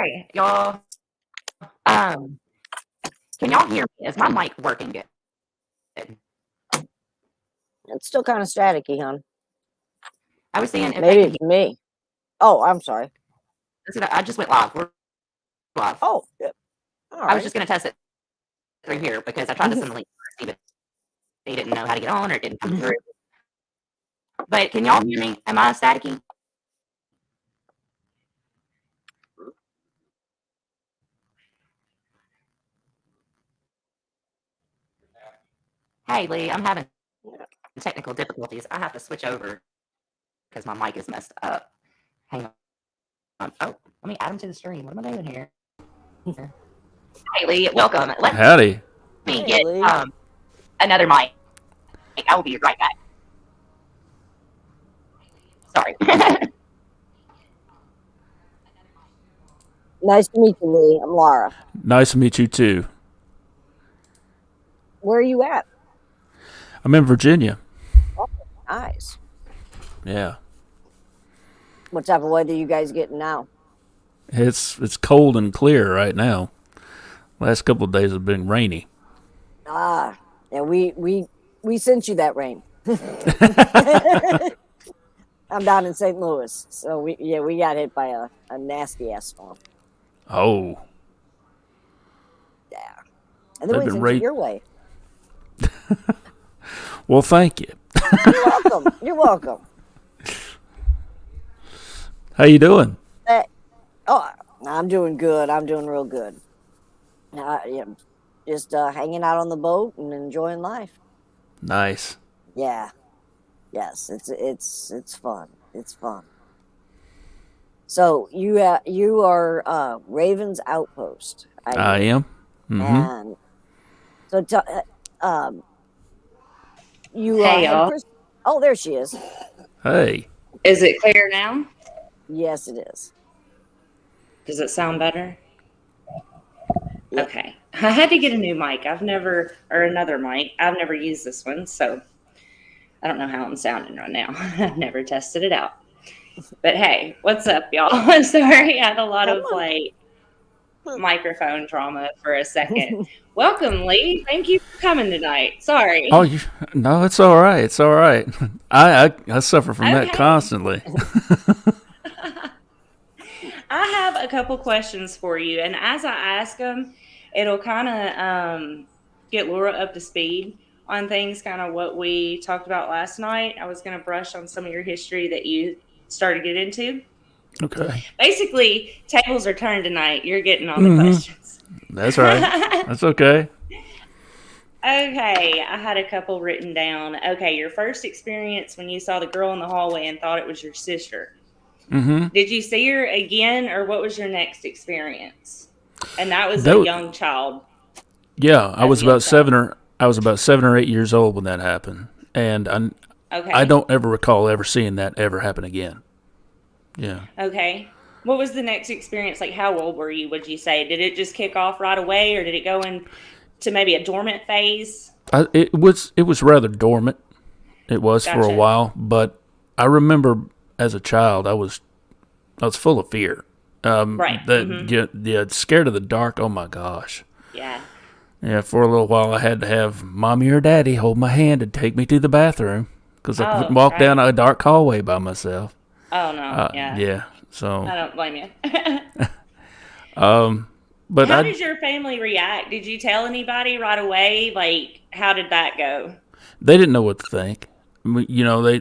Hey, y'all. Um, can y'all hear me? Is my mic working good? It's still kind of staticky, hon. I was saying if Maybe they it's me. Oh, I'm sorry. I just went live. We're live. Oh, yeah. All right. I was just going to test it through here because I tried to send the link to see, but they didn't know how to get on or it didn't come through. But can y'all hear me? Am I staticky? Hey, Lee, I'm having technical difficulties. I have to switch over because my mic is messed up. Hang on. Oh, let me add him to the stream. What am I doing here? Hey, Lee, welcome. Howdy. Me get another mic. I will be right back. Sorry. Nice to meet you, Lee. I'm Lara. Nice to meet you too. Where are you at? I'm in Virginia. Oh, nice. Yeah. What type of weather you guys getting now? It's cold and clear right now. Last couple of days have been rainy. Yeah, we sent you that rain. I'm down in St. Louis, so we got hit by a nasty ass storm. Oh. Yeah. And then we sent it your way. Well, thank you. You're welcome. You're welcome. How you doing? I'm doing good. I'm doing real good. Just hanging out on the boat and enjoying life. Nice. Yeah. Yes, it's fun. It's fun. So you are Raven's Outpost. I am. Mm-hmm. And so you hey y'all. Oh, there she is. Hey. Is it clear now? Yes, it is. Does it sound better? Yep. Okay. I had to get a new mic. Another mic. I've never used this one, so I don't know how I'm sounding right now. I've never tested it out. But hey, what's up, y'all? Sorry, I had a lot of microphone trauma for a second. Welcome, Lee. Thank you for coming tonight. Sorry. Oh, no, it's all right. It's all right. I suffer from that constantly. I have a couple questions for you, and as I ask them, it'll kind of get Laura up to speed on things, kind of what we talked about last night. I was going to brush on some of your history that you started to get into. Okay. Basically, tables are turned tonight. You're getting all the questions. That's right. That's okay. Okay, I had a couple written down. Okay, your first experience when you saw the girl in the hallway and thought it was your sister. Mm-hmm. Did you see her again, or what was your next experience? And that was a young child. Yeah, I was about 7 or 8 years old when that happened, and I don't ever recall ever seeing that ever happen again. Yeah. Okay. What was the next experience? Like, how old were you, would you say? Did it just kick off right away, or did it go into maybe a dormant phase? It was rather dormant. It was for a while, but I remember as a child I was full of fear. Right. Yeah, scared of the dark. Oh my gosh. Yeah. Yeah, for a little while I had to have mommy or daddy hold my hand and take me to the bathroom because I couldn't walk down a dark hallway by myself. Oh no! Yeah. Yeah. So I don't blame you. But how did your family react? Did you tell anybody right away? Like, how did that go? They didn't know what to think. You know,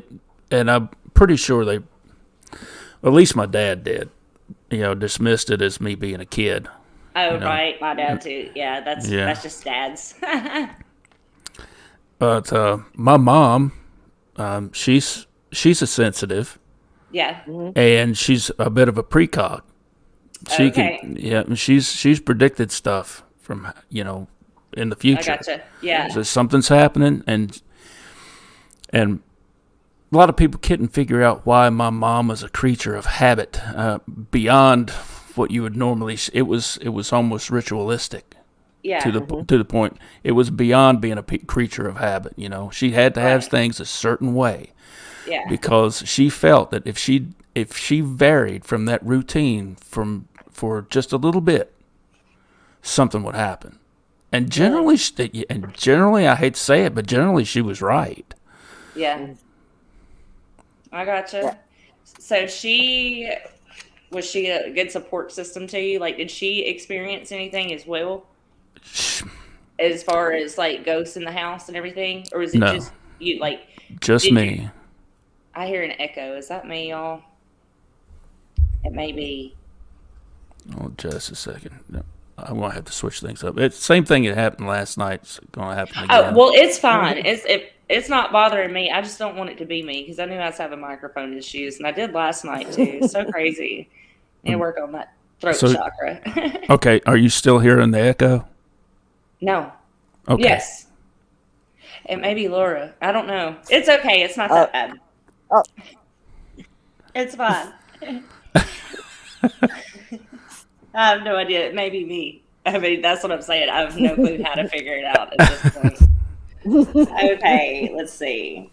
and I'm pretty sure at least my dad did. You know, dismissed it as me being a kid. Oh, right. My dad too. Yeah, that's just dads. But my mom, she's a sensitive. Yeah. And she's a bit of a precog. She can, she's predicted stuff from, in the future. I gotcha. Yeah. So something's happening, and a lot of people couldn't figure out why my mom was a creature of habit, beyond what you would normally. It was almost ritualistic. Yeah. To the point, it was beyond being a creature of habit. She had to have things a certain way. Yeah. Because she felt that if she varied from that routine from for just a little bit, something would happen. And generally, I hate to say it, but generally she was right. Yeah. I gotcha. Yeah. So was she a good support system to you? Like, did she experience anything as well? As far as like ghosts in the house and everything? Or is it No. just you like Just me. I hear an echo. Is that me, y'all? It may be. Oh, just a second. No, I'm going to have to switch things up. It's the same thing that happened last night. It's going to happen again. Oh, well, it's fine. It's not bothering me. I just don't want it to be me because I knew I was having microphone issues, and I did last night too. It's so crazy. I need to work on that throat chakra. Okay, are you still hearing the echo? No. Okay. Yes. It may be Laura. I don't know. It's okay. It's not that bad. Oh. It's fine. I have no idea. It may be me. I mean, that's what I'm saying. I have no clue how to figure it out at this point. Okay, let's see.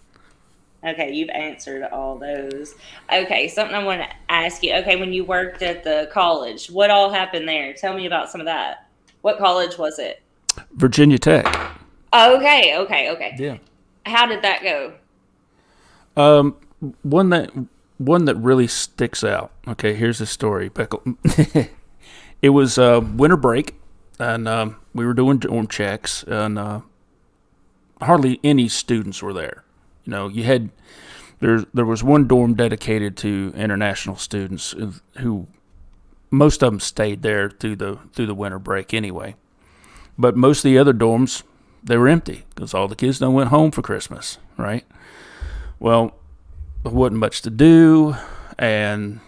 Okay, you've answered all those. Okay, something I want to ask you. Okay, when you worked at the college, what all happened there? Tell me about some of that. What college was it? Virginia Tech. Okay. Yeah. How did that go? One that really sticks out. Okay, here's the story. It was winter break, and we were doing dorm checks, and hardly any students were there. You know, there was one dorm dedicated to international students who most of them stayed there through the winter break anyway. But most of the other dorms, they were empty because all the kids done went home for Christmas, right? Well, there wasn't much to do, and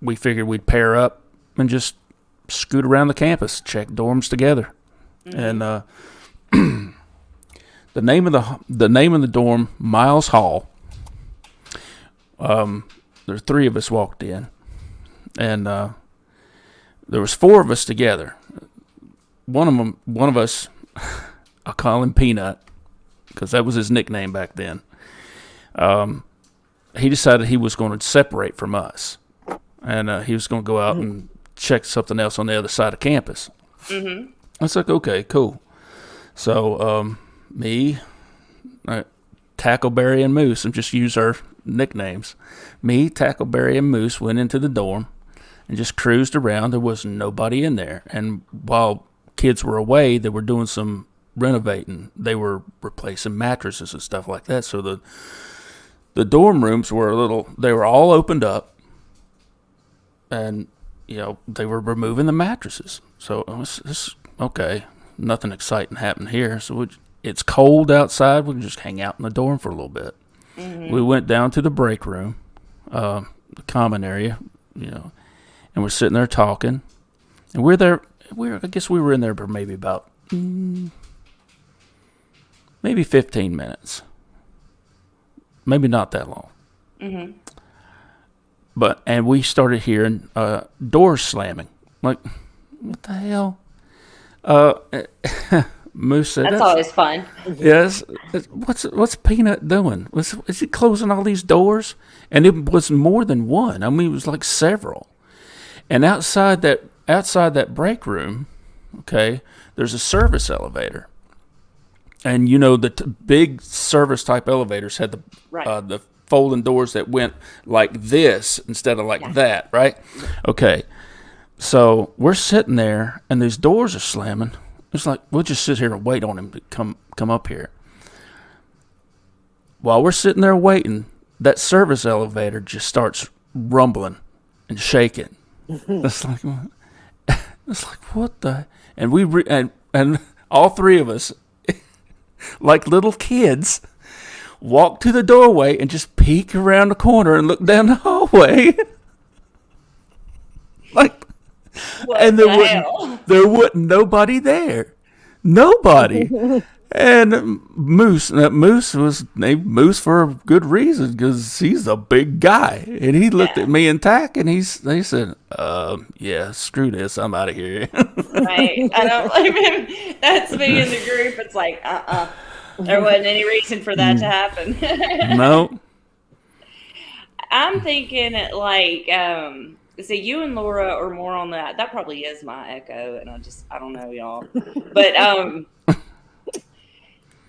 we figured we'd pair up and just scoot around the campus, check dorms together. Mm-hmm. And the name of the dorm, Miles Hall. There's 3 of us walked in, and there was 4 of us together. One of us, I'll call him Peanut, because that was his nickname back then. He decided he was going to separate from us, and he was going to go out and check something else on the other side of campus. Mm-hmm. I was like, okay, cool. So me, Tackleberry, and Moose, and just use our nicknames. Me, Tackleberry, and Moose went into the dorm and just cruised around. There was nobody in there, and while kids were away, they were doing some renovating. They were replacing mattresses and stuff like that. So the dorm rooms were they were all opened up, and they were removing the mattresses. So it was okay, nothing exciting happened here. So it's cold outside. We can just hang out in the dorm for a little bit. Mm-hmm. We went down to the break room, the common area, and we're sitting there talking, and we're there. I guess we were in there for maybe about maybe 15 minutes. Maybe not that long. Mm-hmm. And we started hearing doors slamming. Like, what the hell? Moose said, "That's always fun." Yes. What's Peanut doing? Is he closing all these doors? And it was more than one. I mean, it was like several. And outside that break room, okay, there's a service elevator. And the big service type elevators had the folding doors that went like this instead of like that, right? Okay. So we're sitting there, and these doors are slamming. It's like, we'll just sit here and wait on him to come up here. While we're sitting there waiting, that service elevator just starts rumbling and shaking. It's like what the? And and all 3 of us, like little kids, walk to the doorway and just peek around the corner and look down the hallway. Like, what and there wasn't nobody there. Nobody. And Moose was named Moose for a good reason, because he's a big guy. And he looked at me and Tack, and they said, yeah, screw this, I'm out of here. Right. I don't blame him. That's me in the group. It's like, there wasn't any reason for that to happen. No. I'm thinking like, See, you and Laura are more on that. That probably is my echo, and I don't know, y'all. But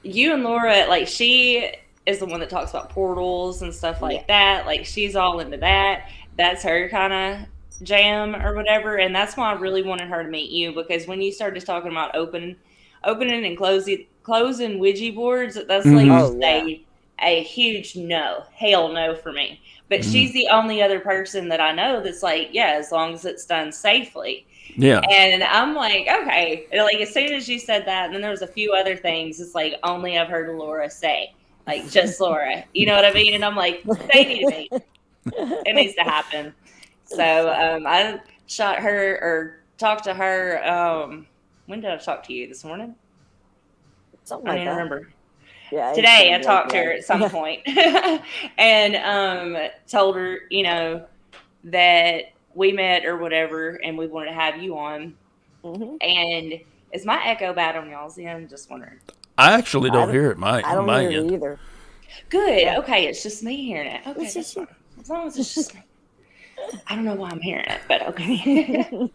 you and Laura, like, she is the one that talks about portals and stuff like that. Like, she's all into that. That's her kind of jam or whatever. And that's why I really wanted her to meet you, because when you started talking about opening and closing Ouija boards, that's like a huge no, hell no for me. But she's the only other person that I know that's like, yeah, as long as it's done safely. Yeah. And I'm like, okay. And like, as soon as you said that, and then there was a few other things, it's like, only I've heard Laura say, like, just Laura. You know what I mean? And I'm like, they need to meet. It needs to happen. So I talked to her. When did I talk to you? This morning? Something I like don't that. remember. Yeah, Today I talked to her at some point and told her, you know, that we met or whatever, and we wanted to have you on. And is my echo bad on y'all's end? Just wondering. I actually don't hear it. I don't hear it either. Good. Yeah. Okay, it's just me hearing it. Okay, that's fine. As long as it's just me. I don't know why I'm hearing it, but okay.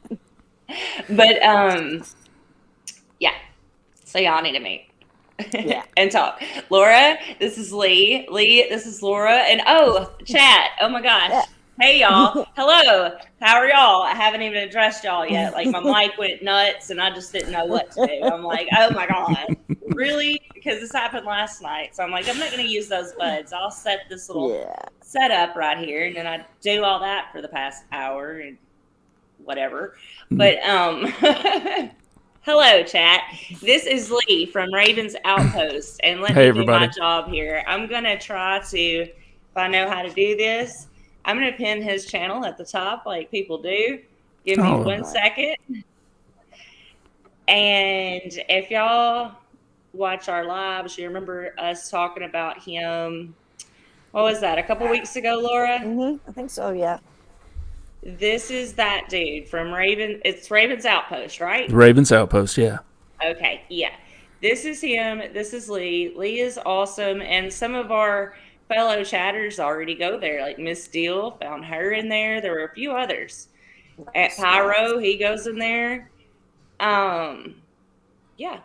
But yeah. So y'all need to meet. And talk. Laura, this is Lee. Lee, this is Laura. And chat. Oh my gosh. Yeah. Hey y'all. Hello. How are y'all? I haven't even addressed y'all yet. Like, my mic went nuts and I just didn't know what to do. I'm like, oh my God. Really? Because this happened last night. So I'm like, I'm not going to use those buds. I'll set this little setup right here. And then I do all that for the past hour and whatever. But hello, chat. This is Lee from Raven's Outpost, and let me do my job here. I'm going to try to, if I know how to do this, I'm going to pin his channel at the top like people do. Give me 1 second. And if y'all watch our lives, you remember us talking about him, what was that, a couple weeks ago, Laura? I think so, yeah. This is that dude from Raven. It's Raven's Outpost, right? Raven's Outpost, yeah. Okay, yeah. This is him. This is Lee. Lee is awesome. And some of our fellow chatters already go there. Like Miss Deal, found her in there. There were a few others. At Pyro, he goes in there. Yeah.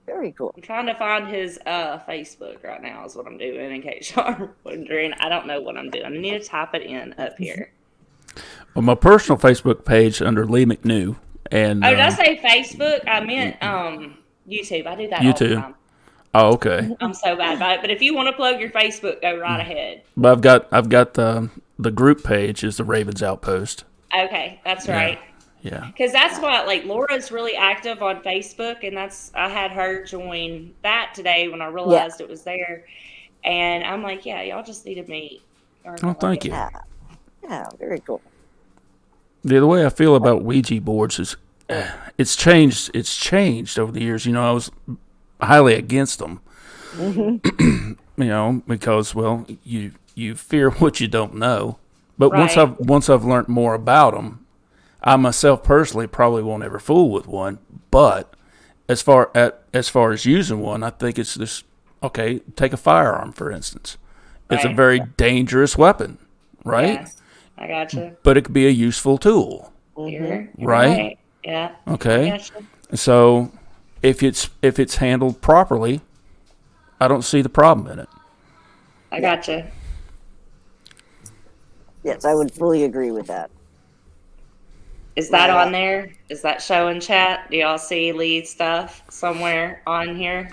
Very cool. I'm trying to find his Facebook right now is what I'm doing, in case y'all are wondering. I don't know what I'm doing. I need to type it in up here. Well, my personal Facebook page under Lee McNew. And did I say Facebook? I meant YouTube. I do that all the time. Oh, okay. I'm so bad about it. But if you want to plug your Facebook, go right ahead. But I've got the group page is the Ravens Outpost. Okay, that's right. Yeah. Because that's why, like, Laura's really active on Facebook, and I had her join that today when I realized it was there. And I'm like, yeah, y'all just need to meet. Thank you. Yeah, very cool. The way I feel about Ouija boards is it's changed. It's changed over the years. You know, I was highly against them. You know, because you fear what you don't know. But once I've learned more about them, I myself personally probably won't ever fool with one. But as far as using one, I think it's this. Okay, take a firearm for instance. It's a very dangerous weapon, right? Yeah, I gotcha. But it could be a useful tool, You're right? Yeah. Okay. So if it's handled properly, I don't see the problem in it. I gotcha. Yes, I would fully agree with that. Is that on there? Is that showing chat? Do y'all see Lee's stuff somewhere on here?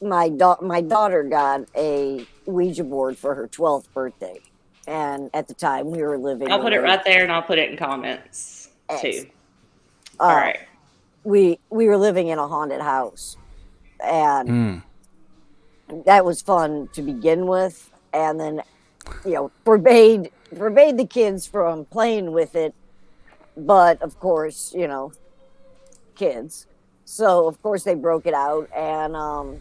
My daughter got a Ouija board for her 12th birthday. And at the time we were living... I'll put it right there and I'll put it in comments too. All right. We were living in a haunted house. And that was fun to begin with. And then, forbade the kids from playing with it. But, of course, kids. So, of course, they broke it out. And,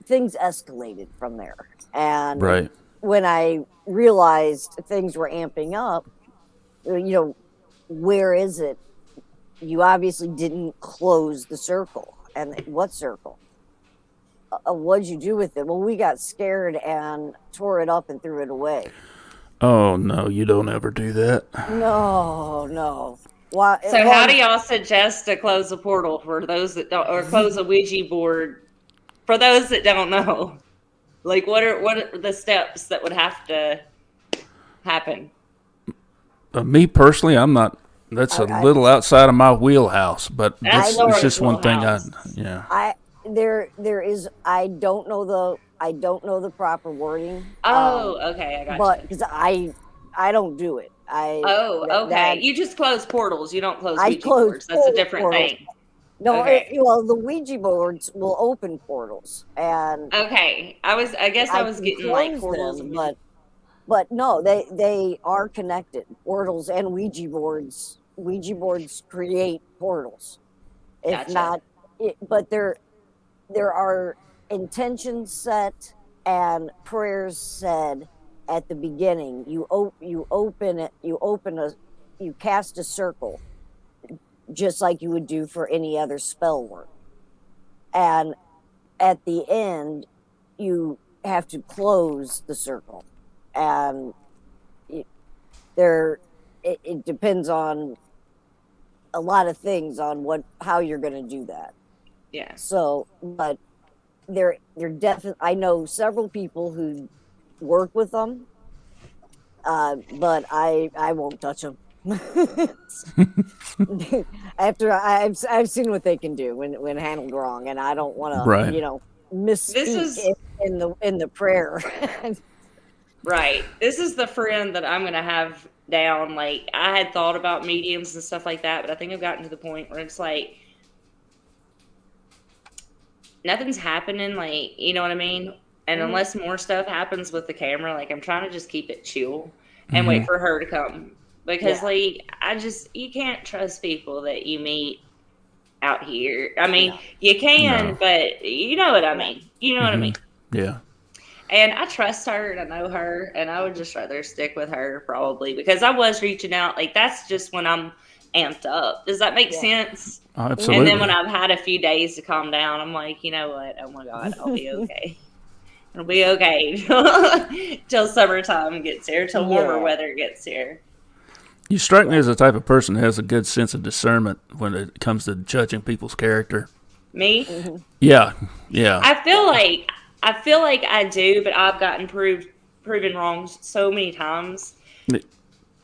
things escalated from there. And when I realized things were amping up, where is it? You obviously didn't close the circle. And what circle? What'd you do with it? Well, we got scared and tore it up and threw it away. Oh no, you don't ever do that. No. Why? So how do y'all suggest to close a portal for those that don't, or close a Ouija board for those that don't know? Like, what are the steps that would have to happen? Me personally, I'm not. That's a little outside of my wheelhouse, but it's just one thing. There is. I don't know the proper wording. Okay, I got but you. because I don't do it. Okay. You just close portals. You don't close Ouija boards. That's a different thing. No, the Ouija boards will open portals, and okay. I guess I was getting like portals, but no, they are connected. Portals and Ouija boards. Ouija boards create portals. If not, but there are intentions set and prayers said at the beginning. You open it. You cast a circle, just like you would do for any other spell work. And at the end, you have to close the circle. And it depends on a lot of things on how you're going to do that. Yeah. So, but they're definitely, I know several people who work with them, but I won't touch them. After I've seen what they can do when handled wrong, and I don't want to misspeak in the prayer. Right. This is the friend that I'm gonna have down. Like, I had thought about mediums and stuff like that, but I think I've gotten to the point where it's like nothing's happening. Like, you know what I mean? And unless more stuff happens with the camera, like, I'm trying to just keep it chill and wait for her to come. Because, like, you can't trust people that you meet out here. I mean, you can, but you know what I mean. You know what I mean? Yeah. And I trust her and I know her, and I would just rather stick with her probably because I was reaching out. Like, that's just when I'm amped up. Does that make sense? Absolutely. And then when I've had a few days to calm down, I'm like, you know what? Oh my God, I'll be okay. It'll be okay till summertime gets here, till warmer weather gets here. You strike me as the type of person who has a good sense of discernment when it comes to judging people's character. Me? Yeah. I feel like I do, but I've gotten proven wrong so many times.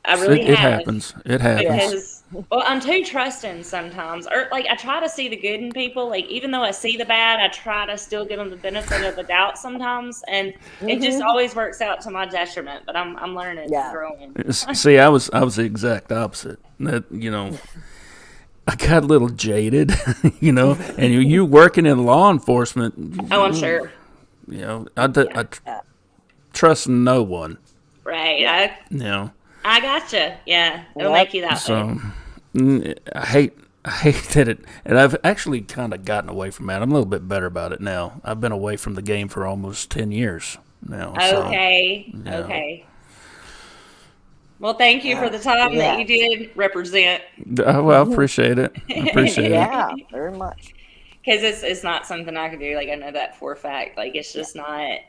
I really have. It happens. Because, well, I'm too trusting sometimes. Or, like, I try to see the good in people. Like, even though I see the bad, I try to still give them the benefit of the doubt sometimes. And it just always works out to my detriment. But I'm learning and growing. See, I was the exact opposite. That, I got a little jaded, and you working in law enforcement. Oh, I'm sure. I trust no one. Right. I gotcha. Yeah. It'll make you that way. I hate that and I've actually kind of gotten away from that. I'm a little bit better about it now. I've been away from the game for almost 10 years now. Okay. Okay. Well, thank you for the time that you did represent. Well, I appreciate it. Yeah, very much. Because it's not something I can do. Like, I know that for a fact. Like, it's just not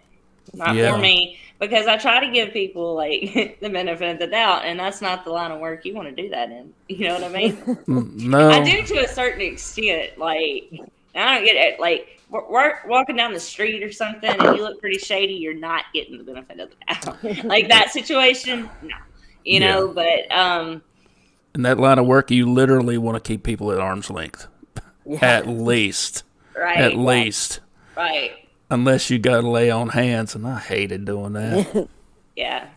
for me. Because I try to give people, like, the benefit of the doubt, and that's not the line of work you want to do that in. You know what I mean? No. I do to a certain extent. Like, I don't get it. Like, we're walking down the street or something, and you look pretty shady, you're not getting the benefit of the doubt. Like, that situation, no. You know, but... in that line of work, you literally want to keep people at arm's length. Yeah. At least. Right. At least. Right. Unless you got to lay on hands, and I hated doing that. Yeah.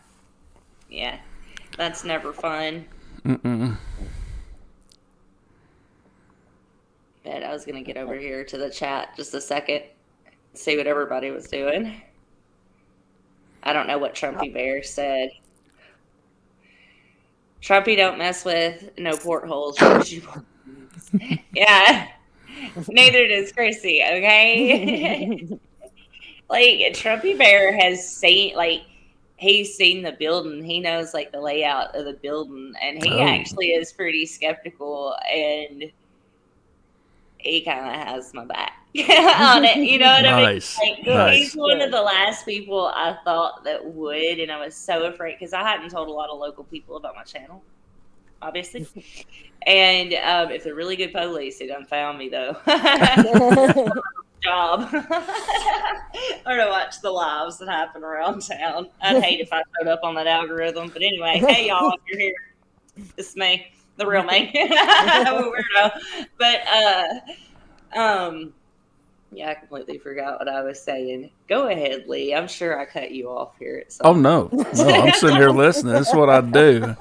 That's never fun. Mm-mm. But I was going to get over here to the chat just a second, see what everybody was doing. I don't know what Trumpy Bear said. Trumpy don't mess with no portholes. Yeah. Neither does Krissi, okay? Like, Trumpy Bear has seen, like, he's seen the building. He knows, like, the layout of the building. And he actually is pretty skeptical. And he kind of has my back. on it. You know what Nice. I mean? Like, Nice. he's one of the last people I thought that would, and I was so afraid because I hadn't told a lot of local people about my channel, obviously. And if they're really good police, they done found me though. Job or to watch the lives that happen around town. I'd hate if I showed up on that algorithm, but anyway, hey y'all, if you're here, it's me, the real me. I'm a weirdo. But yeah, I completely forgot what I was saying. Go ahead, Lee. I'm sure I cut you off here at some Oh no, I'm sitting here listening. This is what I do.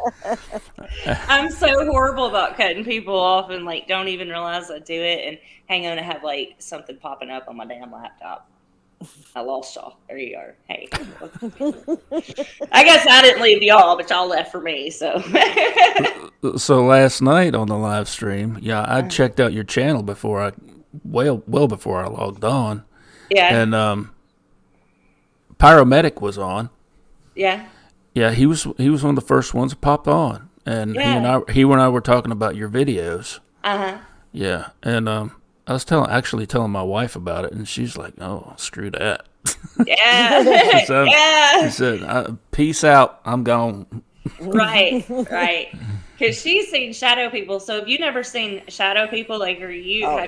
I'm so horrible about cutting people off and like don't even realize I do it. And hang on, I have like something popping up on my damn laptop. I lost y'all. There you are. Hey, I guess I didn't leave y'all, but y'all left for me. So, So last night on the live stream, yeah, I checked out your channel before well before I logged on. Yeah. And Pyromedic was on. Yeah. Yeah, he was one of the first ones that popped on, and he and I were talking about your videos. Yeah, and I was telling my wife about it, and she's like, "Oh, screw that." Yeah. She said, "Peace out, I'm gone." Right. Because she's seen shadow people. So have you never seen shadow people? Like, have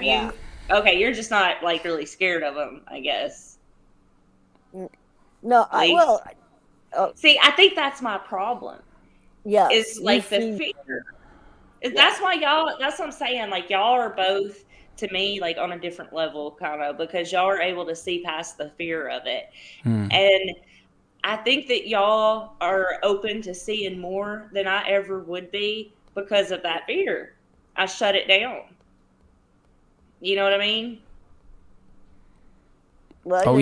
you? Okay, you're just not like really scared of them, I guess. No, see, I think that's my problem. Yeah, it's like the fear. That's why y'all. That's what I'm saying. Like y'all are both to me like on a different level, kind of, because y'all are able to see past the fear of it, and I think that y'all are open to seeing more than I ever would be because of that fear. I shut it down. You know what I mean? Well,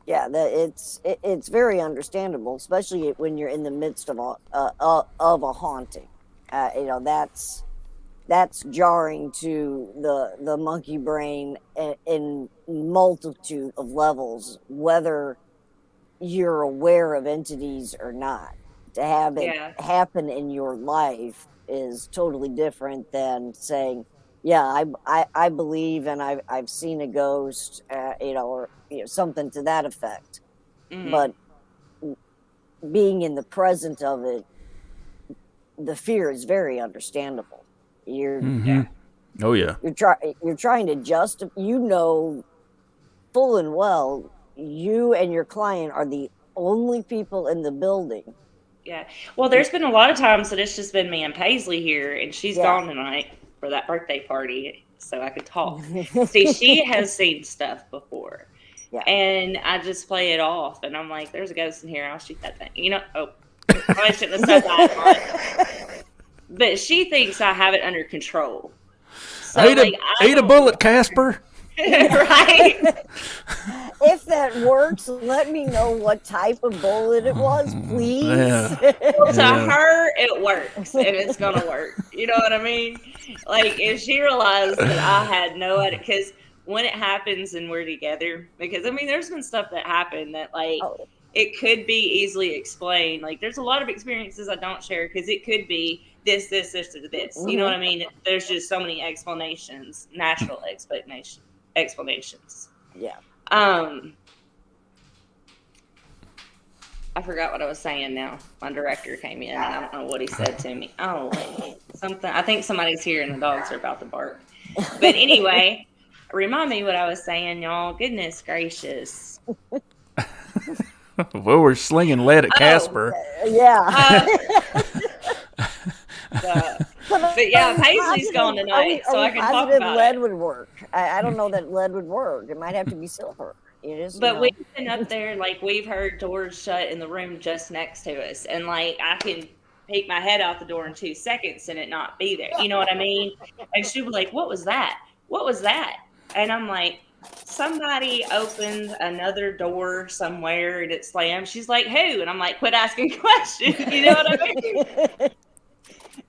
it's very understandable, especially when you're in the midst of a haunting. That's jarring to the monkey brain in multitude of levels, whether you're aware of entities or not. To have it happen in your life is totally different than saying, "Yeah, I believe and I've seen a ghost," or something to that effect. But being in the present of it, the fear is very understandable. Oh yeah. You're trying to full and well, you and your client are the only people in the building. Yeah. Well, there's been a lot of times that it's just been me and Paisley here, and she's gone tonight for that birthday party, so I could talk. See, she has seen stuff before. Yeah. And I just play it off, and I'm like, "There's a ghost in here. I'll shoot that thing." I shouldn't have said that. But she thinks I have it under control. So, ate a bullet, Casper. Right. If that works, let me know what type of bullet it was, please. Well, to her, it works, and it's gonna work. You know what I mean? Like, if she realized that I had no idea, because when it happens and we're together, because there's been stuff that happened that it could be easily explained. Like, there's a lot of experiences I don't share because it could be this, or this. You know what I mean? There's just so many explanations, natural explanations. Yeah. I forgot what I was saying now. My director came in and I don't know what he said to me. Oh, something. I think somebody's here and the dogs are about to bark. But anyway, remind me what I was saying, y'all. Goodness gracious. Well, we're slinging lead at Casper. Yeah. But yeah, Paisley's gone tonight, so I can talk about lead would work. I don't know that lead would work. It might have to be silver. But we've been up there, like, we've heard doors shut in the room just next to us, and like I can peek my head out the door in 2 seconds and it not be there. You know what I mean? And she'd be like, "What was that? What was that?" And I'm like, "Somebody opened another door somewhere and it slammed." She's like, "Who?" And I'm like, "Quit asking questions." You know what I mean?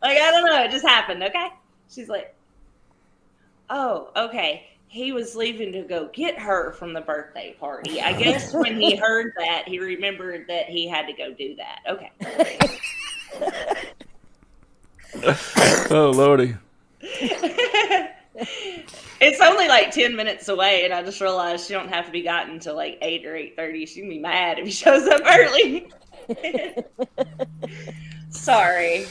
Like, I don't know. It just happened. Okay. She's like, "Oh, okay. He was leaving to go get her from the birthday party. I guess when he heard that, he remembered that he had to go do that." Okay. Oh, Lordy. It's only like 10 minutes away, and I just realized she don't have to be gotten until like 8 or 8:30. She can be mad if he shows up early. Sorry.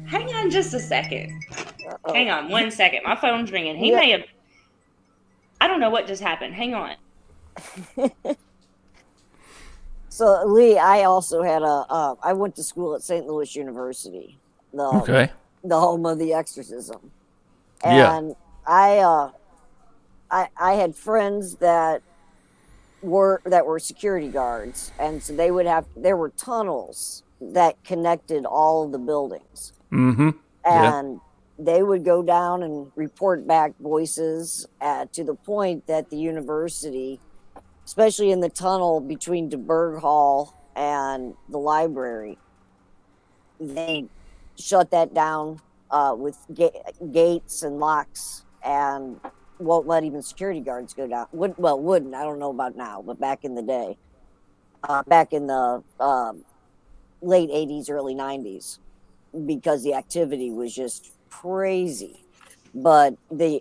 Hang on just a second. Uh-oh. Hang on 1 second. My phone's ringing. He Yeah. may have. I don't know what just happened. Hang on. So Lee, I also had I went to school at St. Louis University, Okay. the home of the exorcism, Yeah. and I had friends that were security guards, and so there were tunnels that connected all of the buildings, Mm-hmm. Yeah. and they would go down and report back voices to the point that the university, especially in the tunnel between DeBerg Hall and the library, they shut that down with gates and locks, and won't let even security guards go down. Wouldn't. I don't know about now, but back in the day, back in the late 80s, early 90s, because the activity was just crazy. But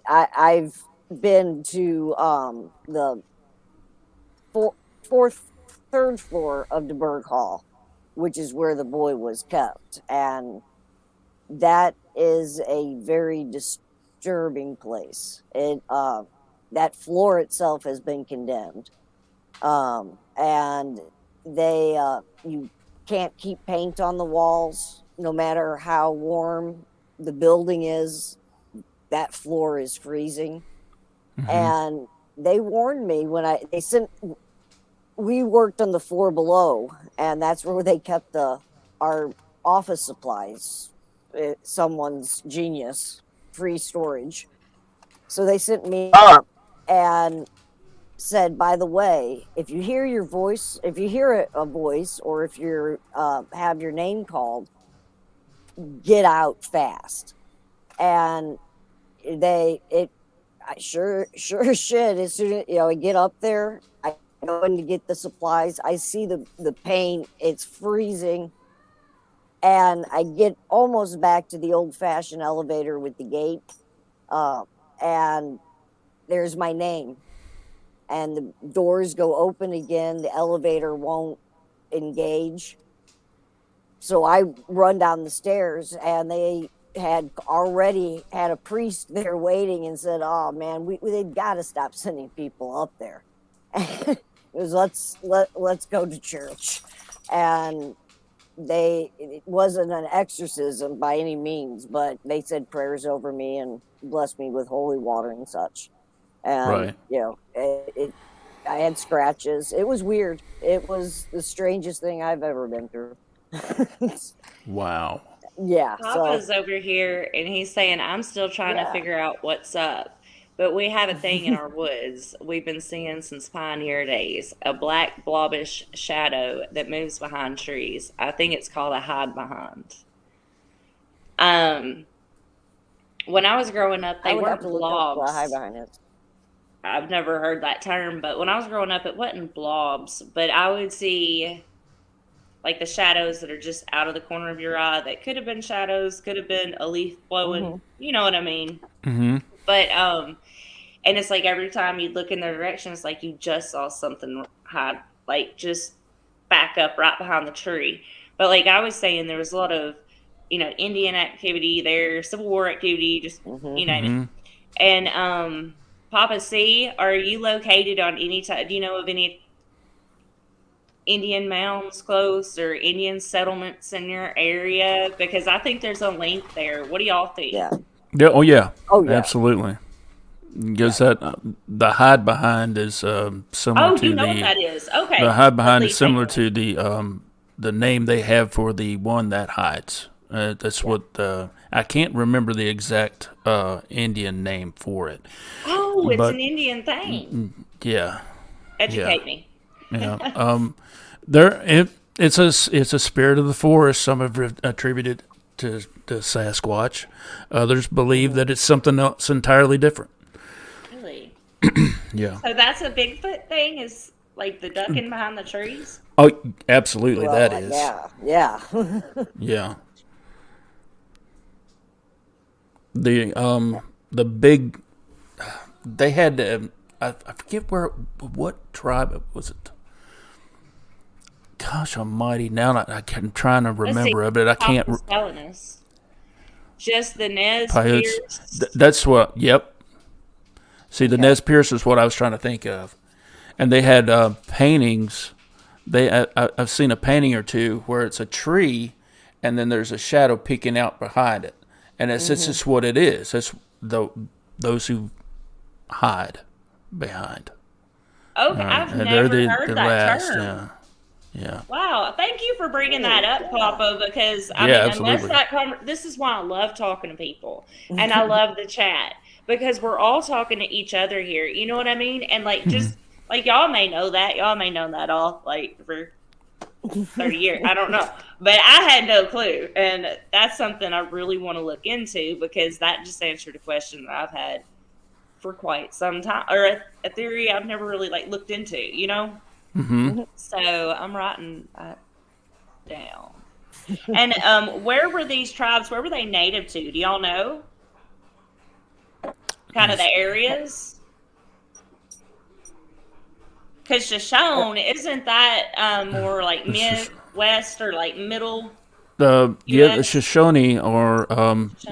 I've been to the third floor of DeBerg Hall, which is where the boy was kept, and that is a very disturbing place. That floor itself has been condemned, and you can't keep paint on the walls, no matter how warm the building is. That floor is freezing, and they warned me when we worked on the floor below, and that's where they kept our office supplies. Someone's genius, free storage. So they sent me up and said, by the way, if you hear a voice, or if you have your name called, get out fast. And I sure as shit, as soon as I get up there, I go in to get the supplies. I see the paint, it's freezing, and I get almost back to the old-fashioned elevator with the gate, and there's my name, and the doors go open again. The elevator won't engage, so I run down the stairs, and they had already had a priest there waiting, and said, "Oh man, they've got to stop sending people up there." It was let's go to church, and it wasn't an exorcism by any means, but they said prayers over me and blessed me with holy water and such. And Right. I had scratches. It was weird. It was the strangest thing I've ever been through. Wow. Yeah. Papa's over here, and he's saying, I'm still trying to figure out what's up. But we have a thing in our woods we've been seeing since pioneer days, a black blobbish shadow that moves behind trees. I think it's called a hide behind. When I was growing up, they weren't blobs. Hide behind it. I've never heard that term, but when I was growing up, it wasn't blobs, but I would see like the shadows that are just out of the corner of your eye that could have been shadows, could have been a leaf blowing, you know what I mean? Mm-hmm. But and it's like every time you look in their direction, it's like you just saw something hide, like just back up right behind the tree. But like I was saying, there was a lot of, Indian activity there, Civil War activity, just you name it. And Papa C, are you located on any type? Do you know of any Indian mounds close or Indian settlements in your area? Because I think there's a link there. What do y'all think? Yeah. Yeah. Oh yeah. Oh yeah. Absolutely. Because the hide behind is similar to you know what that is. Okay. The hide behind is similar to the name they have for the one that hides. That's what I can't remember the exact Indian name for it. Oh, it's an Indian thing. Yeah. Educate me. Yeah. It's a spirit of the forest. Some have attributed to Sasquatch. Others believe that it's something else entirely different. Really? Yeah. So that's a Bigfoot thing, is like the ducking behind the trees? Oh, absolutely. That is. Yeah. Yeah. The big they had I forget what tribe was it. Gosh almighty, now I'm trying to remember it, but I can't. Telling us. Just the Nez Paiutes. Pierce. That's what. Yep. See, the Nez Pierce is what I was trying to think of, and they had paintings. I've seen a painting or two where it's a tree, and then there's a shadow peeking out behind it, and it's just what it is. It's those who hide behind. Okay, I've never heard that term. Yeah. Yeah. Wow, thank you for bringing that up, Papa, because I mean, absolutely. this is why I love talking to people, and I love the chat, because we're all talking to each other here, you know what I mean? And like, just like, y'all may know that all like for 30 years, I don't know, but I had no clue, and that's something I really want to look into, because that just answered a question that I've had for quite some time, or a theory I've never really like looked into, you know? So I'm writing that down. And where were these tribes? Where were they native to? Do y'all know? Kind of the areas? Because Shoshone, isn't that more like Midwest or like middle? The Shoshone or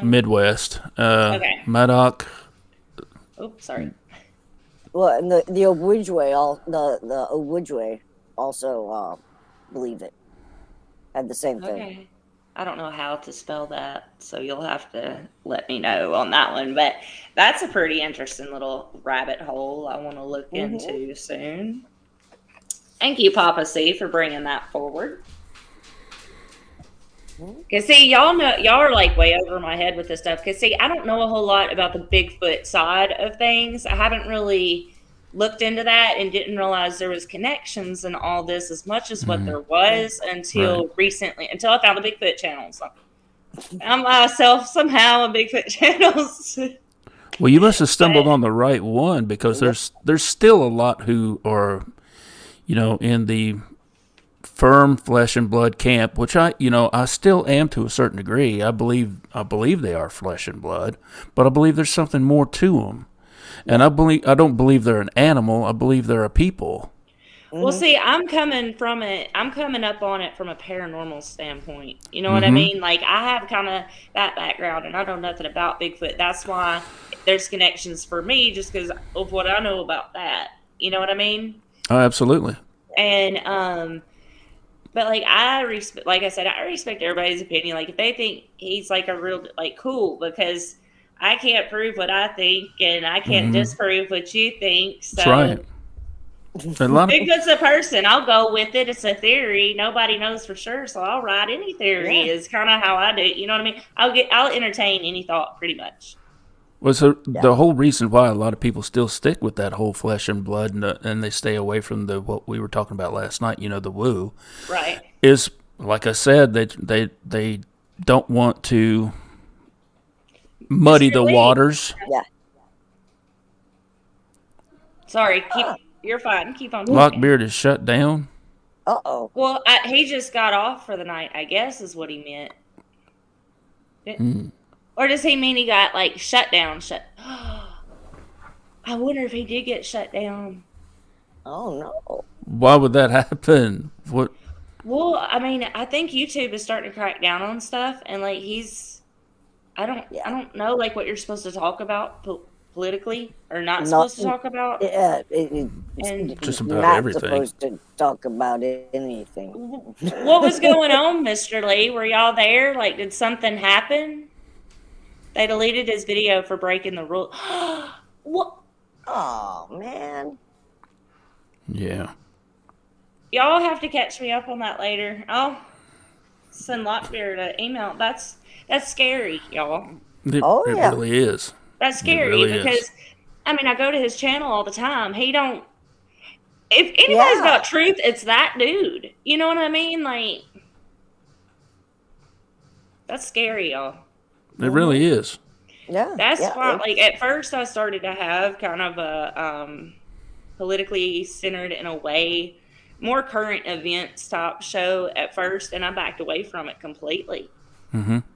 Midwest. Okay. Madoc. Oops, sorry. Well, and the Ojibwe, the Ojibwe also believe it. Had the same thing. Okay. I don't know how to spell that, so you'll have to let me know on that one. But that's a pretty interesting little rabbit hole I want to look into soon. Thank you, Papa C, for bringing that forward. Because, see, y'all are like way over my head with this stuff. Because, see, I don't know a whole lot about the Bigfoot side of things. I haven't really looked into that and didn't realize there was connections and all this as much as what there was until recently, until I found the Bigfoot channels. I'm myself somehow a Bigfoot channels. Well, you must have stumbled on the right one, because there's still a lot who are, in the firm flesh and blood camp, which I still am to a certain degree. I believe they are flesh and blood, but I believe there's something more to them. And I don't believe they're an animal. I believe they're a people. Well, see, I'm coming up on it from a paranormal standpoint. You know what I mean? Like, I have kind of that background, and I know nothing about Bigfoot. That's why there's connections for me, just because of what I know about that. You know what I mean? Oh, absolutely. And but like I respect everybody's opinion. Like, if they think he's like a real cool, because I can't prove what I think, and I can't disprove what you think. So. That's right. Bigfoot's a person. I'll go with it. It's a theory. Nobody knows for sure, so I'll write any theory. Is kind of how I do. You know what I mean? I'll entertain any thought, pretty much. Well, so the whole reason why a lot of people still stick with that whole flesh and blood, and they stay away from what we were talking about last night. The woo, right? Is, like I said, they don't want to muddy the waters. Yeah. Sorry, you're fine. Keep on talking. Lockbeard is shut down. Uh-oh. Well, he just got off for the night, I guess, is what he meant. Or does he mean he got, shut down? I wonder if he did get shut down. Oh, no. Why would that happen? What? Well, I mean, I think YouTube is starting to crack down on stuff, and, I don't know, what you're supposed to talk about politically or not supposed to talk about. Yeah, just about not everything. Supposed to talk about anything. What was going on, Mr. Lee? Were y'all there? Did something happen? They deleted his video for breaking the rule. What? Oh, man. Yeah. Y'all have to catch me up on that later. I'll send Lockbeard an email. That's scary, y'all. It really is. That's scary because, I mean, I go to his channel all the time. He don't. If anybody's got truth, it's that dude. You know what I mean? That's scary, y'all. It really is. Yeah. That's why, at first I started to have kind of a politically centered, in a way, more current events type show at first, and I backed away from it completely.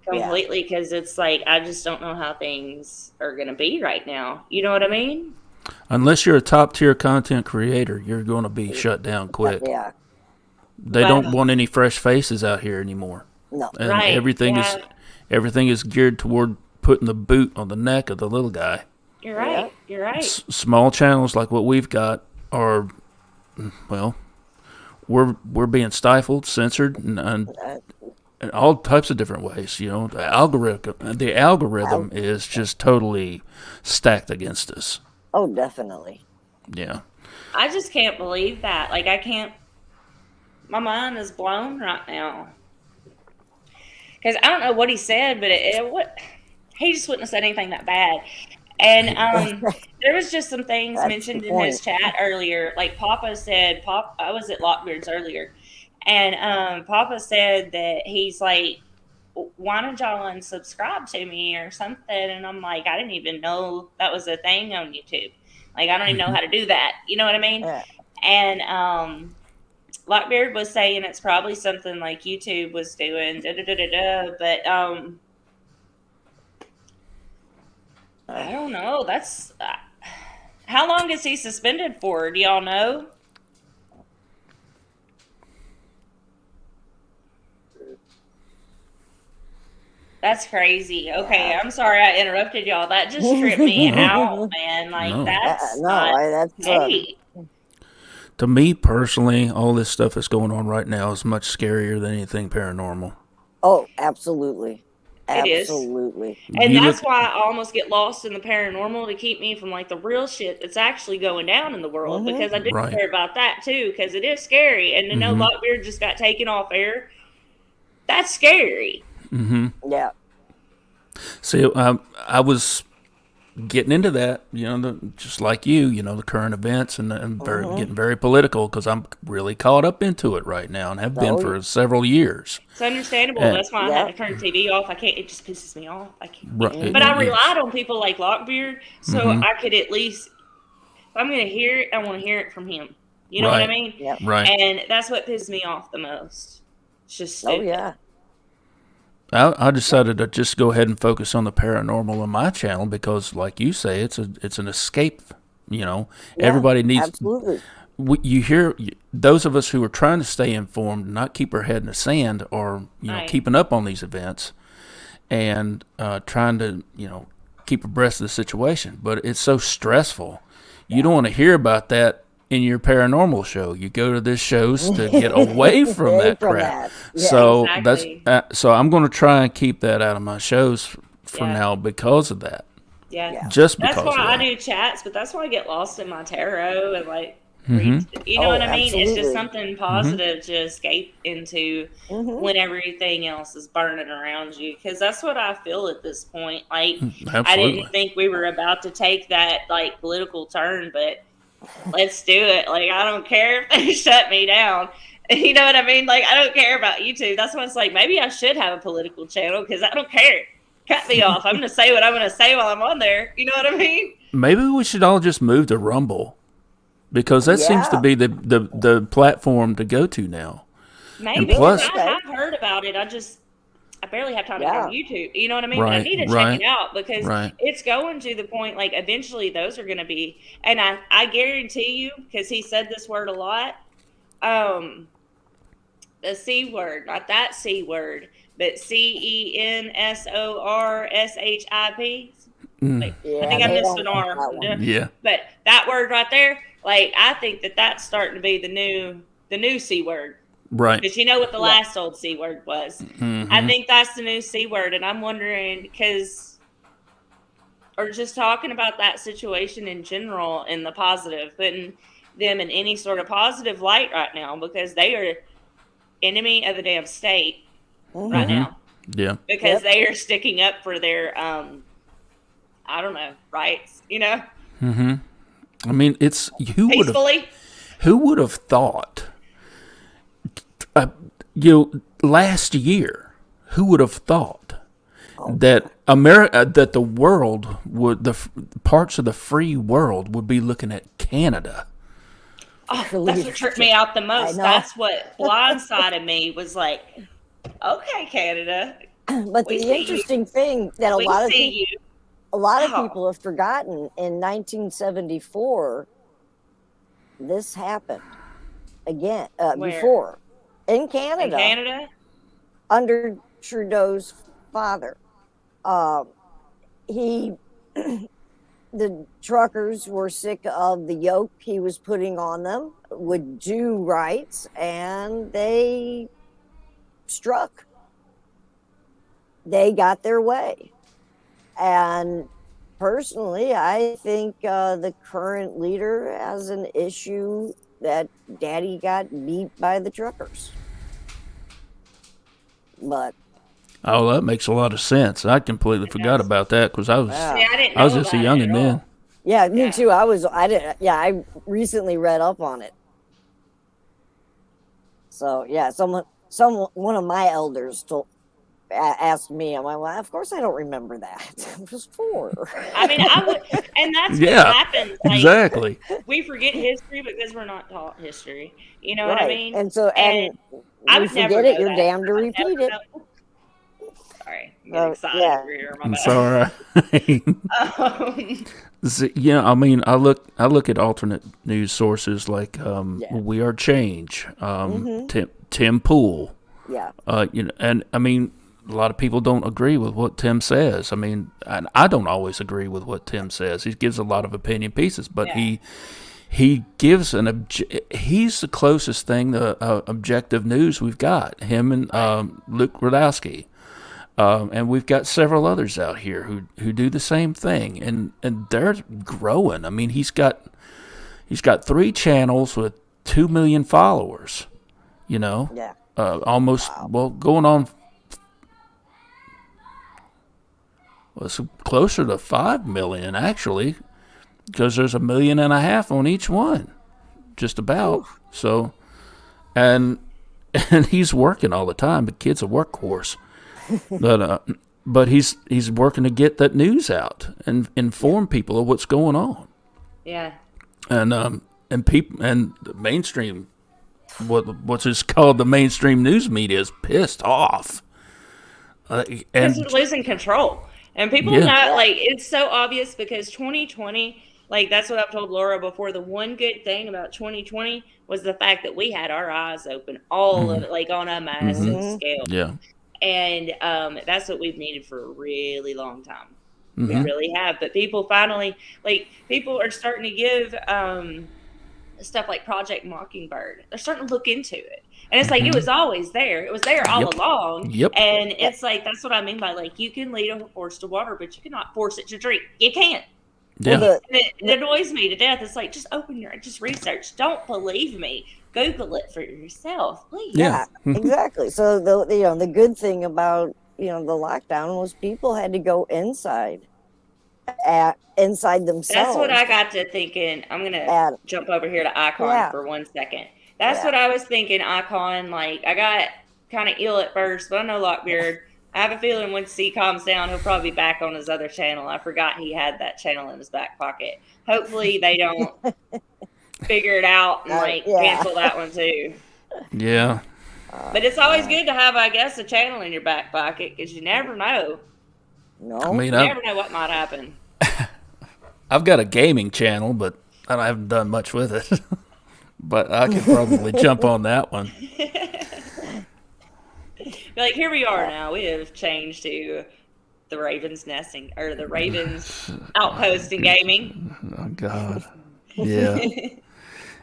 Completely, because it's I just don't know how things are going to be right now. You know what I mean? Unless you're a top tier content creator, you're going to be shut down quick. Yeah. They don't want any fresh faces out here anymore. No. And Right, everything is geared toward putting the boot on the neck of the little guy. You're right. You're right. Small channels like what we've got are, well, we're being stifled, censored, and all types of different ways. You know, the algorithm is just totally stacked against us. Oh, definitely. Yeah. I just can't believe that. Like, I can't. My mind is blown right now. Because I don't know what he said, but he just wouldn't have said anything that bad. And there was just some things That's mentioned the in his point. chat earlier. Like Papa said, I was at Lockbeard's earlier, and Papa said that he's like, why don't y'all unsubscribe to me or something? And I'm like, I didn't even know that was a thing on YouTube. Like, I don't even know how to do that. You know what I mean? Yeah. And Lockbeard was saying it's probably something like YouTube was doing, but I don't know. That's how long is he suspended for? Do y'all know? That's crazy. Okay, I'm sorry I interrupted y'all. That just tripped me out, man. Like No. that's No, not that's hey. To me personally, all this stuff that's going on right now is much scarier than anything paranormal. Oh, absolutely. It is. Absolutely. And You that's look- why I almost get lost in the paranormal to keep me from like the real shit that's actually going down in the world because I do Right. care about that too because it is scary. And to know Lockbeard just got taken off air, that's scary. Yeah. See, I was getting into that, just like you, the current events and getting very political because I'm really caught up into it right now and have been for several years. It's understandable. And- That's why I had to turn the TV off. I can't. It just pisses me off. I can't. Right. But I relied on people like Lockbeard so I could at least, if I'm going to hear it, I want to hear it from him. You know what I Right. mean? Yep. Right. And that's what pisses me off the most. It's just Oh, stupid. yeah. I decided to just go ahead and focus on the paranormal on my channel because, like you say, it's an escape. Yeah, Everybody needs. Absolutely. You hear those of us who are trying to stay informed, not keep our head in the sand, or Right. keeping up on these events, and trying to keep abreast of the situation. But it's so stressful. You don't want to hear about that in your paranormal show. You go to this shows to get away from Away that from crap. that. Yeah. So Exactly. that's so I'm going to try and keep that out of my shows for Yeah. now because of that. Yeah. Just That's because why of I that. do chats, but that's why I get lost in my tarot and like, Mm-hmm. you know Oh, what I mean? It's just absolutely. something positive to escape into when everything else is burning around you. Because that's what I feel at this point. Like, I Absolutely. didn't think we were about to take that like political turn, but let's do it. Like, I don't care if they shut me down. You know what I mean? Like, I don't care about YouTube. That's why it's like maybe I should have a political channel because I don't care. Cut me off. I'm going to say what I'm going to say while I'm on there. You know what I mean? Maybe we should all just move to Rumble because that seems to Yeah. be the platform to go to now. Maybe. plus- I have heard about it. I barely have time to go on YouTube. You know what I mean? I Right, need to right, check it out because right. it's going to the point, like, eventually those are going to be, and I guarantee you, because he said this word a lot, the C word, not that C word, but CENSORSHIP. Like, Yeah, I think I they missed don't an like R. that one. Yeah. But that word right there, like, I think that's starting to be the new C word. Right. Because you know what the last old C word was. I think that's the new C word. And I'm wondering, or just talking about that situation in general in the positive, putting them in any sort of positive light right now because they are enemy of the damn state right now. Yeah. Because they are sticking up for their, I don't know, rights, you know, I mean, it's peacefully. who would have thought? Last year, who would have thought that that the world would parts of the free world would be looking at Canada? Oh, that's what tripped me out the most. know. That's what blindsided me was like, okay, Canada, But We the see you. interesting thing that a we lot of see people, you. a lot of Wow. people have forgotten in 1974 this happened again Where? before in In Canada Canada? under Trudeau's father. He the truckers were sick of the yoke he was putting on them, would do rights, and they struck. They got their way. And personally, I think the current leader has an issue that daddy got beat by the truckers. But Oh, that makes a lot of sense. I completely forgot does. about that because I was Yeah. See, I didn't I was know just a about it youngin' at then. all. yeah, me Yeah. too. I recently read up on it. So yeah, one of my elders asked me. I'm like, well, of course I don't remember that. I was 4. I mean, I would, and that's Yeah, what happens. Like, exactly. we forget history because we're not taught history. You know what I Right. mean? And so And I you would never forget know it, you're that. damned to I would never repeat it. know. Sorry, I'm getting excited Yeah. over here. My It's bad. all right. Um, Yeah, I mean, I look at alternate news sources like Yeah. We Are Change, Mhm. Tim Pool, Yeah. and I mean, a lot of people don't agree with what Tim says. I mean, and I don't always agree with what Tim says. He gives a lot of opinion pieces, but Yeah. he gives he's the closest thing to objective news we've got. Him and Luke Radowski. And we've got several others out here who do the same thing, and they're growing. I mean, he's got 3 channels with 2 million followers. You know, Yeah. almost going on. Well, it's closer to 5 million actually, because there's 1.5 million on each one, just about. Oof. So, and he's working all the time. The kid's a workhorse. But he's working to get that news out and inform people of what's going on. yeah. And people and the mainstream, what's just called the mainstream news media, is pissed off. Because And we're losing control. And people Yeah. not like it's so obvious because 2020, like that's what I've told Laura before. The one good thing about 2020 was the fact that we had our eyes open, all of it, like on a massive Mhm. scale. yeah, And that's what we've needed for a really long time. We Mhm. really have. But people finally, like, people are starting to give stuff like Project Mockingbird. They're starting to look into it. And it's like, it was always there. It was there all Yep. along. Yep. And it's like, that's what I mean by, like, you can lead a horse to water, but you cannot force it to drink. You can't. yeah. Well, And it annoys me to death. It's like, just just research. Don't believe me. Google it for yourself, please. Yeah. Exactly. So the good thing about the lockdown was people had to go inside themselves. That's what I got to thinking. I'm going to At- jump over here to Icon Yeah. for 1 second. That's Yeah. what I was thinking, Icon. Like, I got kind of ill at first, but I know Lockbeard. I have a feeling once he calms down, he'll probably be back on his other channel. I forgot he had that channel in his back pocket. Hopefully they don't figure it out and Yeah. cancel that one too. Yeah. But it's always good to have, I guess, a channel in your back pocket because you never know. No. I mean, You never know what might happen. I've got a gaming channel, but I haven't done much with it. But I could probably jump on that one. Like, here we are now. We have changed to the Ravens nesting or the Ravens outpost in gaming. Oh God. Yeah.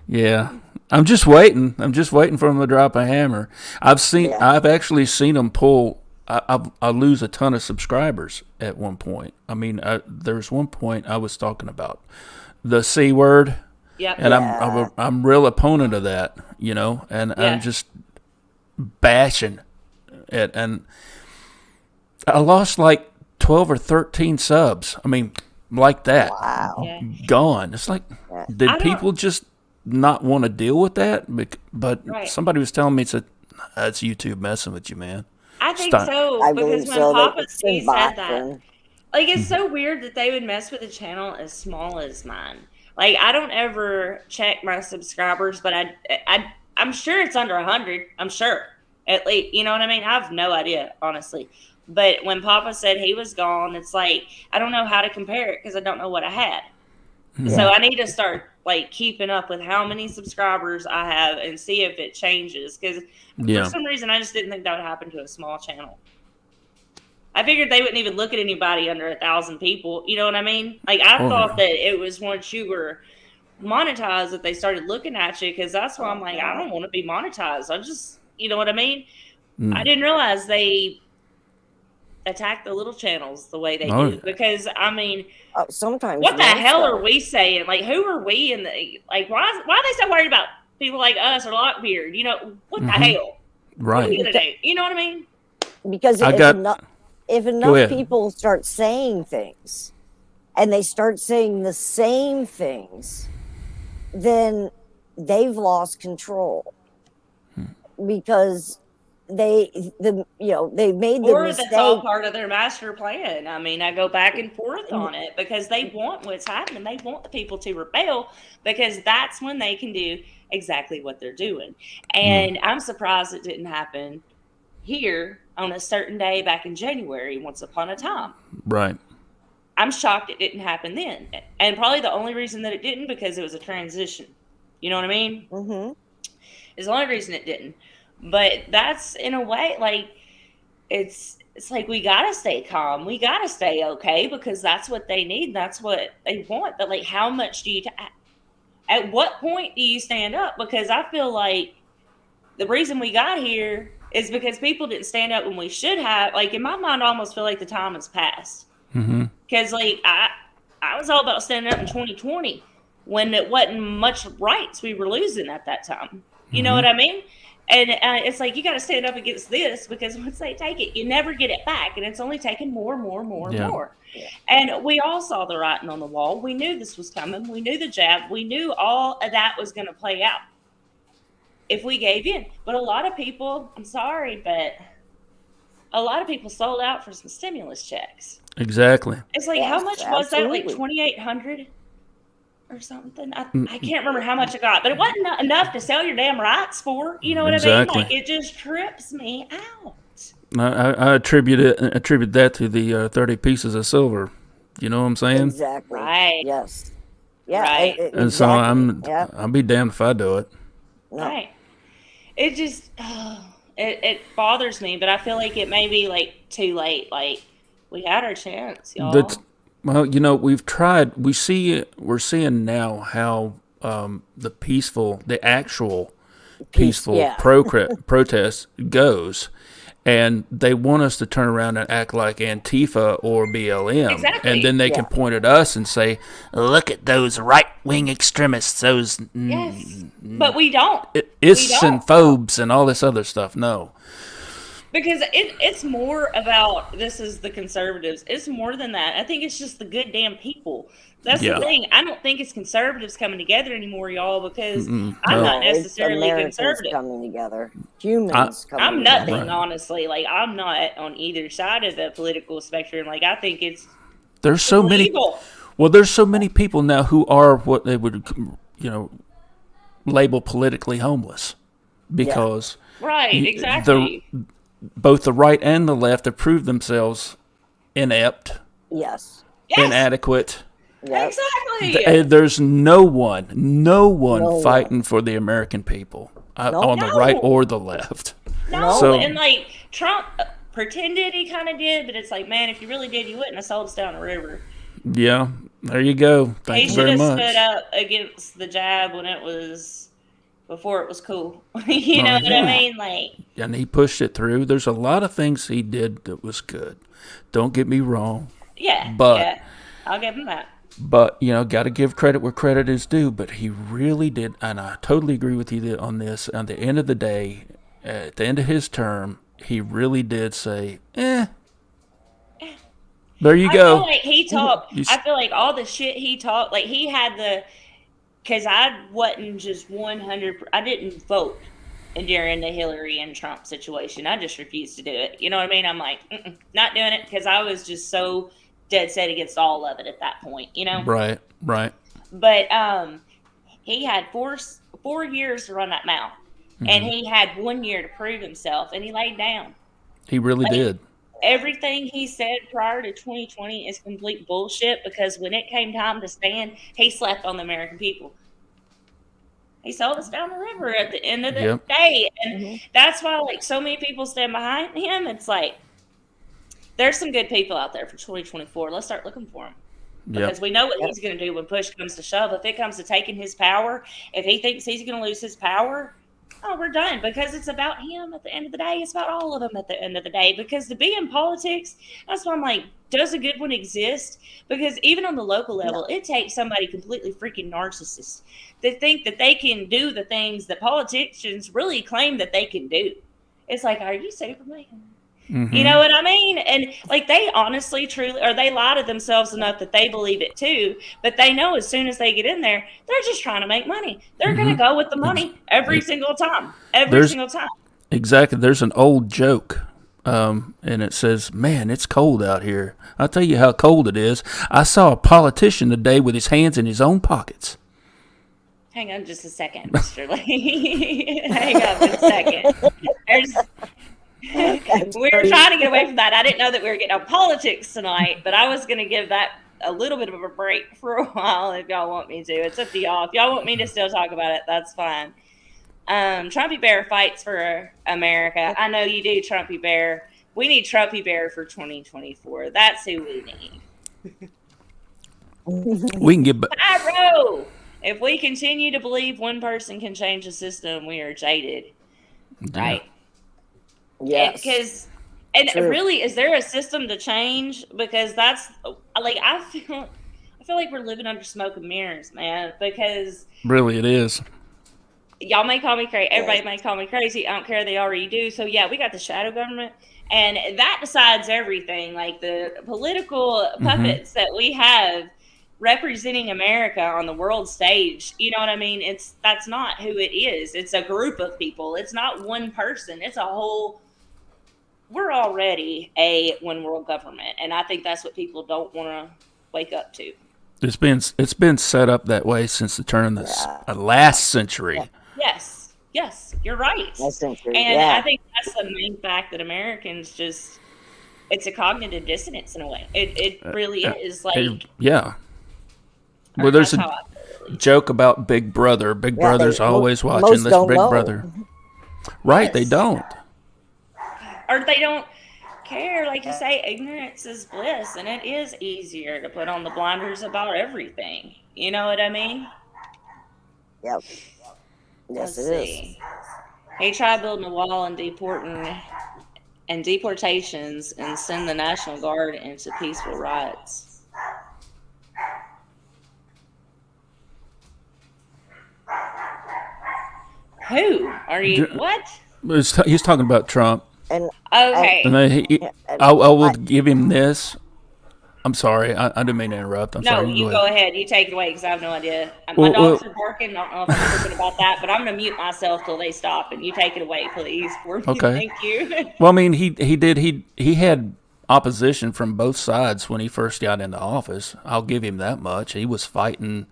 Yeah. I'm just waiting. I'm just waiting for him to drop a hammer. Yeah. I've actually seen him pull. I lose a ton of subscribers at one point. I mean, there's one point I was talking about the C word, Yep. and Yeah. I'm real opponent of that, and Yeah. I'm just bashing it, and I lost like 12 or 13 subs. I mean, like that, Wow. Yeah. gone. It's like, I did don't- people just not want to deal with that? But Right. somebody was telling me, that's YouTube messing with you, man. I think Stop. so I because believe when so. Papa It's C been said that, boxing. like, it's so weird that they would mess with a channel as small as mine. Like, I don't ever check my subscribers, but I'm sure it's under 100. I'm sure. At least, you know what I mean? I have no idea, honestly. But when Papa said he was gone, it's like I don't know how to compare it because I don't know what I had. So I need to start like keeping up with how many subscribers I have and see if it changes. Because for some reason, I just didn't think that would happen to a small channel. I figured they wouldn't even look at anybody under 1,000 people. You know what I mean? Like I thought that it was once you were monetized that they started looking at you. Because that's why I'm like, I don't want to be monetized. I just, you know what I mean? I didn't realize they attack the little channels the way they do, because I mean, sometimes what the hell are we saying? Like, who are we in the like? Why are they so worried about people like us or Lockbeard? You know, what the hell? Right. What are you gonna do? You know what I mean? Because if enough people start saying things, and they start saying the same things, then they've lost control because they made the or mistake. That's all part of their master plan. I mean, I go back and forth on it because they want what's happening. They want the people to rebel because that's when they can do exactly what they're doing. And I'm surprised it didn't happen here on a certain day back in January, once upon a time. Right. I'm shocked it didn't happen then. And probably the only reason that it didn't because it was a transition. You know what I mean? Mm-hmm. It's the only reason it didn't. But that's in a way like it's like we gotta stay calm. We gotta stay okay because that's what they need. That's what they want. But like, how much do you? At what point do you stand up? Because I feel like the reason we got here is because people didn't stand up when we should have. Like in my mind, I almost feel like the time has passed. Because like I was all about standing up in 2020 when it wasn't much rights we were losing at that time. You know what I mean? And it's like, you got to stand up against this because once they take it, you never get it back. And it's only taking more. Yeah. And we all saw the writing on the wall. We knew this was coming. We knew the jab. We knew all of that was going to play out if we gave in. But a lot of people, I'm sorry, but a lot of people sold out for some stimulus checks. Exactly. It's like, how much was that? Like $2,800? Or something. I can't remember how much I got, but it wasn't enough to sell your damn rights for. You know what I mean? Like it just trips me out. I attribute that to the 30 pieces of silver. You know what I'm saying? Exactly. Right. Yes. Yeah. Right. And so I'll be damned if I do it. No. Right. It just it bothers me, but I feel like it may be like too late. Like we had our chance, y'all. Well, you know, we've tried. We're seeing now how the actual peaceful protest goes, and they want us to turn around and act like Antifa or BLM, exactly. And then they can point at us and say, "Look at those right-wing extremists, those but we don't. Ists and phobes and all this other stuff." No. Because it's more about, this is the conservatives. It's more than that. I think it's just the good damn people. That's the thing. I don't think it's conservatives coming together anymore, y'all, because I'm not necessarily conservative. Coming together. Humans coming I'm together. nothing, honestly. Like, I'm not on either side of the political spectrum. Like, I think there's so many. Well, there's so many people now who are what they would, label politically homeless. Because. Right, exactly. Both the right and the left have proved themselves inept, inadequate. Yep. Exactly. There's no one fighting for the American people on the right or the left. No, so, and like Trump pretended he kind of did, but it's like, man, if you really did, you wouldn't have sold us down the river. Yeah, there you go. Thank you very much. He should have stood up against the jab when it was. Before it was cool. You know what I mean? Like, and he pushed it through. There's a lot of things he did that was good. Don't get me wrong. But I'll give him that. But, got to give credit where credit is due. But he really did, and I totally agree with you on this. At the end of the day, at the end of his term, he really did say, There you go. I feel like he talked. I feel like all the shit he talked, like he had the. Because I wasn't just 100%. I didn't vote during the Hillary and Trump situation. I just refused to do it. You know what I mean? I'm like, not doing it because I was just so dead set against all of it at that point. Right. But he had 4 years to run that mouth. and he had 1 year to prove himself, and he laid down. He really Like, did. everything he said prior to 2020 is complete bullshit, because when it came time to stand, he slept on the American people. He sold us down the river at the end of the Yep. day. And that's why, like, so many people stand behind him. It's like, there's some good people out there for 2024. Let's start looking for them. Yep. Because we know what he's going to do when push comes to shove. If it comes to taking his power, if he thinks he's going to lose his power, oh, we're done. Because it's about him at the end of the day. It's about all of them at the end of the day. Because to be in politics, that's why I'm like, does a good one exist? Because even on the local level, it takes somebody completely freaking narcissist to think that they can do the things that politicians really claim that they can do. It's like, are you Superman? Mm-hmm. You know what I mean? And like, they honestly, truly, or they lie to themselves enough that they believe it too. But they know as soon as they get in there, they're just trying to make money. They're going to go with the money every single time. Every single time. Exactly. There's an old joke, and it says, "Man, it's cold out here. I'll tell you how cold it is. I saw a politician today with his hands in his own pockets." Hang on just a second, Mr. Lee. Hang on a second. We were trying to get away from that. I didn't know that we were getting on politics tonight, but I was going to give that a little bit of a break for a while if y'all want me to. It's up to y'all. If y'all want me to still talk about it, that's fine. Trumpy Bear fights for America. I know you do, Trumpy Bear. We need Trumpy Bear for 2024. That's who we need. We can get back. If we continue to believe one person can change the system, we are jaded. Right? Yes. Because, really, is there a system to change? Because that's like, I feel like we're living under smoke and mirrors, man. Because really, it is. Y'all may call me crazy. Everybody may call me crazy. I don't care. They already do. So yeah, we got the shadow government, and that decides everything. Like the political puppets that we have representing America on the world stage. You know what I mean? That's not who it is. It's a group of people. It's not one person. It's a whole. We're already a one world government, and I think that's what people don't want to wake up to. It's been set up that way since the turn of the last century. Yeah. Yes, you're right. Last century. And I think that's the main fact that Americans it's a cognitive dissonance in a way. It really is. Like, yeah. Well, there's a joke about Big Brother. Big Brother's always watching this Big Brother. Right, yes. They don't. Or they don't care. Like you say, ignorance is bliss, and it is easier to put on the blinders about everything. You know what I mean? Yep. Yes, it is. He tried building a wall and deportations and send the National Guard into peaceful riots. Who are you? What? He's talking about Trump. And okay. I will give him this. I'm sorry. I didn't mean to interrupt. I'm sorry. You go ahead. You take it away because I have no idea. My dogs are barking. I don't know if I'm thinking about that, but I'm going to mute myself till they stop, and you take it away, please, for me. Okay. Thank you. Well, I mean, he had opposition from both sides when he first got into office. I'll give him that much. He was fighting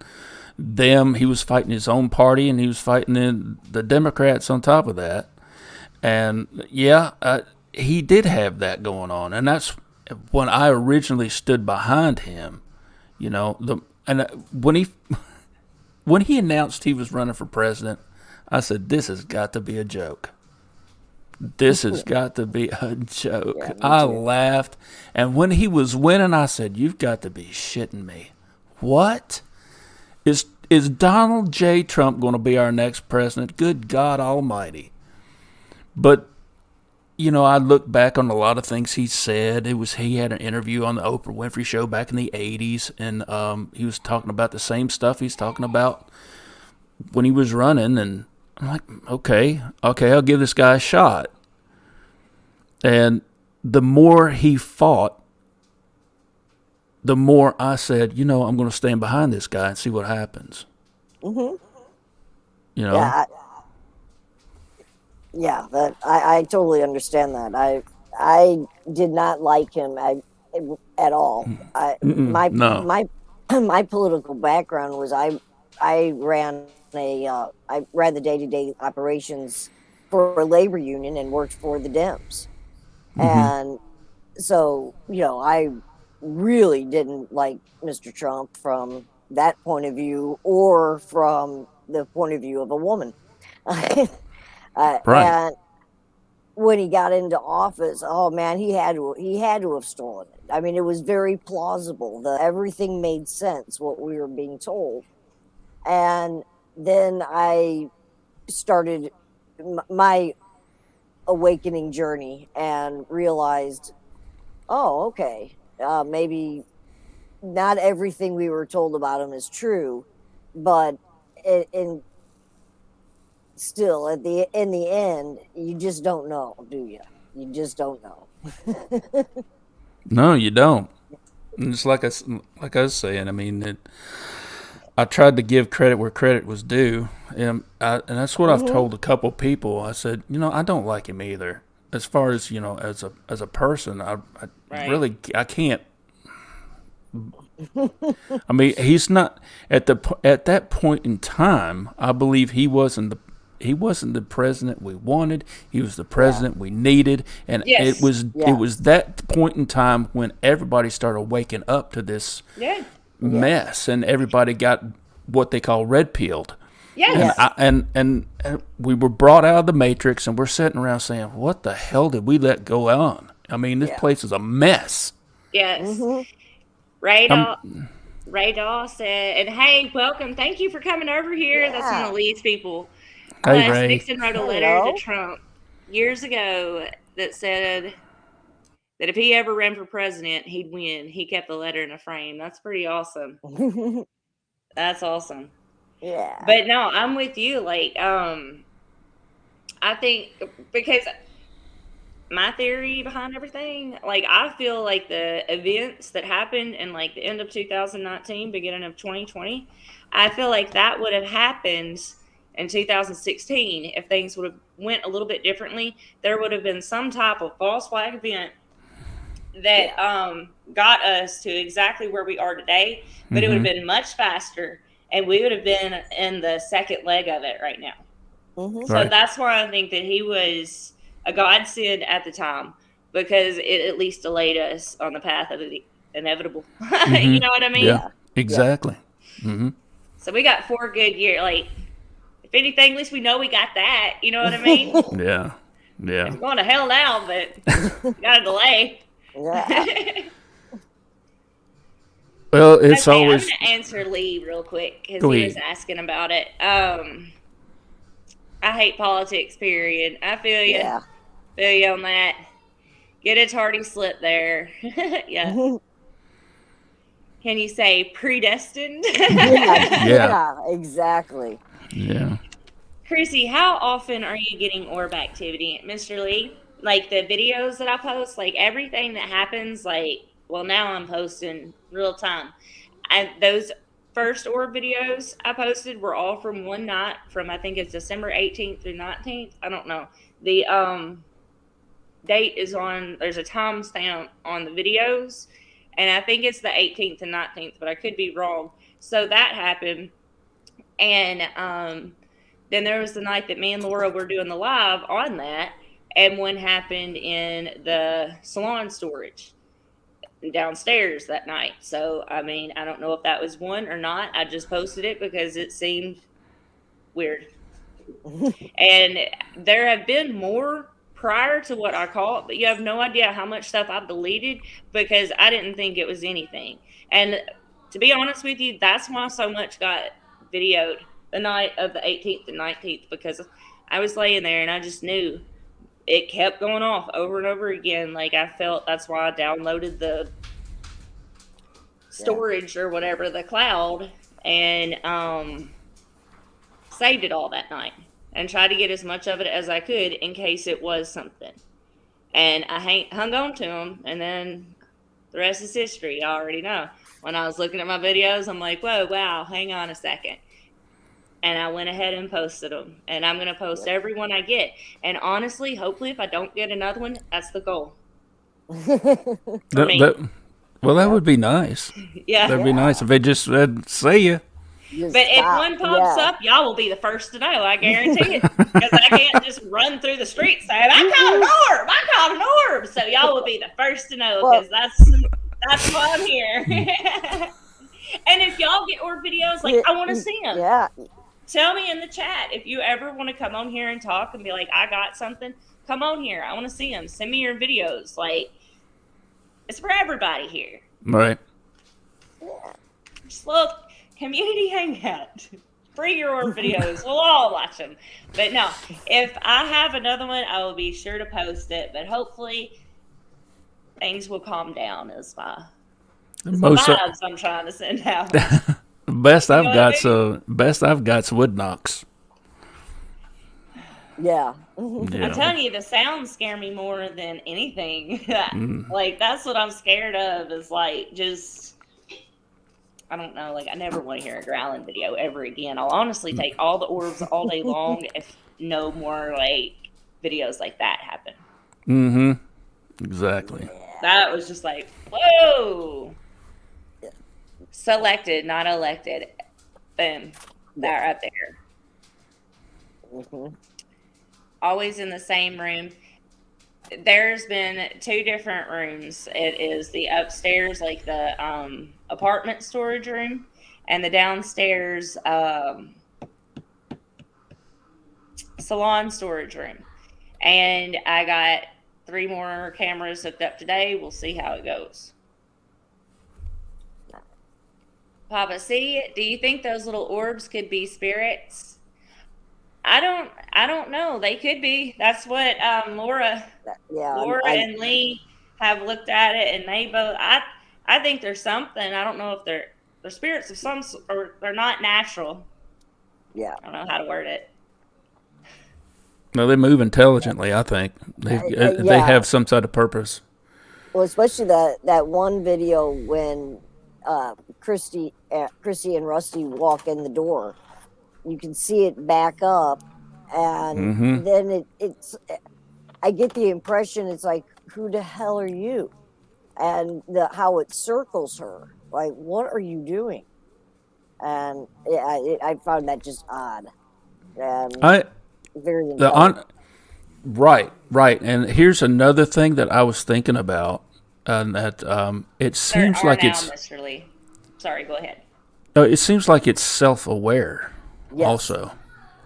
them. He was fighting his own party, and he was fighting the Democrats on top of that. And, he did have that going on, and that's when I originally stood behind him. You know, when he announced he was running for president, I said, this has got to be a joke. This has got to be a joke. Yeah, I laughed, and when he was winning, I said, you've got to be shitting me. What? Is Donald J. Trump going to be our next president? Good God Almighty. But, I look back on a lot of things he said. He had an interview on the Oprah Winfrey Show back in the 80s, and he was talking about the same stuff he's talking about when he was running, and I'm like, okay, I'll give this guy a shot. And the more he fought, the more I said, I'm going to stand behind this guy and see what happens. Mm-hmm. Yeah. Yeah, I totally understand that. I did not like him at all. My political background was I ran the day-to-day operations for a labor union and worked for the Dems. And so, I really didn't like Mr. Trump from that point of view or from the point of view of a woman. Right. And when he got into office, oh man, he had to have stolen it. I mean, it was very plausible. Everything made sense, what we were being told. And then I started my awakening journey and realized, oh, okay, maybe not everything we were told about him is true, but still, in the end, you just don't know, do you? You just don't know. No, you don't. And it's like I was saying. I mean, I tried to give credit where credit was due, and that's what I've told a couple people. I said, I don't like him either. As far as as a person, I Right. really I can't. I mean, he's not at that point in time. I believe he wasn't the president we wanted. He was the president we needed, and Yes. it was that point in time when everybody started waking up to this Yeah. mess, and everybody got what they call red pilled. Yes. And we were brought out of the matrix, and we're sitting around saying, "What the hell did we let go on?" I mean, this place is a mess. Yes. Ray Daw said, and hey, welcome. Thank you for coming over here. Yeah. That's one of Lee's people. Hey, Les Ray. Nixon wrote a letter to Trump years ago that said that if he ever ran for president, he'd win. He kept the letter in a frame. That's pretty awesome. That's awesome. Yeah. But no, I'm with you. Like, I think because my theory behind everything, like, I feel like the events that happened in like the end of 2019, beginning of 2020, I feel like that would have happened in 2016 if things would have went a little bit differently. There would have been some type of false flag event that got us to exactly where we are today, but it would have been much faster, and we would have been in the second leg of it right now. So that's why I think that he was a godsend at the time, because it at least delayed us on the path of the inevitable. You know what I mean? Yeah, exactly. So we got 4 good years. Like, if anything, at least we know we got that. You know what I mean? Yeah. It's going to hell now, but got a delay. Yeah. Well, it's Okay, always. I'm going to answer Lee real quick because Go he ahead. was asking about it. I hate politics, period. I feel you. Yeah. Feel you on that. Get a tardy slip there. Yeah. Can you say predestined? Yeah, exactly. Yeah. Krissi, how often are you getting orb activity, Mr. Lee? Like the videos that I post, like everything that happens, like, well, now I'm posting real time. And those first orb videos I posted were all from one night from, I think it's December 18th through 19th. I don't know. The date is on, there's a timestamp on the videos, and I think it's the 18th and 19th, but I could be wrong. So that happened. And then there was the night that me and Laura were doing the live on that, and one happened in the salon storage downstairs that night. So, I mean, I don't know if that was one or not. I just posted it because it seemed weird. And there have been more prior to what I caught, but you have no idea how much stuff I've deleted because I didn't think it was anything. And to be honest with you, that's why so much got videoed the night of the 18th and 19th, because I was laying there and I just knew it kept going off over and over again. Like, I felt that's why I downloaded the storage or whatever, the cloud, and saved it all that night and tried to get as much of it as I could in case it was something. And I hung on to them, and then the rest is history. I already know. When I was looking at my videos, I'm like, whoa, wow, hang on a second. And I went ahead and posted them. And I'm going to post every one I get. And honestly, hopefully, if I don't get another one, that's the goal. Well, that would be nice. Yeah. That'd be nice if they just said, see ya. Just But if stop. one pops Yeah. up, y'all will be the first to know. I guarantee it. Because I can't just run through the street saying, "I caught an orb! I caught an orb!" So y'all will be the first to know Well- because that's why I'm here. And if y'all get orb videos, like I want to see them. Yeah. Tell me in the chat if you ever want to come on here and talk and be like, "I got something." Come on here. I want to see them. Send me your videos. Like, it's for everybody here. Right. Just a little community hangout. Free your orb videos. We'll all watch them. But no, if I have another one, I will be sure to post it. But hopefully, things will calm down. Is my vibes I'm trying to send out. Best I've know got, what I best I've got's wood knocks. Yeah. Yeah. I'm telling you, the sounds scare me more than anything. Like, that's what I'm scared of is, like, just, I don't know, like, I never want to hear a growling video ever again. I'll honestly take all the orbs all day long if no more, like, videos like that happen. Mm-hmm. Exactly. That was just like, whoa. Selected, not elected. Boom. That right there. Mm-hmm. Always in the same room. There's been 2 different rooms. It is the upstairs, like the apartment storage room, and the downstairs salon storage room. And I got 3 more cameras hooked up today. We'll see how it goes. Papa C, do you think those little orbs could be spirits? I don't know. They could be. That's what Laura and Lee have looked at it, and they both. I think there's something. I don't know if they're spirits of some, or they're not natural. Yeah. I don't know how to word it. No, they move intelligently. I think they have some sort of purpose. Well, especially that one video when Krissi and Rusty walk in the door. You can see it back up, and then it's. I get the impression it's like, who the hell are you? And how it circles her, like, what are you doing? And I found that just odd. And very right. And here's another thing that I was thinking about, and that it seems like it's. Mr. Lee. Sorry, go ahead. It seems like it's self-aware. Yes, also,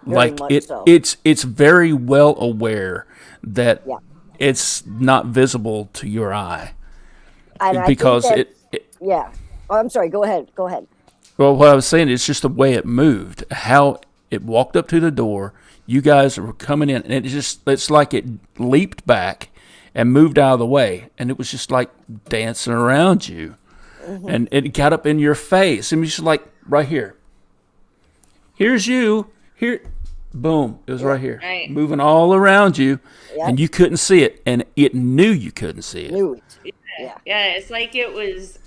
like it's very well aware that it's not visible to your eye, and because yeah. Oh, I'm sorry. Go ahead. Well, what I was saying is just the way it moved, how it walked up to the door. You guys were coming in, and it's like it leaped back and moved out of the way, and it was just like dancing around you, and it got up in your face, and it was just like right here. Here's you. Here, boom. It was right here, moving all around you, and you couldn't see it, and it knew you couldn't see it. Yeah, it's like it was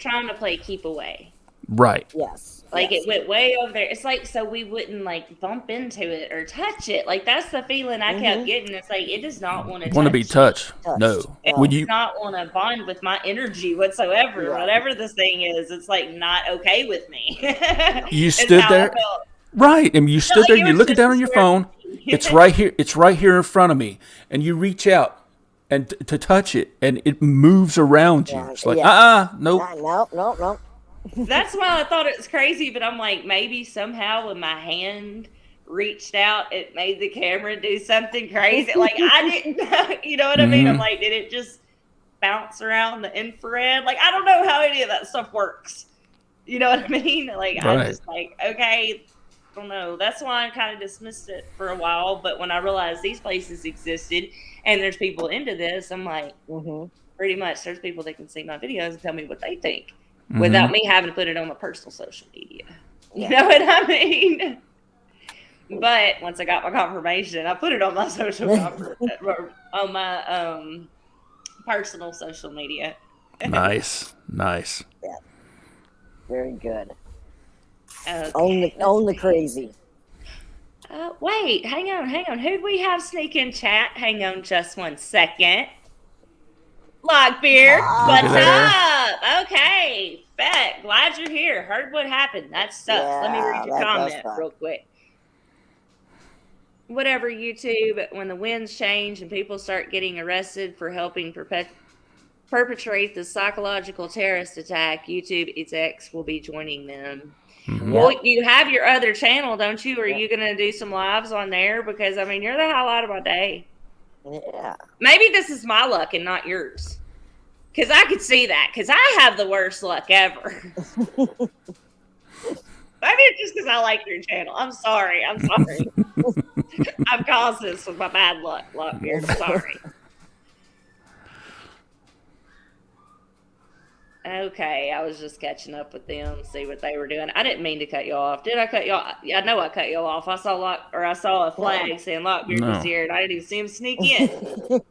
trying to play keep away. Right. Yes. Like it went way over there. It's like so we wouldn't like bump into it or touch it. Like that's the feeling I kept getting. It's like it does not want to be touched. No. It does not want to bond with my energy whatsoever. Right. Whatever this thing is, it's like not okay with me. You stood there. Right, and you stood there, you're looking down on your phone. It's right here. It's right here in front of me, and you reach out and to touch it, and it moves around you. It's like, nope. Nope. That's why I thought it was crazy, but I'm like, maybe somehow when my hand reached out, it made the camera do something crazy. Like I didn't know, you know what I mean? I'm like, did it just bounce around the infrared? Like I don't know how any of that stuff works. You know what I mean? Like I'm just like, okay. I don't know. That's why I kind of dismissed it for a while. But when I realized these places existed and there's people into this, I'm like, pretty much there's people that can see my videos and tell me what they think without me having to put it on my personal social media. You know what I mean? But once I got my confirmation, I put it on my on my personal social media. Nice. Yeah. Very good. Okay. Own the crazy. Wait, hang on. Who'd we have sneak in chat? Hang on just 1 second. Lockbeard, what's up? Okay. Bet. Glad you're here. Heard what happened. That sucks. Let me Yeah, read your that does comment suck. real quick. Whatever, YouTube, when the winds change and people start getting arrested for helping perpetrate the psychological terrorist attack, YouTube execs will be joining them. Well, you have your other channel, don't you? Are you going to do some lives on there? Because, I mean, you're the highlight of my day. Yeah. Maybe this is my luck and not yours. Because I could see that. Because I have the worst luck ever. Maybe it's just because I like your channel. I'm sorry. I've caused this with my bad luck here. I'm sorry. Okay, I was just catching up with them, see what they were doing. I didn't mean to cut you off. Did I cut you off? I know I cut you off. I saw a flag saying Lockbeard was here, and I didn't even see him sneak in.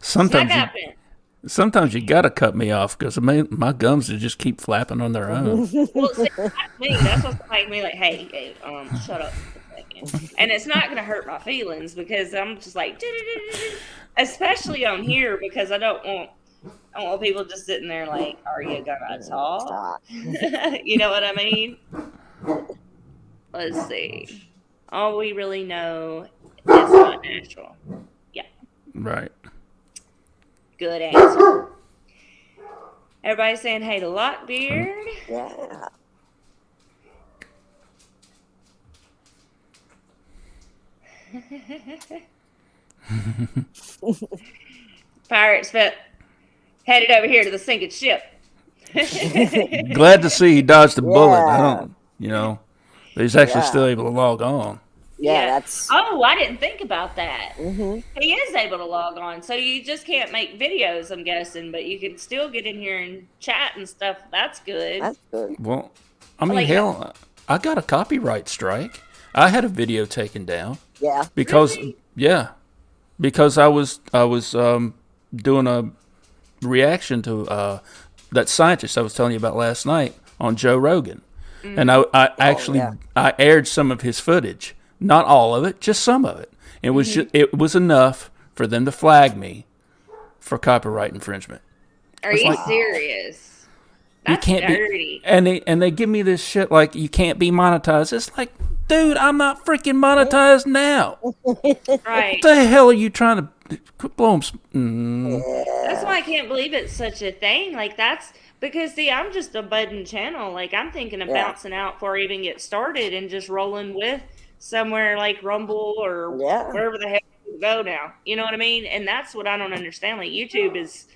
Sometimes you gotta cut me off because my gums just keep flapping on their own. Well, see, that's me. That's what's making me like, hey, shut up for a second. And it's not going to hurt my feelings because I'm just like, especially on here because I don't want people just sitting there like, are you gonna talk? You know what I mean? Let's see. All we really know is not natural. Yeah. Right. Good answer. Everybody's saying hey to Lockbeard. Yeah. Pirates headed over here to the sinking ship. Glad to see he dodged the bullet. I Yeah. don't, he's actually still able to log on. Yeah, that's. Oh, I didn't think about that. Mm-hmm. He is able to log on, so you just can't make videos, I'm guessing, but you can still get in here and chat and stuff. That's good. That's good. Well, I mean, Like- hell, I got a copyright strike. I had a video taken down Yeah. because Really? because I was doing a reaction to that scientist I was telling you about last night on Joe Rogan, and I actually I aired some of his footage, not all of it, just some of it. It was it was enough for them to flag me for copyright infringement. Are you serious? That's can't dirty. And they give me this shit like you can't be monetized. It's like, dude, I'm not freaking monetized now. Right. What the hell are you trying to quit blowing? That's why I can't believe it's such a thing. Like, that's because, see, I'm just a budding channel. Like, I'm thinking of bouncing out before I even get started and just rolling with somewhere like Rumble or wherever the hell you go now. You know what I mean? And that's what I don't understand. Like, YouTube is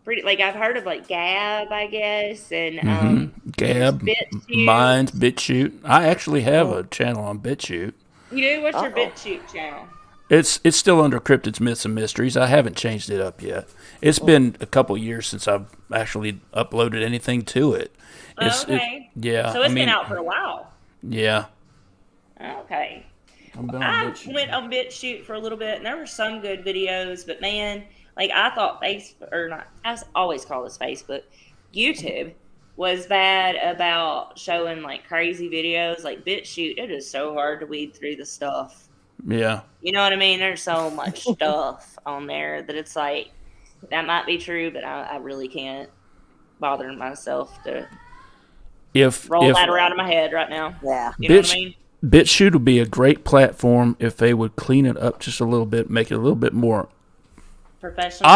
pretty, like, I've heard of like Gab, I guess, and Gab, Minds, BitChute. I actually have a channel on BitChute. You do? What's your BitChute channel? It's still under Cryptids, Myths, and Mysteries. I haven't changed it up yet. It's been a couple years since I've actually uploaded anything to it. Okay. Yeah. So it's been out for a while. Yeah. Okay. I went on BitChute for a little bit, and there were some good videos, but man, like I thought I always call this Facebook, YouTube was bad about showing like crazy videos. Like BitChute, it is so hard to weed through the stuff. Yeah. You know what I mean? There's so much stuff on there that it's like, that might be true, but I really can't bother myself to roll that around in my head right now. Yeah. You know what I mean? BitChute would be a great platform if they would clean it up just a little bit, make it a little bit more Professional.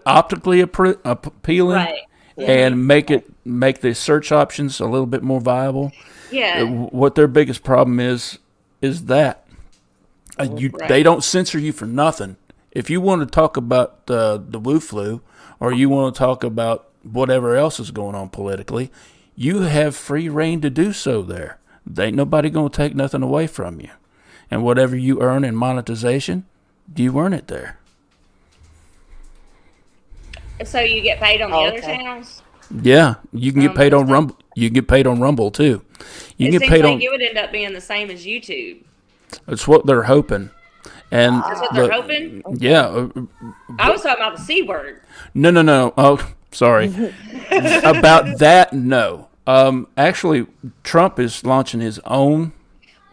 optically appealing, right. And make the search options a little bit more viable. Yeah. What their biggest problem is that they don't censor you for nothing. If you want to talk about the Wu flu, or you want to talk about whatever else is going on politically, you have free reign to do so there. There ain't nobody going to take nothing away from you. And whatever you earn in monetization, you earn it there. So you get paid on the other channels? Yeah, you can get paid on Rumble. You can get paid on Rumble too. You can get paid on. It would end up being the same as YouTube. It's what they're hoping. And that's what they're hoping? Yeah. I was talking about the C word. No. Oh, sorry. About that, no. Actually, Trump is launching his own.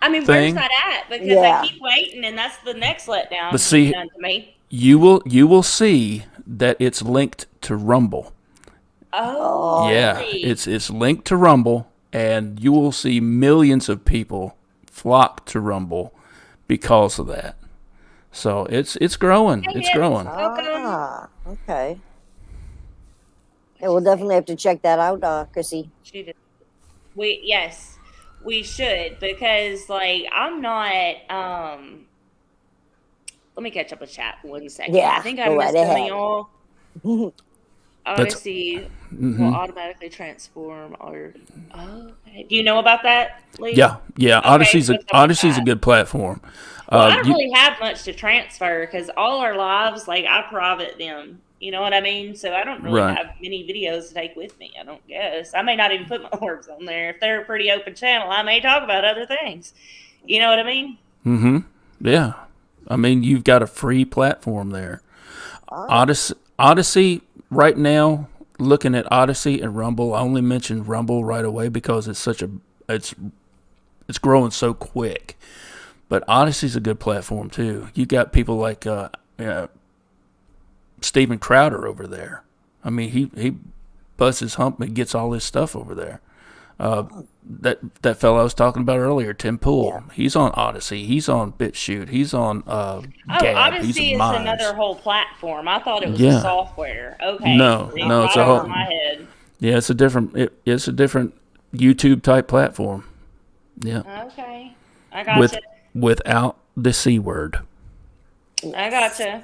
I mean, thing. Where's that at? Because I keep waiting, and that's the next letdown. But see, done to me. you will see that it's linked to Rumble. Oh, Yeah, really? it's linked to Rumble, and you will see millions of people flock to Rumble because of that. So it's growing. Dang It's it. growing. Okay. Yeah, we'll definitely have to check that out, Chrissy. She did. Yes, we should, because like I'm not let me catch up with chat 1 second. I Yeah, think I go right missed some of ahead. y'all. That's Odyssey will automatically transform or okay. Do you know about that, Lee? yeah. Okay, Odyssey's what's up with a that? good platform. Well, I don't really have much to transfer because all our lives, like I private them. You know what I mean? So I don't really Right. have many videos to take with me. I don't guess. I may not even put my orbs on there. If they're a pretty open channel, I may talk about other things. You know what I mean? Yeah. I mean, you've got a free platform there. Odyssey right now, looking at Odyssey and Rumble, I only mentioned Rumble right away because it's it's growing so quick. But Odyssey's a good platform too. You got people like Steven Crowder over there. I mean, he busts his hump and gets all his stuff over there. That fellow I was talking about earlier, Tim Pool, he's on Odyssey. He's on BitChute. He's on Gab. Odyssey he's is on another Minds. whole platform. I thought it was Yeah. a software. Okay. No, See, no, it's right a whole. over my head. Yeah, it's a different. It's a different YouTube type platform. Yeah, Okay. I got with you. without the C word. I got you.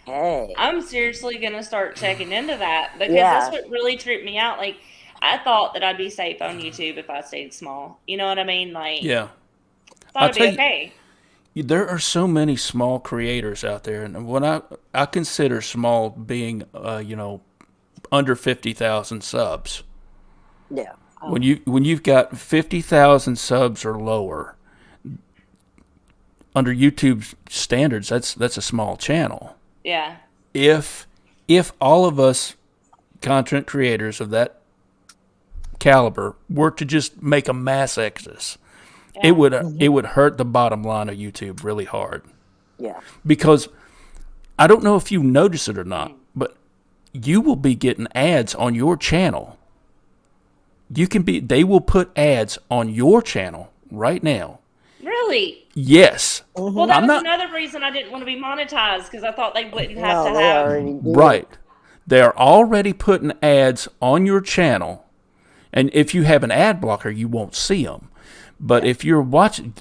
Okay. I'm seriously gonna start checking into that because Yeah. that's what really tripped me out. Like, I thought that I'd be safe on YouTube if I stayed small. You know what I mean? Like, Yeah, thought it'd be okay. there are so many small creators out there, and when I consider small being under 50,000 subs. Yeah. When you've got 50,000 subs or lower, under YouTube's standards, that's a small channel. Yeah. If all of us content creators of that caliber were to just make a mass exodus, it would hurt the bottom line of YouTube really hard. Yeah. Because I don't know if you notice it or not, but you will be getting ads on your channel. They will put ads on your channel right now. Really? Yes. Well, that I'm was not another reason I didn't want to be monetized because I thought they wouldn't have No, to they have. already did. right. They're already putting ads on your channel, and if you have an ad blocker, you won't see them. But if you're watching,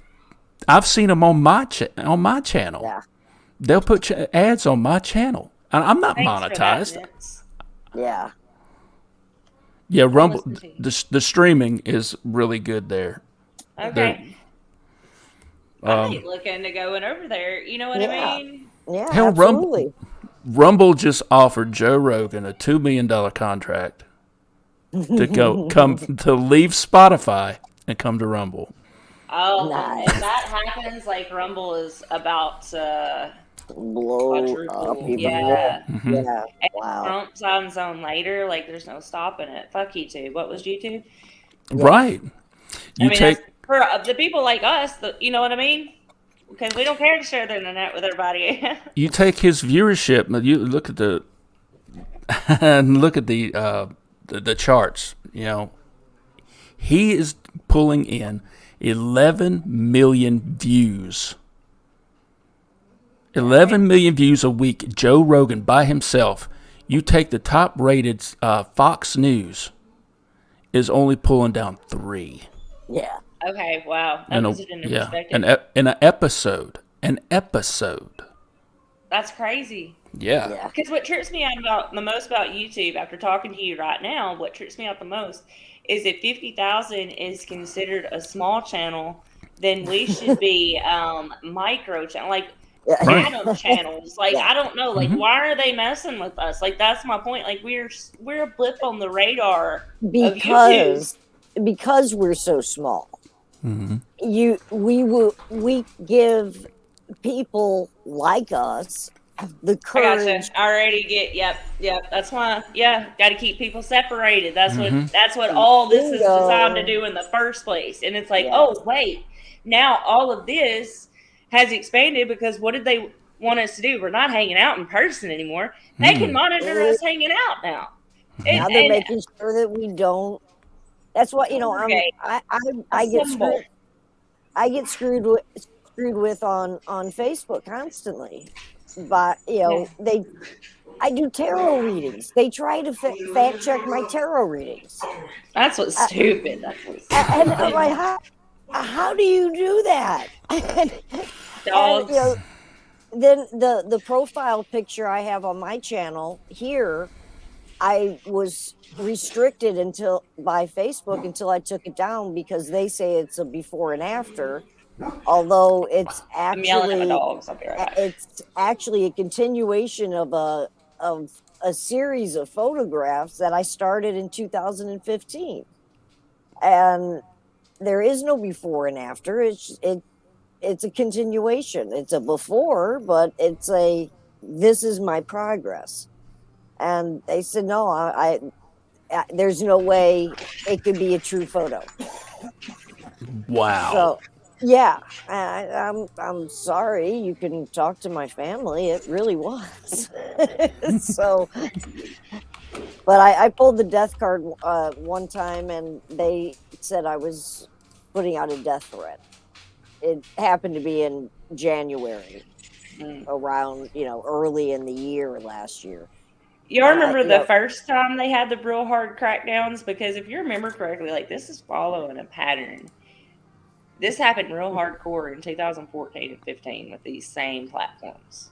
I've seen them on my channel. Yeah. They'll put ads on my channel, and I'm not Thanks for that, monetized. Vince. Yeah. Yeah, Rumble. listen to you. The streaming is really good there. Okay. I ain't looking to going over there. You know what Yeah. I mean? Yeah. Hell, absolutely. Rumble just offered Joe Rogan a $2 million contract to come to leave Spotify and come to Rumble. Oh, Nice. if that happens, like Rumble is about to Blow up quadruple. even Yeah. more. Yeah. And Wow. Trump's on zone later. Like, there's no stopping it. Fuck YouTube. What was YouTube? Right. You I mean, take that's for the people like us. You know what I mean? Because we don't care to share the internet with everybody. you take his viewership. You look at the and look at the charts. You know, he is pulling in 11 million views. 11 million views a week. Joe Rogan by himself. You take the top rated Fox News is only pulling down 3. Yeah. Okay, wow. That puts it into perspective. in an episode. An episode. That's crazy. Yeah. Yeah. Because what trips me out the most about YouTube, after talking to you right now, what trips me out the most is if 50,000 is considered a small channel, then we should be micro channel, like Right. atom channels. Like Yeah. I don't know, like why are they messing with us? Like that's my point. Like we're a blip on the radar of YouTube. Because we're so small. We give people like us the I courage. gotcha. I already get. Yep. That's why. Yeah, got to keep people separated. That's what all this is Bingo. designed to do in the first place. And it's like, Yeah. oh wait, now all of this has expanded because what did they want us to do? We're not hanging out in person anymore. They can monitor us hanging out now. Now they're making sure that we don't. That's what I get screwed. I get screwed with on Facebook constantly. But I do tarot readings. They try to fact check my tarot readings. That's what's stupid. And I'm like, how do you do that? Dogs. And, then the profile picture I have on my channel here, I was restricted by Facebook until I took it down because they say it's a before and after, although it's I'm yelling at my actually dogs. I'll be right back. it's actually a continuation of a series of photographs that I started in 2015, and there is no before and after. It's a continuation. It's a before, but this is my progress. And they said, no, I there's no way it could be a true photo. Wow. So, yeah, I'm sorry. You can talk to my family. It really was. So, but I pulled the death card one time, and they said I was putting out a death threat. It happened to be in January, around early in the year last year. Y'all remember the first time they had the real hard crackdowns? Because if you remember correctly, like, this is following a pattern. This happened real hardcore in 2014 and 15 with these same platforms.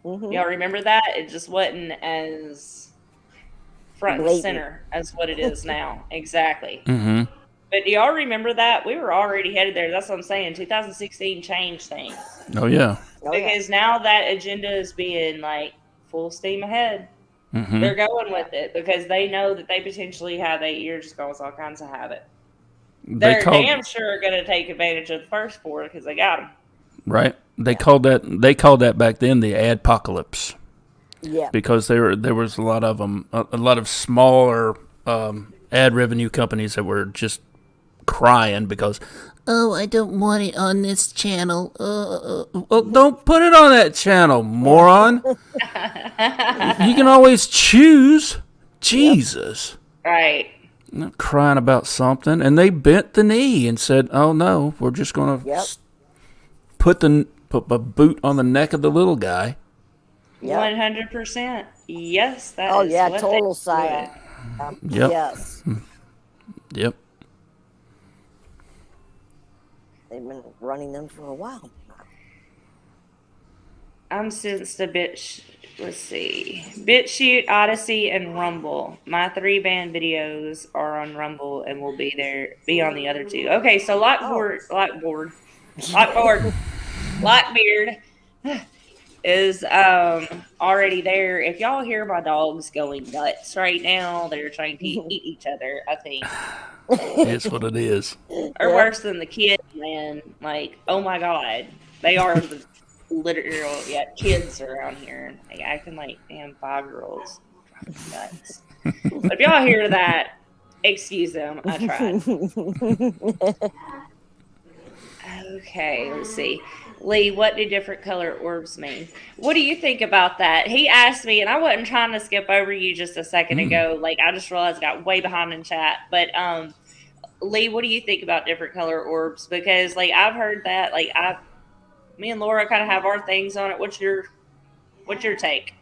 Mm-hmm. Y'all remember that? It just wasn't as front and center as what it is now. Exactly. Mm-hmm. But do y'all remember that? We were already headed there. That's what I'm saying. 2016 changed things. Oh, yeah. Because now that agenda is being, like, full steam ahead. Mm-hmm. They're going with it because they know that they potentially have 8 years to cause all kinds of havoc. They're damn sure going to take advantage of the first 4 because they got them. Right. They called that back then the adpocalypse. Yeah. Because there was a lot of them, a lot of smaller ad revenue companies that were just crying because, oh, I don't want it on this channel. Well, don't put it on that channel, moron. You can always choose. Jesus. Yep. Right. Not crying about something. And they bent the knee and said, oh, no, we're just going to put a boot on the neck of the little guy. 100%. Yes, that is. Oh, yeah, total psyop. Yep. Yes. Yep. They've been running them for a while. I'm since the let's see. BitChute, Odyssey, and Rumble. My 3 band videos are on Rumble and will be on the other 2. Okay, so Lockbeard is already there. If y'all hear my dogs going nuts right now, they're trying to eat each other, I think. It's what it is. Or worse than the kids, man. Like, oh my God. They are the literal kids around here. Like, acting like damn 5-year-olds. Nuts. But if y'all hear that, excuse them. I tried. Okay, let's see. Lee, what do different color orbs mean? What do you think about that? He asked me, and I wasn't trying to skip over you just a second ago. Like, I just realized I got way behind in chat. But, Lee, what do you think about different color orbs? Because, like, I've heard that. Like, me and Laura kind of have our things on it. What's your take?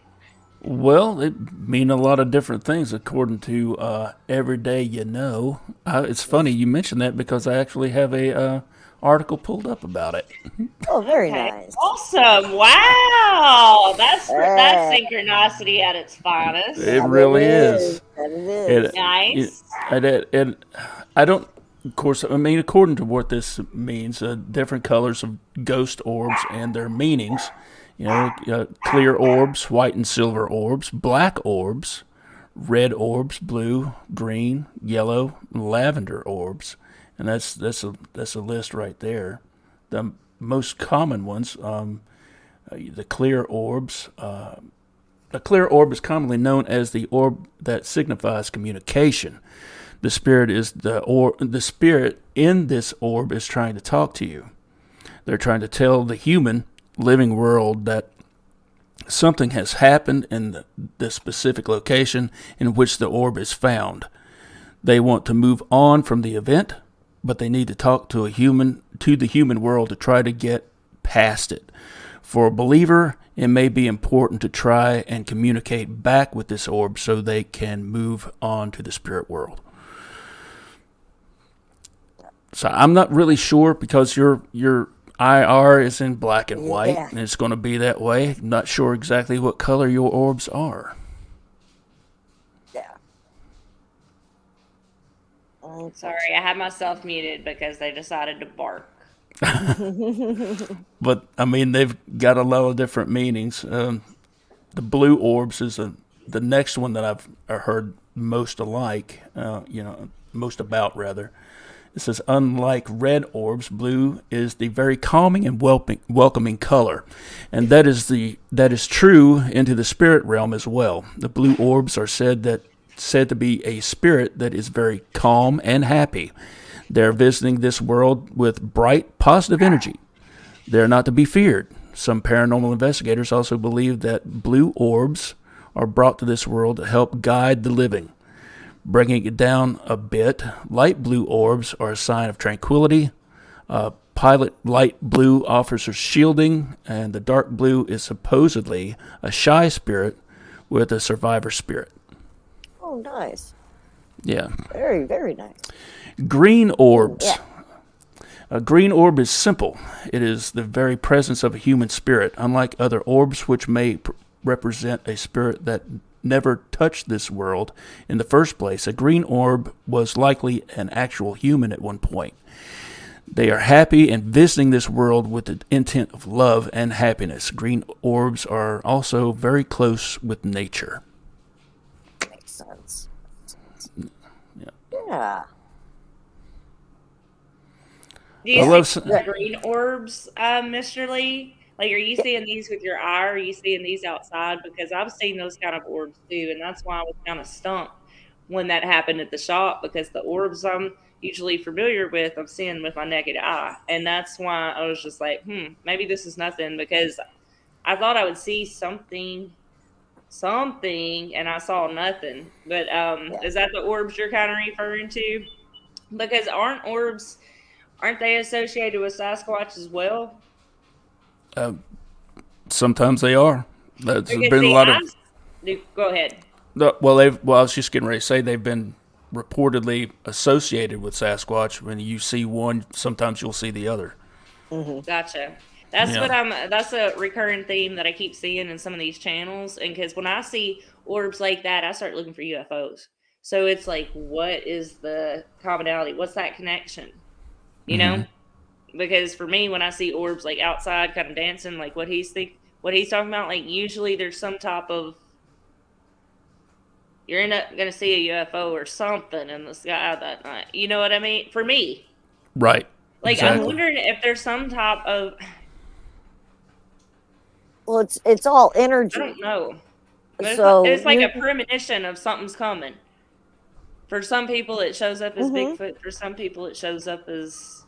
Well, they mean a lot of different things according to Every Day You Know. It's funny you mentioned that because I actually have a article pulled up about it. Oh, very nice. Awesome. Wow. That's synchronicity at its finest. It really is. That it is. Nice. I don't, of course, I mean, according to what this means, different colors of ghost orbs and their meanings. Clear orbs, white and silver orbs, black orbs, red orbs, blue, green, yellow, lavender orbs. And that's a list right there. The most common ones, the clear orbs. A clear orb is commonly known as the orb that signifies communication. The spirit in this orb is trying to talk to you. They're trying to tell the human living world that something has happened in the specific location in which the orb is found. They want to move on from the event, but they need to talk to the human world to try to get past it. For a believer, it may be important to try and communicate back with this orb so they can move on to the spirit world. So I'm not really sure, because your IR is in black and white, Yeah. and it's going to be that way. I'm not sure exactly what color your orbs are. Yeah. Sorry, I had myself muted because they decided to bark. But I mean, they've got a lot of different meanings. The blue orbs is the next one that I've heard most alike. Most about rather. It says, unlike red orbs, blue is the very calming and welcoming color, and that is true into the spirit realm as well. The blue orbs are said to be a spirit that is very calm and happy. They're visiting this world with bright, positive energy. They're not to be feared. Some paranormal investigators also believe that blue orbs are brought to this world to help guide the living. Bringing it down a bit, light blue orbs are a sign of tranquility. Pilot light blue offers shielding, and the dark blue is supposedly a shy spirit with a survivor spirit. Oh, nice. Yeah. Very, very nice. Green orbs. Yeah. A green orb is simple. It is the very presence of a human spirit, unlike other orbs which may represent a spirit that never touched this world in the first place. A green orb was likely an actual human at one point. They are happy and visiting this world with the intent of love and happiness. Green orbs are also very close with nature. Makes sense. Yeah. Yeah. Do you I love see the green orbs, Mr. Lee? Like, are you seeing these with your eye, or are you seeing these outside? Because I've seen those kind of orbs too, and that's why I was kind of stumped when that happened at the shop, because the orbs I'm usually familiar with, I'm seeing with my naked eye, and that's why I was just like, maybe this is nothing, because I thought I would see something, and I saw nothing. But is that the orbs you're kind of referring to? Because aren't they associated with Sasquatch as well? Sometimes they are. There's Because been a lot of. Go ahead. Well, I was just getting ready to say they've been reportedly associated with Sasquatch. When you see one, sometimes you'll see the other. Gotcha. That's Yeah. that's a recurring theme that I keep seeing in some of these channels. And because when I see orbs like that, I start looking for UFOs. So it's like, what is the commonality? What's that connection? You know? Because for me, when I see orbs like outside kind of dancing, like what he's talking about, like usually there's some type of, you're not going to see a UFO or something in the sky that night. You know what I mean? For me. Right. Like, Exactly. I'm wondering if there's some type of, Well, it's all I energy. don't know. But So it's like a premonition of something's coming. For some people, it shows up as Bigfoot. For some people, it shows up as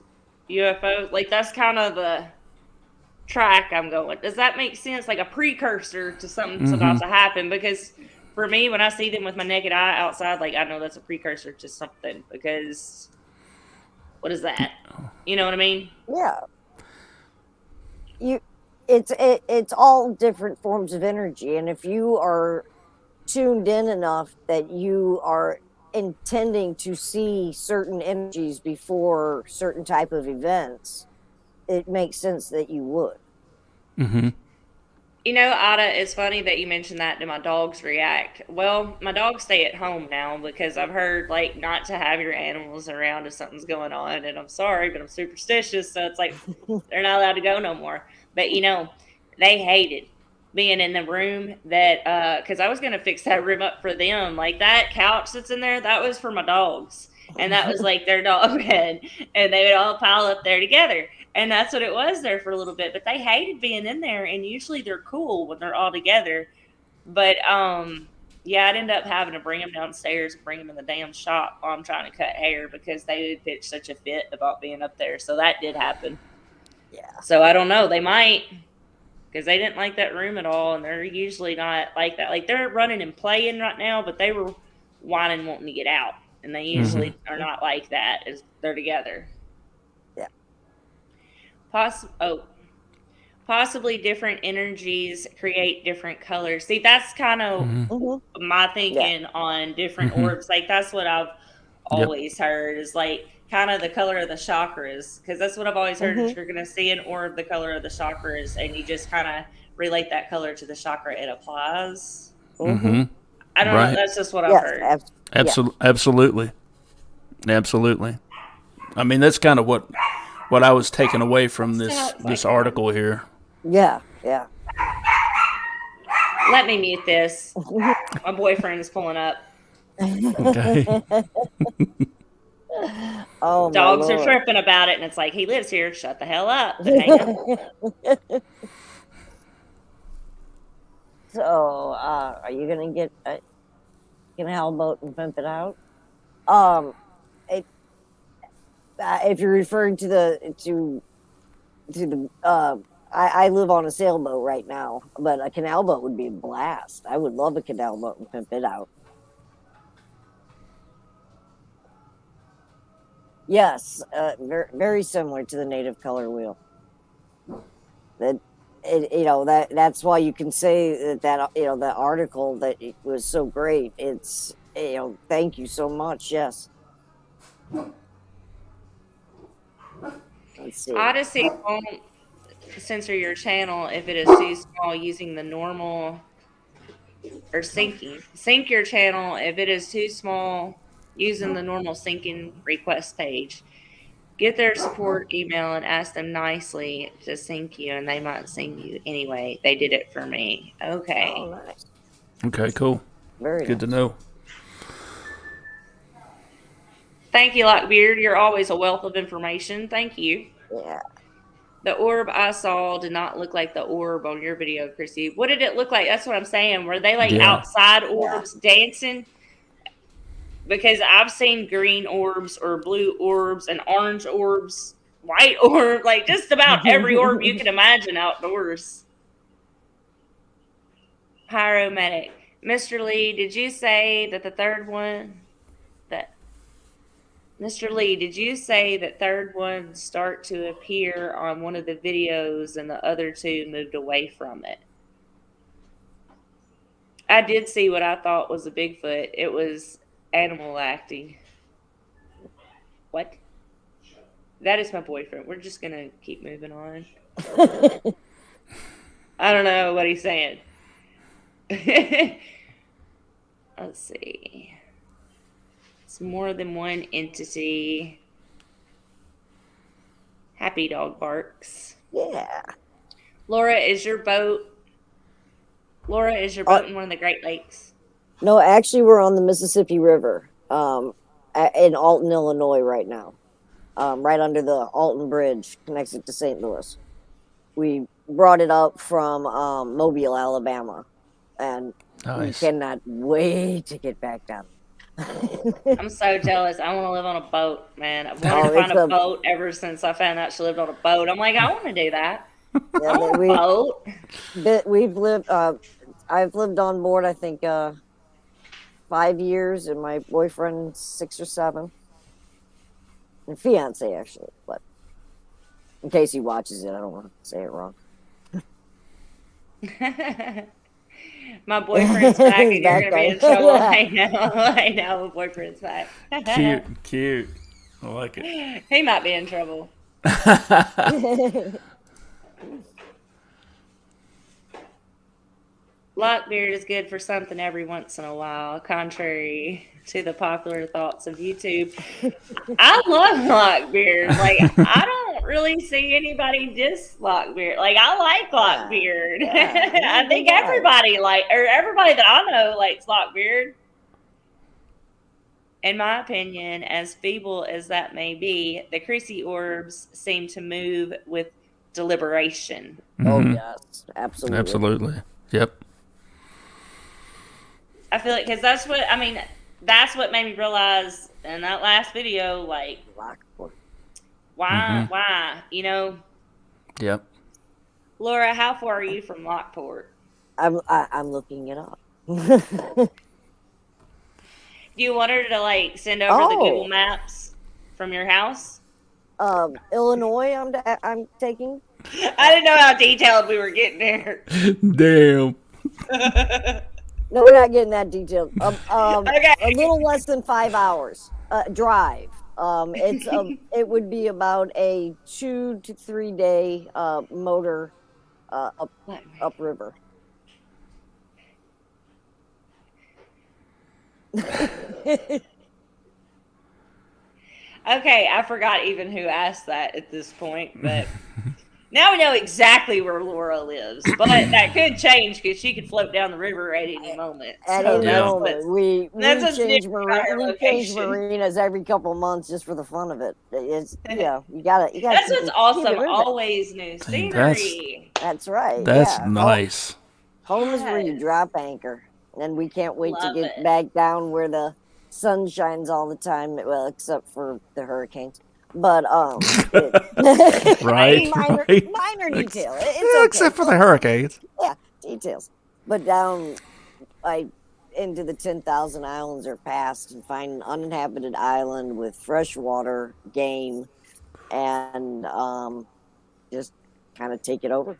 UFO. Like, that's kind of the track I'm going. Does that make sense? Like a precursor to something's about to happen. Because for me, when I see them with my naked eye outside, like, I know that's a precursor to something. Because what is that? You know what I mean? Yeah. It's all different forms of energy, and if you are tuned in enough that you are intending to see certain energies before certain type of events, it makes sense that you would. You know, Ada, it's funny that you mentioned that. Do my dogs react? Well, my dogs stay at home now because I've heard, like, not to have your animals around if something's going on. And I'm sorry, but I'm superstitious. So it's like, they're not allowed to go no more. But, you know, they hated being in the room that, because I was going to fix that room up for them. Like, that couch that's in there, that was for my dogs. And that was like their dog bed. And they would all pile up there together. And that's what it was there for a little bit. But they hated being in there. And usually they're cool when they're all together. But yeah, I'd end up having to bring them downstairs and bring them in the damn shop while I'm trying to cut hair because they would pitch such a fit about being up there. So that did happen. Yeah. So I don't know. They might. because they didn't like that room at all, and they're usually not like that. Like they're running and playing right now, but they were whining, wanting to get out, and they usually are not like that as they're together. Yeah. Possibly different energies create different colors. See, that's kind of my thinking on different orbs. Like that's what I've always heard is like kind of the color of the chakras, because that's what I've always heard is you're going to see an orb the color of the chakras, and you just kind of relate that color to the chakra it applies. I don't know. That's just what I've heard. Absolutely. I mean, that's kind of what I was taking away from this article here. Yeah. Let me mute this. My boyfriend is pulling up. Okay. Oh, dogs are tripping about it, and it's like, he lives here. Shut the hell up. But hang on. So, are you gonna get gonna hellboat and pimp it out? If you're referring to the I live on a sailboat right now, but a canal boat would be a blast. I would love a canal boat and pimp it out. Yes, very, very similar to the native color wheel. That's why you can say that the article that it was so great. It's thank you so much. Yes. Let's see. Odyssey won't censor your channel if it is too small using the normal or syncing. Sync your channel if it is too small using the normal syncing request page. Get their support email and ask them nicely to sync you, and they might sync you anyway. They did it for me. Okay. Oh, nice. Okay, cool. Very good nice. to know. Thank you, Lockbeard. You're always a wealth of information. Thank you. Yeah. The orb I saw did not look like the orb on your video, Krissi. What did it look like? That's what I'm saying. Were they like outside orbs dancing? Because I've seen green orbs or blue orbs and orange orbs, white orb, like just about every orb you can imagine outdoors. Pyromedic. Mr. Lee, did you say that the third one Mr. Lee, did you say that third one start to appear on one of the videos and the other two moved away from it? I did see what I thought was a Bigfoot. It was animal acting. What? That is my boyfriend. We're just going to keep moving on. I don't know what he's saying. Let's see. It's more than one entity. Happy dog barks. Yeah. Laura, is your boat in one of the Great Lakes? No, actually, we're on the Mississippi River in Alton, Illinois right now. Right under the Alton Bridge, connects it to St. Louis. We brought it up from Mobile, Alabama, and we cannot wait to get back down. I'm so jealous. I want to live on a boat, man. I've wanted to find a boat ever since I found out she lived on a boat. I'm like, I want to do that. I want a boat. I've lived on board, I think, 5 years, and my boyfriend 6 or 7. And fiance, actually, but in case he watches it, I don't want to say it wrong. My boyfriend's back, and you're going to be in trouble. I know. My boyfriend's back. Cute. I like it. He might be in trouble. Lockbeard is good for something every once in a while, contrary to the popular thoughts of YouTube. I love Lockbeard. Like, I don't really see anybody diss Lockbeard. Like, I like Lockbeard. I think everybody that I know likes Lockbeard. In my opinion, as feeble as that may be, the Krissi orbs seem to move with deliberation. Oh, yes. Absolutely. Absolutely. Yep. I feel like, because that's what made me realize in that last video, like, why, Yep. Laura, how far are you from Lockport? I'm looking it up. Do you want her to like send over the Google Oh, Maps from your house? Illinois. I'm taking. I didn't know how detailed we were getting there. Damn. No, we're not getting that detailed. Okay. A little less than 5 hours drive. It would be about a 2 to 3 day motor upriver. Okay, I forgot even who asked that at this point, but now we know exactly where Laura lives. But that could change because she could float down the river at any moment. At So any moment, we what's new change about our we change location. marinas every couple months just for the fun of it. It's you gotta That's keep what's it awesome. moving. Always new Dang, that's scenery. That's right. that's Yeah. nice. Home is where you Yes. drop anchor, and we can't wait to Love get it. back down where the sun shines all the time. Well, except for the hurricanes, but Right, minor right. minor detail. Yeah, It's okay. except for the hurricanes. Yeah, details. But down like into the 10,000 islands or past and find an uninhabited island with fresh water, game, and just kind of take it over.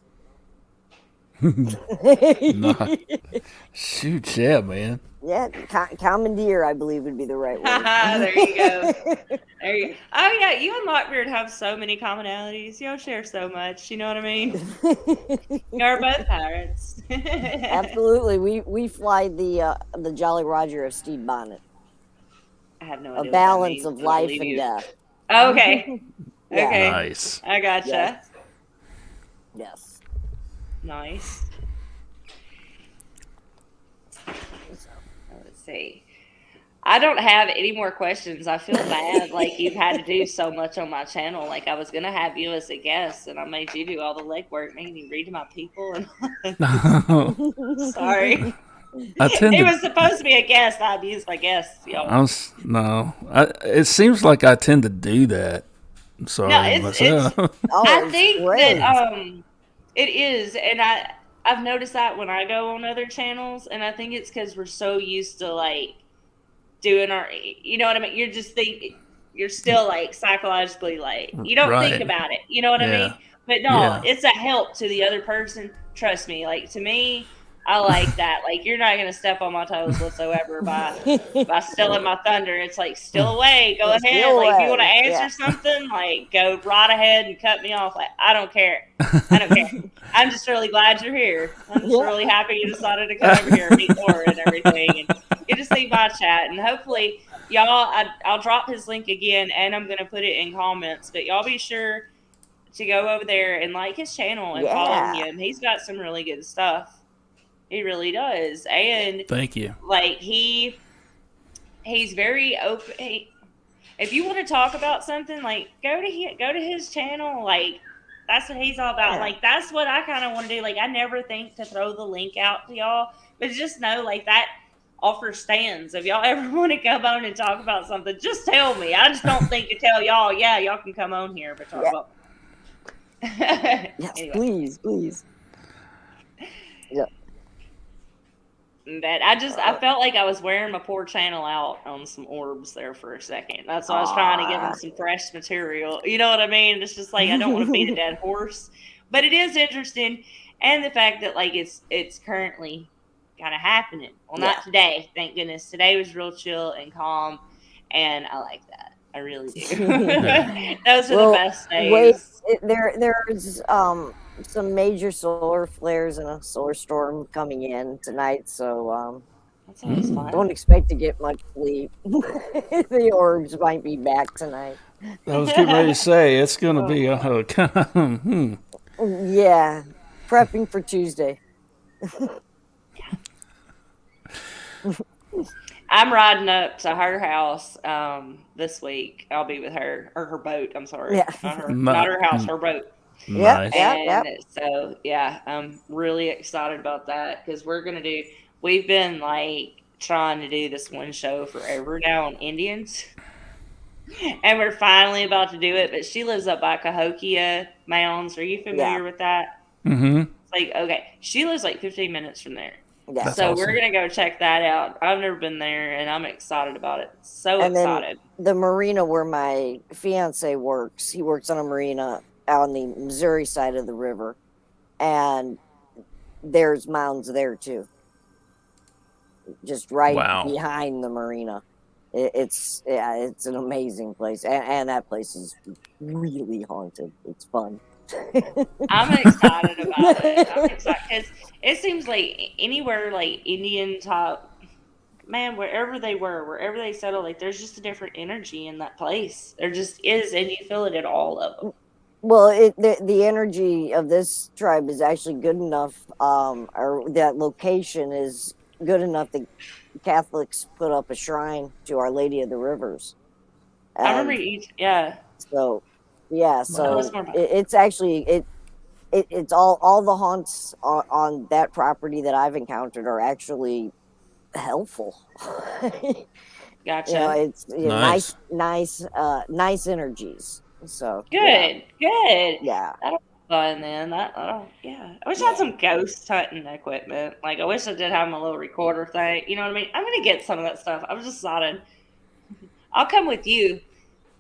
Nah. Shoot, yeah, man. Yeah, commandeer, I believe would be the right word. There you go. There you go. Oh yeah, you and Lockbeard have so many commonalities. Y'all share so much. You know what I mean? You're both pirates. Absolutely, we fly the Jolly Roger of Stede Bonnet, I have no a idea. balance What that of means, but I'll life leave and you. death. Okay. Yeah. Okay. Nice. I gotcha. Yes. Yes. Nice. Let's see. I don't have any more questions. I feel bad. Like you've had to do so much on my channel. Like I was gonna have you as a guest, and I made you do all the legwork, making you read to my people. And sorry, I tend he to. was supposed to be a guest. I abused my guests, y'all. It seems like I tend to do that. I'm sorry No, it's. myself. Oh, I it's think great. that it is, and I've noticed that when I go on other channels, and I think it's because we're so used to like doing our, you know what I mean? You're just you're still like psychologically like you don't think Right. about it, you know what I mean? Yeah. But no, Yeah. it's a help to the other person. Trust me, like to me, I like that. Like you're not gonna step on my toes whatsoever by stealing my thunder. It's like still away, go ahead. Still Like if you away, want to answer yeah. something, like go right ahead and cut me off. Like I don't care. I don't care. I'm just really glad you're here. I'm just Yeah. really happy you decided to come over here and meet Laura and everything, and get to see my chat. And hopefully, y'all, I'll drop his link again, and I'm gonna put it in comments. But y'all be sure to go over there and like his channel and follow Yeah. him. He's got some really good stuff. He really does, and Thank you. like he's very open. If you want to talk about something, like go to his channel. Like that's what he's all about. Yeah. Like that's what I kind of want to do. Like I never think to throw the link out to y'all, but just know like that offer stands. If y'all ever want to come on and talk about something, just tell me. I just don't think to tell y'all. Yeah, y'all can come on here, but talk Yeah. about. Yes, Anyway. please. Yeah. That I felt like I was wearing my poor channel out on some orbs there for a second. That's why I was trying to give him some fresh material. You know what I mean? It's just like I don't want to beat a dead horse, but it is interesting, and the fact that like it's currently kind of happening. Well, not today, thank goodness. Today was real chill and calm, and I like that. I really do. Those are the best days. There's some major solar flares and a solar storm coming in tonight, so That's always fun. don't expect to get much sleep. The orbs might be back tonight. I was getting ready to say it's going to be Yeah, prepping for Tuesday. I'm riding up to her house this week. I'll be with her, or her boat. I'm sorry. Yeah. Not her house, her boat. Nice. Yep. And so, yeah, I'm really excited about that because we've been like trying to do this one show forever now on Indians. And we're finally about to do it. But she lives up by Cahokia Mounds. Are you familiar with that? Mm-hmm. It's like, okay, she lives like 15 minutes from there. Yeah. That's So awesome. we're going to go check that out. I've never been there, and I'm excited about it. So And then excited. the marina where my fiance works, he works on a marina out on the Missouri side of the river, and there's mounds there too, just right Wow. behind the marina. It's an amazing place, and that place is really haunted. It's fun. I'm excited about it. I'm excited because it seems like anywhere like Indian top, man, wherever they settle, like there's just a different energy in that place. There just is, and you feel it at all of them. Well, the energy of this tribe is actually good enough, or that location is good enough that Catholics put up a shrine to Our Lady of the Rivers, I remember and yeah. so yeah, Tell us so more about it's actually it's all the haunts on that property that I've encountered are actually helpful. Gotcha. It's Nice. nice energies. So Good. yeah. That'll be fun then. Yeah. I wish I Yeah. had some ghost hunting equipment. Like I wish I did have my little recorder thing. You know what I mean? I'm gonna get some of that stuff. I'm just excited. I'll come with you.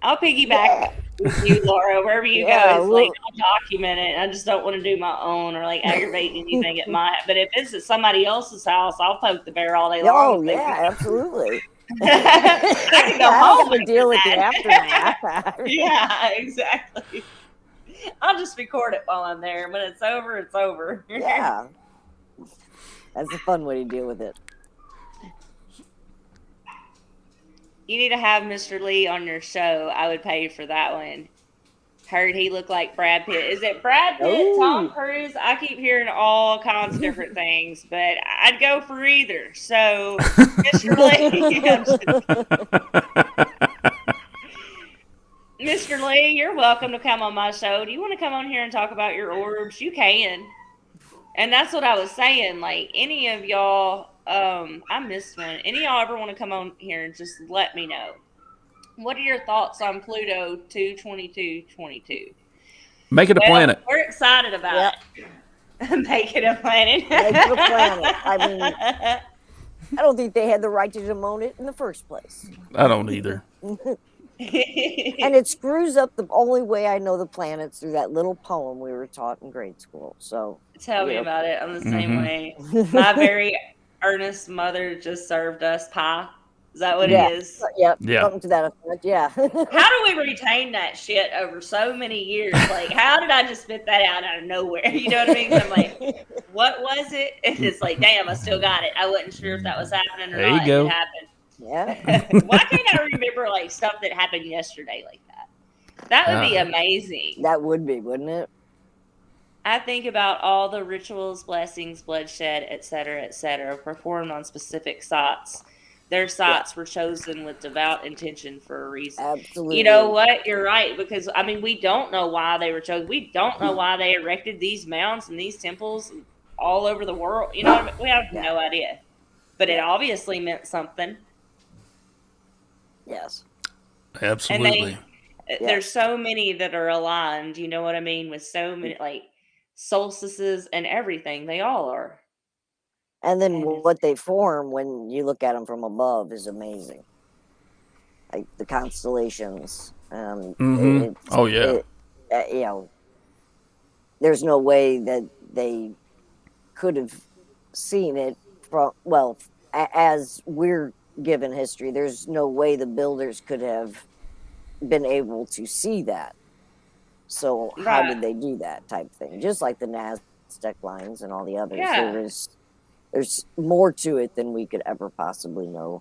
I'll piggyback with you, Laura. Wherever you go, Yeah, it's like I'll document it. I just don't want to do my own or like aggravate anything at my. But if it's at somebody else's house, I'll poke the bear all day long. Oh yeah, absolutely. I can go I home don't have to deal with the after aftermath. Yeah, exactly. I'll just record it while I'm there. When it's over, it's over. Yeah, that's a fun way to deal with it. You need to have Mr. Lee on your show. I would pay for that one. Heard he looked like Brad Pitt. Is it Brad Pitt, Tom Cruise? I keep heering all kinds of different things, but I'd go for either. So, Mr. Lee, Mr. Lee, you're welcome to come on my show. Do you want to come on here and talk about your orbs? You can. And that's what I was saying. Like, any of y'all, I missed one. Any of y'all ever want to come on here and just let me know? What are your thoughts on Pluto 22222? Make it a planet. We're excited about it. Make it a planet. Make it a planet. I mean, I don't think they had the right to demote it in the first place. I don't either. And it screws up the only way I know the planets through that little poem we were taught in grade school. So tell me about it. I'm the same way. My very earnest mother just served us pie. Is that what it is? Yeah. Yeah. Something to that effect. Yeah. How do we retain that shit over so many years? Like, how did I just spit that out of nowhere? You know what I mean? I'm like, what was it? And it's like, damn, I still got it. I wasn't sure if that was happening or There not. you go. It happened. Yeah. Why can't I remember like stuff that happened yesterday like that? That would be amazing. That would be, wouldn't it? I think about all the rituals, blessings, bloodshed, etc., performed on specific sites. Their sites were chosen with devout intention for a reason. Absolutely. You know what? You're right. Because, I mean, we don't know why they were chosen. We don't know why they erected these mounds and these temples all over the world. You know what I mean? We have no idea. But it obviously meant something. Yes. Absolutely. And there's so many that are aligned, you know what I mean? With so many, like, solstices and everything. They all are. And then what they form when you look at them from above is amazing. Like the constellations. Oh yeah. You know, there's no way that they could have seen it from, well, as we're given history, there's no way the builders could have been able to see that. So how did they do that type thing? Just like the Naztec lines and all the others. Yeah. There's more to it than we could ever possibly know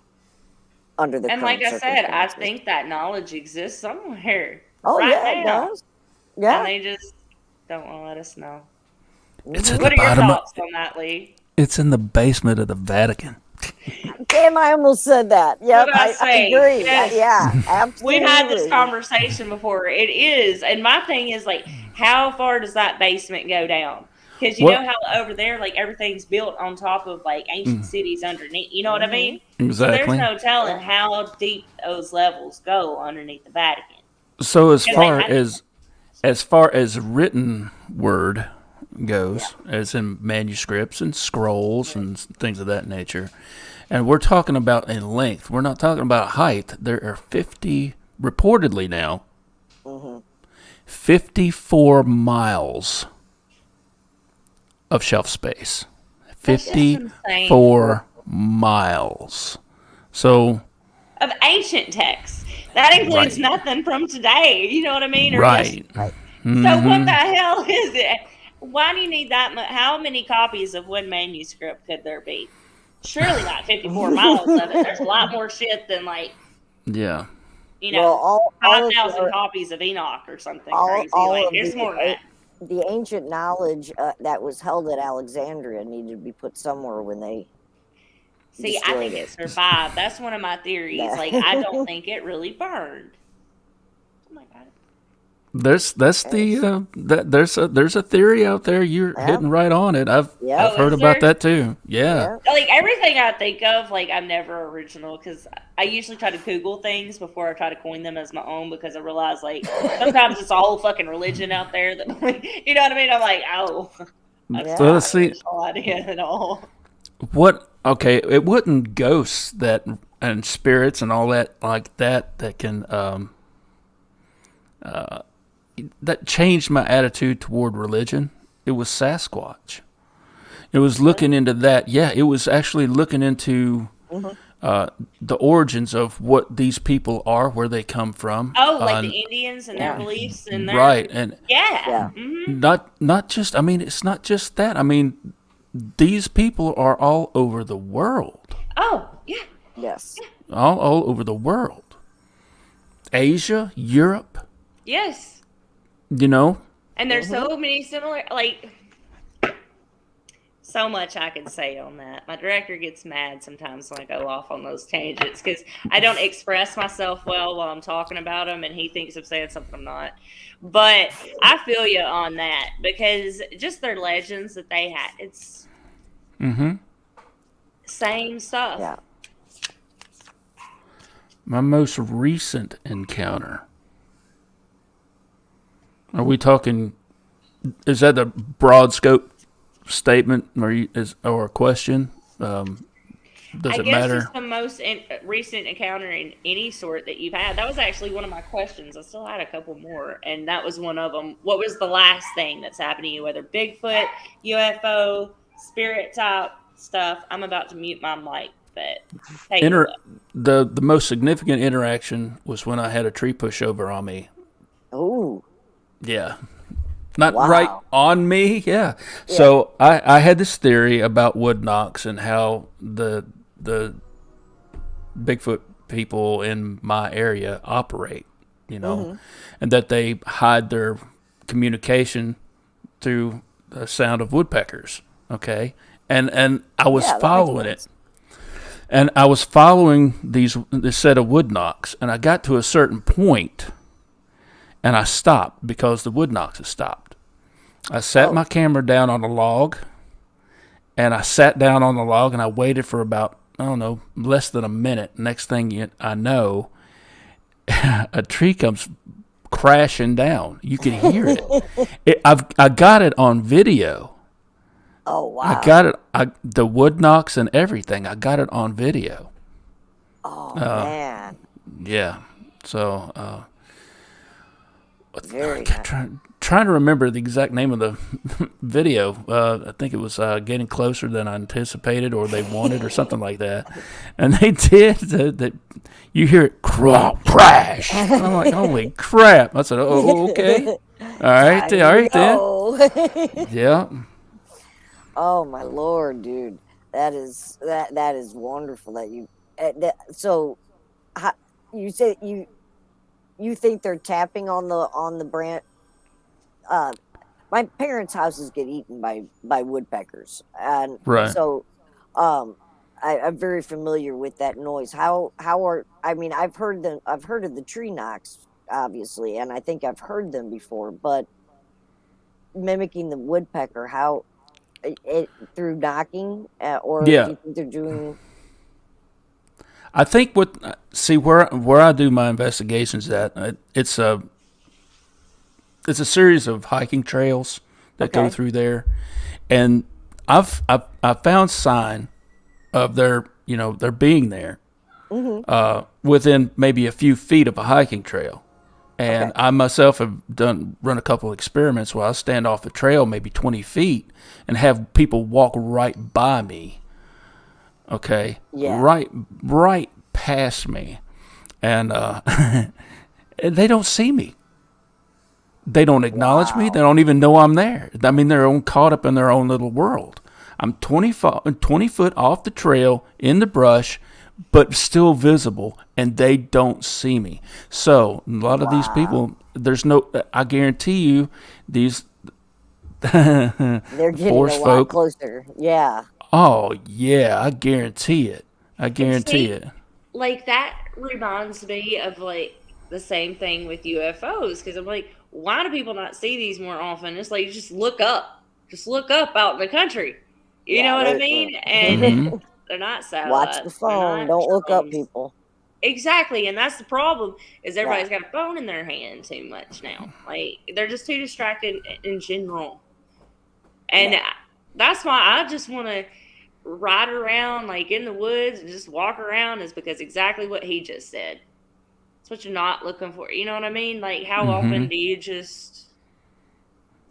under the And current like I said, I circumstances. think that knowledge exists somewhere. Oh right yeah, now. it does. Yeah. And they just don't want to let us know. It's at What the are your bottom. thoughts on that, Lee? It's in the basement of the Vatican. Damn, I almost said that. Yep, What did I I say? agree. Yes. Yeah, absolutely. We've had this conversation before. It is. And my thing is, like, how far does that basement go down? Because you know how over there, like, everything's built on top of, like, ancient cities underneath. You know what I mean? Exactly. So there's no telling how deep those levels go underneath the Vatican. So as far as written word goes, as in manuscripts and scrolls and things of that nature. And we're talking about in length. We're not talking about height. There are reportedly now, 54 miles of shelf space. 54 miles. So of ancient texts. That includes nothing from today. You know what I mean? Or right. Mm-hmm. So what the hell is it? Why do you need that much? How many copies of one manuscript could there be? Surely not 54 miles of it. There's a lot more shit than well, 5,000 copies of Enoch or something crazy. There's more than that. The ancient knowledge that was held at Alexandria needed to be put somewhere when they. See, I think it survived. That's one of my theories. I don't think it really burned. Oh my god. There's a theory out there. You're hitting right on it. I've heard about that too. Yeah. Everything I think of, I'm never original because I usually try to Google things before I try to coin them as my own because I realize sometimes it's a whole fucking religion out there that you know what I mean. I'm like, oh, let's see. No idea at all. What? Okay, it wasn't ghosts and spirits and all that that can that changed my attitude toward religion. It was Sasquatch. It was looking into that. Yeah, it was actually looking into the origins of what these people are, where they come from. Oh, the Indians and their beliefs and their and not just. I mean, it's not just that. I mean, these people are all over the world. Oh, yeah. Yes. All over the world. Asia, Europe. Yes. You know? And there's so many similar, so much I could say on that. My director gets mad sometimes when I go off on those tangents because I don't express myself well while I'm talking about them, and he thinks I'm saying something I'm not. But I feel you on that because just their legends that they had, it's same stuff. Yeah. My most recent encounter. Are we talking? Is that a broad scope statement or a question? Does it matter? Just the most recent encounter in any sort that you've had. That was actually one of my questions. I still had a couple more, and that was one of them. What was the last thing that's happened to you? Whether Bigfoot, UFO, spirit type stuff. I'm about to mute my mic, but the most significant interaction was when I had a tree push over on me. Oh. Yeah. Not right on me, yeah. So I had this theory about wood knocks and how the Bigfoot people in my area operate, and that they hide their communication through the sound of woodpeckers, okay? And I was following it. And I was following this set of wood knocks, and I got to a certain point, and I stopped because the wood knocks had stopped. I sat my camera down on a log, and I sat down on the log, and I waited for about, less than a minute. Next thing I know, a tree comes crashing down. You can hear it. I got it on video. Oh, wow. I got it. The wood knocks and everything. I got it on video. Oh, man. Yeah. So, very trying to remember the exact name of the video. I think it was getting closer than I anticipated, or they wanted, or something like that. And they did. You hear it crash. I'm like, holy crap! I said, oh, okay, all right then. Yeah. Oh my Lord, dude, that is wonderful that you. So, you say you think they're tapping on the branch? My parents' houses get eaten by woodpeckers, and so I'm very familiar with that noise. I've heard of the tree knocks, obviously, and I think I've heard them before, but mimicking the woodpecker, how it through knocking, or do you think they're doing? I think where I do my investigations at, it's a series of hiking trails that go through there, and I've found sign of their being there within maybe a few feet of a hiking trail. And I myself have run a couple of experiments where I stand off the trail maybe 20 feet and have people walk right by me. Okay, right past me, and they don't see me. They don't acknowledge me. They don't even know I'm there. I mean, they're caught up in their own little world. I'm 20 foot off the trail in the brush, but still visible, and they don't see me. So a lot of these people, I guarantee you, these they're getting forest a lot folk, closer. Yeah. oh yeah, I guarantee it. I guarantee it. Like, that reminds me of, like, the same thing with UFOs, because I'm like, why do people not see these more often? It's like, just look up. Just look up out in the country. You know what I mean? And they're not satellites. Watch the phone. Don't look up people. Exactly, and that's the problem, is everybody's got a phone in their hand too much now. Like, they're just too distracted in general. And that's why I just want to ride around, like, in the woods and just walk around, is because exactly what he just said. It's what you're not looking for. You know what I mean? Like, how often do you just,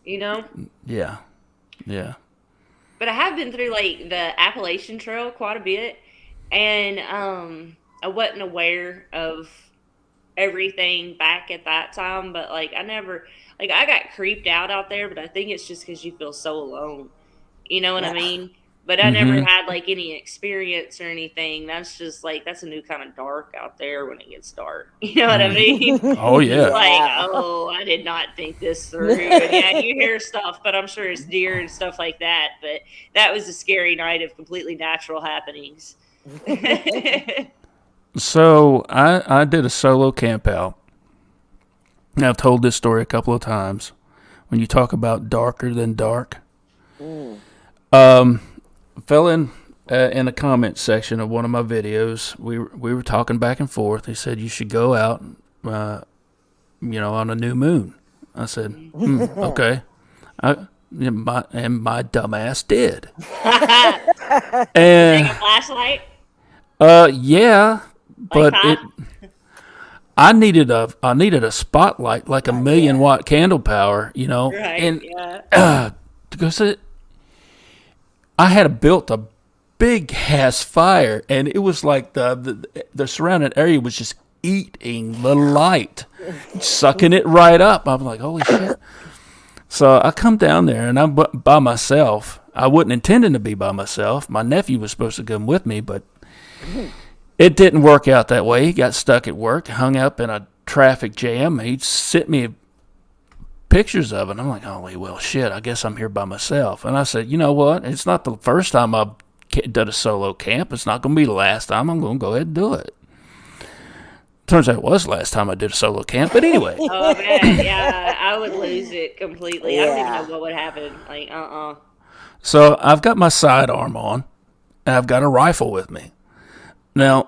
Yeah. Yeah. But I have been through, like, the Appalachian Trail quite a bit, and I wasn't aware of everything back at that time, but, like, I got creeped out there, but I think it's just because you feel so alone. You know what I mean? But I never had, like, any experience or anything. That's just, like, that's a new kind of dark out there when it gets dark. You know what I mean? Oh, yeah. Like, I did not think this through. And yeah, you hear stuff, but I'm sure it's deer and stuff like that. But that was a scary night of completely natural happenings. So I did a solo camp out. And I've told this story a couple of times. When you talk about darker than dark. Fell in the comment section of one of my videos. We were talking back and forth. He said, you should go out, on a new moon. I said, okay. And my dumbass did. And take a flashlight? Yeah, but I needed a spotlight, like a 1,000,000-watt candle power, Right, and because I had built a big ass fire, and it was like the surrounding area was just eating the light, sucking it right up. I was like, holy shit. So I come down there, and I'm by myself. I wasn't intending to be by myself. My nephew was supposed to come with me, but it didn't work out that way. He got stuck at work, hung up in a traffic jam. He sent me pictures of it. I'm like, holy well, shit, I guess I'm here by myself. And I said, you know what? It's not the first time I've done a solo camp. It's not going to be the last time. I'm going to go ahead and do it. Turns out it was the last time I did a solo camp. But anyway. Oh, man, yeah, I would lose it completely. I don't even know what would happen. Like, So I've got my sidearm on, and I've got a rifle with me. Now,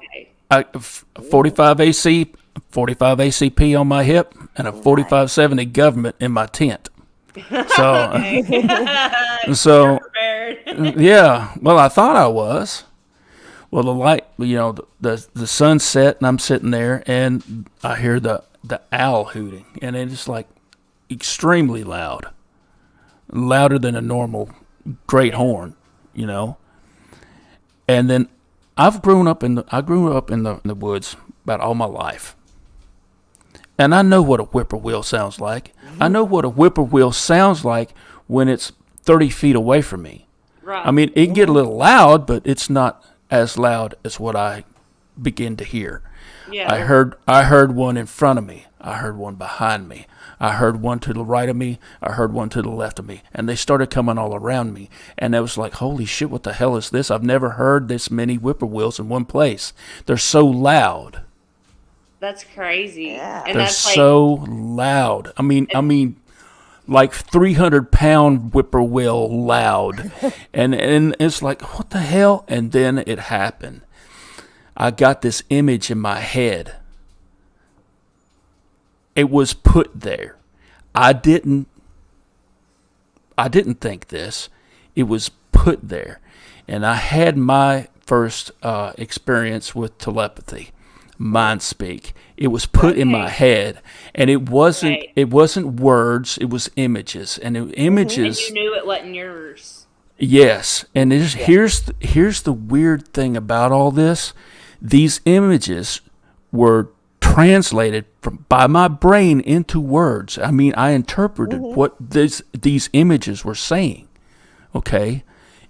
45 ACP on my hip and a 4570 government in my tent. So, yeah. Well, I thought I was. Well, the light, the sun set, and I'm sitting there, and I hear the owl hooting, and it's like extremely loud, louder than a normal great horn, And then I grew up in the woods about all my life. And I know what a whippoorwill sounds like. I know what a whippoorwill sounds like when it's 30 feet away from me. right. I mean, it can get a little loud, but it's not as loud as what I begin to hear. Yeah. I heard one in front of me. I heard one behind me. I heard one to the right of me. I heard one to the left of me. And they started coming all around me. And I was like, holy shit, what the hell is this? I've never heard this many whippoorwills in one place. They're so loud. That's crazy. Yeah. And They're that's so loud. I mean, like 300-pound whippoorwill loud. and it's like, what the hell? And then it happened. I got this image in my head. It was put there. I didn't I didn't think this. It was put there. And I had my first experience with telepathy, mind speak. It was put in my head, and it wasn't words. It was images, and images. And you knew it wasn't yours. Yes, and here's the weird thing about all this. These images were translated by my brain into words. I mean, I interpreted what these images were saying. Okay,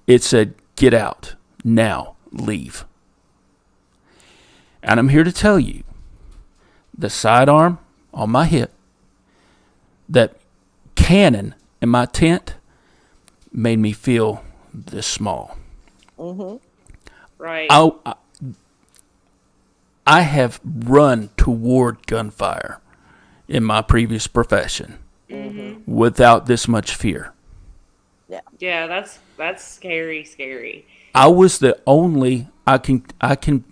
it said, "Get out now, leave." And I'm here to tell you, the sidearm on my hip, that cannon in my tent, made me feel this small. Right. I have run toward gunfire in my previous profession without this much fear. Yeah, that's scary. I was the only. I can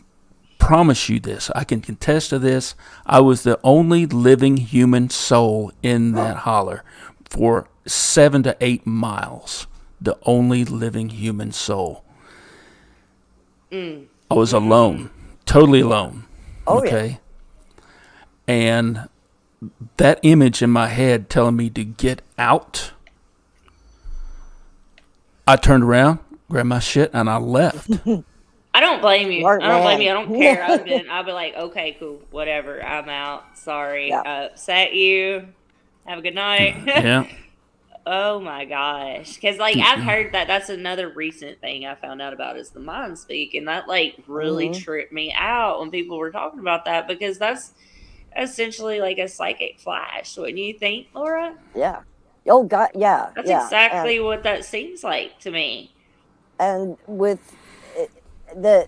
promise you this. I can contest to this. I was the only living human soul in that holler for 7 to 8 miles. The only living human soul. I was alone, totally alone. Okay, and that image in my head telling me to get out. I turned around, grabbed my shit, and I left. I don't blame you. Smart I don't blame man. you. I don't care. I'd be like, okay, cool, whatever. I'm out. Sorry, I upset you. Have a good night. Yeah. Oh my gosh. Because, like, I've heard that's another recent thing I found out about is the mind speak. And that, like, really tripped me out when people were talking about that because that's essentially like a psychic flash. Wouldn't you think, Laura? Yeah. Oh, God. Yeah. That's exactly what that seems like to me. And with the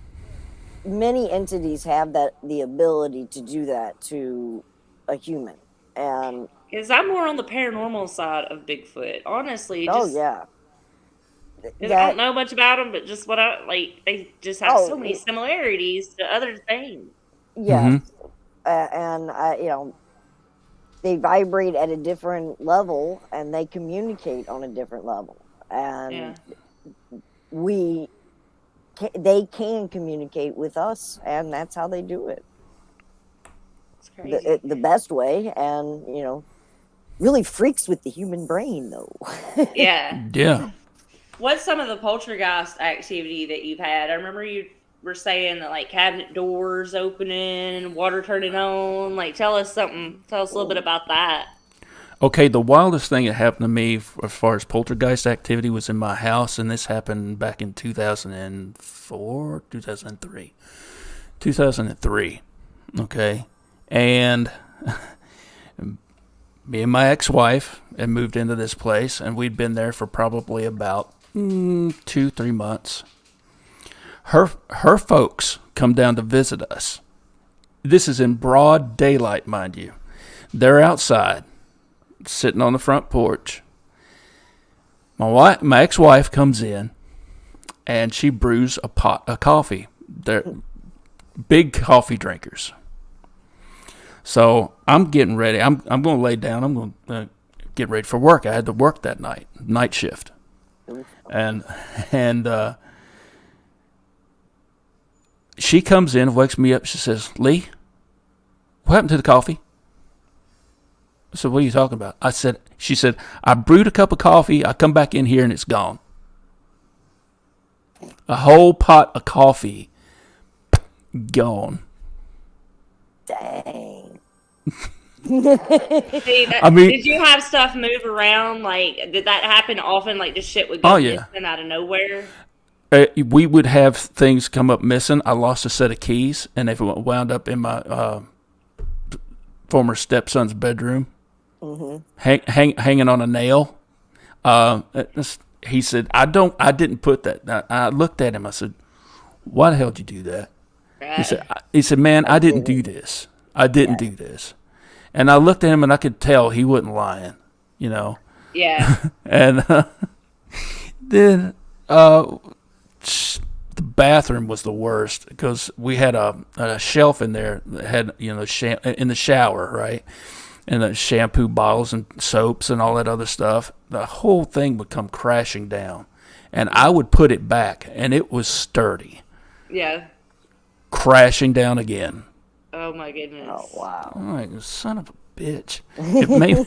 many entities have the ability to do that to a human. And because I'm more on the paranormal side of Bigfoot, honestly. I don't know much about them, but just what they just have so many similarities to other things. Yeah, and they vibrate at a different level, and they communicate on a different level, and they can communicate with us, and that's how they do it. It's crazy. The best way, and really freaks with the human brain, though. Yeah. What's some of the poltergeist activity that you've had? I remember you were saying that, like, cabinet doors opening and water turning on. Like, tell us something. Tell us a little bit about that. Okay, the wildest thing that happened to me as far as poltergeist activity was in my house, and this happened back in 2004, 2003. 2003, okay? And me and my ex-wife had moved into this place, and we'd been there for probably about 2-3 months. Her folks come down to visit us. This is in broad daylight, mind you. They're outside, sitting on the front porch. My ex-wife comes in, and she brews a pot of coffee. They're big coffee drinkers. So I'm getting ready. I'm going to lay down. I'm going to get ready for work. I had to work that night shift, and she comes in, wakes me up. She says, "Lee, what happened to the coffee?" I said, "What are you talking about?" She said, "I brewed a cup of coffee. I come back in here and it's gone. A whole pot of coffee gone." Dang. See, did you have stuff move around? Like, did that happen often? Like, just shit would go missing out of nowhere? We would have things come up missing. I lost a set of keys, and they wound up in my former stepson's bedroom, hanging on a nail. He said, "I didn't put that." I looked at him. I said, "Why the hell did you do that?" He said, "Man, I didn't do this. I didn't do this." And I looked at him, and I could tell he wasn't lying, Yeah. And then the bathroom was the worst because we had a shelf in there that had in the shower, right? and the shampoo bottles and soaps and all that other stuff, the whole thing would come crashing down. And I would put it back, and it was sturdy. Yeah. Crashing down again. Oh my goodness. Oh wow. I'm like, son of a bitch. It made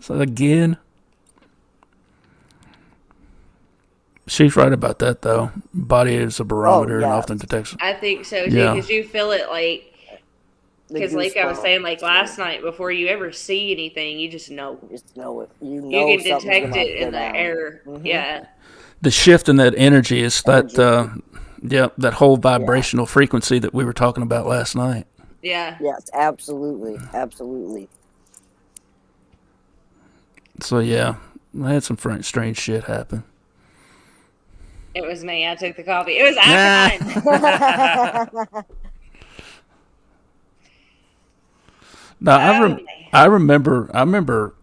so again. She's right about that, though. Body is a barometer and often detects. I think so, too, because you feel it, like, because like I was saying, like last night, before you ever see anything, you just know. You just know it. You can detect it in the air. Mm-hmm. Yeah. The shift in that energy is that, that whole vibrational frequency that we were talking about last night. Yeah. Yes, absolutely. Absolutely. So, yeah, I had some strange shit happen. It was me. I took the coffee. It was after Now I remember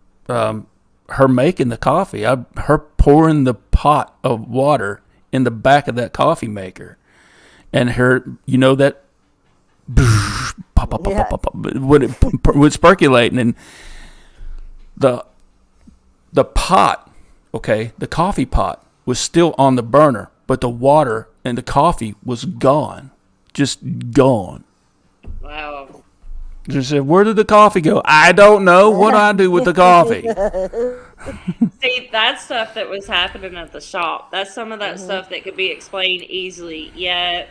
her making the coffee. Her pouring the pot of water in the back of that coffee maker, and her, that pop, pop, pop, pop, pop, when it was percolating, and the pot, the coffee pot was still on the burner, but the water and the coffee was gone, just gone. Wow. She said, "Where did the coffee go?" I don't know. What do I do with the coffee? See, that's stuff that was happening at the shop. That's some of that stuff that could be explained easily. Yet,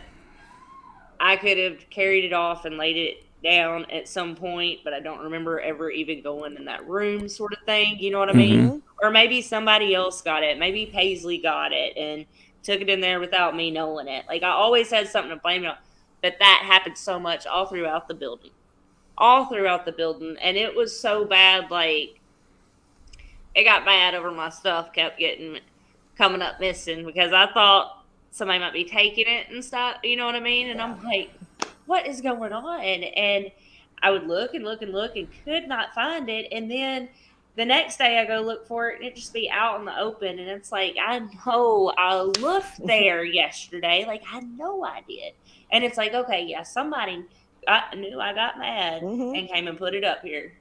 I could have carried it off and laid it down at some point, but I don't remember ever even going in that room, sort of thing. You know what I mean? Or maybe somebody else got it. Maybe Paisley got it and took it in there without me knowing it. Like, I always had something to blame it on. But that happened so much all throughout the building. And it was so bad, like, it got bad over my stuff kept coming up missing, because I thought somebody might be taking it and stuff, you know what I mean? And I'm like, what is going on? And I would look and could not find it. And then the next day I go look for it and it just be out in the open. And it's like, I know I looked there yesterday. Like, I know I did. And it's like, okay, yeah, somebody knew I got mad and came and put it up here.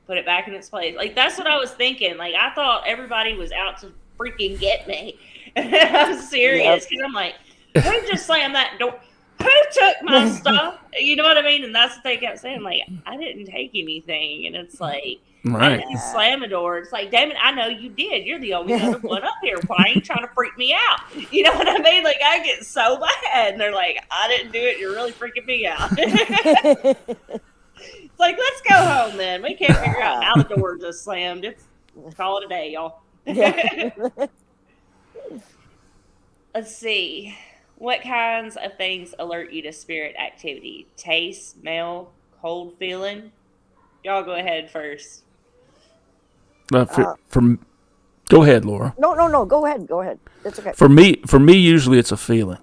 Put it back in its place. Like, that's what I was thinking. Like, I thought everybody was out to freaking get me. I'm serious. Because I'm like, who just slammed that door? Who took my stuff? You know what I mean? And that's what they kept saying. Like, I didn't take anything. And it's like, I didn't slam a door. It's like, damn it, I know you did. You're the only other one up here. Why are you trying to freak me out? You know what I mean? Like, I get so mad. And they're like, I didn't do it. You're really freaking me out. It's like, let's go home then. We can't figure out how the door just slammed. Let's call it a day, y'all. Let's see. What kinds of things alert you to spirit activity? Taste, smell, cold feeling? Y'all go ahead first. Go ahead, Laura. No. Go ahead. It's okay. For me, usually it's a feeling.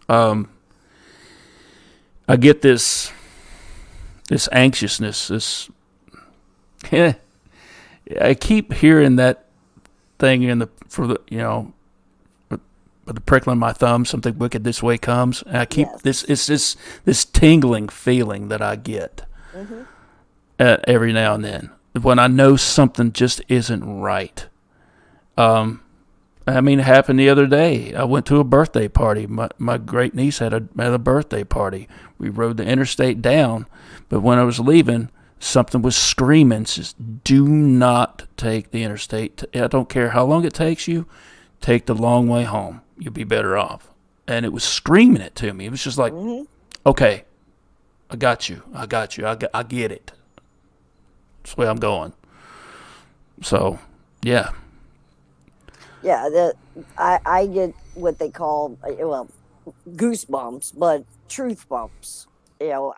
I get this anxiousness. I keep hearing that thing for the prickling my thumb. Something wicked this way comes, and I keep this tingling feeling that I get every now and then when I know something just isn't right. I mean, it happened the other day. I went to a birthday party. My great niece had a birthday party. We rode the interstate down, but when I was leaving, something was screaming, says, "Do not take the interstate. I don't care how long it takes you. Take the long way home. You'll be better off." And it was screaming it to me. It was just like, okay, I got you. I get it. That's the way I'm going. So, yeah. Yeah, I get what they call, goosebumps, but truth bumps. You know,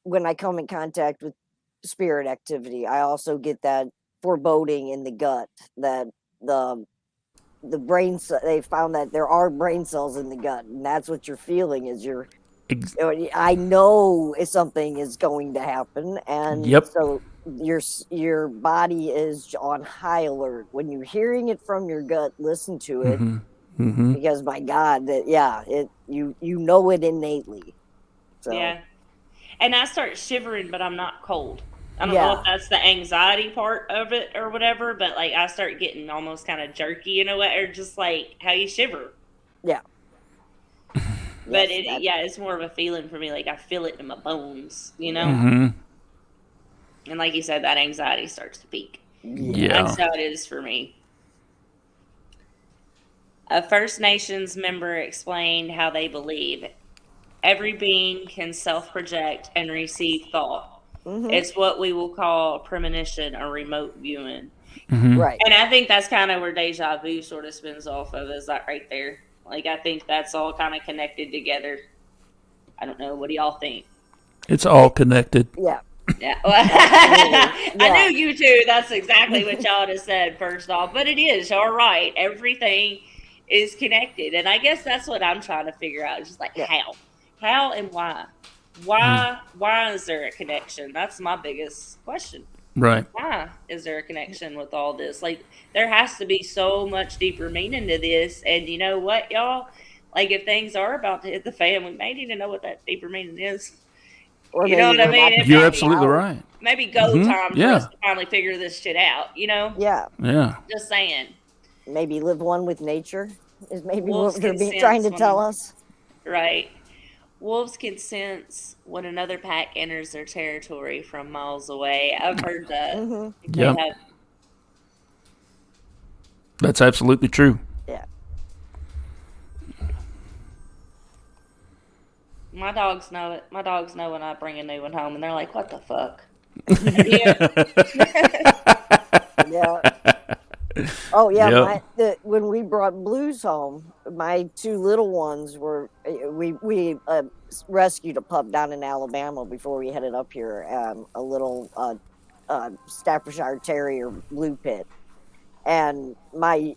when I come in contact with spirit activity, I also get that foreboding in the gut that the brain, they found that there are brain cells in the gut, and that's what you're feeling is I know if something is going to happen, and so your body is on high alert. When you're hearing it from your gut, listen to it, because my God, you know it innately. So. Yeah, and I start shivering, but I'm not cold. I don't know if that's the anxiety part of it or whatever, but like I start getting almost kind of jerky in a way, or just like how you shiver. Yeah. But Yes, it's more of a feeling for me. Like I feel it in my bones, Mm-hmm. And like you said, that anxiety starts to peak. Yeah. That's how it is for me. A First Nations member explained how they believe every being can self project and receive thought. It's what we will call premonition or remote viewing. Mm-hmm. right. And I think that's kind of where deja vu sort of spins off of, is that right there. Like, I think that's all kind of connected together. I don't know. What do y'all think? It's all connected. Yeah. Yeah. Absolutely. I Yeah. knew you two. That's exactly what y'all just said first off. But it is. Y'all are right. Everything is connected. And I guess that's what I'm trying to figure out. It's just like Yeah. how and why. Why is there a connection? That's my biggest question. Right. Why is there a connection with all this? Like, there has to be so much deeper meaning to this. And you know what, y'all? Like, if things are about to hit the fan, we may need to know what that deeper meaning is. Or You know maybe what I we're mean? not It You're might be absolutely right. maybe go time for Yeah. us to finally figure this shit out. Yeah. Yeah. Just saying. Maybe live one with nature is maybe Wolves what they're can trying to sense tell when us. right. Wolves can sense when another pack enters their territory from miles away. I've heard that. They Yep. have That's absolutely true. Yeah. my dogs know it. My dogs know when I bring a new one home, and they're like, "What the fuck?" Yeah. Oh yeah, Yep. when we brought Blues home, my two little ones were we rescued a pup down in Alabama before we headed up here, a little Staffordshire Terrier Blue Pit, and my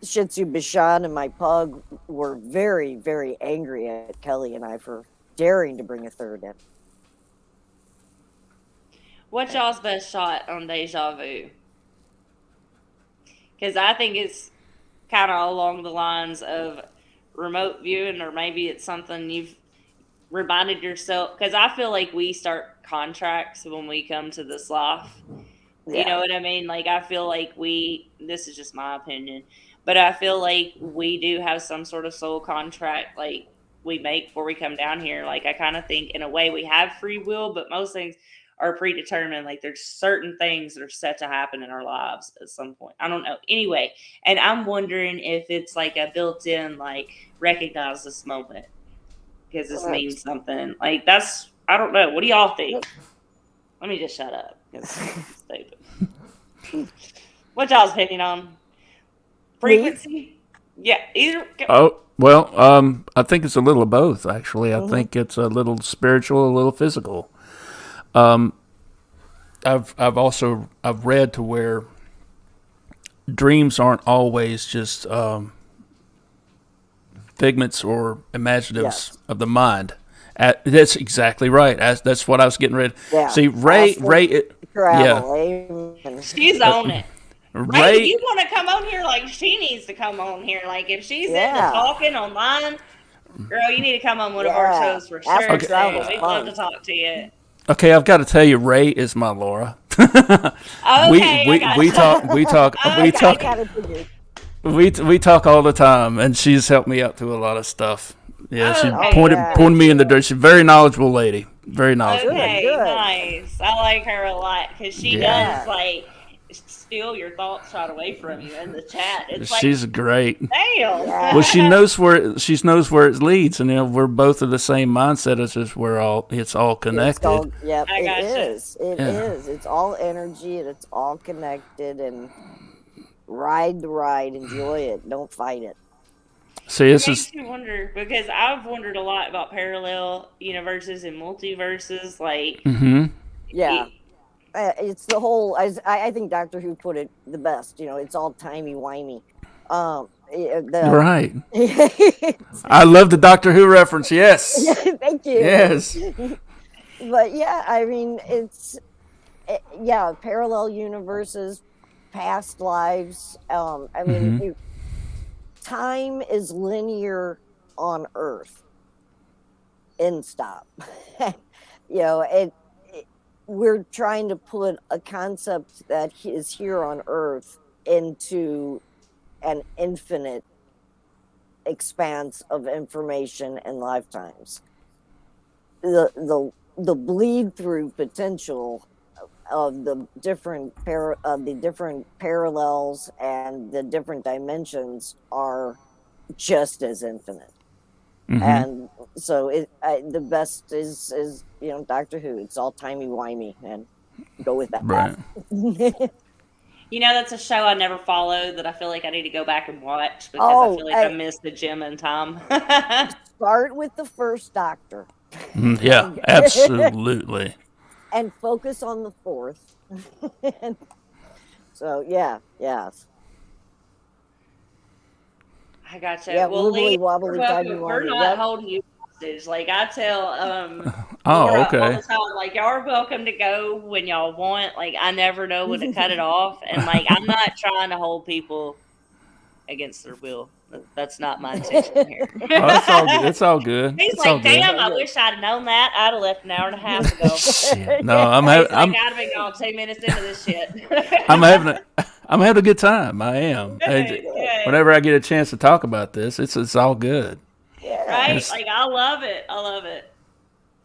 Shih Tzu Bichon and my pug were very very angry at Kelly and I for daring to bring a third in. What's y'all's best shot on deja vu? Because I think it's kind of along the lines of remote viewing, or maybe it's something you've reminded yourself. Because I feel like we start contracts when we come to this life. You know what I mean? Like, I feel like this is just my opinion, but I feel like we do have some sort of soul contract, like, we make before we come down here. Like, I kind of think in a way we have free will, but most things are predetermined. Like, there's certain things that are set to happen in our lives at some point. I don't know. Anyway, and I'm wondering if it's like a built-in, like, recognize this moment because this means something. Like, I don't know. What do y'all think? Let me just shut up. It's stupid. What y'all's opinion on frequency? Yeah, either. Oh, well, I think it's a little of both, actually. I think it's a little spiritual, a little physical. I've read to where dreams aren't always just figments or imaginatives of the mind. That's exactly right. That's what I was getting ready. Yeah. See, Ray, Travel, amen. She's on it. Ray, Ray, you want to come on here? Like, she needs to come on here. Like, if she's into Yeah. talking online, girl, you need to come on one of our Yeah. shows for Ask sure. her travel's We'd fun. love to talk to you. okay, I've got to tell you, Ray is my Laura. Okay, I we got talk we talk we Okay. talk Kind of figured. we talk all the time, and she's helped me out through a lot of stuff. Yeah, she Okay. pointed me in the dirt. She's a very knowledgeable lady. Very knowledgeable. Okay, Good. nice. I like her a lot because she Yeah. does, like, steal your thoughts right away from you in the chat. It's like, She's great. damn. Yeah. Well, she knows where it leads, and we're both of the same mindset. It's just it's all connected. Yep, I it gotcha. is. It Yeah. is. It's all energy and it's all connected. And ride the ride, enjoy it. Don't fight it. See, It this makes is you wonder, because I've wondered a lot about parallel universes and multiverses. Like, Yeah, it's the whole. I think Doctor Who put it the best. It's all timey wimey. right. I love the Doctor Who reference. Yes. Thank you. Yes. But yeah, I mean, parallel universes, past lives. I mean, time is linear on Earth. End stop. you know, we're trying to put a concept that is here on Earth into an infinite expanse of information and lifetimes. The bleed through potential of the different parallels and the different dimensions are just as infinite. Mm-hmm. And so the best is Doctor Who. It's all timey-wimey, and go with that. Right. You know, that's a show I never followed that I feel like I need to go back and watch because I feel like I missed the gem in time. Start with the first Doctor. Yeah, absolutely. And focus on the fourth. So, yeah. I gotcha. Yeah, well, Lee, wobbly, we're not holding you hostage. Like I tell Oh, okay. all the time, like y'all are welcome to go when y'all want. Like I never know when to cut it off, and like I'm not trying to hold people against their will. That's not my intention here. It's all good. It's all good. He's it's like, all good. damn, I wish I'd have known that. I'd have left an hour and a half ago. Shit. No, I'd have been gone 2 minutes into this shit. I'm having a good time. I am. Good. Whenever I get a chance to talk about this, it's all good. Right? Like I love it.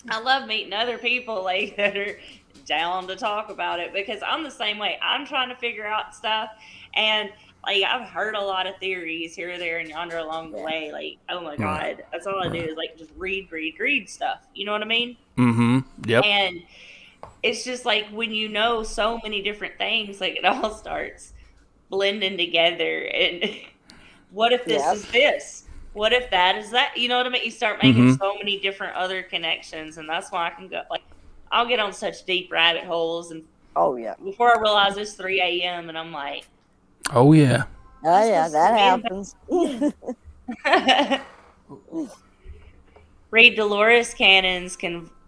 I love meeting other people like that are down to talk about it because I'm the same way. I'm trying to figure out stuff, and like I've heard a lot of theories here, there, and yonder along the way. Like, oh my god, that's all I do is like just read stuff. You know what I mean? Mm-hmm. Yep. And it's just like when you know so many different things, like it all starts blending together. And what if this is this? What if that is that? You know what I mean? You start making so many different other connections, and that's why I can go. Like, I'll get on such deep rabbit holes, and before I realize it's 3 a.m. and I'm like, oh yeah, that happens. Read Dolores Cannon's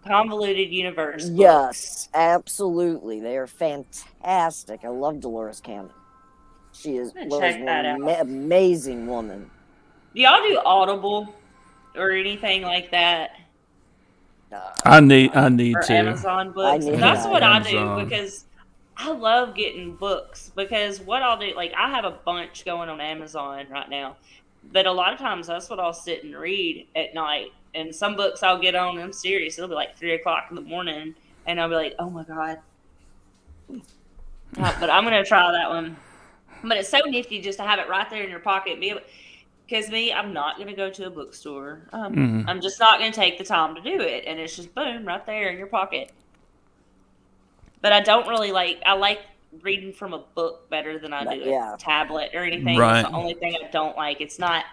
Convoluted Universe books. Yes, absolutely. They are fantastic. I love Dolores Cannon. She is an amazing woman. Do y'all do Audible or anything like that? I need to. Amazon books. That's what I do because I love getting books because what I'll do, like I have a bunch going on Amazon right now, but a lot of times that's what I'll sit and read at night. And some books I'll get on, I'm serious, it'll be like 3 o'clock in the morning and I'll be like, oh my God. But I'm going to try that one. But it's so nifty just to have it right there in your pocket. Because I'm not going to go to a bookstore. I'm just not going to take the time to do it. And it's just boom, right there in your pocket. But I don't really I like reading from a book better than I do a tablet or anything. Right. It's the only thing I don't like. It's not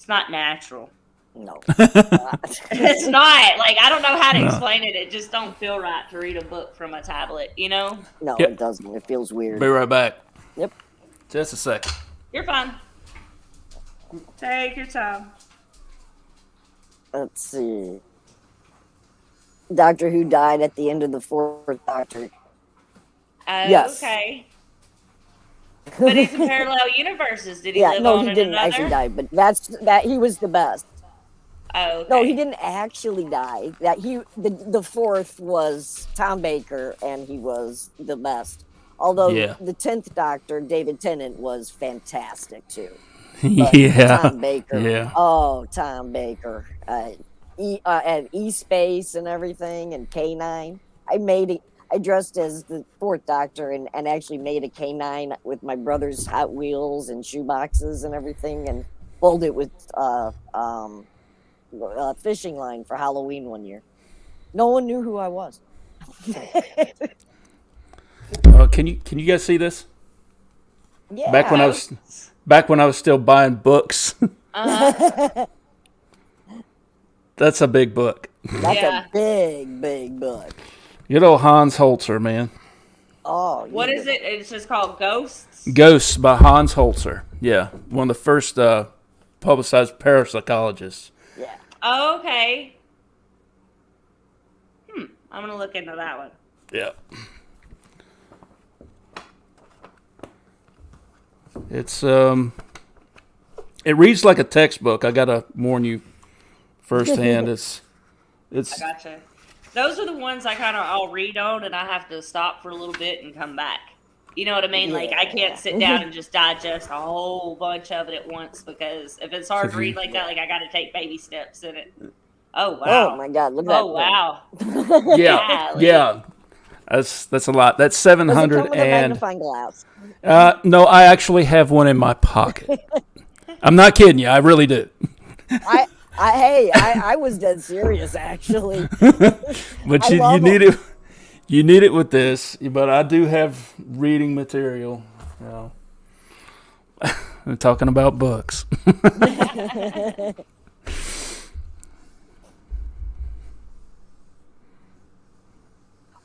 natural. No. It's not. Like, I don't know how to explain it. It just don't feel right to read a book from a tablet, you know? No, it doesn't. It feels weird. Be right back. Yep. Just a second. You're fine. Take your time. Let's see. Doctor Who died at the end of the fourth Doctor. Yes. Okay. But he's in parallel universe. Did he live on he didn't actually die, but he was the best. Oh, okay. No, he didn't actually die. The fourth was Tom Baker, and he was the best. Although the 10th Doctor, David Tennant, was fantastic too. But Tom Baker. Yeah. Oh, Tom Baker. And E-Space and everything, and K9. I dressed as the fourth Doctor and actually made a K9 with my brother's Hot Wheels and shoeboxes and everything, and pulled it with a fishing line for Halloween one year. No one knew who I was. Can you guys see this? Yeah. Back when I was still buying books. That's a big book. That's a big book. Good old Hans Holzer, man. Oh. What is it? It's just called Ghosts? Ghosts by Hans Holzer. Yeah. One of the first publicized parapsychologists. Yeah. Oh, okay. I'm going to look into that one. Yeah. It's it reads like a textbook. I gotta warn you firsthand. It's I gotcha. those are the ones I'll read on, and I have to stop for a little bit and come back. You know what I mean? Like I can't sit down and just digest a whole bunch of it at once, because if it's hard to read like that, like I got to take baby steps in it. Oh wow! Oh my God! Look at Oh that. wow! Yeah, Golly. yeah. That's a lot. That's Does it come 700 with a and magnifying glass? no, I actually have one in my pocket. I'm not kidding you. I really do. I was dead serious actually. But I you love need 'em. it. You need it with this. But I do have reading material. You know. I'm talking about books.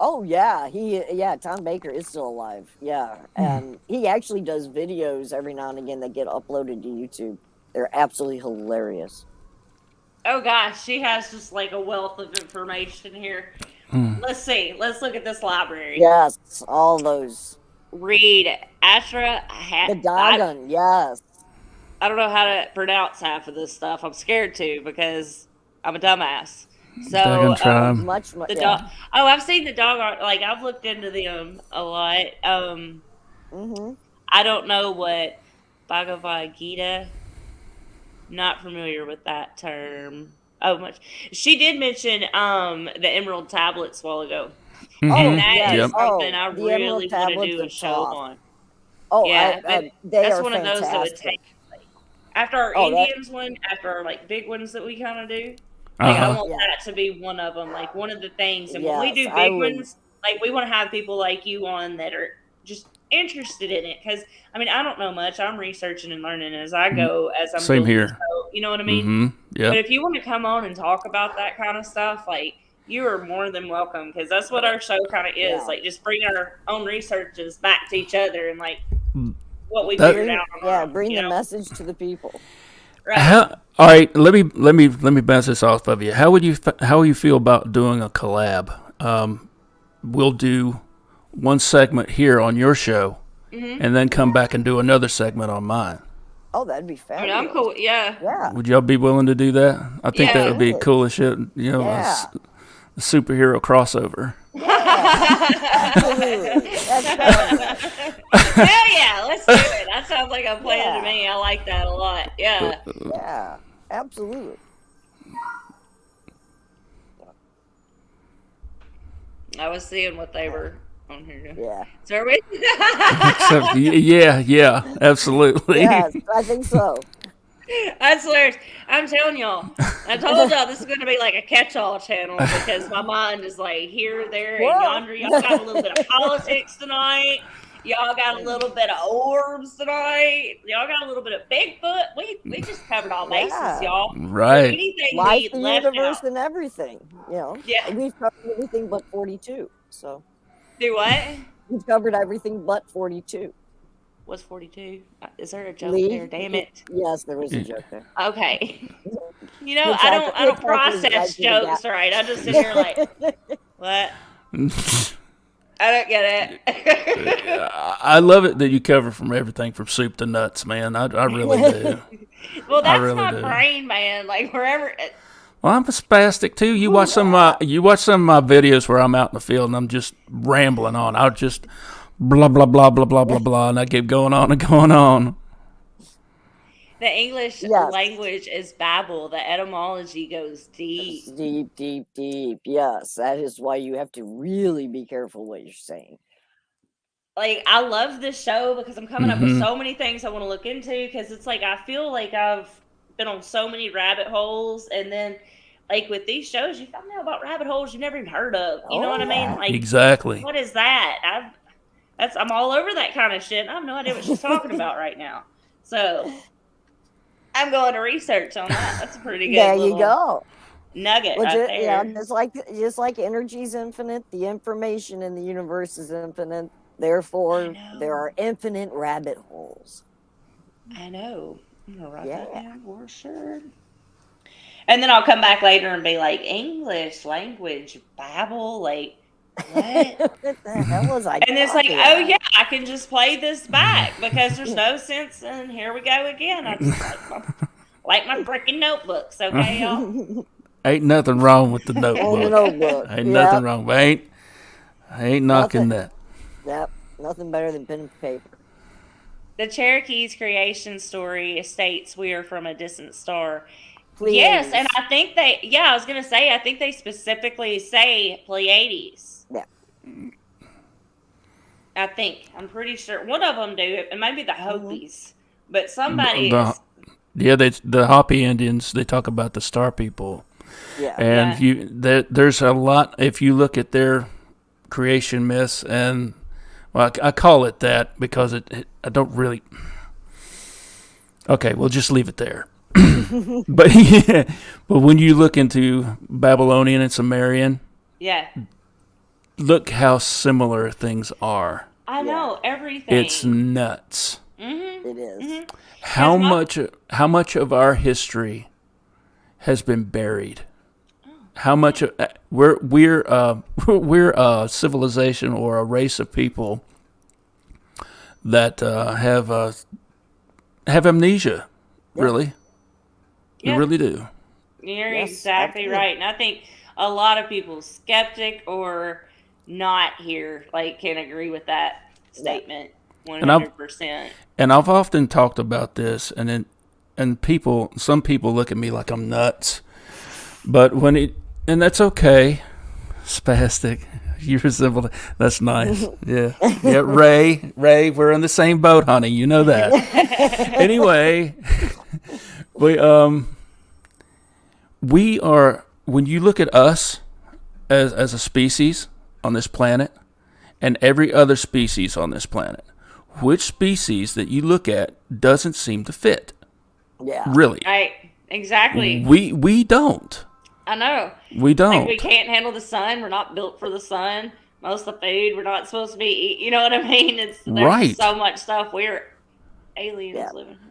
Oh yeah, Tom Baker is still alive. Yeah, and he actually does videos every now and again that get uploaded to YouTube. They're absolutely hilarious. Oh gosh, she has just like a wealth of information here. Let's see. Let's look at this library. Yes, all those. Read Astra. The Dagon, yes. I don't know how to pronounce half of this stuff. I'm scared to because I'm a dumbass. Dagon So tribe. Much, the yeah. dog. Oh, I've seen the dog art. Like I've looked into them a lot. I don't know what Bhagavad Gita. Not familiar with that term. Oh, much. She did mention the Emerald Tablets a while ago. Mhm. That yes. is something I the really Emerald want to Tablets do a of show Thoth. on. Oh, Yeah, but they that's are one of those that would fantastic. take after our Oh, that- Indians one, after our like big ones that we kind of do. Like I want Yeah. that to be one of them. Like one of the things, and when we do Yes, I big would. ones, like we want to have people like you on that are just interested in it. Because I mean, I don't know much. I'm researching and learning as I go, as I'm Same building here. the show. You know what I mean? Mm-hmm. But Yeah. if you want to come on and talk about that kind of stuff, like you are more than welcome, because that's what our show kind of is. Yeah. Like just bring our own researches back to each other and like what we That- figured out. on our Yeah, own, bring you the know? message to the people. Right. All right, let me bounce this off of you. How will you feel about doing a collab? We'll do one segment here on your show, and then come back and do another segment on mine. Oh, that'd be I fabulous. mean, I'm cool. Yeah. Yeah. Would y'all be willing to do that? I think Yeah. that would be cool as shit. You know, Yeah. a superhero crossover. Absolutely. Hell yeah, let's do it. That sounds like a plan to me. I like that a lot. Yeah. Yeah, absolutely. I was seeing what they were on here doing. Yeah. So are we? So, yeah, absolutely. Yes, I think so. I swear, I'm telling y'all. I told y'all this is going to be like a catch-all channel, because my mind is like here, there, and Whoa. yonder. Y'all got a little bit of politics tonight. Y'all got a little bit of orbs tonight. Y'all got a little bit of Bigfoot. We just covered all bases, Yeah. y'all. Right. Anything Life, we the left universe, out. and everything. You know. Yeah. We've covered everything but 42. So Do what? we've covered everything but 42. What's 42? Is there a joke Lee? there? Damn it. Yes, there was a joke there. Okay. You know, Good I don't practice, process you got. jokes right. I just sit here like, what? I don't get it. I love it that you cover from everything from soup to nuts, man. I really do. Well, that's really my do. brain, man. Like wherever. Well, I'm a spastic too. You watch some of my videos where I'm out in the field and I'm just rambling on. I'll just blah blah blah blah blah blah blah, and I keep going on and going on. The English Yes. language is babble. The etymology goes deep. Deep, deep, deep. Yes, that is why you have to really be careful what you're saying. Like I love this show because I'm coming up with so many things I want to look into, because it's like I feel like I've been on so many rabbit holes, and then like with these shows you find out about rabbit holes you've never even heard of. You know what I mean? Like Exactly. what is that? I'm all over that kind of shit. I have no idea what she's talking about right now. So I'm going to research on that. That's a pretty good There you little go. nugget Well, right there. yeah, just like energy's infinite, the information in the universe is infinite. Therefore, there are infinite rabbit holes. I know. I'm gonna write that Yeah. down for sure. And then I'll come back later and be like, English language babble, like what? What the hell was I? And it's like, talking oh about? yeah, I can just play this back because there's no sense. And here we go again. I just like my freaking notebooks, okay, y'all. Ain't nothing wrong with the On the notebook. notebook. Ain't nothing wrong. I ain't knocking Nothing. that. Yep. Nothing better than pen and paper. The Cherokee's creation story states we are from a distant star. Pleiades. Yes, and I think I was going to say, I think they specifically say Pleiades. Yeah. I'm pretty sure. One of them do. It might be the Hopis. But somebody Yeah, the Hopi Indians, they talk about the star people. Yeah. And there's a lot, if you look at their creation myths, and well, I call it that because I don't really. Okay, we'll just leave it there. but when you look into Babylonian and Sumerian, yeah, look how similar things are. I know everything. It's nuts. Mm-hmm. It is. Mm-hmm. How much of our history has been buried? How much of, we're a civilization or a race of people that have amnesia. Really, we really do. You're Yes, exactly absolutely. right, and I think a lot of people, skeptic or not here, can agree with that statement 100%. And I've often talked about this, and some people look at me like I'm nuts, but and that's okay. Spastic, you resemble. That's nice. Yeah. Ray, we're in the same boat, honey. You know that. Anyway, we are. When you look at us as a species on this planet, and every other species on this planet, which species that you look at doesn't seem to fit? Yeah. Really. Right. Exactly. We don't. I know. We don't. We can't handle the sun. We're not built for the sun. Most of the food we're not supposed to be eating. You know what I mean? There's Right. so much stuff. We're aliens living here.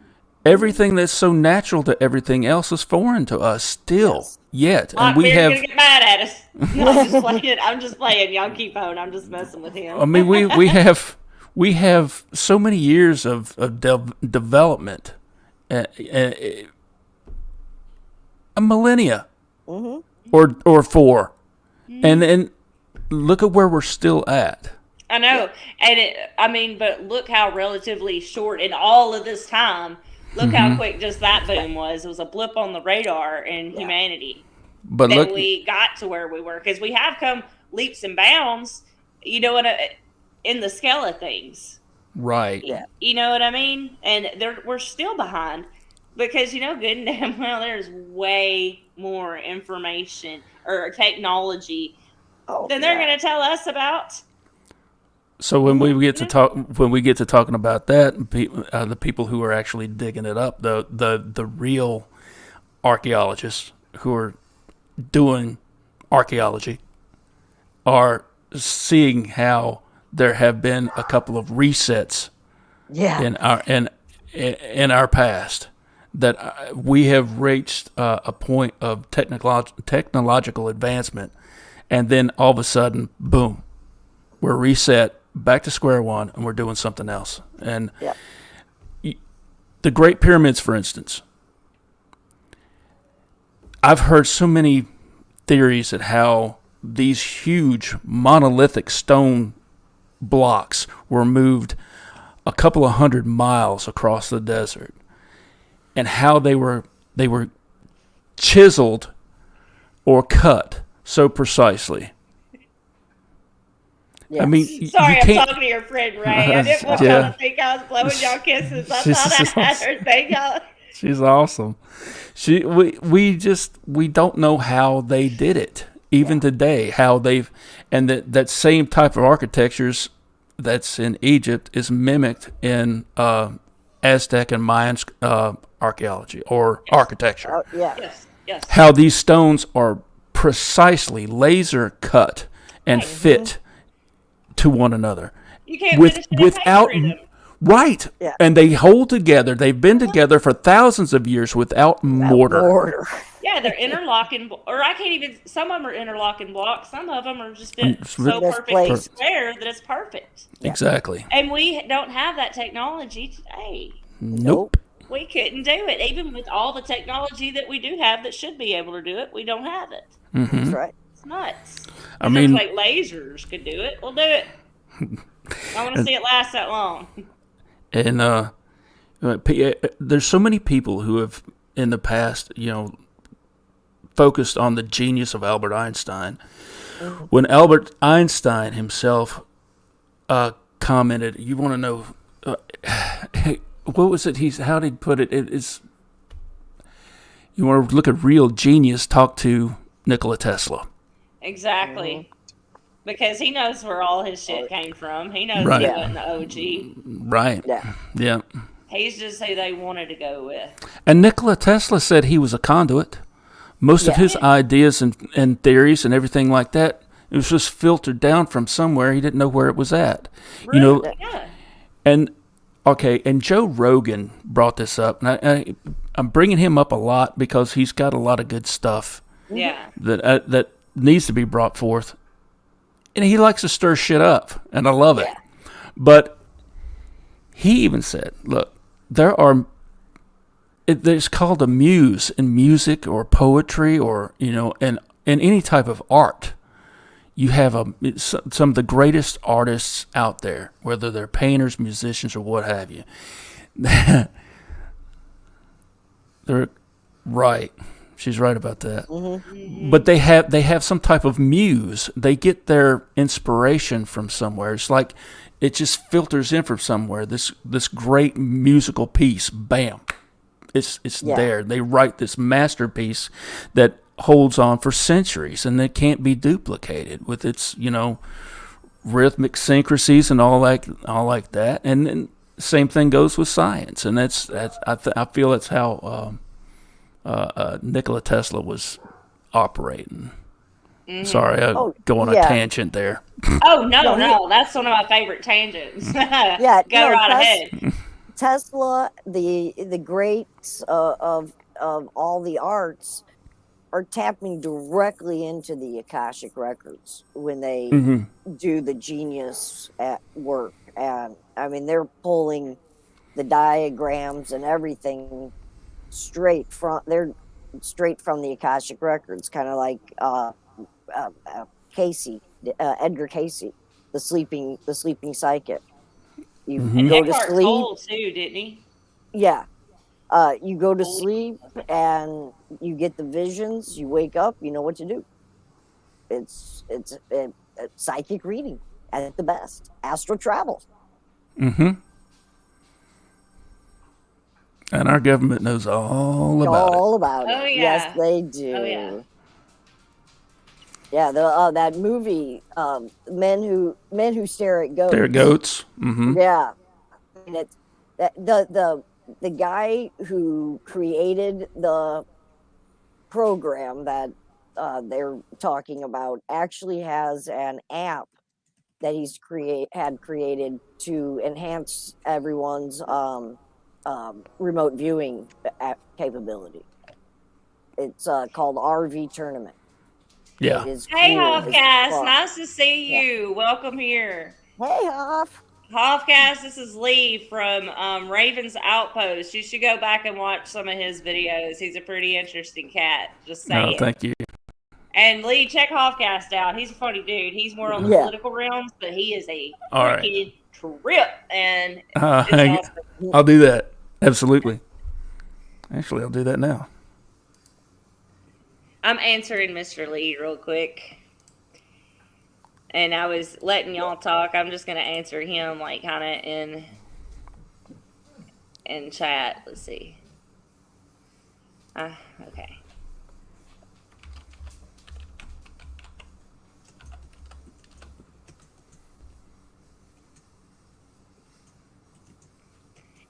Everything that's so natural to everything else is foreign to us still. Yet. And we have. Gonna get mad at us. No, I'm just playing. Y'all keep on. I'm just messing with him. I mean, we have so many years of development, a millennia, or four, and look at where we're still at. I know, and but look how relatively short in all of this time. Look how quick just that boom was. It was a blip on the radar in humanity. But that look, we got to where we were, because we have come leaps and bounds. You know what? In the scale of things, right? Yeah. You know what I mean? And we're still behind because good and damn well there's way more information or technology than they're going to tell us about. So when we get to talking about that, the people who are actually digging it up, the real archaeologists who are doing archaeology, are seeing how there have been a couple of resets in our past, that we have reached a point of technological advancement, and then all of a sudden, boom, we're reset back to square one, and we're doing something else. And the Great Pyramids, for instance, I've heard so many theories at how these huge monolithic stone blocks were moved a couple of 100 miles across the desert, and how they were chiseled or cut so precisely. Yes. I mean, sorry, you I'm can't, talking to your friend Ray. I didn't want y'all to think I was blowing y'all kisses. I thought I had her think y'all. She's awesome. We don't know how they did it even today. How they've, and that same type of architectures that's in Egypt is mimicked in Aztec and Mayan archaeology or architecture. Yes. How these stones are precisely laser cut and fit to one another. You can't without right. Yeah. And they hold together. They've been together for thousands of years without mortar. Yeah, they're interlocking, or I can't even. Some of them are interlocking blocks. Some of them are just so perfectly square that it's perfect. Exactly. And we don't have that technology today. Nope. We couldn't do it. Even with all the technology that we do have that should be able to do it, we don't have it. That's right. It's nuts. I Because mean, like lasers could do it. We'll do it. I want to see it last that long. and there's so many people who have in the past, focused on the genius of Albert Einstein. When Albert Einstein himself commented, you want to know what was it? How did he put it? It's you want to look at real genius. Talk to Nikola Tesla. Exactly. Because he knows where all his shit came from. He knows Right. he wasn't the OG. Right. Yeah. He's just who they wanted to go with. And Nikola Tesla said he was a conduit. Most of his ideas and theories and everything like that, it was just filtered down from somewhere. He didn't know where it was at. Really? Yeah. And Joe Rogan brought this up, and I'm bringing him up a lot because he's got a lot of good stuff. Yeah. That needs to be brought forth, and he likes to stir shit up, and I love it. But he even said, "Look, there's called a muse in music or poetry or in any type of art. You have some of the greatest artists out there, whether they're painters, musicians, or what have you. They're right. She's right about that. But they have some type of muse. They get their inspiration from somewhere. It's like it just filters in from somewhere. This great musical piece, bam, it's there. They write this masterpiece that holds on for centuries, and it can't be duplicated with its rhythmic syncrasies and all like that. And then same thing goes with science, and I feel that's how Nikola Tesla was operating. Sorry, go on a tangent there. Oh no, that's one of my favorite tangents. Go right ahead. Tesla, the greats of all the arts, are tapping directly into the Akashic records when they do the genius at work. And I mean, they're pulling the diagrams and everything straight from the Akashic records, kind of like Edgar Casey, the sleeping psychic. You go to Eckhart sleep. Tolle too, didn't he? Yeah. You go to sleep and you get the visions. You wake up, you know what to do. It's a psychic reading at the best. Astral travel. And our government knows all about it. Oh yeah. Yes, they do. Oh yeah. Yeah, that movie, Men Who Stare at Goats. Stare at goats. Yeah, and it's the guy who created the program that they're talking about actually has an app that he's created to enhance everyone's remote viewing capability. It's called RV Tournament. Yeah. Hey, Hoffcast, nice to see you. Welcome here. Hey, Hoff. Hoffcast, this is Lee from Raven's Outpost. You should go back and watch some of his videos. He's a pretty interesting cat. Just saying. No, thank you. And Lee, check Hoffcast out. He's a funny dude. He's more on the political realms, but he is a wicked trip. And it's awesome. I'll do that. Absolutely. Actually, I'll do that now. I'm answering Mr. Lee real quick. And I was letting y'all talk. I'm just going to answer him like kind of in chat. Let's see. Okay.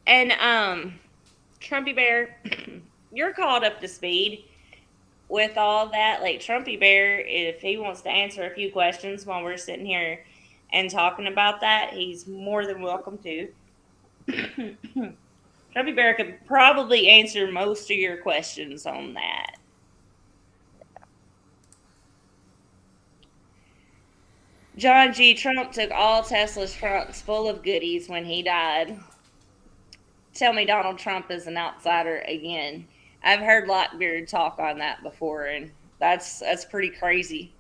And Trumpy Bear, you're caught up to speed with all that. Like Trumpy Bear, if he wants to answer a few questions while we're sitting here and talking about that, he's more than welcome to. Trumpy Bear could probably answer most of your questions on that. John G. Trump took all Tesla's trunks full of goodies when he died. tell me Donald Trump is an outsider again. I've heard Lockbeard talk on that before, and that's pretty crazy.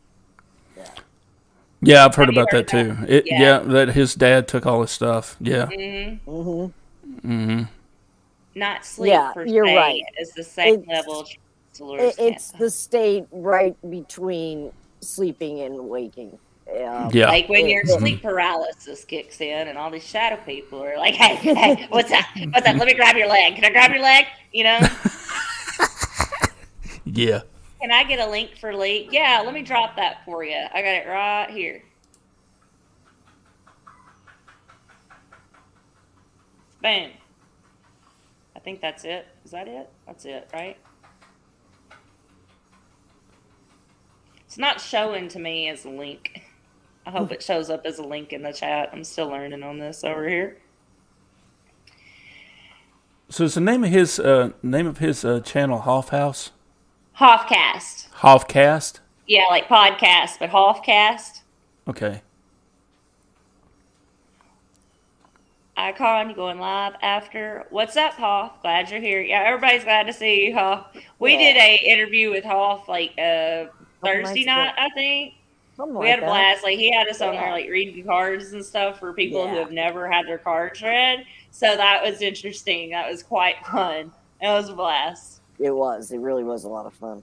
Yeah, I've heard Have you about heard that too. that? Yeah. Yeah, that his dad took all his stuff. Yeah. Not sleep Yeah, per you're se right. is the same It's level. Travelers it's can't. the state right between sleeping and waking. Yeah. Like when your it- sleep paralysis kicks in, and all these shadow people are like, "Hey, hey, what's up? What's up? Let me grab your leg. Can I grab your leg? You know? Yeah. Can I get a link for Lee? Yeah, let me drop that for you. I got it right here. Boom. I think that's it. Is that it? That's it, right? It's not showing to me as a link. I hope it shows up as a link in the chat. I'm still learning on this over here. So is the name of his channel Hoff House? Hoffcast. Hoffcast? Yeah, like podcast, but Hoffcast. Okay. Icon, you going live after? What's up, Hoff? Glad you're here. Yeah, everybody's glad to see you, Hoff. We did a interview with Hoff like Thursday night, I think. We had a blast. Like he had us on there like reading cards and stuff for people who have never had their cards read. So that was interesting. That was quite fun. It was a blast. It was. It really was a lot of fun.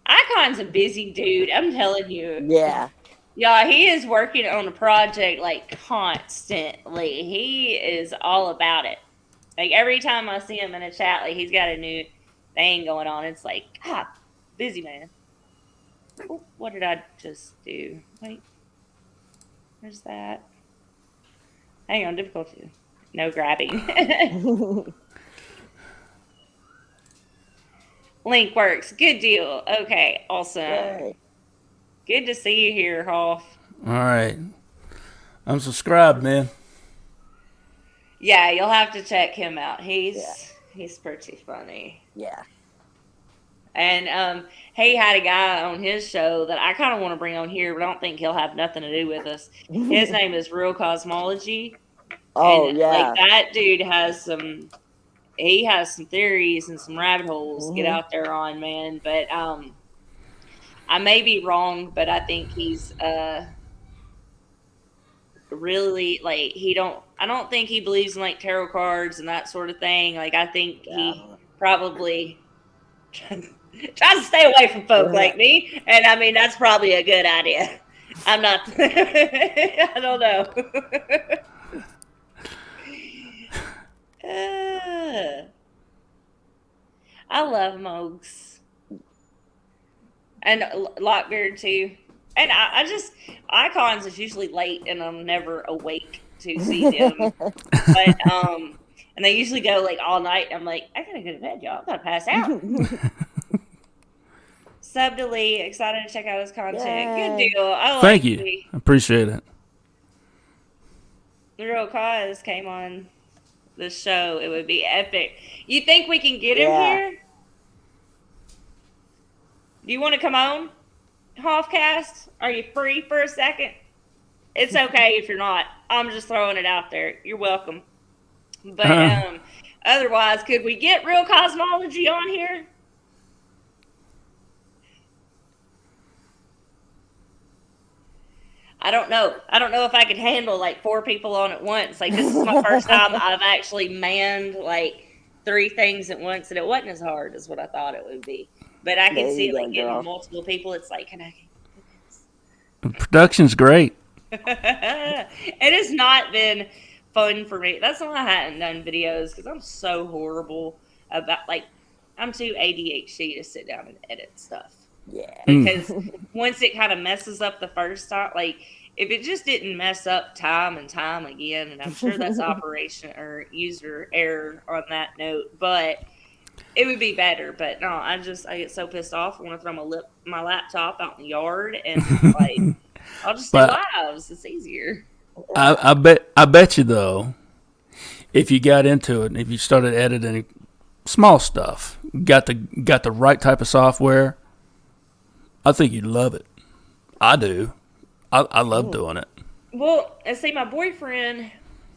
Icon's a busy dude. I'm telling you. Yeah. Yeah, he is working on a project like constantly. He is all about it. Like every time I see him in a chat, like he's got a new thing going on. It's like, busy man. Oh, what did I just do? Wait, where's that? Hang on, difficulty. No grabbing. Link works. Good deal. Okay, awesome. Yay. Good to see you here, Hoff. All right. I'm subscribed, man. Yeah, you'll have to check him out. He's pretty funny. Yeah. And he had a guy on his show that I kind of want to bring on here, but I don't think he'll have nothing to do with us. His name is Real Cosmology. Oh, and, yeah. Like that dude has some theories and some rabbit holes to get out there on, man. But I may be wrong, but I think he's really like I don't think he believes in like tarot cards and that sort of thing. Like I think he probably tries to stay away from folk like me, and I mean that's probably a good idea. I'm not I don't know. I love Mogs and Lockbeard too. And I just Icons is usually late, and I'm never awake to see them. But and they usually go like all night. I'm like, I gotta go to bed, y'all. I gotta pass out. Sub to Lee, excited to check out his content. Yay. Good deal. Thank you. I appreciate it. The Real Cause came on the show. It would be epic. You think we can get him here? Do you want to come on, Hoffcast? Are you free for a second? It's okay if you're not. I'm just throwing it out there. You're welcome. But otherwise, could we get Real Cosmology on here? I don't know. I don't know if I could handle like 4 people on at once. Like this is my first time I've actually manned like 3 things at once, and it wasn't as hard as what I thought it would be. But I can see like getting multiple people. It's like, can I? Production's great. It has not been fun for me. That's why I hadn't done videos, because I'm so horrible about like I'm too ADHD to sit down and edit stuff. Yeah. Because once it kind of messes up the first time, like if it just didn't mess up time and time again, and I'm sure that's operation or user error on that note, but it would be better. But no, I get so pissed off. I want to throw my laptop out in the yard and like I'll just do lives. It's easier. I bet you though, if you got into it and if you started editing small stuff. Got the right type of software. I think you'd love it. I do. I love doing it. Well, and see, my boyfriend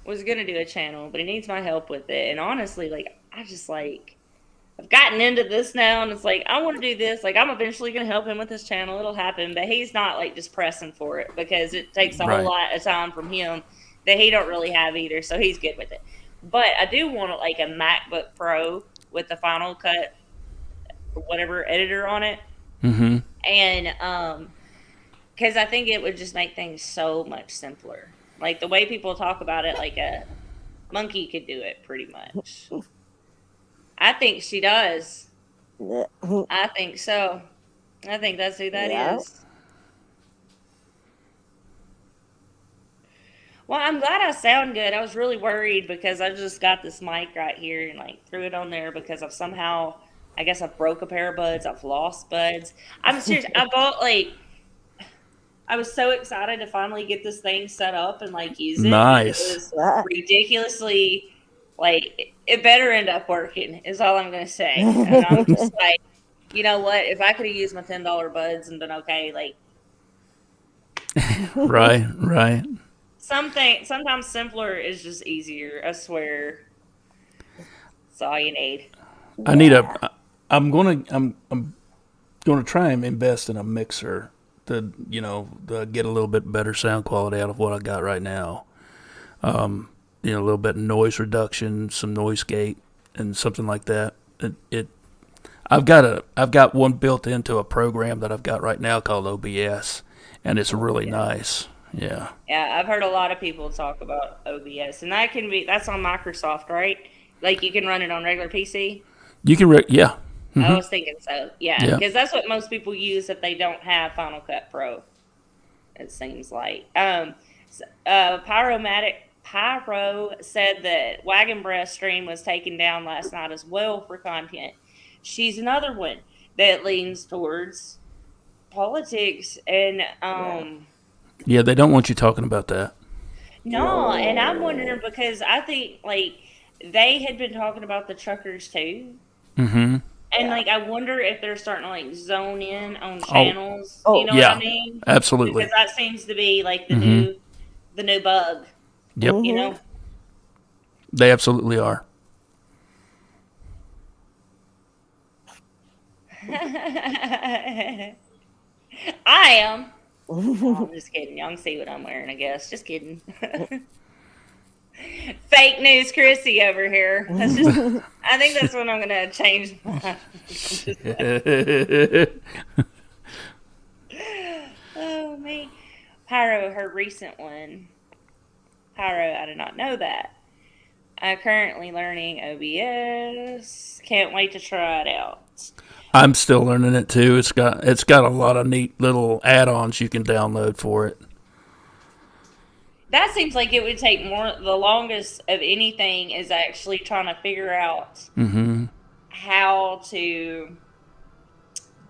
was going to do a channel, but he needs my help with it. And honestly, like, I've gotten into this now, and it's like, I want to do this. Like, I'm eventually going to help him with his channel. It'll happen. But he's not, like, just pressing for it because it takes a whole lot of time from him that he don't really have either. So he's good with it. But I do want, like, a MacBook Pro with the Final Cut or whatever editor on it. Mm-hmm. And, because I think it would just make things so much simpler. Like, the way people talk about it, like a monkey could do it pretty much. I think she does. I think so. I think that's who that is. Well, I'm glad I sound good. I was really worried because I just got this mic right here and, like, threw it on there because I've somehow, I guess I broke a pair of buds. I've lost buds. I'm serious. I bought, like, I was so excited to finally get this thing set up and, like, use it. Nice. It was ridiculously, like, it better end up working is all I'm going to say. And I'm just like, you know what? If I could have used my $10 buds and been okay, like. Right. Sometimes simpler is just easier. I swear. That's all you need. I'm gonna try and invest in a mixer to get a little bit better sound quality out of what I got right now. A little bit of noise reduction, some noise gate, and something like that. I've got one built into a program that I've got right now called OBS, and it's really nice. Yeah. Yeah, I've heard a lot of people talk about OBS, and that's on Microsoft, right? Like, you can run it on regular PC. You can, yeah. Mm-hmm. I was thinking so. Yeah, because that's what most people use if they don't have Final Cut Pro. It seems like. Pyro said that Wagon Breath stream was taken down last night as well for content. She's another one that leans towards politics and Yeah, they don't want you talking about that. No, and I'm wondering because I think, like, they had been talking about the truckers too. Mm-hmm. And, like, I wonder if they're starting to, like, zone in on channels. You know what I mean? Absolutely. Because that seems to be, like, the new bug. Yep. You know? They absolutely are. I am. Oh, I'm just kidding. Y'all can see what I'm wearing, I guess. Just kidding. Fake news Krissi over here. I think that's when I'm going to change my... Oh, me. Pyro, her recent one. Pyro, I did not know that. I'm currently learning OBS. Can't wait to try it out. I'm still learning it too. It's got a lot of neat little add-ons you can download for it. That seems like it would take the longest of anything is actually trying to figure out how to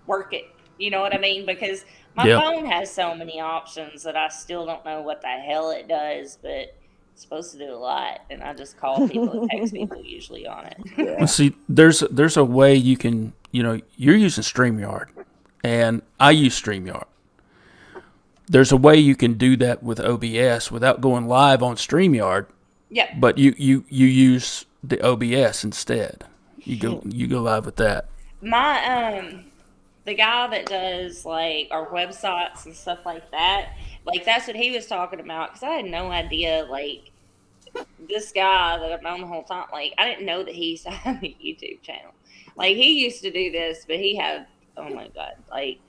work it. You know what I mean? Because my phone has so many options that I still don't know what the hell it does, but it's supposed to do a lot. And I just call people and text people usually on it. Well, see, there's a way you can, you're using StreamYard, and I use StreamYard. There's a way you can do that with OBS without going live on StreamYard. Yeah. But you use the OBS instead. You go live with that. My the guy that does, like, our websites and stuff like that, like, that's what he was talking about, because I had no idea, like, this guy that I've known the whole time, like, I didn't know that he used to have a YouTube channel. Like, he used to do this, but he had, oh my God, like,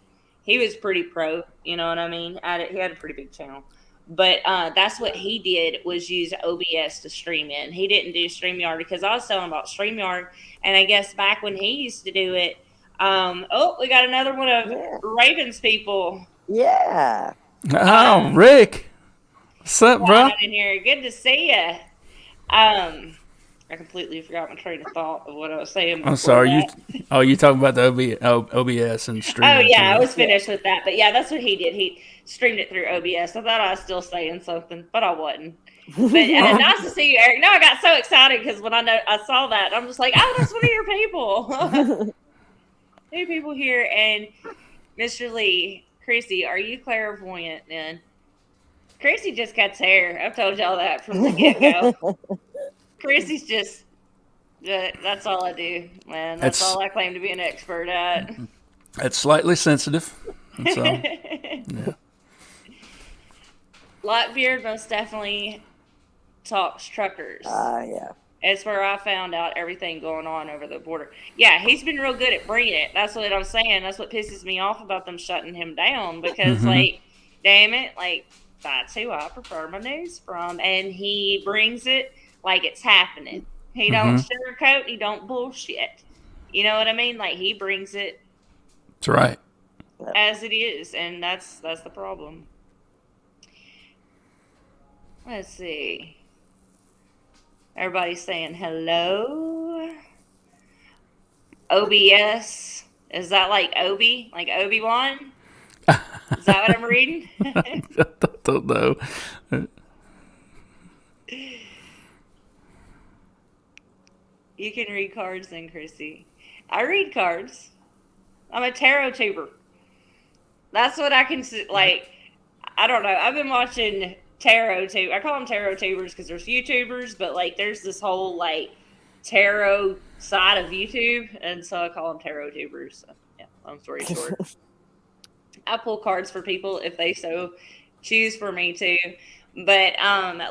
he was pretty pro, you know what I mean? He had a pretty big channel. But that's what he did, was use OBS to stream in. He didn't do StreamYard, because I was telling him about StreamYard, and I guess back when he used to do it, we got another one of Raven's people. Yeah. Oh, Rick. What's up, bro? In here. Good to see you. I completely forgot my train of thought of what I was saying. I'm sorry. You talking about the OBS and streaming? Oh yeah, I was finished with that. But yeah, that's what he did. streamed it through OBS. I thought I was still saying something, but I wasn't. But nice to see you, Eric. No, I got so excited because when I saw that, I'm just like, oh, that's one of your people. New people here. And Mr. Lee, Krissi, are you clairvoyant then? Krissi just cuts hair. I've told y'all that from the get-go. Krissi's just, that's all I do, man. That's all I claim to be an expert at. It's slightly sensitive. That's all. Yeah. Lockbeard most definitely talks truckers. Yeah. It's where I found out everything going on over the border. Yeah, he's been real good at bringing it. That's what I'm saying. That's what pisses me off about them shutting him down because, like, damn it, like, that's who I prefer my news from. And he brings it like it's happening. He don't sugarcoat. He don't bullshit. You know what I mean? Like, he brings it. That's right. As it is, and that's the problem. Let's see. Everybody's saying hello. OBS. Is that like Obi? Like Obi-Wan? Is that what I'm reading? I don't know. You can read cards then, Krissi. I read cards. I'm a tarot tuber. That's what I can, like, I don't know. I've been watching tarot tube. I call them tarot tubers because there's YouTubers, but, like, there's this whole, like, tarot side of YouTube, and so I call them tarot tubers. So, yeah, long story short. I pull cards for people if they so choose for me to. But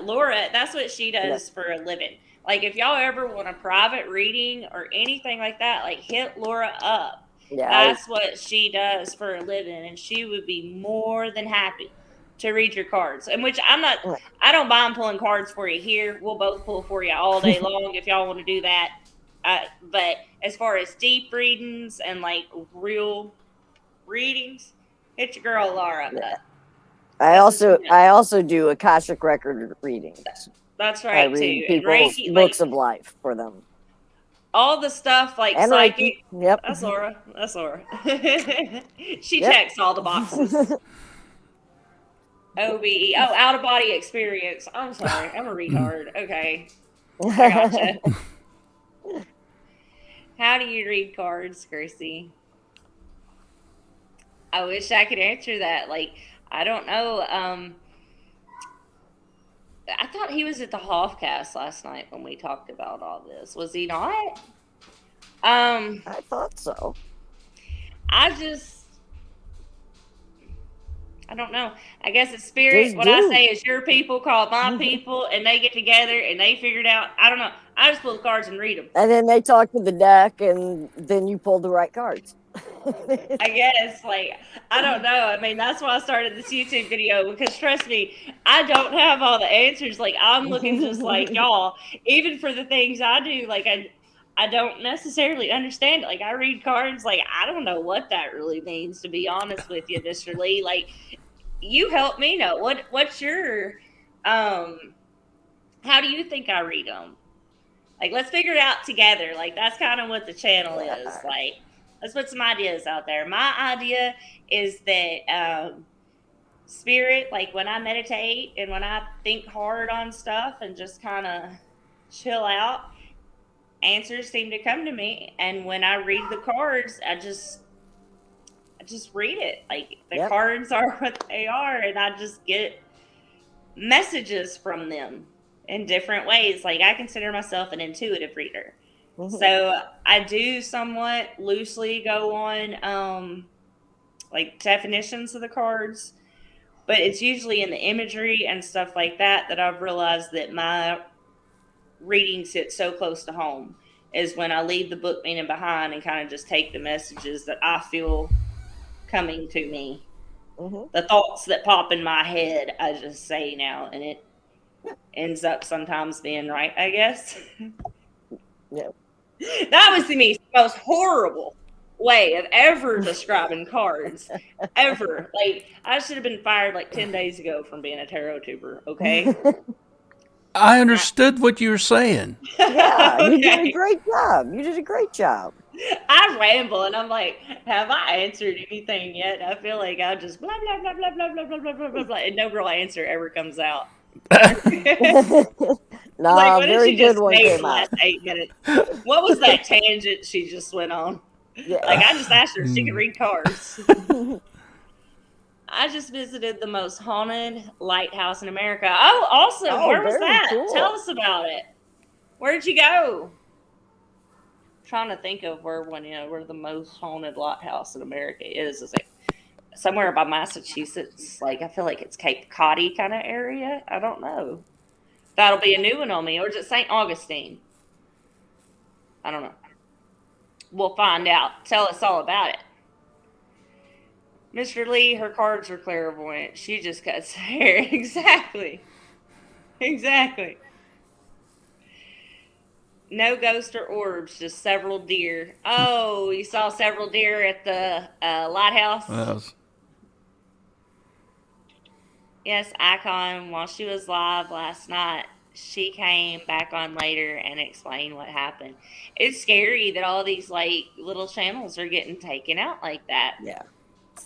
Laura, that's what she does for a living. Like, if y'all ever want a private reading or anything like that, like, hit Laura up. Yeah, that's what she does for a living, and she would be more than happy to read your cards. And which I don't mind pulling cards for you here. We'll both pull for you all day long if y'all want to do that. But as far as deep readings and like real readings, hit your girl Lara. Yeah. I also do Akashic record readings. That's right, I read too. people's books of life for them. All the stuff like and psychic. Yep. That's Laura. She checks all the boxes. OBE. Oh, out of body experience. I'm sorry. I'm a retard. Okay. I gotcha. How do you read cards, Krissi? I wish I could answer that. Like, I don't know. I thought he was at the Hoffcast last night when we talked about all this. Was he not? I thought so. I don't know. I guess it's spirit. What I say is your people call my people, and they get together and they figure it out. I don't know. I just pull the cards and read them. And then they talk to the deck, and then you pull the right cards. I guess, like, I don't know. I mean, that's why I started this YouTube video, because trust me, I don't have all the answers. Like, I'm looking just like y'all. Even for the things I do, like, I don't necessarily understand it. Like, I read cards, like, I don't know what that really means, to be honest with you, Mr. Lee. Like, you help me know. What's your, how do you think I read them? Like, let's figure it out together. Like, that's kind of what the channel is. Like, let's put some ideas out there. My idea is that spirit, like when I meditate and when I think hard on stuff and just kind of chill out, answers seem to come to me. And when I read the cards, I just read it. Like, the cards are what they are, and I just get messages from them in different ways. Like, I consider myself an intuitive reader. So I do somewhat loosely go on like definitions of the cards, but it's usually in the imagery and stuff like that I've realized that my readings hit so close to home is when I leave the book meaning behind and kind of just take the messages that I feel coming to me. The thoughts that pop in my head, I just say now, and it ends up sometimes being right, I guess. Yeah. That was the most horrible way of ever describing cards, ever. Like, I should have been fired like 10 days ago from being a tarot tuber, okay? I understood what you were saying. Yeah, Okay. You did a great job. I ramble and I'm like, have I answered anything yet? I feel like I just blah blah blah blah blah blah blah blah blah blah blah, and no real answer ever comes out. Like, Nah, what did very she good just one say came the out. last 8 minutes? What was that tangent she just went on? Yeah. Like, I just asked her if she could read cards. I just visited the most haunted lighthouse in America. Oh, awesome. Oh, Where was very that? cool. Tell us about it. Where'd you go? Trying to think of where where the most haunted lighthouse in America is. Is it somewhere by Massachusetts? Like, I feel like it's Cape Coddy kind of area. I don't know. That'll be a new one on me. Or is it St. Augustine? I don't know. We'll find out. Tell us all about it. Mr. Lee, her cards are clairvoyant. She just cuts hair. Exactly. Exactly. No ghost or orbs, just several deer. Oh, you saw several deer at the lighthouse? Yes, Icon, while she was live last night, she came back on later and explained what happened. It's scary that all these like little channels are getting taken out like that. Yeah.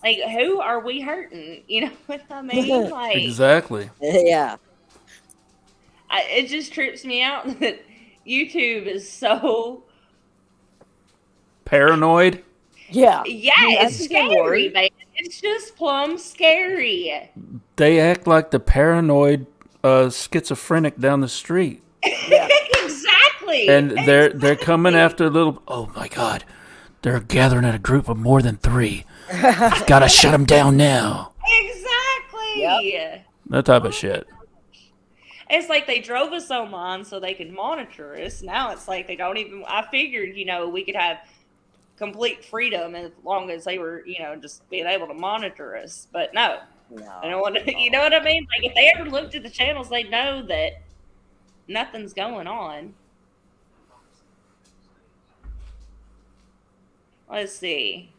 Like, who are we hurting? You know what I mean? Like, Exactly. Yeah. it just trips me out that YouTube is so Paranoid. Yeah. yeah, That's it's a good word. scary, man. It's just plumb scary. They act like the paranoid schizophrenic down the street. Yeah. Exactly. And they're coming after little. Oh my God, they're gathering in a group of more than 3. I've got to shut them down now. Exactly. Yep. That type of shit. It's like they drove us online so they could monitor us. Now it's like they don't even. I figured, we could have complete freedom as long as they were, just being able to monitor us. But no, I don't want to. You know what I mean? Like, if they ever looked at the channels, they know that nothing's going on. Let's see.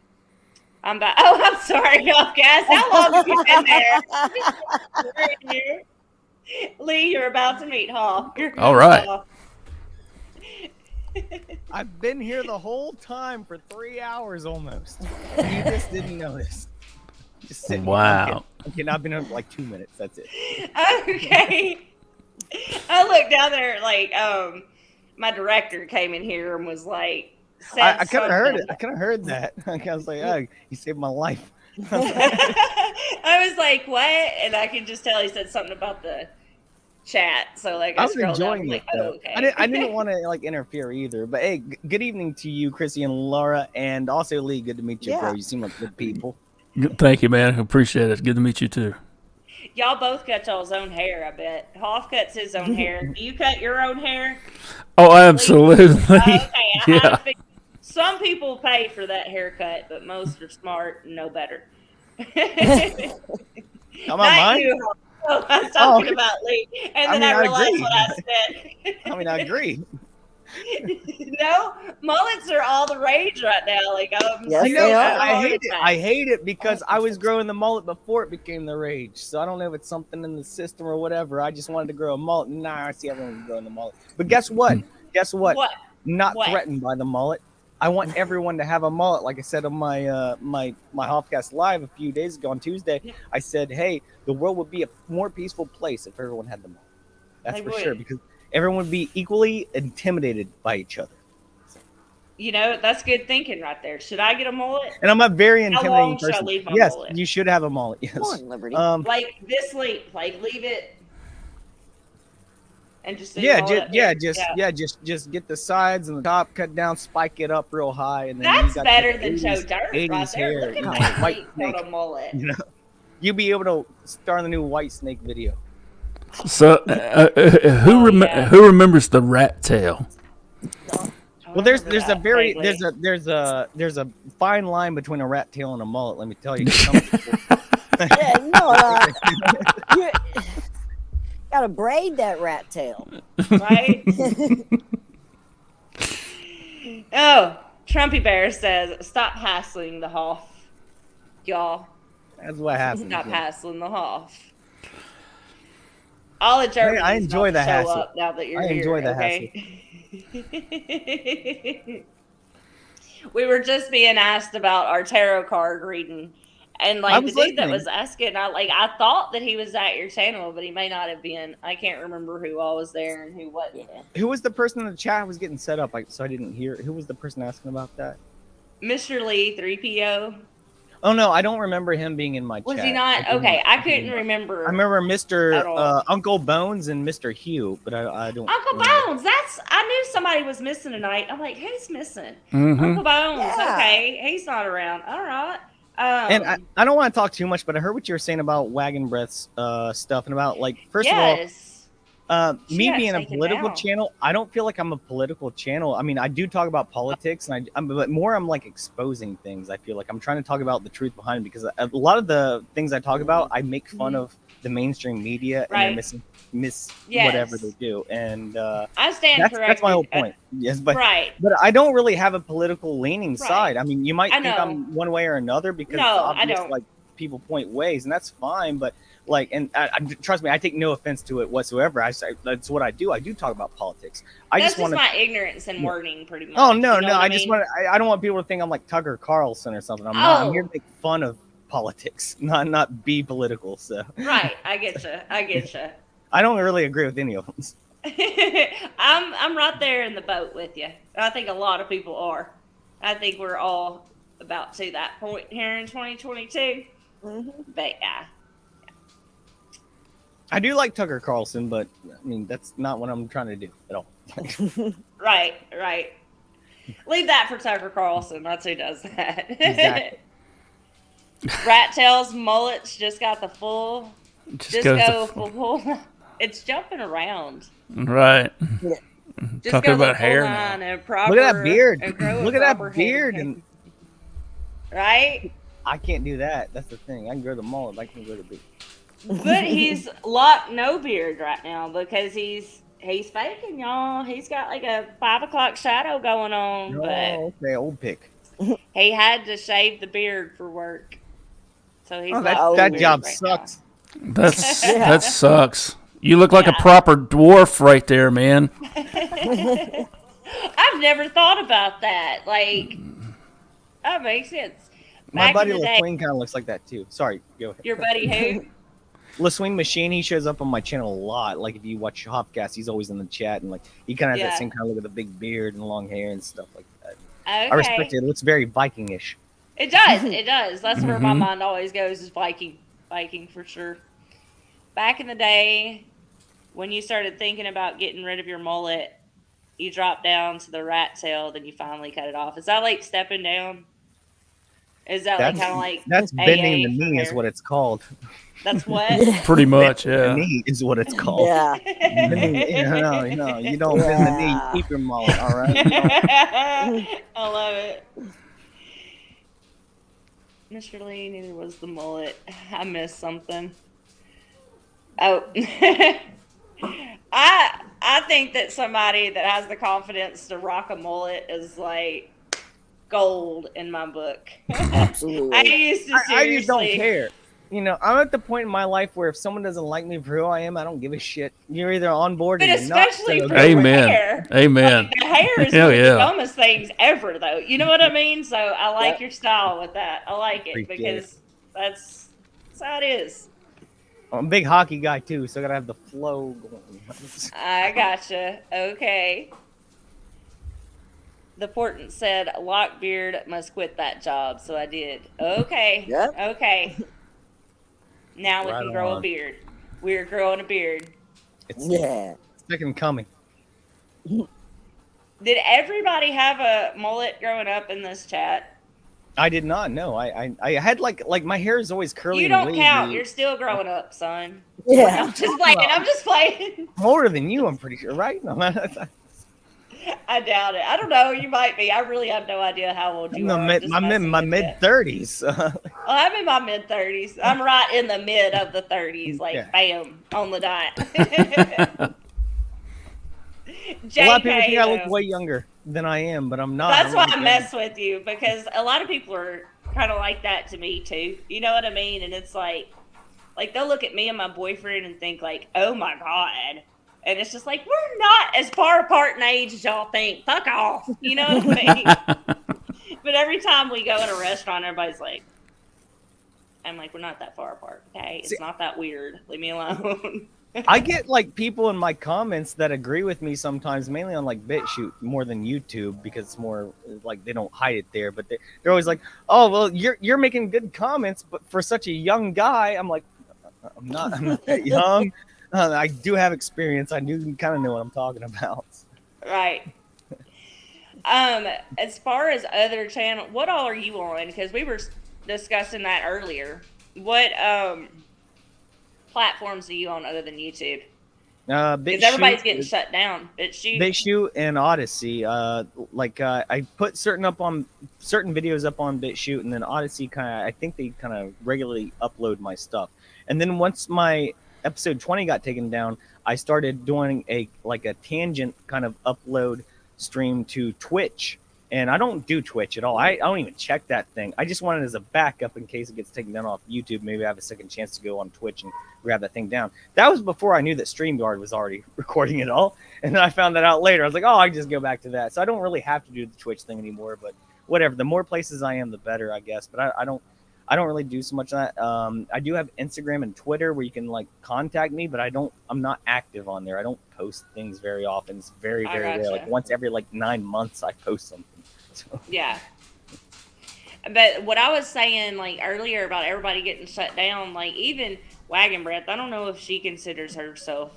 I'm back. Oh, I'm sorry, y'all guys. How long have you been there? Lee, you're about to meet Hall. All right. I've been here the whole time for 3 hours almost. You just didn't notice. Just sitting here. Wow. I'm kidding. I've been up like 2 minutes. That's it. Okay. I looked down there like my director came in here and was like, I kind of heard it. I kind of heard that. I was like, oh, you saved my life. I was like, what? And I could just tell he said something about the chat. So like I was scrolled down, enjoying it. like, oh, okay. I didn't want to like interfere either. But hey, good evening to you, Krissi and Lara, and also Lee. Good to meet you, bro. You seem like good people. Thank you, man. Appreciate it. Good to meet you too. Y'all both cut y'all's own hair, I bet. Hoff cuts his own hair. Do you cut your own hair? Oh, absolutely. Okay. Yeah. Some people pay for that haircut, but most are smart and know better. How about mine? You, Hoff. I was talking about Lee, and then I realized agree. what I said. I agree. No, mullets are all the rage right now. Like, Yes, they are. I hate it because I was growing the mullet before it became the rage. So I don't know if it's something in the system or whatever. I just wanted to grow a mullet. Nah, I see everyone growing the mullet. But guess what? What? Not What? threatened by the mullet. I want everyone to have a mullet. Like I said on my my Hopcast Live a few days ago on Tuesday, I said, hey, the world would be a more peaceful place if everyone had the mullet. That's for sure, because everyone would be equally intimidated by each other. That's good thinking right there. Should I get a mullet? And I'm a very How intimidating long should I person. leave my Yes, mullet? you should have a mullet. Yes. Come on, Liberty. Like this length, like leave it, and just just get the sides and the top cut down, spike it up real high, and then that's you got better the than Joe Dirt right 80s there. hair, Look you know, at that white length snake. on a mullet. You'll be able to star in the new White Snake video. So, who remembers the rat tail? Well, there's a fine line between a rat tail and a mullet. Let me tell you. Yeah, you gotta braid that rat tail. Right? Oh, Trumpy Bear says, stop hassling the Hoff. Y'all, That's what happens. stop yeah. hassling the Hoff. All the Germans I enjoy don't the show hassle. up now that you're I here. enjoy the okay? We were just being asked about our tarot card reading. And I like the was dude that listening. was asking, I thought that he was at your channel, but he may not have been. I can't remember who all was there and who wasn't. Yeah. Who was the person in the chat who was getting set up? So I didn't hear. Who was the person asking about that? Mr. Lee, 3PO. Oh no, I don't remember him being in my chat. Was he not? Okay, I couldn't remember. I remember At Mr. all. Uncle Bones and Mr. Hugh, but I don't. Uncle remember. Bones. I knew somebody was missing tonight. I'm like, who's missing? Mm-hmm. Uncle Bones. Yeah. Okay, he's not around. All right. And I don't want to talk too much, but I heard what you were saying about Wagon Breath's stuff and about like first of all, She me got being a taken political down. channel, I don't feel like I'm a political channel. I mean, I do talk about politics, and but more I'm like exposing things. I feel like I'm trying to talk about the truth behind it because a lot of the things I talk about, I make fun of the mainstream media and Right. they're miss Yes. whatever they do, and I stand corrected. that's my whole point. Yes, but Right. but I don't really have a political leaning Right. side. I mean, you might I think know. I'm one way or another because No, I obvious, don't. like people point ways, and that's fine. But like, and trust me, I take no offense to it whatsoever. I say that's what I do. I do talk about politics. I That's just want to. my ignorance in wording, pretty much. Oh no, You know no! what I mean? just want. I don't want people to think I'm like Tucker Carlson or something. I'm not. I'm here to make fun of politics, not be political. So Right, I get you. I get you. I don't really agree with any of them. I'm right there in the boat with you. I think a lot of people are. I think we're all about to that point here in 2022. Mhm. But yeah, I do like Tucker Carlson, but I mean that's not what I'm trying to do at all. right. Leave that for Tucker Carlson. That's who does that. Exactly. Rat tails, mullets just got the full. Just goes go to- full. It's jumping around. right. Just Talking go the about full hair nine now. and proper, Look at that beard. and grow a Look at that proper head. beard. And Right? I can't do that. That's the thing. I can grow the mullet, but I can grow the beard. But he's locked no beard right now because he's faking, y'all. He's got like a 5 o'clock shadow going on, but Oh, okay, old pick. he had to shave the beard for work. So he's Oh, locked that no job beard right now. sucks. That's Yeah. that sucks. You look like Yeah. a proper dwarf right there, man. I've never thought about that. Like, that makes sense. My Back buddy in the day, LaSwing kind of looks like that too. Sorry, go ahead. your buddy who? LaSwing Machine, he shows up on my channel a lot. Like if you watch Hopcast, he's always in the chat, and like he kind of has Yeah. that same kind of look with a big beard and long hair and stuff like that. Okay. I respect it. It looks very Vikingish. It does. It does. That's where my Mhm. mind always goes is Viking. Viking for sure. Back in the day, when you started thinking about getting rid of your mullet, you dropped down to the rat tail, then you finally cut it off. Is that like stepping down? Is that like That's kind of like that's AA bending the for knee is hair? what it's called. That's what? Pretty much, The yeah. knee is what it's called. Yeah. No, you don't bend the knee. Yeah. Keep your mullet, all right? You don't- I love it. Mr. Lee, neither was the mullet. I missed something. Oh. I think that somebody that has the confidence to rock a mullet is like gold in my book. Absolutely. I used to seriously. I just don't care. You know, I'm at the point in my life where if someone doesn't like me for who I am, I don't give a shit. You're either on board or But you're not. especially So for go- Amen. hair. Amen. Like, the hair is Hell one of yeah. the dumbest things ever, though. You know what I mean? So I like Yep. your style with that. I like it Appreciate because that's how it is. I'm a big hockey guy too, so I gotta have the flow going. I gotcha. Okay. The portent said Lockbeard must quit that job, so I did. Okay. Yep. Okay. Now we Right can grow a on. beard. We're growing a beard. It's Yeah. second coming. Did everybody have a mullet growing up in this chat? I did not know. I had like my hair is always curly. You and don't wavy. count. You're still growing up, son. Yeah. I'm just playing. I'm just playing. I'm older than you. I'm pretty sure, right? No, I doubt it. I don't know. You might be. I really have no idea how old you are. I'm just messing my with mid you. 30s. Well, I'm in my mid 30s. I'm right in the mid of the 30s, like Yeah. bam on the dot. A lot of people think I look though. way younger than I am, but I'm not. That's I'm why really I mess with you because a lot of people are kind of like that to me too. You know what I mean? And it's like they'll look at me and my boyfriend and think like, "Oh my god," and it's just like we're not as far apart in age as y'all think. Fuck off. You know what I mean? But every time we go in a restaurant, everybody's like, I'm like, we're not that far apart, okay? It's not that weird. Leave me alone. I get like people in my comments that agree with me sometimes, mainly on like BitChute more than YouTube, because it's more like they don't hide it there. But they're always like, "Oh, well, you're making good comments, but for such a young guy," I'm like, I'm not that young. I do have experience. I do kind of know what I'm talking about. Right. As far as other channel, what all are you on? Because we were discussing that earlier. What platforms are you on other than YouTube? Because everybody's getting shut down. BitChute and Odyssey. I put certain videos up on BitChute, and then Odyssey I think they kind of regularly upload my stuff. And then once my episode 20 got taken down, I started doing a tangent kind of upload stream to Twitch. And I don't do Twitch at all. I don't even check that thing. I just want it as a backup in case it gets taken down off YouTube. Maybe I have a second chance to go on Twitch and grab that thing down. That was before I knew that StreamYard was already recording it all. And then I found that out later. I was like, oh, I can just go back to that. So I don't really have to do the Twitch thing anymore. But whatever. The more places I am, the better, I guess. But I don't really do so much of that. I do have Instagram and Twitter where you can contact me, but I'm not active on there. I don't post things very often. It's very, very rare. Like once every 9 months I post something. So. Yeah. But what I was saying earlier about everybody getting shut down, even Wagon Breath, I don't know if she considers herself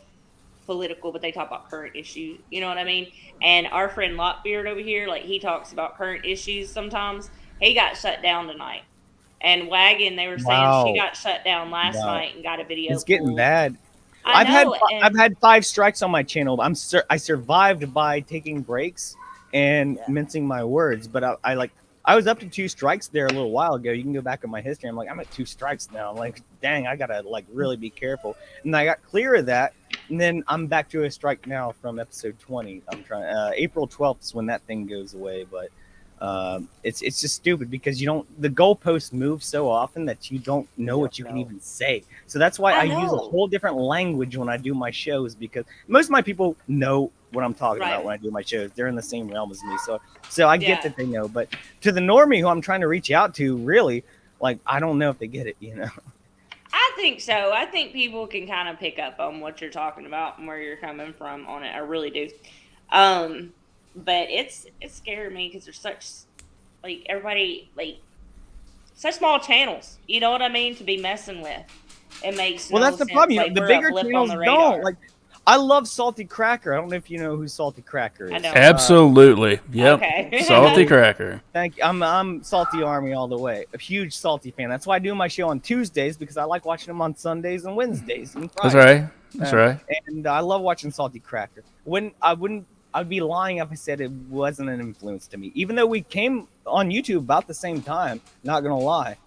political, but they talk about current issues. You know what I mean? And our friend Lockbeard over here, he talks about current issues sometimes. He got shut down tonight. And Wagon, they were saying she got shut down last night and got a video. It's getting bad. I've had 5 strikes on my channel. I survived by taking breaks and mincing my words, but I was up to 2 strikes there a little while ago. You can go back in my history. I'm at 2 strikes now. I'm like, dang, I gotta really be careful. And I got clear of that, and then I'm back to a strike now from episode 20. I'm trying. April 12th is when that thing goes away, but it's just stupid because the goalposts move so often that you don't know what you can even say. So that's why I use a whole different language when I do my shows, because most of my people know what I'm talking about when I do my shows. They're in the same realm as me, so I get that they know. But to the normie who I'm trying to reach out to, really, I don't know if they get it. I think so. I think people can kind of pick up on what you're talking about and where you're coming from on it. I really do. But it's scaring me because there's such everybody such small channels. You know what I mean? To be messing with, it makes that's the problem. The bigger channels don't. I love Salty Cracker. I don't know if you know who Salty Cracker is. I know. Absolutely. Yep. Okay. Salty Cracker. Thank you. I'm Salty Army all the way. A huge Salty fan. That's why I do my show on Tuesdays, because I like watching them on Sundays and Wednesdays and Fridays. That's right. And I love watching Salty Cracker. I'd be lying if I said it wasn't an influence to me. Even though we came on YouTube about the same time, not gonna lie.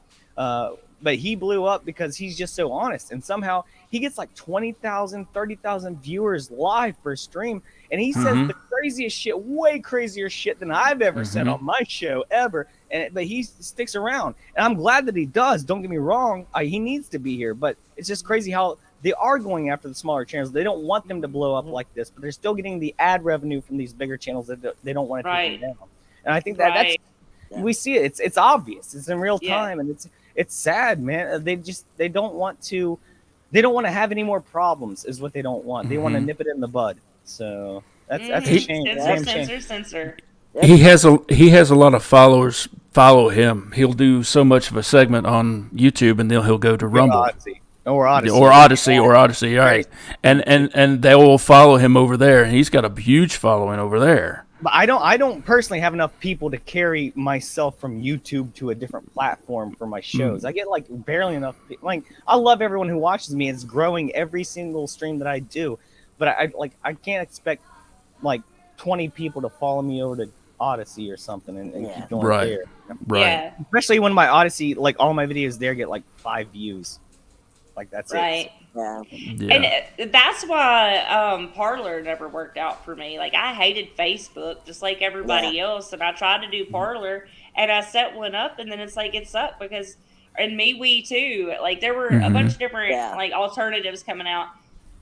But he blew up because he's just so honest, and somehow he gets 20,000, 30,000 viewers live per stream, and he says the craziest shit, way crazier shit than I've ever said on my show ever. But he sticks around, and I'm glad that he does. Don't get me wrong, he needs to be here, but it's just crazy how they are going after the smaller channels. They don't want them to blow up like this, but they're still getting the ad revenue from these bigger channels that they don't want to take them down. And I think that's we see it. It's obvious. It's in real time, and it's sad, man. They don't want to have any more problems, is what they don't want. They want to nip it in the bud. So that's a shame. Censor. He has a lot of followers follow him. He'll do so much of a segment on YouTube, and then he'll go to Rumble. Odyssey. All right, and they will follow him over there, and he's got a huge following over there. But I don't personally have enough people to carry myself from YouTube to a different platform for my shows. I get barely enough. I love everyone who watches me. It's growing every single stream that I do, but I can't expect 20 people to follow me over to Odyssey or something and keep going there. Right. Yeah. Especially when my Odyssey, all my videos there get 5 views. That's right. it. And that's why Parler never worked out for me. I hated Facebook just like everybody else, and I tried to do Parler, and I set one up, and then it's it sucked because, and MeWe too. There were a bunch of different alternatives coming out,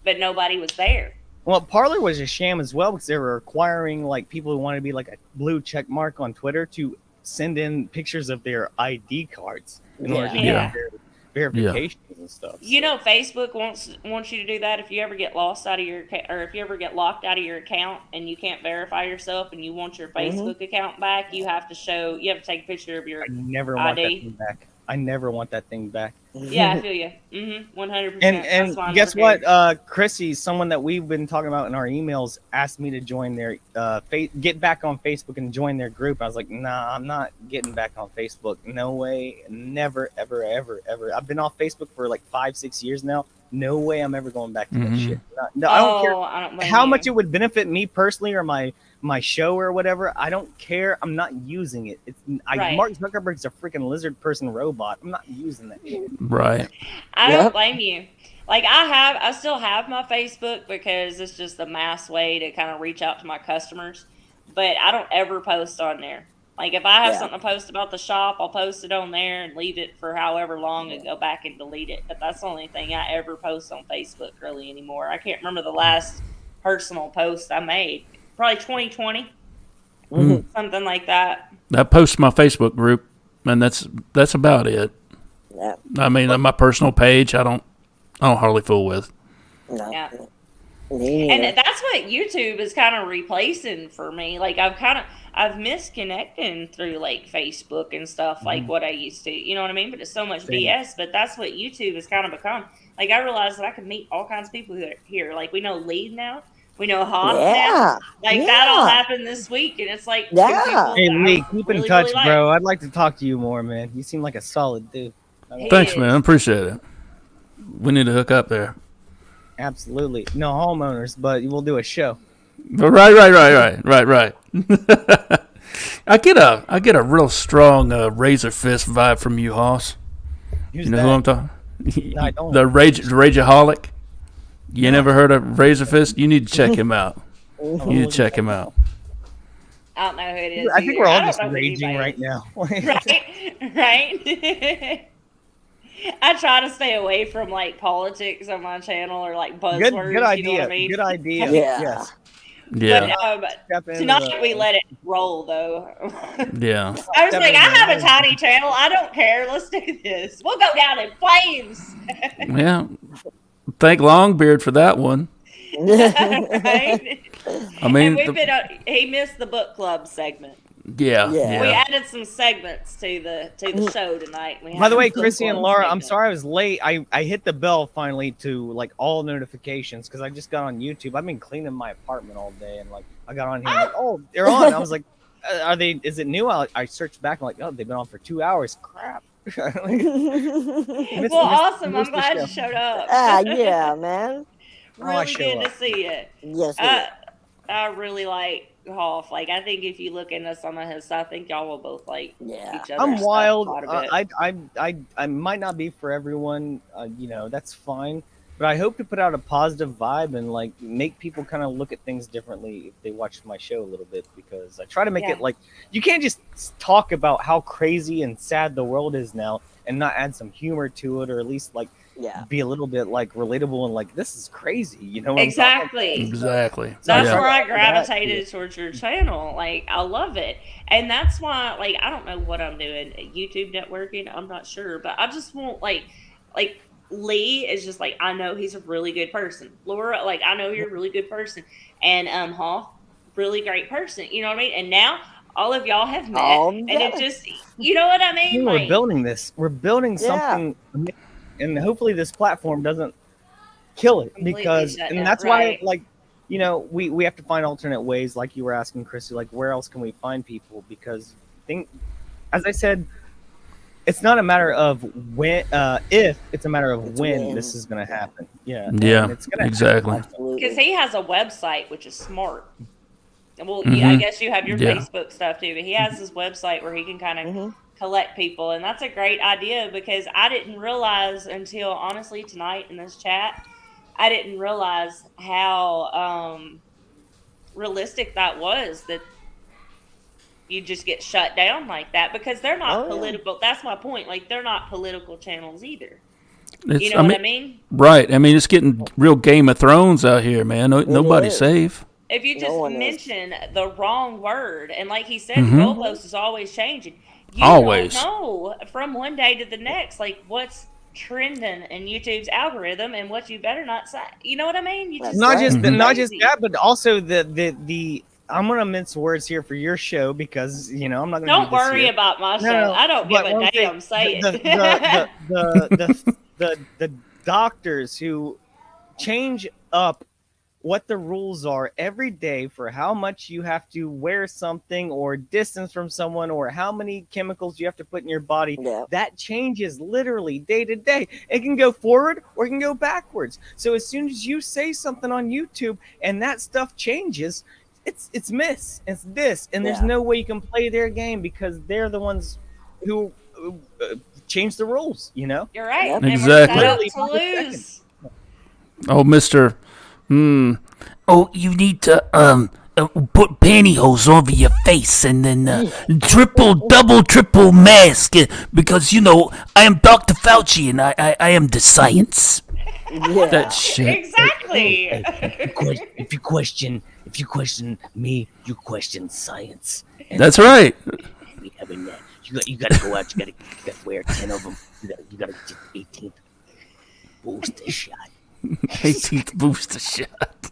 but nobody was there. Well, Parler was a sham as well, because they were requiring people who wanted to be a blue check mark on Twitter to send in pictures of their ID cards in order to Yeah. get verifications and stuff. You know, Facebook wants you to do that if you ever get lost out of your or if you ever get locked out of your account and you can't verify yourself and you want your Facebook account back, you have to take a picture of your I never want that ID. thing back. I never want that thing back. Yeah, I feel you. 100%. And That's why I guess never what? cared. Chrissy, someone that we've been talking about in our emails, asked me to join their get back on Facebook and join their group. I was like, nah, I'm not getting back on Facebook. No way. Never, ever, ever, ever. I've been off Facebook for like 5-6 years now. No way I'm ever going back to that shit. No, I don't care how much it would benefit me personally or my show or whatever. I don't care. I'm not using it. Mark Zuckerberg's a freaking lizard person robot. I'm not using that shit. Right. I don't blame you. Like I still have my Facebook because it's just a mass way to kind of reach out to my customers. But I don't ever post on there. Like if I have something to post about the shop, I'll post it on there and leave it for however long and go back and delete it. But that's the only thing I ever post on Facebook really anymore. I can't remember the last personal post I made. Probably 2020, something like that. I post my Facebook group, and that's about it. Yeah. I mean, on my personal page, I don't hardly fool with. No. Yeah. And that's what YouTube is kind of replacing for me. Like I've missed connecting through like Facebook and stuff like what I used to. You know what I mean? But it's so much BS. But that's what YouTube has kind of become. Like I realized that I could meet all kinds of people here. Like we know Lee now. We know Hoff now. Like that all happened this week, and it's like Hey Lee, keep in touch, really bro. I'd like to talk to you more, man. You seem like a solid dude. Thanks, man. I appreciate it. We need to hook up there. Absolutely. No homeowners, but we'll do a show. Right. I get a real strong Razor Fist vibe from you, Hoss. Who's you know that? who I'm talking? No, I don't. The Rageaholic. You never heard of Razor Fist? You need to check him out. You need to check him out. I don't know who it is. I think we're all just raging right now. Right. I try to stay away from like politics on my channel or like buzzwords. Good idea. You know what I mean? Good idea. Yeah. Yes. Yeah. But tonight we let it roll though. Yeah. I was like, I have a tiny channel. I don't care. Let's do this. We'll go down in flames. Yeah. Thank Longbeard for that one. Right? I mean, he missed the book club segment. Yeah. We added some segments to the show tonight. By the way, Krissi and Lara, I'm sorry I was late. I hit the bell finally to like all notifications because I just got on YouTube. I've been cleaning my apartment all day and like I got on here. And, like, oh, they're on. I was like, are they? Is it new? I searched back. I'm like, oh, they've been on for 2 hours. Crap. Well, awesome. I'm glad you showed up. Yeah, man. Really good to see you. Yes. I really like Hoff. Like, I think if you look into some of his stuff, I think y'all will both like each other. I'm wild. I might not be for everyone. You know, that's fine. But I hope to put out a positive vibe and like make people kind of look at things differently if they watch my show a little bit, because I try to make it like you can't just talk about how crazy and sad the world is now and not add some humor to it, or at least like be a little bit like relatable and like this is crazy, you know? Exactly. That's where I gravitated towards your channel. Like I love it, and that's why like I don't know what I'm doing YouTube networking. I'm not sure, but I just want like. Lee is just like, I know he's a really good person. Laura, like, I know you're a really good person. And Hoff, really great person. You know what I mean? And now all of y'all have met. And it just, you know what I mean? We're building this. We're building something. And hopefully this platform doesn't kill it. Because, and that's why, like, you know, we have to find alternate ways, like you were asking, Krissi, like, where else can we find people? Because, as I said, it's not a matter of when, if it's a matter of when this is going to happen. Yeah. Yeah. It's gonna exactly. Because he has a website, which is smart. Well, I guess you have your Facebook stuff too, but he has his website where he can kind of collect people, and that's a great idea because I didn't realize until honestly tonight in this chat, I didn't realize how realistic that was, that you just get shut down like that because they're not political. That's my point. Like they're not political channels either. You know what I mean? Right. I mean, it's getting real Game of Thrones out here, man. Nobody's safe. If you No just one is. mention the wrong word, and like he said, Mm-hmm. the goalpost is always changing. You Always. don't know from one day to the next, like what's trending in YouTube's algorithm and what you better not say. You know what I mean? You That's just Not right. just Mhm. not just crazy. that, but also the I'm gonna mince words here for your show because I'm not gonna do Don't this worry here. about my No, show. no, I don't give but a what I'm saying, damn. Say the it. the doctors who change up what the rules are every day for how much you have to wear something or distance from someone or how many chemicals you have to put in your body, Yeah. that changes literally day to day. It can go forward or it can go backwards. So as soon as you say something on YouTube and that stuff changes, it's it's this, and there's Yeah. no way you can play their game because they're the ones who change the rules. You're right, Yep. and we're set Exactly. up Literally to by the second. lose. Oh, Mister. Oh, you need to put pantyhose over your face and then double, triple mask because I am Dr. Fauci and I am the science. Yeah. That shit. Exactly. If you question me, you question science. And That's right. we having that. You gotta go out. You gotta wear 10 of them. You gotta get the 18th booster shot. 18th booster shot.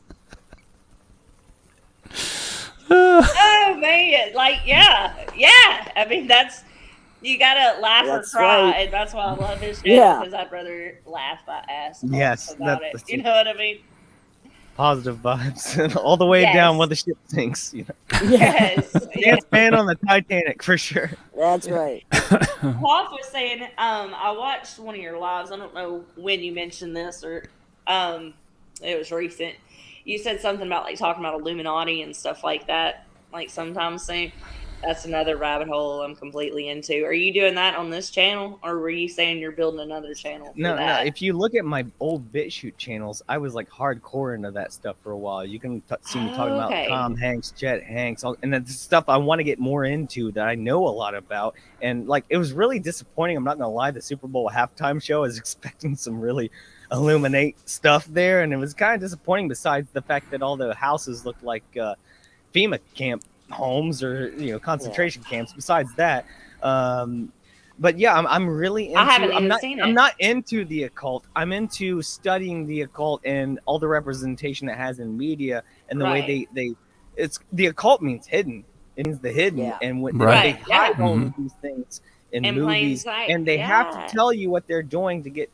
Oh man, like yeah. I mean, you gotta laugh That's or cry, right. and that's why I love his show Yeah. because I'd rather laugh my ass off Yes, about it. that's You know what I mean? positive vibes all the way down Yes. when the ship sinks. Yeah. Yes. Yes. Dance band on the Titanic for sure. That's right. Hoff was saying, I watched one of your lives. I don't know when you mentioned this or it was recent. You said something about like talking about Illuminati and stuff like that. Like sometimes saying that's another rabbit hole I'm completely into. Are you doing that on this channel, or were you saying you're building another channel for No. that? If you look at my old BitChute channels, I was like hardcore into that stuff for a while. You can see me talking about Okay. Tom Hanks, Chet Hanks, and that's stuff I want to get more into that I know a lot about. And like, it was really disappointing. I'm not gonna lie. The Super Bowl halftime show, I was expecting some really illuminate stuff there, and it was kind of disappointing. Besides the fact that all the houses looked like FEMA camp homes or concentration camps. Besides that, but yeah, I'm really into. I haven't even seen I'm it. not into the occult. I'm into studying the occult and all the representation it has in media and the way Right. they. It's the occult means hidden. It means the hidden, Yeah. and when Right. they hide Yeah. all Mhm. of these things in In plain movies, sight. and they have Yeah. to tell you what they're doing to get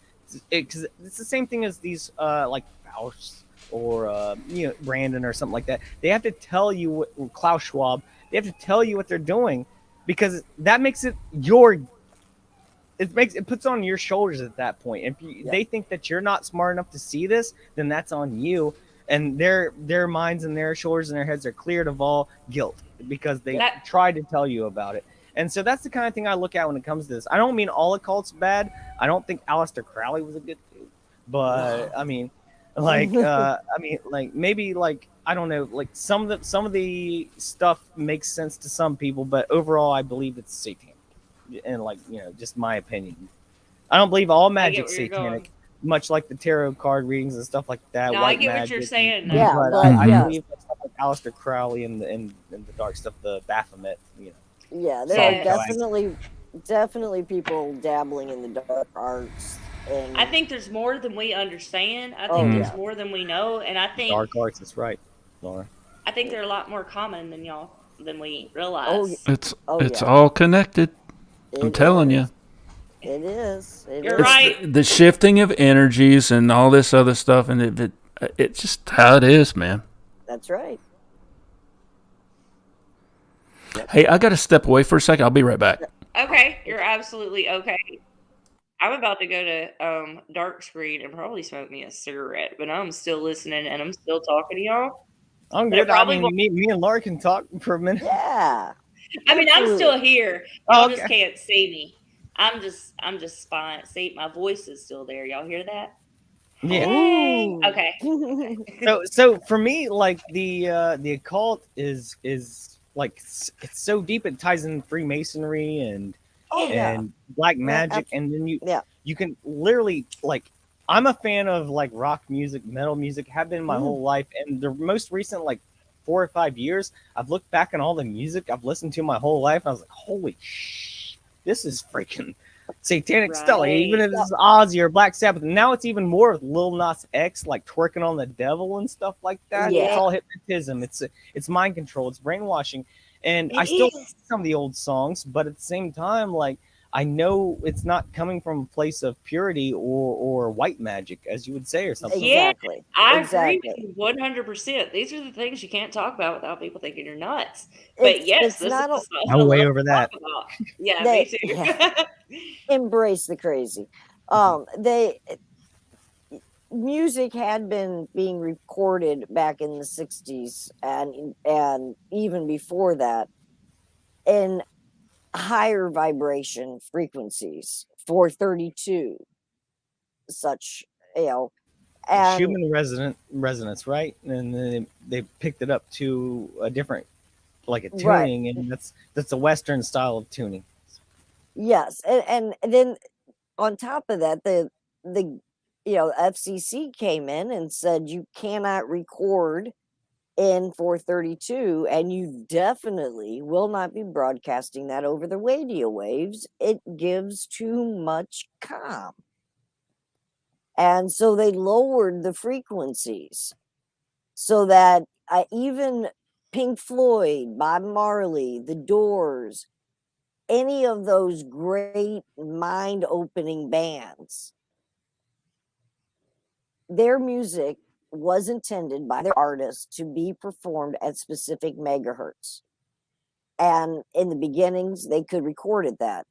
it, because it's the same thing as these like Faust or Brandon or something like that. They have to tell you what Klaus Schwab. They have to tell you what they're doing because that makes it it puts on your shoulders at that point. If they think that you're not smart enough to see this, then that's on you. And their minds and their shoulders and their heads are cleared of all guilt because they That- tried to tell you about it. And so that's the kind of thing I look at when it comes to this. I don't mean all occult's bad. I don't think Aleister Crowley was a good dude, but I mean, like, maybe like I don't know, like some of the stuff makes sense to some people, but overall, I believe it's satanic. And like just my opinion, I don't believe all I get magic's where you're satanic. going. Much like the tarot card readings and stuff like that. No, I white get what magic you're saying. and- Yeah, but but I yes. believe that stuff like Aleister Crowley and the dark stuff, the Baphomet. Yeah, there Yeah. are definitely people dabbling in the dark arts. And I think there's more than we understand. I Oh, think yeah. there's more than we know, and I think Dark arts. That's right, Laura. they're a lot more common than we realize. Oh, yeah. It's Oh, it's yeah. all connected. I'm It telling you. is. It is. It You're is. It's right. the shifting of energies and all this other stuff, and it's just how it is, man. That's right. Hey, I got to step away for a second. I'll be right back. Okay, you're absolutely okay. I'm about to go to dark screen and probably smoke me a cigarette, but I'm still listening and I'm still talking to y'all. I'm But it good. I probably mean, won't- me and Laura can talk for a minute. Yeah. I mean, I'm still here. Oh, Y'all just okay. can't see me. I'm just fine. See, my voice is still there. Y'all hear that? Yeah. Hey. Ooh. Okay. So for me, like the occult is like it's so deep. It ties in Freemasonry and Oh, yeah. and black magic, and then yeah. you can literally like. I'm a fan of like rock music, metal music. Have been my whole life, and the most recent like 4 or 5 years, I've looked back on all the music I've listened to my whole life, and I was like, holy this is freaking satanic stuff. Like, even Right. if this is Ozzy or Black Sabbath, now it's even more with Lil Nas X, like twerking on the devil and stuff like that. It's Yeah. all hypnotism. It's mind control. It's brainwashing. And I It still is. like some of the old songs, but at the same time, like, I know it's not coming from a place of purity or white magic, as you would say, or something. Yeah, Exactly. I agree Exactly. with you 100%. These are the things you can't talk about without people thinking you're nuts. But yes, It's this is not the a, stuff I'm I way love over to that. talk about. Yeah, me they too. yeah, embrace the crazy. They music had been being recorded back in the 60s and even before that in higher vibration frequencies, 432, such, you know, and Schumann resonance, right? And then they picked it up to a different, like a right, tuning, and that's a Western style of tuning. yes, and then on top of that, the FCC came in and said you cannot record in 432, and you definitely will not be broadcasting that over the radio waves. It gives too much calm. And so they lowered the frequencies so that even Pink Floyd, Bob Marley, The Doors, any of those great mind opening bands, their music was intended by their artists to be performed at specific megahertz. And in the beginnings, they could record at that.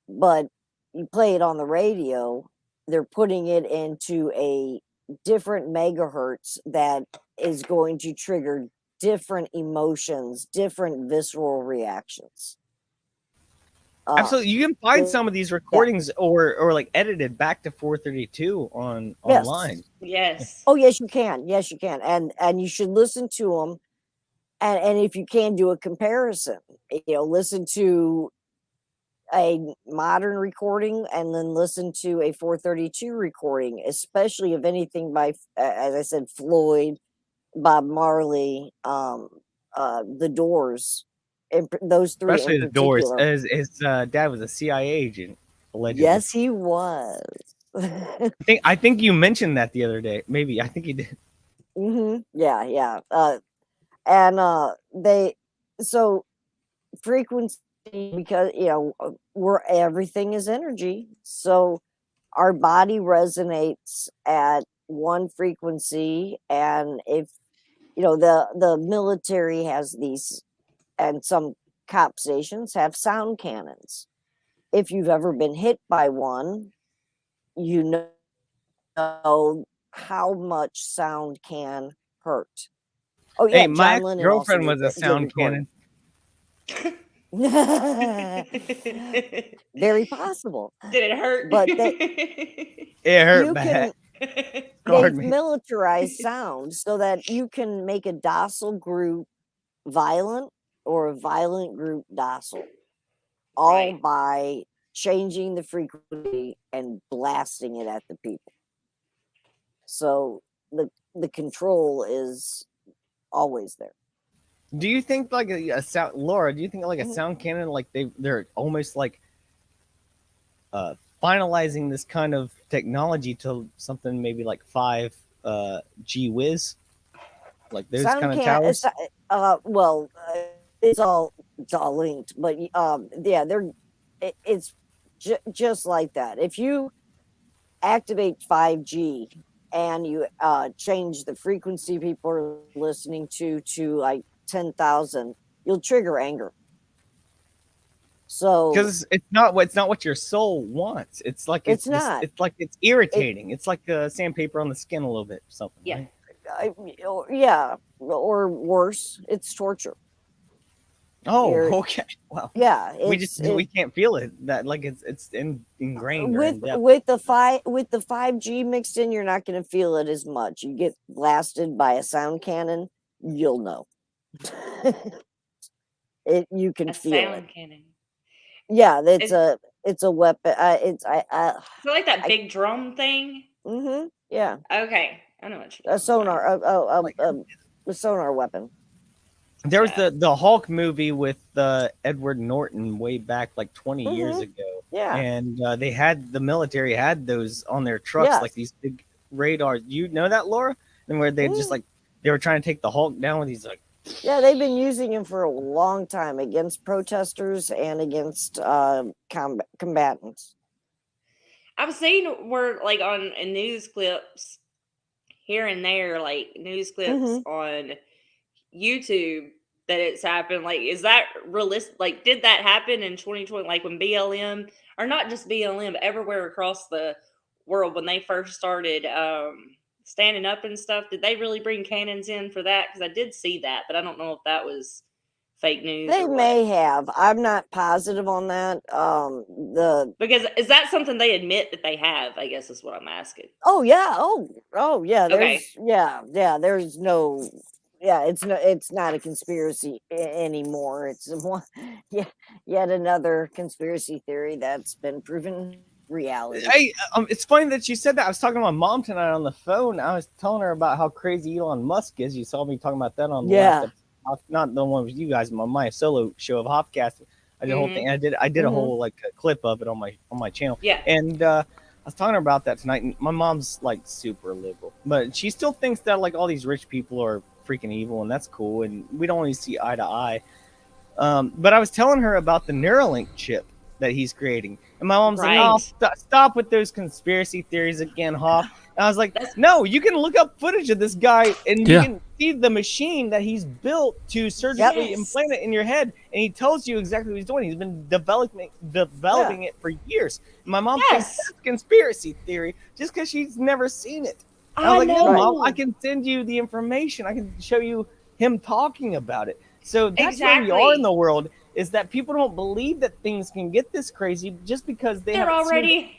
But you play it on the radio, they're putting it into a different megahertz that is going to trigger different emotions, different visceral reactions. Absolutely, you can find Yeah, some of these recordings or like edited back to 432 yes. online. Yes. Oh, yes, you can. Yes, you can. And you should listen to them. And if you can, do a comparison, listen to a modern recording and then listen to a 432 recording, especially of anything by, as I said, Floyd, Bob Marley, The Doors, and those three in Especially the Doors. particular. His dad was a CIA agent, allegedly. Yes, he was. I think you mentioned that the other day. Maybe I think you did. Yeah, yeah. And they so frequency, because where everything is energy, so our body resonates at one frequency. And if the military has these, and some cop stations have sound cannons. If you've ever been hit by one, you know how much sound can hurt. Oh Hey, yeah, my John ex Lennon also girlfriend did, was a did sound recording. cannon. Very possible. Did it hurt? But It hurt you bad. can Scarred they've me. militarized sound so that you can make a docile group violent or a violent group docile, all Right. by changing the frequency and blasting it at the people. So the control is always there. Do you think like a sound, Laura? Do you think like a Mhm. sound cannon, like they're almost like finalizing this kind of technology to something maybe like 5 G whiz, like those Sound kind of can't. towers? Well, it's all linked, but yeah, it's just like that. If you activate 5G and you change the frequency people are listening to like 10,000, you'll trigger anger. So Because it's not what your soul wants. It's like it's not. it's like it's irritating. It's like sandpaper on the skin a little bit or something. Yeah. Right? Yeah, or worse, it's torture. Oh, You're- okay. Well, yeah, we can't feel it. That like it's ingrained or in depth. with the 5G mixed in, you're not going to feel it as much. You get blasted by a sound cannon, you'll know. You can A feel it. sound cannon. Yeah, Is, it's a weapon. is it like that big drum thing? Yeah, Okay. I know what you're a talking about. sonar, a sonar weapon. There was Yeah. the Hulk movie with Edward Norton way back like 20 years ago, Yeah. and they had the military had those on their trucks, like Yes. these big radars. You know that, Laura? And where they just Mm. like they were trying to take the Hulk down with these like. Yeah, they've been using him for a long time against protesters and against combatants. I've seen where like on news clips here and there, like news clips Mhm. on YouTube that it's happened. Like, is that realistic? Like, did that happen in 2020? Like when BLM, or not just BLM, but everywhere across the world when they first started standing up and stuff? Did they really bring cannons in for that? Because I did see that, but I don't know if that was fake news They or what. may have. I'm not positive on that. The Because is that something they admit that they have? I guess is what I'm asking. Oh yeah. Oh yeah. Okay. There's no. Yeah, it's not a conspiracy anymore. It's yeah, yet another conspiracy theory that's been proven reality. It's funny that you said that. I was talking to my mom tonight on the phone. I was telling her about how crazy Elon Musk is. You saw me talking about that on the last episode, not the one with you guys, my solo show of Hopcast. I did a whole thing. I did a whole like a clip of it on my channel. Yeah. And I was talking to her about that tonight. And my mom's like super liberal, but she still thinks that like all these rich people are freaking evil, and that's cool. And we don't always see eye to eye. But I was telling her about the Neuralink chip that he's creating. And my mom's like, oh, stop with those conspiracy theories again, Hoff. And I was like, no, you can look up footage of this guy and you can see the machine that he's built to surgically implant it in your head. And he tells you exactly what he's doing. He's been developing it for years. And my mom thinks that's conspiracy theory just because she's never seen it. I was like, no, Mom, I can send you the information. I can show you him talking about it. So that's where we are in the world, is that people don't believe that things can get this crazy just because they're already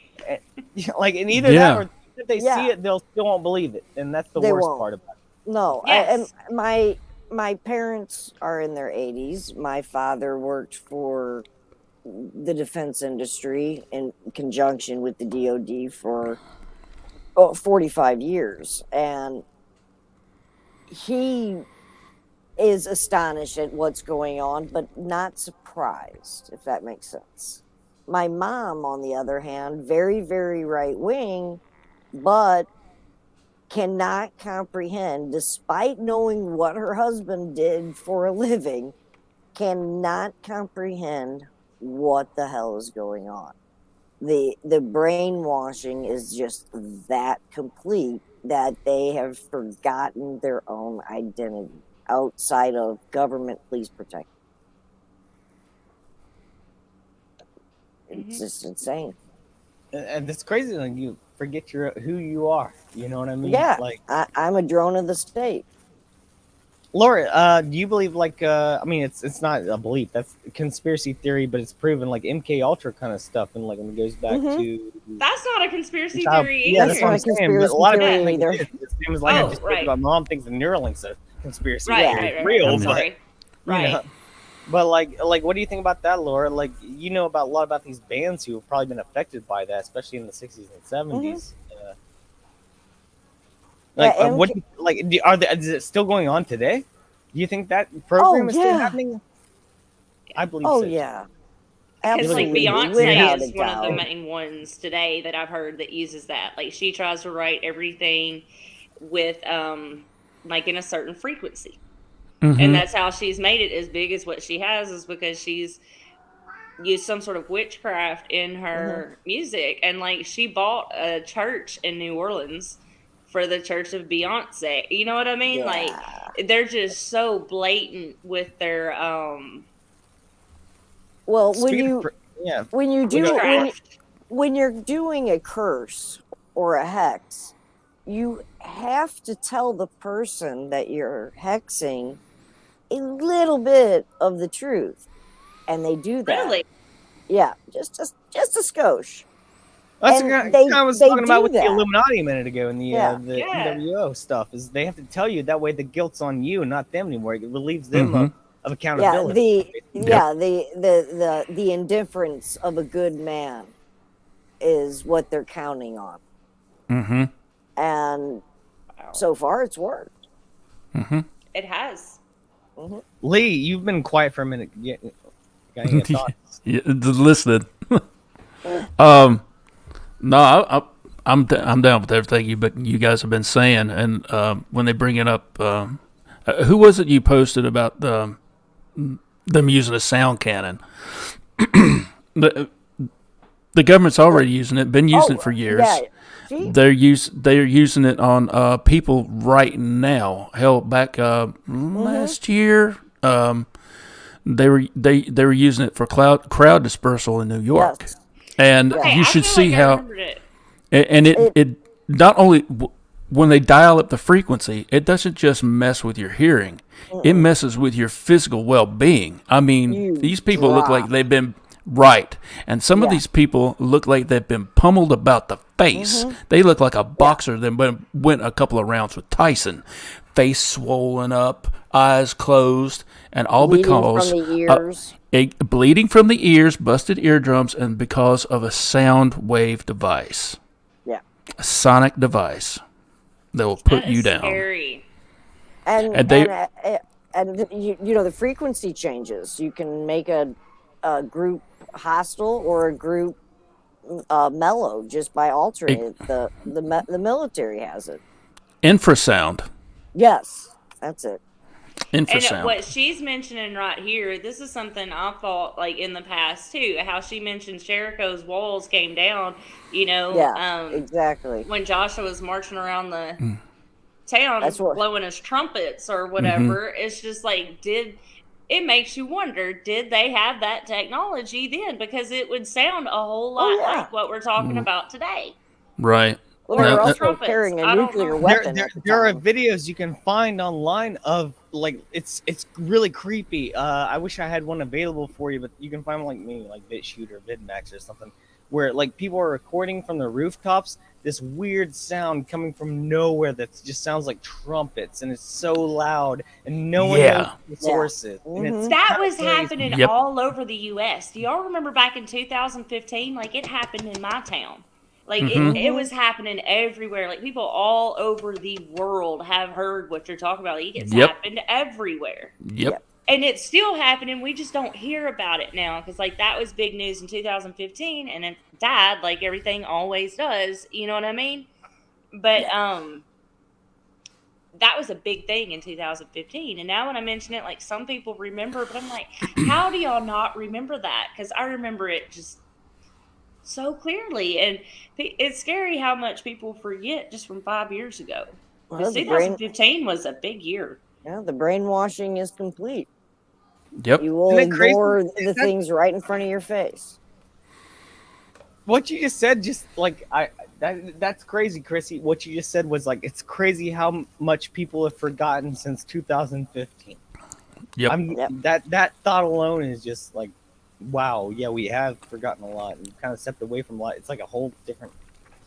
like, and either that or if they see it, they'll still won't believe it, and that's the worst part about it. No, and my parents are in their 80s. My father worked for the defense industry in conjunction with the DoD for 45 years, and he is astonished at what's going on, but not surprised, if that makes sense. My mom, on the other hand, very, very right wing, but cannot comprehend, despite knowing what her husband did for a living, cannot comprehend what the hell is going on. The brainwashing is just that complete that they have forgotten their own identity outside of government, please protect. It's just insane. And it's crazy, like you forget who you are. You know what I mean? Yeah, like I'm a drone of the state. Laura, do you believe like I mean it's not a belief, that's a conspiracy theory, but it's proven like MK Ultra kind of stuff, and like when it goes back to that's not a conspiracy theory. Yeah, that's what I'm saying. But a lot of people think it is. It seems like I just right. about mom thinks the Neuralink's a conspiracy theory. It's real, but right. But like what do you think about that, Laura? Like you know about a lot about these bands who have probably been affected by that, especially in the 60s and 70s. Is it still going on today? Do you think that program is still happening? I believe so. Oh yeah. Because like Absolutely. Beyonce is one of the main ones today that I've heard that uses that. Like she tries to write everything with like in a certain frequency. And that's how she's made it as big as what she has, is because she's used some sort of witchcraft in her music. And like she bought a church in New Orleans for the church of Beyonce. You know what I mean? Like they're just so blatant with their well, when you're doing a curse or a hex, you have to tell the person that you're hexing a little bit of the truth, and they do that. Really? Yeah, just a skosh. That's what I was talking about with the Illuminati a minute ago, and the NWO stuff. Is they have to tell you that way the guilt's on you, not them anymore. It relieves them of accountability. The indifference of a good man is what they're counting on. And so far, it's worked. It has. Lee, you've been quiet for a minute. Got any thoughts? Yeah, just listening. No, I'm down with everything you guys have been saying, and when they bring it up, who was it you posted about them using a sound cannon? The government's already using it, been using it for years. Yeah. See? They're using it on people right now. Hell, back last year, they were using it for crowd dispersal in New York. Yes. And Okay, you I should feel see like I how, remembered it. and it not only when they dial up the frequency, it doesn't just mess with your hearing; it messes with your physical well-being. I mean, You these people look like drop. they've been right, and some of Yeah. these people look like they've been pummeled about the face. They look like a boxer that went a couple of rounds with Tyson, face swollen up, eyes closed, and all Bleeding because from the ears. bleeding from the ears, busted eardrums, and because of a sound wave device, Yeah. a sonic device that will put That you is down. scary. And And they- you know the frequency changes. You can make a group hostile or a group mellow just by altering it. The military has it. Infrasound. Yes, that's it. And Infrasound. what she's mentioning right here, this is something I thought like in the past too. How she mentioned Jericho's walls came down. Yeah, exactly. When Joshua was marching around the town That's what- blowing his trumpets or whatever. It's just like, it makes you wonder, did they have that technology then? Because it would sound a whole lot yeah. like what we're talking about today. Right. Well, Or they were Now, also trumpets. carrying a I don't nuclear know. weapon. There, at the there are time. videos you can find online of like it's really creepy. I wish I had one available for you, but you can find one like me, like BitShoot or VidMax or something, where like people are recording from the rooftops. This weird sound coming from nowhere that just sounds like trumpets, and it's so loud, and no one knows the source is. And it's That kinda was crazy. happening Yep. all over the U.S. Do y'all remember back in 2015? Like, it happened in my town. Like, it was happening everywhere. Like, people all over the world have heard what you're talking about. Like, it's Yep. happened everywhere. Yep. And it's still happening. We just don't hear about it now. Because, like, that was big news in 2015. And it died like everything always does. You know what I mean? But, that was a big thing in 2015. And now when I mention it, like, some people remember. But I'm like, how do y'all not remember that? Because I remember it just so clearly. And it's scary how much people forget just from 5 years ago. Well, Because the brain, 2015 was a big year. the brainwashing is complete. Yep. You will Isn't it crazy? ignore Is the that- things right in front of your face. What you just said, just like that's crazy, Krissi. What you just said was like, it's crazy how much people have forgotten since 2015. Yep. Yep. That thought alone is just like, wow, yeah, we have forgotten a lot and kind of stepped away from a lot. It's like a whole different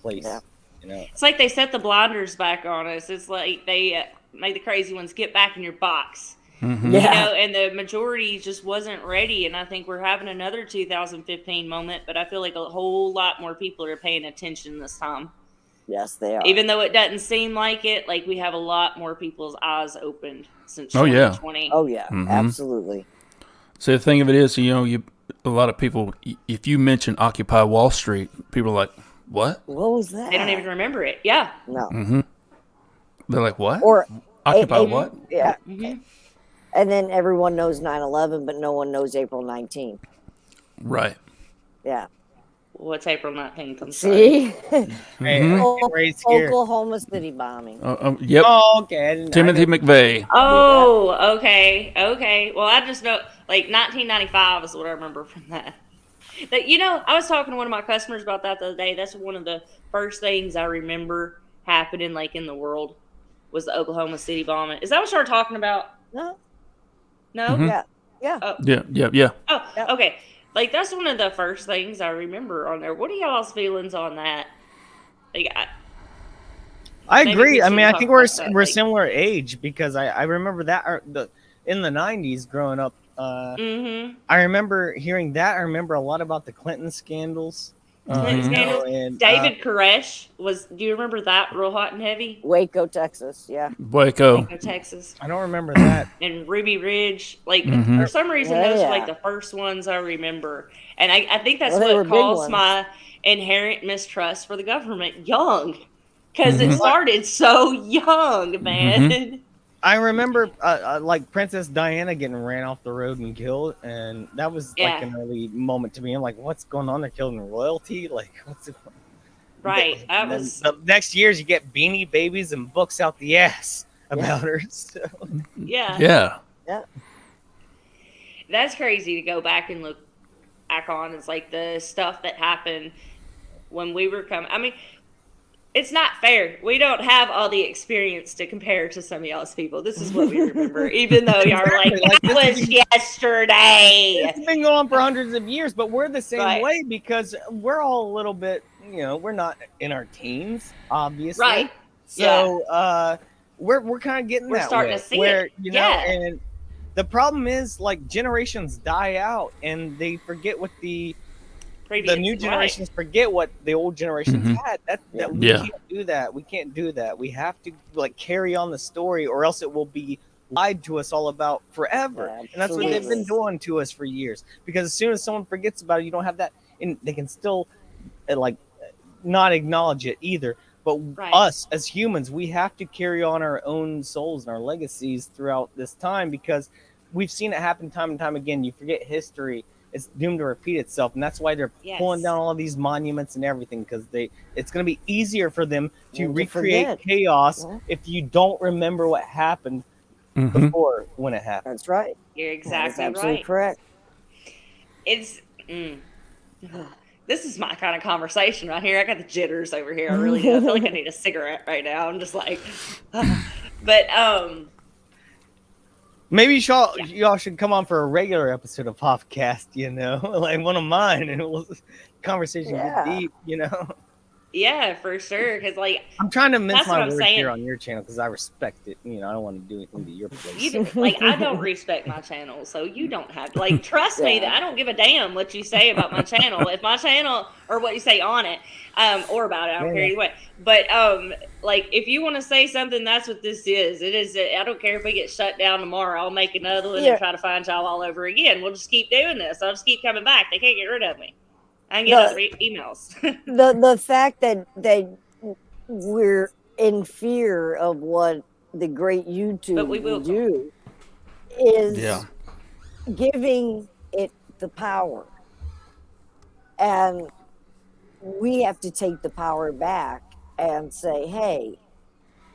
place, Yeah. you know. It's like they set the blinders back on us. It's like they made the crazy ones get back in your box. Mm-hmm. You Yeah. know, and the majority just wasn't ready. And I think we're having another 2015 moment, but I feel like a whole lot more people are paying attention this time. Yes, they are. Even though it doesn't seem like it, like we have a lot more people's eyes opened since Oh, yeah. 2020. Oh yeah, Mhm. absolutely. So the thing of it is, a lot of people, if you mention Occupy Wall Street, people are like, what? What was that? They don't even remember it. Yeah. No. Mm-hmm. They're like, what? Or Occupy a- what? Yeah. Mhm. And then everyone knows 9/11, but no one knows April 19th. Right. Yeah. What's April 19th? I'm sorry. See? Hey, I'm right here. Oklahoma City bombing. Yep. Oh, okay. I didn't- Timothy McVeigh. Oh, okay. Okay. Well, I just know, like, 1995 is what I remember from that. That, I was talking to one of my customers about that the other day. That's one of the first things I remember happening, like, in the world was the Oklahoma City bombing. Is that what you're talking about? No. No? Mhm. Yeah. Yeah. Oh, Yeah. oh, Yeah. okay. Like, that's one of the first things I remember on there. What are y'all's feelings on that? Like, I Maybe agree. we I should mean, I talk think we're about that, we're like- similar age because I remember that in the 90s growing up. mm-hmm. I remember hearing that. I remember a lot about the Clinton scandals. scandals. And David Koresh was. Do you remember that? Real hot and heavy. Waco, Texas. Yeah. Waco. Texas. I don't remember that. And Ruby Ridge, like Mm-hmm. for some reason, Oh, those yeah. are like the first ones I remember, and I think that's Well, they were what big caused ones. my inherent mistrust for the government young, because Mm-hmm. it started so young, man. I remember like Princess Diana getting ran off the road and killed, and that was Yeah. like an early moment to me. I'm like, what's going on? They're killing royalty. Like, what's it? Right, that And then was the next years you get Beanie Babies and books out the ass about her. So. yeah. Yeah. That's crazy to go back and look back on. It's like the stuff that happened when we were coming. I mean, it's not fair. We don't have all the experience to compare to some of y'all's people. This is what we remember, even though y'all are like, Exactly, that like, was yesterday. It's been going on for hundreds of years, but we're the same Right. way because we're all a little bit, we're not in our teens, obviously. Right. So we're kind of getting We're that starting way, to see where, it. you know, Yeah. and the problem is like generations die out and they forget what the new generations forget what the old generations Mhm. had. That we Yeah. can't do that. We can't do that. We have to like carry on the story, or else it will be lied to us all about forever. And that's what they've been Absolutely. doing to us for years. Because as soon as someone forgets about it, you don't have that, and they can still like not acknowledge it either. But Right. us as humans, we have to carry on our own souls and our legacies throughout this time, because we've seen it happen time and time again. You forget history, it's doomed to repeat itself, and that's why they're pulling Yes. down all of these monuments and everything, because it's going to be easier for them to And to recreate forget. chaos Yeah. if you don't remember what happened Mm-hmm. before when it happened. That's right. You're That is exactly absolutely right. correct. It's this is my kind of conversation right here. I got the jitters over here. I really do. I feel like I need a cigarette right now. I'm just like, but Maybe y'all should come on for a regular episode of Popcast, like one of mine, and conversation Yeah. get deep, yeah, for sure. Because like I'm trying to mince That's what my I'm words saying. here on your channel because I respect it. I don't want to do anything to your place. I don't respect my channel, so you don't have to. Like, trust me that I don't give a damn what you say about my channel. If my channel or what you say on it, or about it, I don't care either way. But like if you want to say something, that's what this is. It is. I don't care if we get shut down tomorrow. I'll make another one and try to find y'all all over again. We'll just keep doing this. I'll just keep coming back. They can't get rid of me. I can get other emails. The fact that we're in fear of what the great YouTube But we will do is Yeah. giving it the power. And we have to take the power back and say, hey,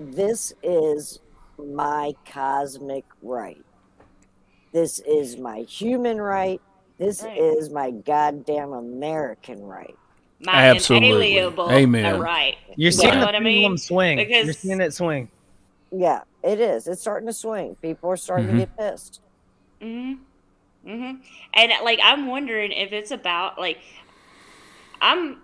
this is my cosmic right. This is my human right. This is my goddamn American right. My Absolutely. inalienable Amen. right. You're seeing know the what I pendulum mean? swing. You're Because seeing it swing. Yeah, it is. It's starting to swing. People are starting to get pissed. and like I'm wondering if it's about like I'm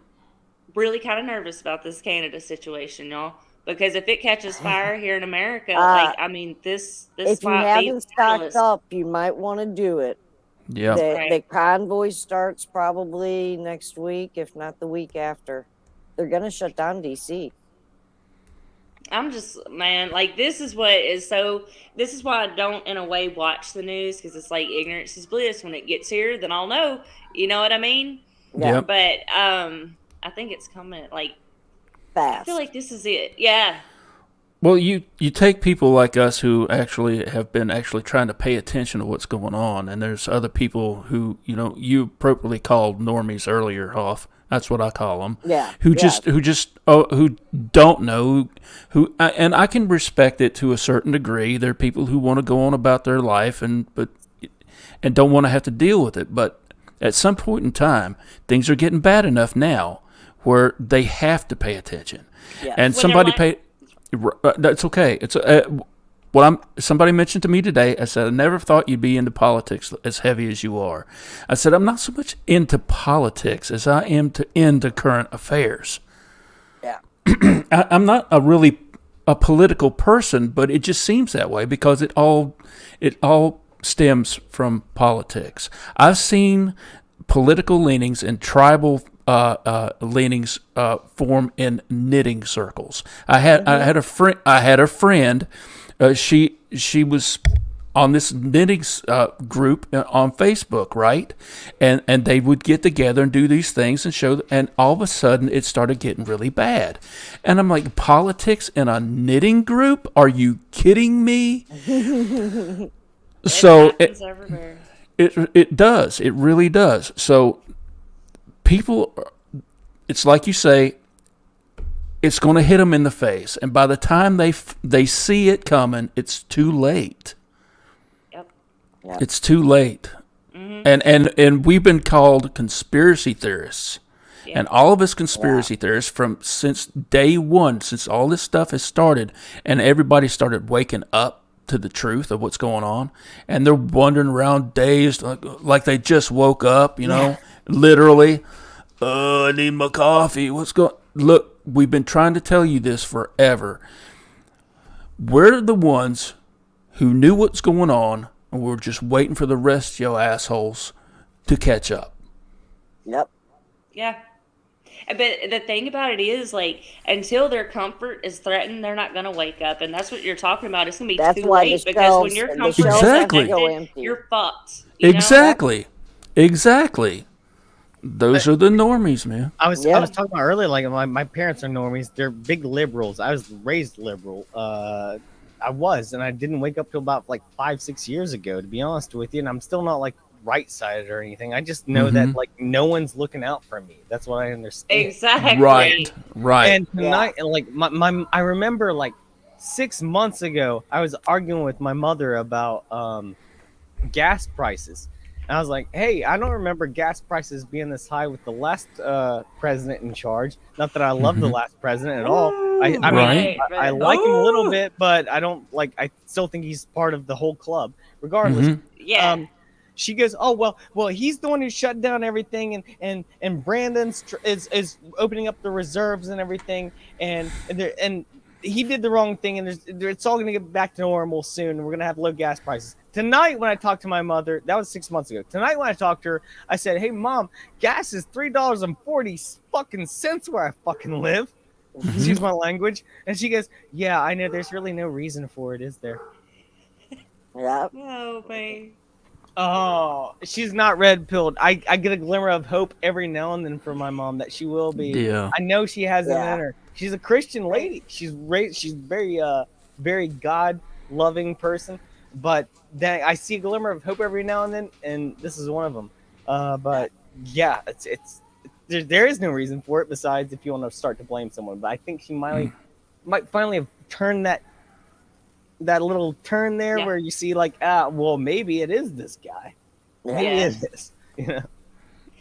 really kind of nervous about this Canada situation, y'all. Because if it catches fire here in America, like I mean, this If you might be haven't stocked up, you might want to do it. Yeah. The convoy starts probably next week, if not the week after. They're going to shut down DC. I'm just, man, like this is why I don't in a way watch the news, because it's like ignorance is bliss. When it gets here, then I'll know. You know what I mean? Yeah. Yep. But I think it's coming like Fast. I feel like this is it. Yeah. Well, you take people like us who actually have been actually trying to pay attention to what's going on, and there's other people who, you appropriately called normies earlier, Hoff. That's what I call them. Yeah. Who don't know, and I can respect it to a certain degree. There are people who want to go on about their life and don't want to have to deal with it. But at some point in time, things are getting bad enough now where they have to pay attention. Yeah. And When somebody they're that's okay. It's somebody mentioned to me today. I said, I never thought you'd be into politics as heavy as you are. I said, I'm not so much into politics as I am into current affairs. Yeah. I'm not a political person, but it just seems that way because it all stems from politics. I've seen political leanings and tribal leanings form in knitting circles. I had a friend. She was on this knitting group on Facebook, right? And they would get together and do these things and show. And all of a sudden, it started getting really bad. And I'm like, politics in a knitting group? Are you kidding me? So happens everywhere. it does. It really does. So people, it's like you say, it's going to hit them in the face, and by the time they see it coming, it's too late. Yep. It's too late. And we've been called conspiracy theorists. Yeah. And all of us conspiracy theorists since day one, since all this stuff has started, and everybody started waking up to the truth of what's going on, and they're wandering around dazed like they just woke up, literally. I need my coffee. What's going? Look, we've been trying to tell you this forever. We're the ones who knew what's going on, and we're just waiting for the rest of you assholes to catch up. Yep. Yeah. But the thing about it is, like, until their comfort is threatened, they're not going to wake up. And that's what you're talking about. It's going to be That's too why late the because when shelves your and the comfort is shelves Exactly. go affected, empty. you're fucked. You know? Exactly. Those are the normies, man. I was Yeah. talking about earlier, like my parents are normies. They're big liberals. I was raised liberal. I was, and I didn't wake up till about like 5-6 years ago, to be honest with you. And I'm still not like right sided or anything. I just know that like no one's looking out for me. That's what I understand. Exactly. Right. And tonight, and like I remember like 6 months ago, I was arguing with my mother about gas prices. And I was like, hey, I don't remember gas prices being this high with the last president in charge. Not that I love the last president at all. I mean, Right. I like him a little bit, but I don't like. I still think he's part of the whole club. Regardless, Yeah. she goes, oh well, he's the one who shut down everything, and Brandon is opening up the reserves and everything, and he did the wrong thing, and it's all going to get back to normal soon. We're going to have low gas prices. Tonight, when I talked to my mother, that was 6 months ago. Tonight, when I talked to her, I said, hey, Mom, gas is $3.40 fucking cents where I fucking live. Excuse my language. And she goes, yeah, I know there's really no reason for it, is there? Yep. Oh, man. Oh, she's not red pilled. I get a glimmer of hope every now and then for my mom that she will be. Yeah. I know she has it Yeah. in her. She's a Christian lady. She's very very God loving person. But then I see a glimmer of hope every now and then, and this is one of them. But yeah, it's there is no reason for it besides if you want to start to blame someone. But I think she might finally have turned that little turn there Yeah. where you see like, well, maybe it is this guy. Maybe Yeah. it is this,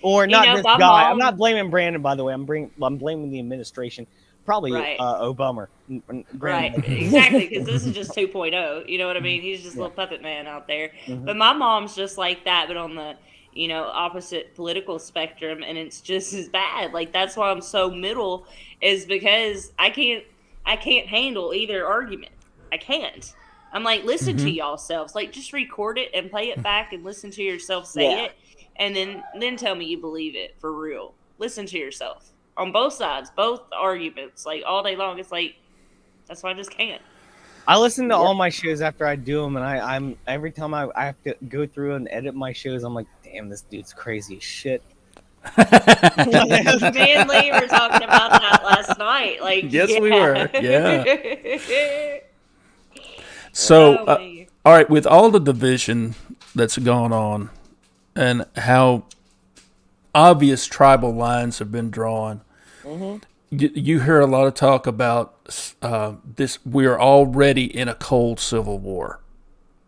or not know, this my guy. I'm mom- not blaming Brandon, by the way. I'm blaming the administration. Probably Right. Obama. Right, Brandon. exactly, because this is just 2.0. You know what I mean? He's just a little puppet man out there. But my mom's just like that, but on the opposite political spectrum, and it's just as bad. Like that's why I'm so middle, is because I can't handle either argument. I can't. I'm like, listen to y'all selves. Like, just record it and play it back and listen to yourself say Yeah. it, and then tell me you believe it for real. Listen to yourself on both sides, both arguments, like all day long. It's like that's why I just can't. I listen to all my shows after I do them, and I'm every time I have to go through and edit my shows, I'm like, damn, this dude's crazy as shit. Me and Lee were talking about that last night. Like, Yes, we were. Yeah. So, Oh, man. all right, with all the division that's gone on and how obvious tribal lines have been drawn, you hear a lot of talk about this. We are already in a cold civil war.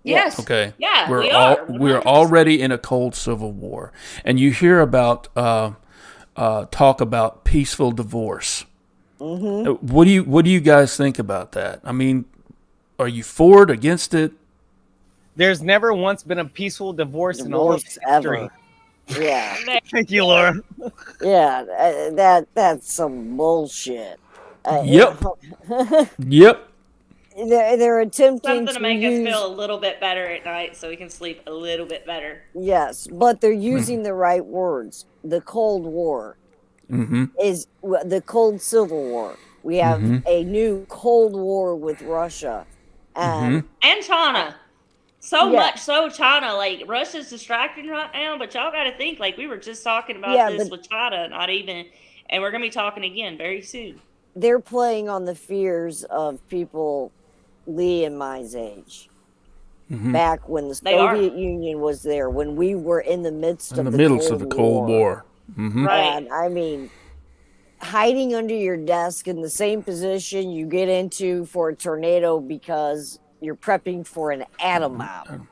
Yes. Okay. Yeah, we're we are. we're 100%. already in a cold civil war, and you hear about talk about peaceful divorce. What do you guys think about that? I mean, are you for it, against it? There's never once been a peaceful divorce in all of Divorce history. ever. Yeah. Thank you, Laura. Yeah. That's some bullshit. Yep. Yep. They're attempting Something to make use, us feel a little bit better at night so we can sleep a little bit better. yes, but they're using the right words. The Cold War. is the cold Civil War. We have a new Cold War with Russia, and China. So Yeah. much so China, like Russia's distracting right now, but y'all got to think, like we were just talking about Yeah, this but- with China, not even, and we're gonna be talking again very soon. they're playing on the fears of people Lee and my age. Back when the They are. Soviet Union was there, when we were in the midst In of the the middle of the Cold War. Right. And I mean, hiding under your desk in the same position you get into for a tornado because you're prepping for an atom bomb.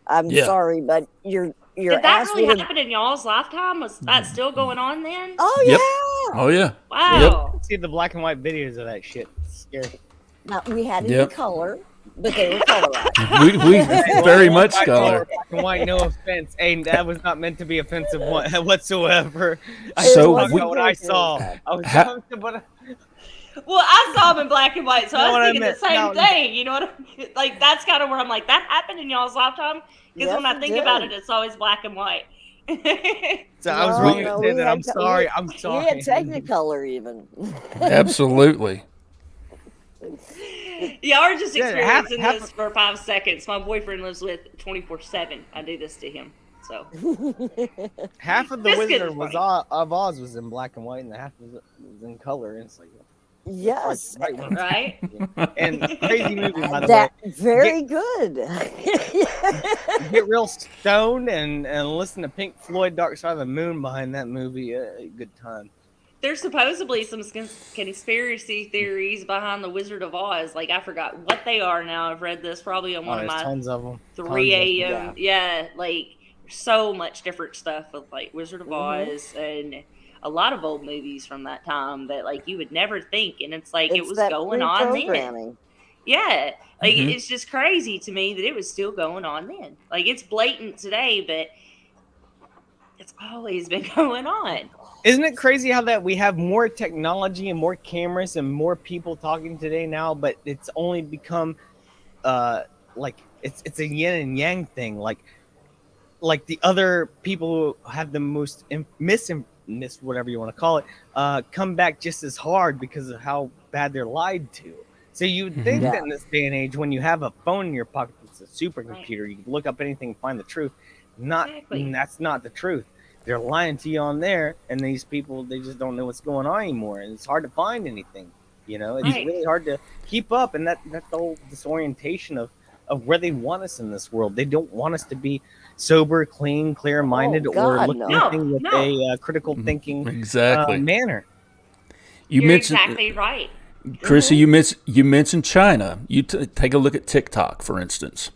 I'm Yeah. sorry, but your Did that ass really would have. happen in y'all's lifetime? Was that still going on then? Oh Yep. yeah. Oh yeah. Wow. See the black and white videos of that shit. It's scary. Now we had it Yep. in color, but they were colorized. We very much Black color. and white, no offense. Hey, that was not meant to be offensive whatsoever. I So was talking we- about what I saw. I was Ha- talking about. Well, I saw them in black and white, so Know I what was I thinking the meant? same thing. You know what I mean? Like that's kind of where I'm like, that happened in y'all's lifetime. Because Yes, when I it think about did. it, it's always black and white. So I was No, wrong no, to say we that. had I'm co- sorry. we- I'm We sorry. had Technicolor even. Absolutely. Y'all are just Yeah, half- experiencing half- this for 5 seconds. My boyfriend lives with 24/7. I do this to him. So Half of the This kid Wizard is was funny. of Oz was in black and white, and the half was in color. And it's like, Yes, right one. right? And crazy movie, by the that way. very good. Get real stoned and listen to Pink Floyd Dark Side of the Moon behind that movie. Good time. There's supposedly some conspiracy theories behind the Wizard of Oz. Like I forgot what they are now. I've read this probably on Oh, one of there's my tons of them. 3 a.m. Yeah, like so much different stuff with like Wizard of Oz and a lot of old movies from that time that like you would never think, and it's like it It's was that going on then. pre-programming. Yeah, like it's just crazy to me that it was still going on then. Like it's blatant today, but it's always been going on. Isn't it crazy how that we have more technology and more cameras and more people talking today now, but it's only become like it's a yin and yang thing. Like the other people who have the most miss whatever you want to call it come back just as hard because of how bad they're lied to. So you would think that in this day and age, when you have a phone in your pocket, it's a supercomputer, you can look up anything and find the truth. That's not the truth. They're lying to you on there, and these people, they just don't know what's going on anymore, and it's hard to find anything. You know, it's Right. really hard to keep up, and that's the whole disorientation of where they want us in this world. They don't want us to be sober, clean, clear-minded, Oh, or God, look no. at anything with No. a critical thinking Exactly. manner. You You're mentioned exactly right. Chrissy, you mentioned China. You take a look at TikTok, for instance.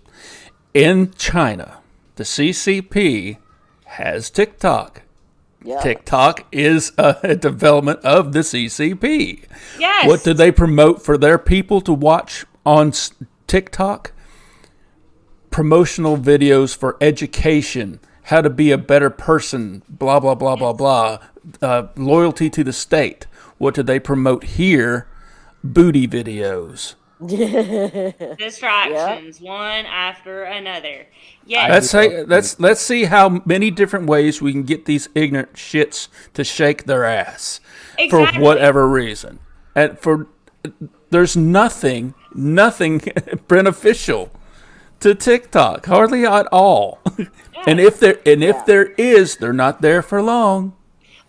In China, the CCP has TikTok. Yeah. TikTok is a development of the CCP. Yes. What do they promote for their people to watch on TikTok? Promotional videos for education, how to be a better person, blah, blah, blah, blah, blah. Loyalty to the state. What do they promote here? Booty videos. Distractions, one after another. Yes. Let's see how many different ways we can get these ignorant shits to shake their ass Exactly. for whatever reason. And there's nothing beneficial to TikTok, hardly at all. And if there is, they're not there for long.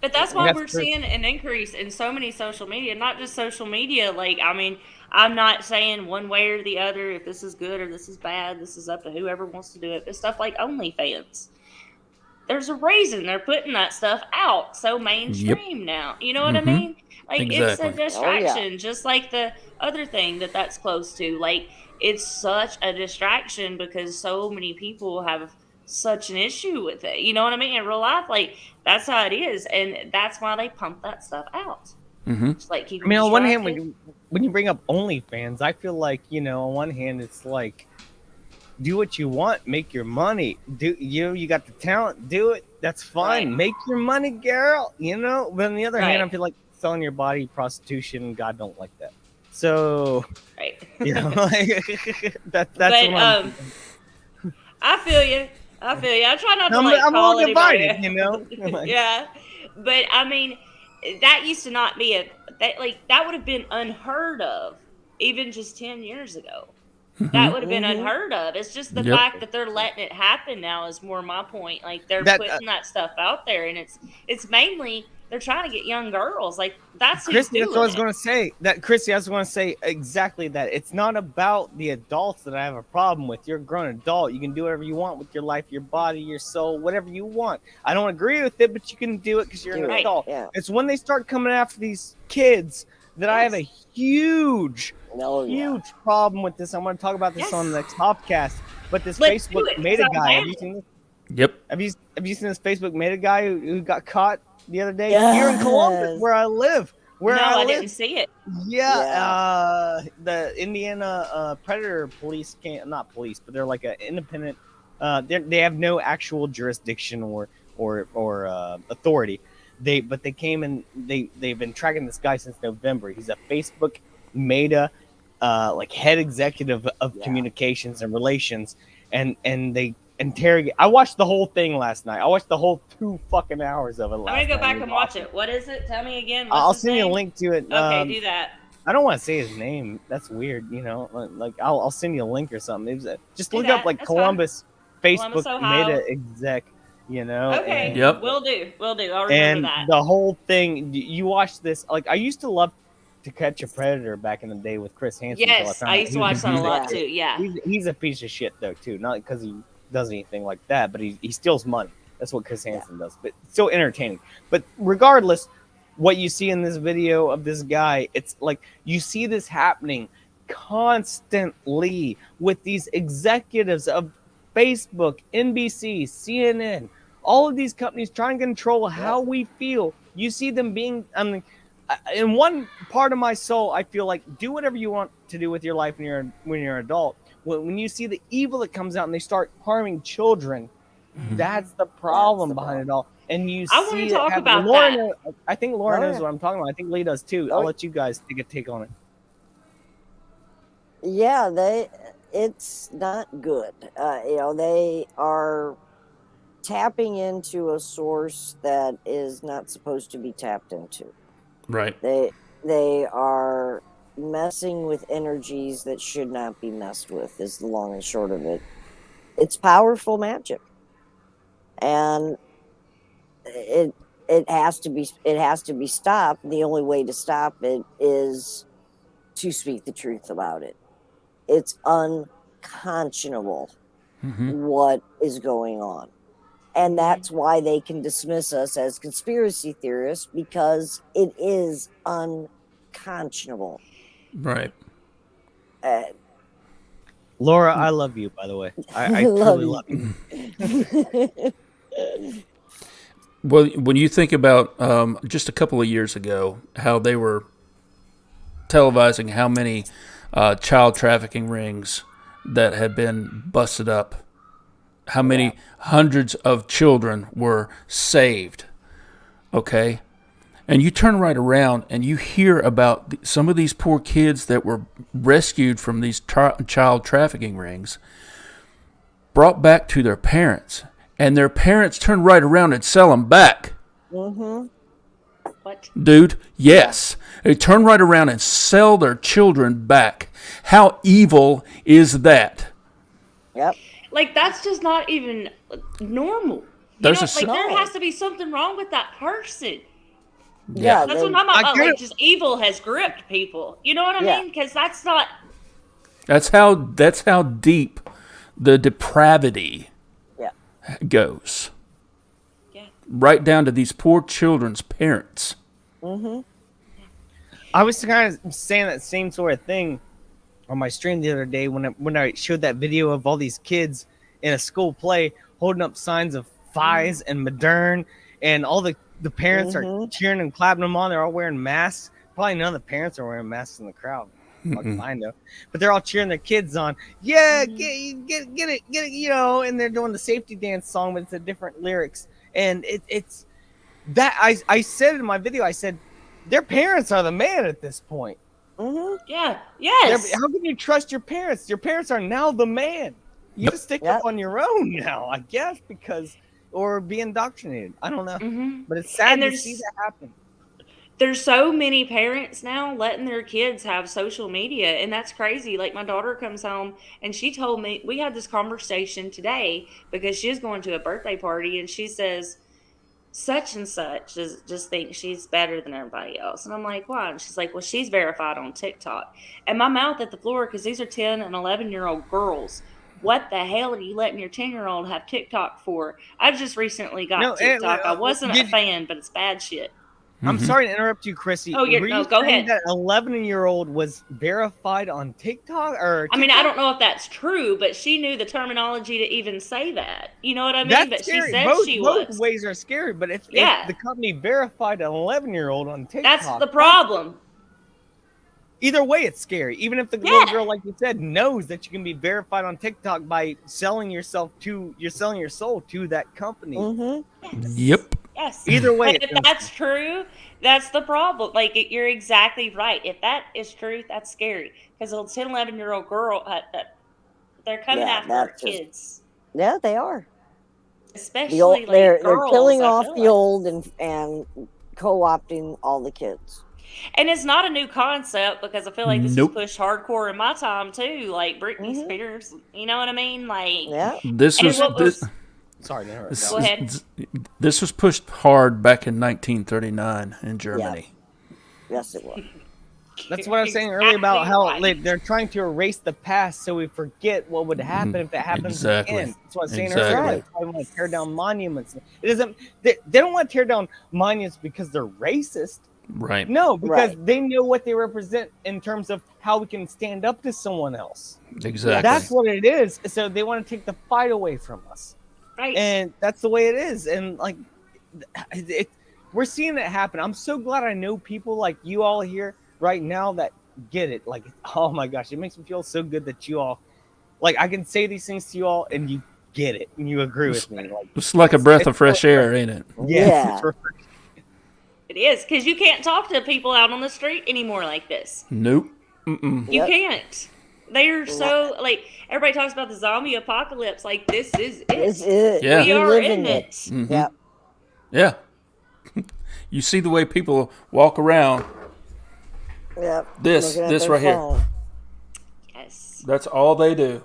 But that's why That's we're true. seeing an increase in so many social media, not just social media. Like, I mean, I'm not saying one way or the other if this is good or this is bad. This is up to whoever wants to do it. But stuff like OnlyFans, there's a reason they're putting that stuff out so mainstream now. You know what I mean? Like, it's a Exactly. distraction, just like the other thing that's close to. Like, it's such a distraction because so many people have such an issue with it. You know what I mean? In real life, like, that's how it is. And that's why they pump that stuff out. Just like keep I mean, on one hand, distracted. when you bring up OnlyFans, I feel like, on one hand, it's like, do what you want, make your money. You got the talent, do it. That's fine. Right. Make your money, girl. But on the other hand, Right. I feel like selling your body, prostitution, God don't like that. So, Right. like, that's But what I'm. I feel you. I try not to I'm like a call little anybody. divided, Like, Yeah, but I mean, that used to not be that would have been unheard of even just 10 years ago. That would have been unheard of. It's just the Yep. fact that they're letting it happen now is more my point. Like they're That putting that stuff out there, and it's mainly they're trying to get young girls. Like that's who's Chrissy, doing that's what I was it. going to say. Chrissy, I was going to say exactly that. It's not about the adults that I have a problem with. You're a grown adult. You can do whatever you want with your life, your body, your soul, whatever you want. I don't agree with it, but you can do it because you're an Right. adult. Yeah. It's when they start coming after these kids that I have a huge problem with this. I'm going to talk about this on the next podcast. But this Let's do Facebook it, Meta 'cause I'm guy, have down. you seen this? Yep. Have you seen this Facebook Meta guy who got caught the other day here in Columbus, Yes. where I live? No, I didn't see it. Yeah, the Indiana Predator Police not police, but they're like an independent. They have no actual jurisdiction or authority. They came and they've been tracking this guy since November. He's a Facebook Meta like head executive of communications and relations, and they interrogate. I watched the whole thing last night. I watched the whole 2 fucking hours of it last night. I'm gonna go back It was and watch awesome. it. What is it? Tell me again. What's I'll his send you a name? link to it. Okay, do that. I don't want to say his name. That's weird, you know. Like I'll send you a link or something. It was, just Do look that. up like That's Columbus fine. Facebook Columbus, Ohio. Meta exec, you know. Okay. And, Yep. Will do. I'll remember and that. the whole thing. You watch this. Like I used to love To Catch a Predator back in the day with Chris Hansen. until Yes, found I out used he to was watch that a piece of lot shit. too. Yeah. He's a piece of shit though too. Not because he does anything like that, but he steals money. That's what Chris Hansen does. But still entertaining. But regardless, what you see in this video of this guy, it's like you see this happening constantly with these executives of Facebook, NBC, CNN, all of these companies trying to control how we feel. You see them being, I mean, in one part of my soul, I feel like do whatever you want to do with your life when you're an adult. When you see the evil that comes out and they start harming children, that's the problem behind it all. And you I wanna see talk happen. about Laura that. I think Laura Oh, knows yeah. what I'm talking about. I think Lee does too. Oh, I'll let you guys take a take on it. Yeah, it's not good. You know, they are tapping into a source that is not supposed to be tapped into. Right. They are messing with energies that should not be messed with, is the long and short of it. It's powerful magic. And it has to be stopped. The only way to stop it is to speak the truth about it. It's unconscionable what is going on. And that's why they can dismiss us as conspiracy theorists, because it is unconscionable. Right. Laura, I love you, by the way. I truly love you. Well, when you think about just a couple of years ago, how they were televising how many child trafficking rings that had been busted up, how many hundreds of children were saved, okay? And you turn right around and you hear about some of these poor kids that were rescued from these child trafficking rings, brought back to their parents, and their parents turn right around and sell them back. What? Dude, yes. They turn right around and sell their children back. How evil is that? Yep. Like that's just not even normal. There's there has to be something wrong with that person. Yeah. That's what I'm about. kinda- Like just evil has gripped people. You know what I Yeah. mean? Because that's not. That's how deep the depravity goes. Yeah. Right down to these poor children's parents. I was kind of saying that same sort of thing on my stream the other day when I showed that video of all these kids in a school play holding up signs of Fies and Modern, and all the parents are cheering and clapping them on. They're all wearing masks. Probably none of the parents are wearing masks in the crowd. Fucking I know, but they're all cheering their kids on. Yeah, get it, you know. And they're doing the safety dance song, but it's a different lyrics. And it's that I said in my video. I said their parents are the man at this point. Yeah. Yes. How can you trust your parents? Your parents are now the man. You just stick up on your own now, I guess, or be indoctrinated. I don't know, but it's sad And to there's- see that happen. there's so many parents now letting their kids have social media, and that's crazy. Like, my daughter comes home and she told me, we had this conversation today because she's going to a birthday party, and she says such and such just thinks she's better than everybody else. And I'm like, why? And she's like, well, she's verified on TikTok. And my mouth at the floor, because these are 10 and 11-year-old girls. What the hell are you letting your 10-year-old have TikTok for? I just recently got TikTok. I wasn't a fan, but it's bad shit. I'm sorry to interrupt you, Krissi. Oh, go ahead. That 11-year-old was verified on TikTok, or I mean, I don't know if that's true, but she knew the terminology to even say that. You know what I mean? That's but scary. She said she both was. ways are scary. But if the company verified an 11-year-old on TikTok, that's the problem. Either way, it's scary. Even if the little girl, like you said, knows that you can be verified on TikTok by selling your soul to that company. Mm-hmm. Yes. Yep. Yes. Either way, but if that's true, that's the problem. Like, you're exactly right. If that is true, that's scary. Because a 10, 11-year-old girl, they're coming after our kids. Yeah, they are. Especially they're girls, killing off the old and co-opting all the kids. And it's not a new concept, because I feel like this was pushed hardcore in my time too. Like Britney Spears, you know what I mean? Like, Sorry, no, go ahead. This was pushed hard back in 1939 in Germany. Yeah. Yes, it was. That's what I was saying earlier about how they're trying to erase the past so we forget what would happen if it happens again. That's what I was saying earlier. That's why they want to tear down monuments. It doesn't. They don't want to tear down monuments because they're racist. Right. No, because they know what they represent in terms of how we can stand up to someone else. Exactly. That's what it is. So they want to take the fight away from us. Right. And that's the way it is. And like, we're seeing it happen. I'm so glad I know people like you all here right now that get it. Like, oh my gosh, it makes me feel so good that you all, like, I can say these things to you all and you get it and you agree with me. Like, it's like a breath of fresh air, ain't it? Yeah. It is, because you can't talk to people out on the street anymore like this. Nope. You can't. They are so, like, everybody talks about the zombie apocalypse. Like, this is it. This is Yeah. We are in it. Mm-hmm. Yep. Yeah. You see the way people walk around. Yep. This right here. Yes. That's all they do.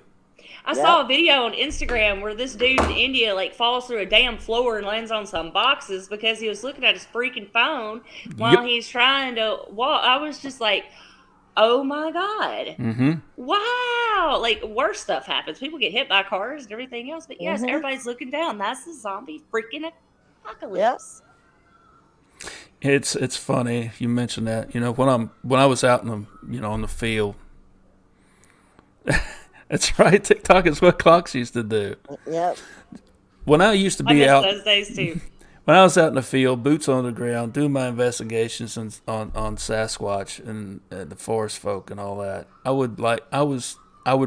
I saw a video on Instagram where this dude in India, like, falls through a damn floor and lands on some boxes because he was looking at his freaking phone while he's trying to walk. I was just like, oh my God. Mm-hmm. Wow. Like, worse stuff happens. People get hit by cars and everything else. But yes, everybody's looking down. That's the zombie freaking apocalypse. Yep. It's funny you mentioned that. You know, when I was out in the on the field. That's right. TikTok is what clocks used to do. Yep. When I used to be I out miss those days too. When I was out in the field, boots on the ground, doing my investigations on Sasquatch and the forest folk and all that, I would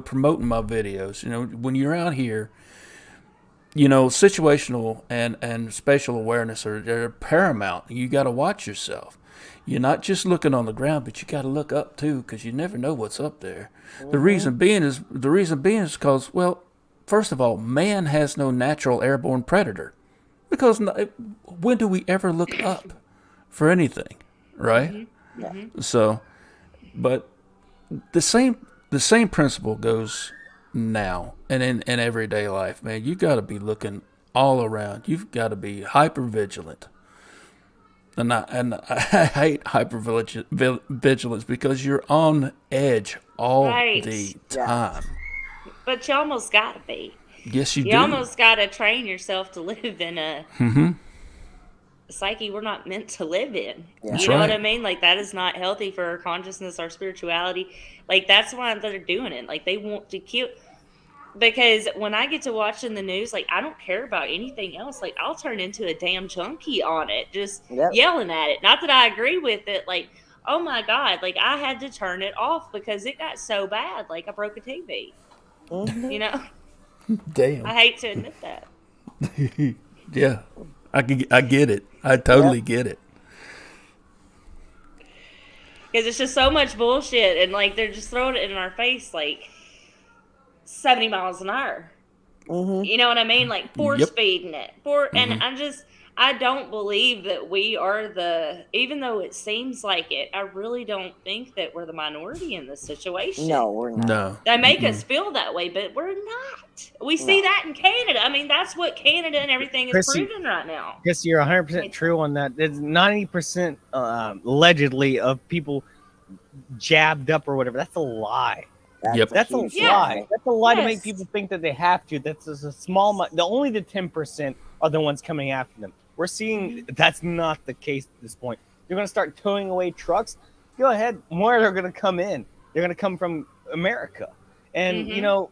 promote in my videos. You know, when you're out here, you know, situational and spatial awareness are paramount. You got to watch yourself. You're not just looking on the ground, but you got to look up too, because you never know what's up there. The reason being is because, well, first of all, man has no natural airborne predator. Because when do we ever look up for anything, right? Mm-hmm. So, but the same principle goes now and in everyday life, man. You got to be looking all around. You've got to be hyper vigilant. And I hate hypervigilance because you're on edge all the time. But you almost got to be. Yes, you do. You almost got to train yourself to live in a psyche we're not meant to live in. Yeah. You know what I mean? Like, that is not healthy for our consciousness, our spirituality. Like, that's why they're doing it. Like, they want to kill. Because when I get to watching the news, like, I don't care about anything else. Like, I'll turn into a damn junkie on it, just yelling at it. Not that I agree with it. Like, oh my God, like, I had to turn it off because it got so bad. Like, I broke a TV. Mm-hmm. You know? Damn. I hate to admit that. Yeah, I get it. I totally get it. Because it's just so much bullshit, and like they're just throwing it in our face like 70 miles an hour. Mm-hmm. You know what I mean? Like force feeding it. And I don't believe that we are even though it seems like it, I really don't think that we're the minority in this situation. No, we're not. No. They make us feel that way, but we're not. We see that in Canada. I mean, that's what Canada and everything is Krissi, proving right now. Yes, you're 100% true on that. There's 90% allegedly of people jabbed up or whatever. That's a lie. Yep. That's a huge lie. That's a lie to make Yes. people think that they have to. That's just a small. Only the 10% are the ones coming after them. We're seeing that's not the case at this point. You're going to start towing away trucks. Go ahead. More are going to come in. They're going to come from America, and you know,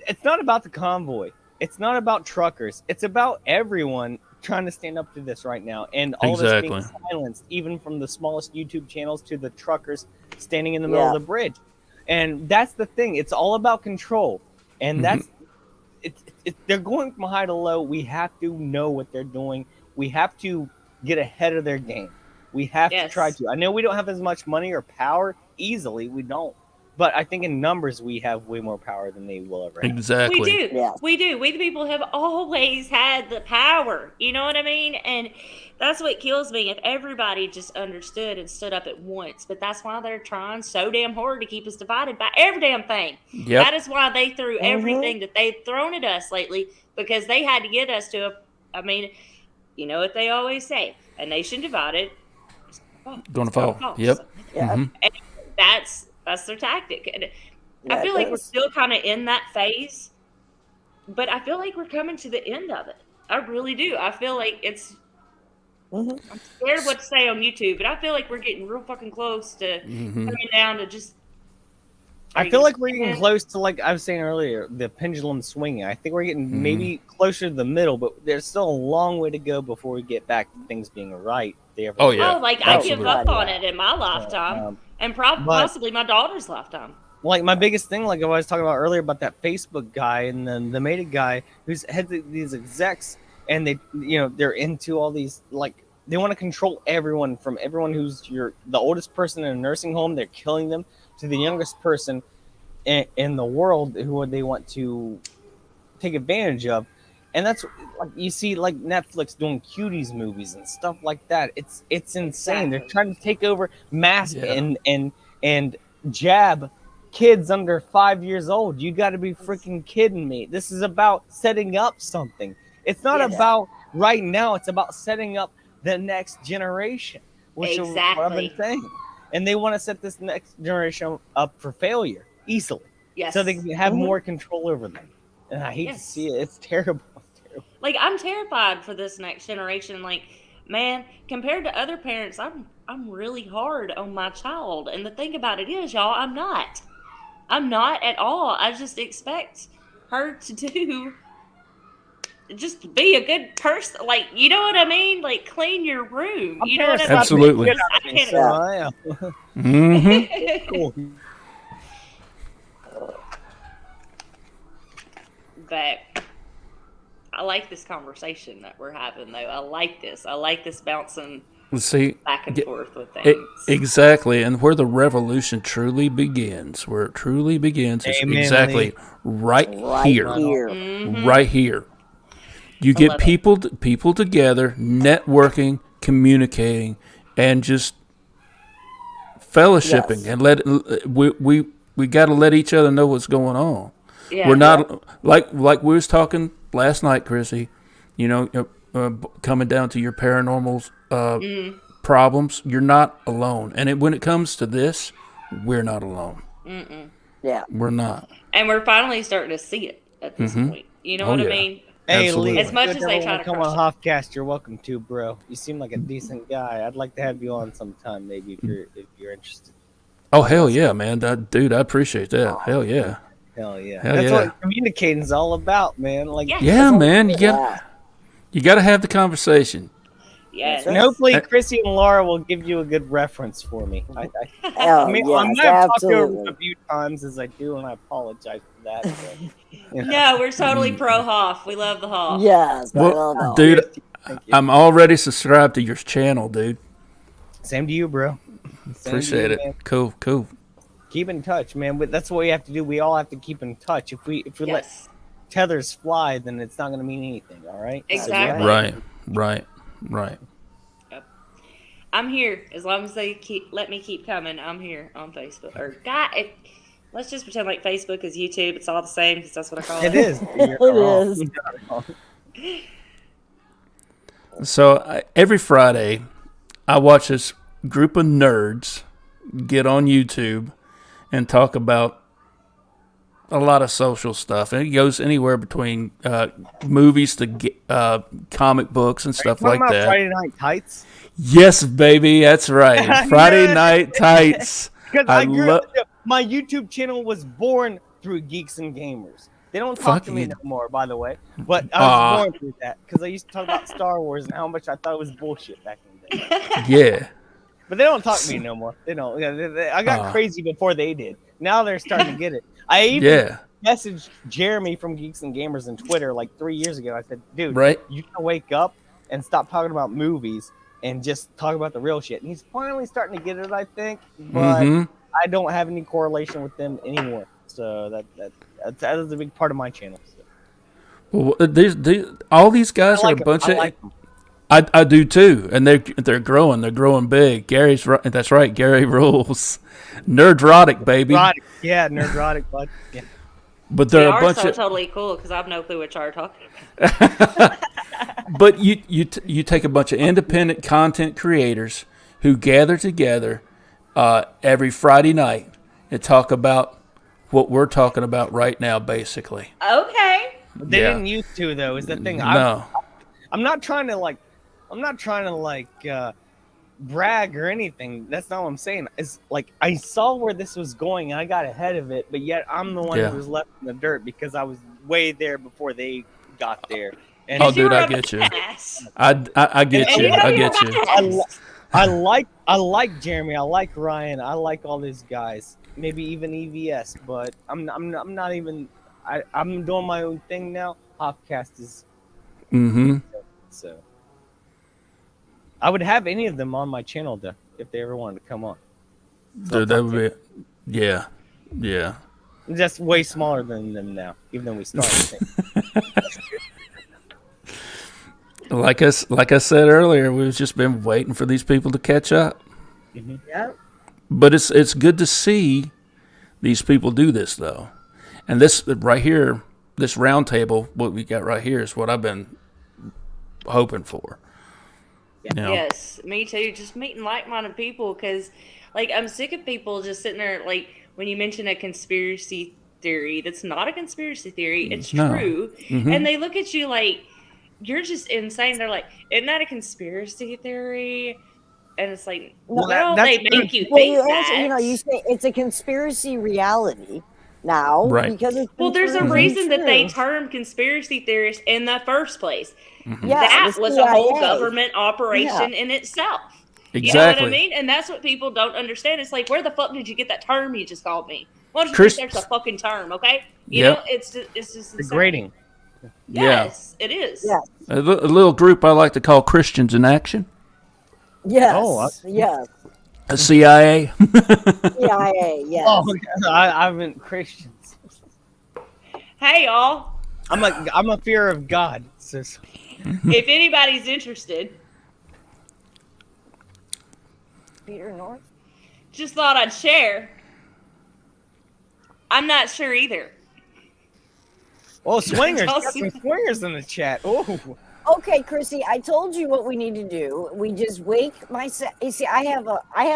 it's not about the convoy. It's not about truckers. It's about everyone trying to stand up to this right now, and all this being silenced, even from the smallest YouTube channels to the truckers standing in the middle of the bridge. And that's the thing. It's all about control, and that's they're going from high to low. We have to know what they're doing. We have to get ahead of their game. We have to try to. I know we don't have as much money or power easily. We don't. But I think in numbers, we have way more power than they will ever have. Exactly. We do. Yeah. We do. We the people have always had the power. You know what I mean? And that's what kills me. If everybody just understood and stood up at once. But that's why they're trying so damn hard to keep us divided by every damn thing. Yep. That is why they threw everything that they've thrown at us lately, because they had to get us to I mean, you know what they always say, a nation divided is Gonna fall. Yep. So, Yeah. and that's their tactic. And I feel like we're still kind of in that phase, but I feel like we're coming to the end of it. I really do. I feel like it's. I'm scared what to say on YouTube, but I feel like we're getting real fucking close to coming down to just. I feel like we're getting close to, like I was saying earlier, the pendulum swinging. I think we're getting maybe closer to the middle, but there's still a long way to go before we get back to things being right. Oh, yeah. Oh, like I give up on it in my lifetime, and possibly my daughter's lifetime. Like my biggest thing, like I was talking about earlier about that Facebook guy and then the Meta guy who's head these execs, and they, you know, they're into all these, like they want to control everyone, from everyone who's the oldest person in a nursing home, they're killing them, to the youngest person in the world who they want to take advantage of. And that's like you see, like Netflix doing cuties movies and stuff like that. It's insane. Exactly. They're trying to take over, mask and jab kids under 5 years old. You got to be freaking kidding me. This is about setting up something. It's not about right now. It's about setting up the next generation, which is what I've been saying. And they want to set this next generation up for failure easily, so they can have more control over them. And I hate to see it. It's terrible. Like, I'm terrified for this next generation. Like, man, compared to other parents, I'm really hard on my child. And the thing about it is, y'all, I'm not at all. I just expect her to just be a good person. Like, you know what I mean? Like, clean your room. You know what I mean? Absolutely. I can't. Cool. But I like this conversation that we're having, though. I like this bouncing back and forth with things. Exactly. And where the revolution truly begins, is exactly right here. Right here. You get people together, networking, communicating, and just fellowshipping, and we got to let each other know what's going on. Yeah. We're not like we was talking last night, Krissi. You know, coming down to your paranormal problems, you're not alone. And when it comes to this, we're not alone. Yeah, we're not. And we're finally starting to see it at this point. You know what I mean? Hey, Absolutely. Lee, as much as they try to come on Hofcast, you're welcome to, bro. You seem like a decent guy. I'd like to have you on sometime, maybe if you're interested. Oh hell yeah, man, dude, I appreciate that. Hell yeah. Hell yeah. That's what communicating's all about, man. Like, yeah, man, you gotta have the conversation. Yes. And hopefully Krissi and Lara will give you a good reference for me. I might have talked over it a few times as I do, and I apologize for that. But, No, we're totally pro Hoff. We love the Hoff. Yes, well, dude, I'm already subscribed to your channel, dude. Same to you, bro. Appreciate it. Man. Cool. Keep in touch, man. But that's what we have to do. We all have to keep in touch. If we let tethers fly, then it's not going to mean anything. All right. Exactly. Right. Right. I'm here as long as they let me keep coming. I'm here on Facebook. Or let's just pretend like Facebook is YouTube. It's all the same because that's what I call it. It is. You're It wrong. is. You're wrong. So every Friday, I watch this group of nerds get on YouTube and talk about a lot of social stuff, and it goes anywhere between movies to comic books and stuff Talking like about that. Friday Night Tights. Yes, baby, that's right. Friday Yeah. Night Tights. Because I I grew lo- up, my YouTube channel was born through Geeks and Gamers. They don't talk Fuck to me you. no more, by the way. But I was born through that because I used to talk about Star Wars and how much I thought it was bullshit back in the day. Yeah. But they don't talk to me no more. They don't. Yeah, I got crazy before they did. Now they're starting to get it. I even messaged Jeremy from Geeks and Gamers on Twitter like 3 years ago. I said, dude, Right. you can wake up and stop talking about movies and just talk about the real shit. And he's finally starting to get it, I think. But I don't have any correlation with them anymore. So that is a big part of my channel. So. Well, all these guys are a bunch of. like them. I do too, and they're growing. They're growing big. Gary's right. That's right. Gary rules. Nerdrotic, baby. Yeah, nerdrotic, bud. Yeah. But they're a bunch so of totally cool because I have no clue what y'all are talking about. But you take a bunch of independent content creators who gather together every Friday night and talk about what we're talking about right now, basically. Okay. They didn't used to, though. Is the thing. No. I'm not trying to brag or anything. That's not what I'm saying. It's like I saw where this was going and I got ahead of it, but yet I'm the one who was left in the dirt because I was way there before they got there. And Oh, dude, I get you. I get you. I get you. I like Jeremy. I like Ryan. I like all these guys. Maybe even EVS, but I'm not even. I'm doing my own thing now. Hopcast is. So. I would have any of them on my channel though, if they ever wanted to come on. So Dude, that would be. Yeah. I'm just way smaller than them now, even though we started. Like I said earlier, we've just been waiting for these people to catch up. Yeah. But it's good to see these people do this though, and this right here, this round table, what we got right here is what I've been hoping for. You know? Yes, me too. Just meeting like-minded people because, like, I'm sick of people just sitting there. Like when you mention a conspiracy theory, that's not a conspiracy theory. It's true, and they look at you like you're just insane. They're like, "Isn't that a conspiracy theory?" And it's like, they make you think that. You say it's a conspiracy reality now, right? Because it's there's a reason that they term conspiracy theorists in the first place. Yeah, that was a whole government operation in itself. Exactly. You know what I mean? And that's what people don't understand. It's like, where the fuck did you get that term you just called me? Why don't you research the fucking term, okay? You know, it's just degrading. Yes, it is. Yes. A little group I like to call Christians in Action. Yes. Yes. A CIA. CIA. Yes. Oh, I meant Christians. Hey, y'all. I'm a fear of God. So. If anybody's interested, Peter North. just thought I'd share. I'm not sure either. Oh, swingers! Got some swingers in the chat. Oh. Okay, Krissi, I told you what we need to do. We just wake my. You see, I have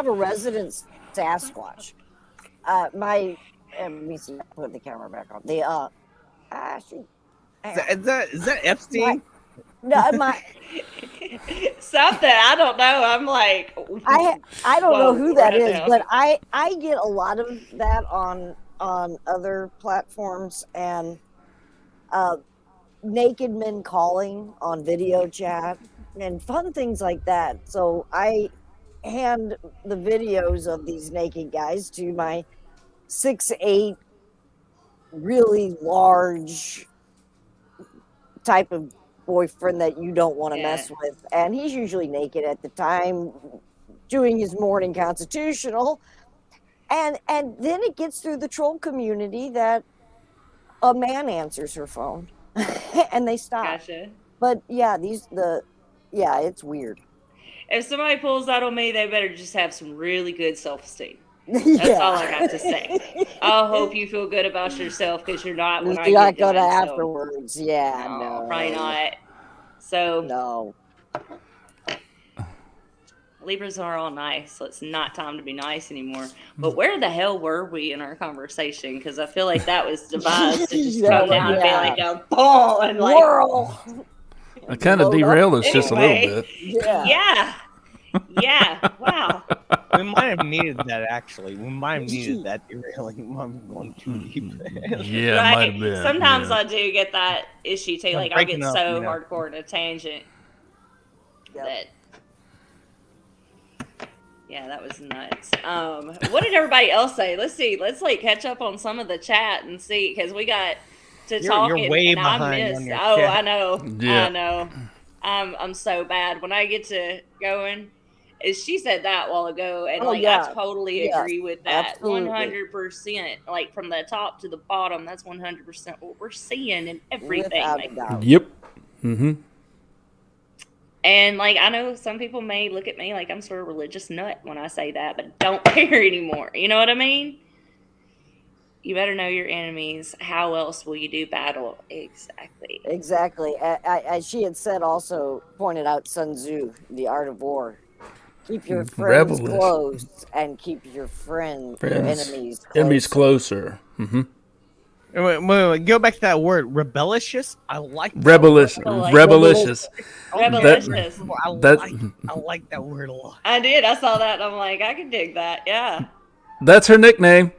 a resident Sasquatch. Let me see. Put the camera back on. Is that Epstein? My something I don't know. I'm like, I don't know who that is, now. but I get a lot of that on other platforms and naked men calling on video chat and fun things like that. So I hand the videos of these naked guys to my 6'8", really large type of boyfriend that you don't want to mess with, and he's usually naked at the time doing his morning constitutional, and then it gets through the troll community that a man answers her phone and they stop. Gotcha. But yeah, Yeah, it's weird. If somebody pulls that on me, they better just have some really good self-esteem. That's Yeah. all I have to say. I hope you feel good about yourself because you're not when I You're not get done. gonna So, afterwards. Yeah, no, no. probably not. So No. Libras are all nice, so it's not time to be nice anymore. But where the hell were we in our conversation? Because I feel like that was devised to just come down and be like a ball and like Whirl. I kind of Load up. derailed us just a little anyway. bit. Yeah. Yeah. Wow. We might have needed that actually. We might have needed that derailing. I'm going too deep. Yeah, Right. might have been. Sometimes yeah. I do get that issue too. I'm Like I'll get breaking up, so you know. hardcore in a tangent Yep. that. Yeah, that was nuts. What did everybody else say? Let's see. Let's like catch up on some of the chat and see because we got to You're talking way and I behind on missed. your Oh, chat. I know. Yeah. I know. I'm so bad when I get to going. She said that a while ago, and Oh, like yeah. I totally Yes, agree with that. absolutely. 100%. Like from the top to the bottom, that's 100% what we're seeing in everything. Without Like, a doubt. Yep. Mm-hmm. and like I know some people may look at me like I'm sort of religious nut when I say that, but don't care anymore. You know what I mean? You better know your enemies. How else will you do battle? Exactly. Exactly. As she had said, also pointed out Sun Tzu, The Art of War. Keep your friends Rebellious. close and keep your enemies closer. Enemies closer. Mm-hmm. Wait, go back to that word, rebellious. I like that Rebellious. I like Rebellicious. Rebellious. I like that word a lot. I did. I saw that and I'm like, I can dig that. Yeah. That's her nickname.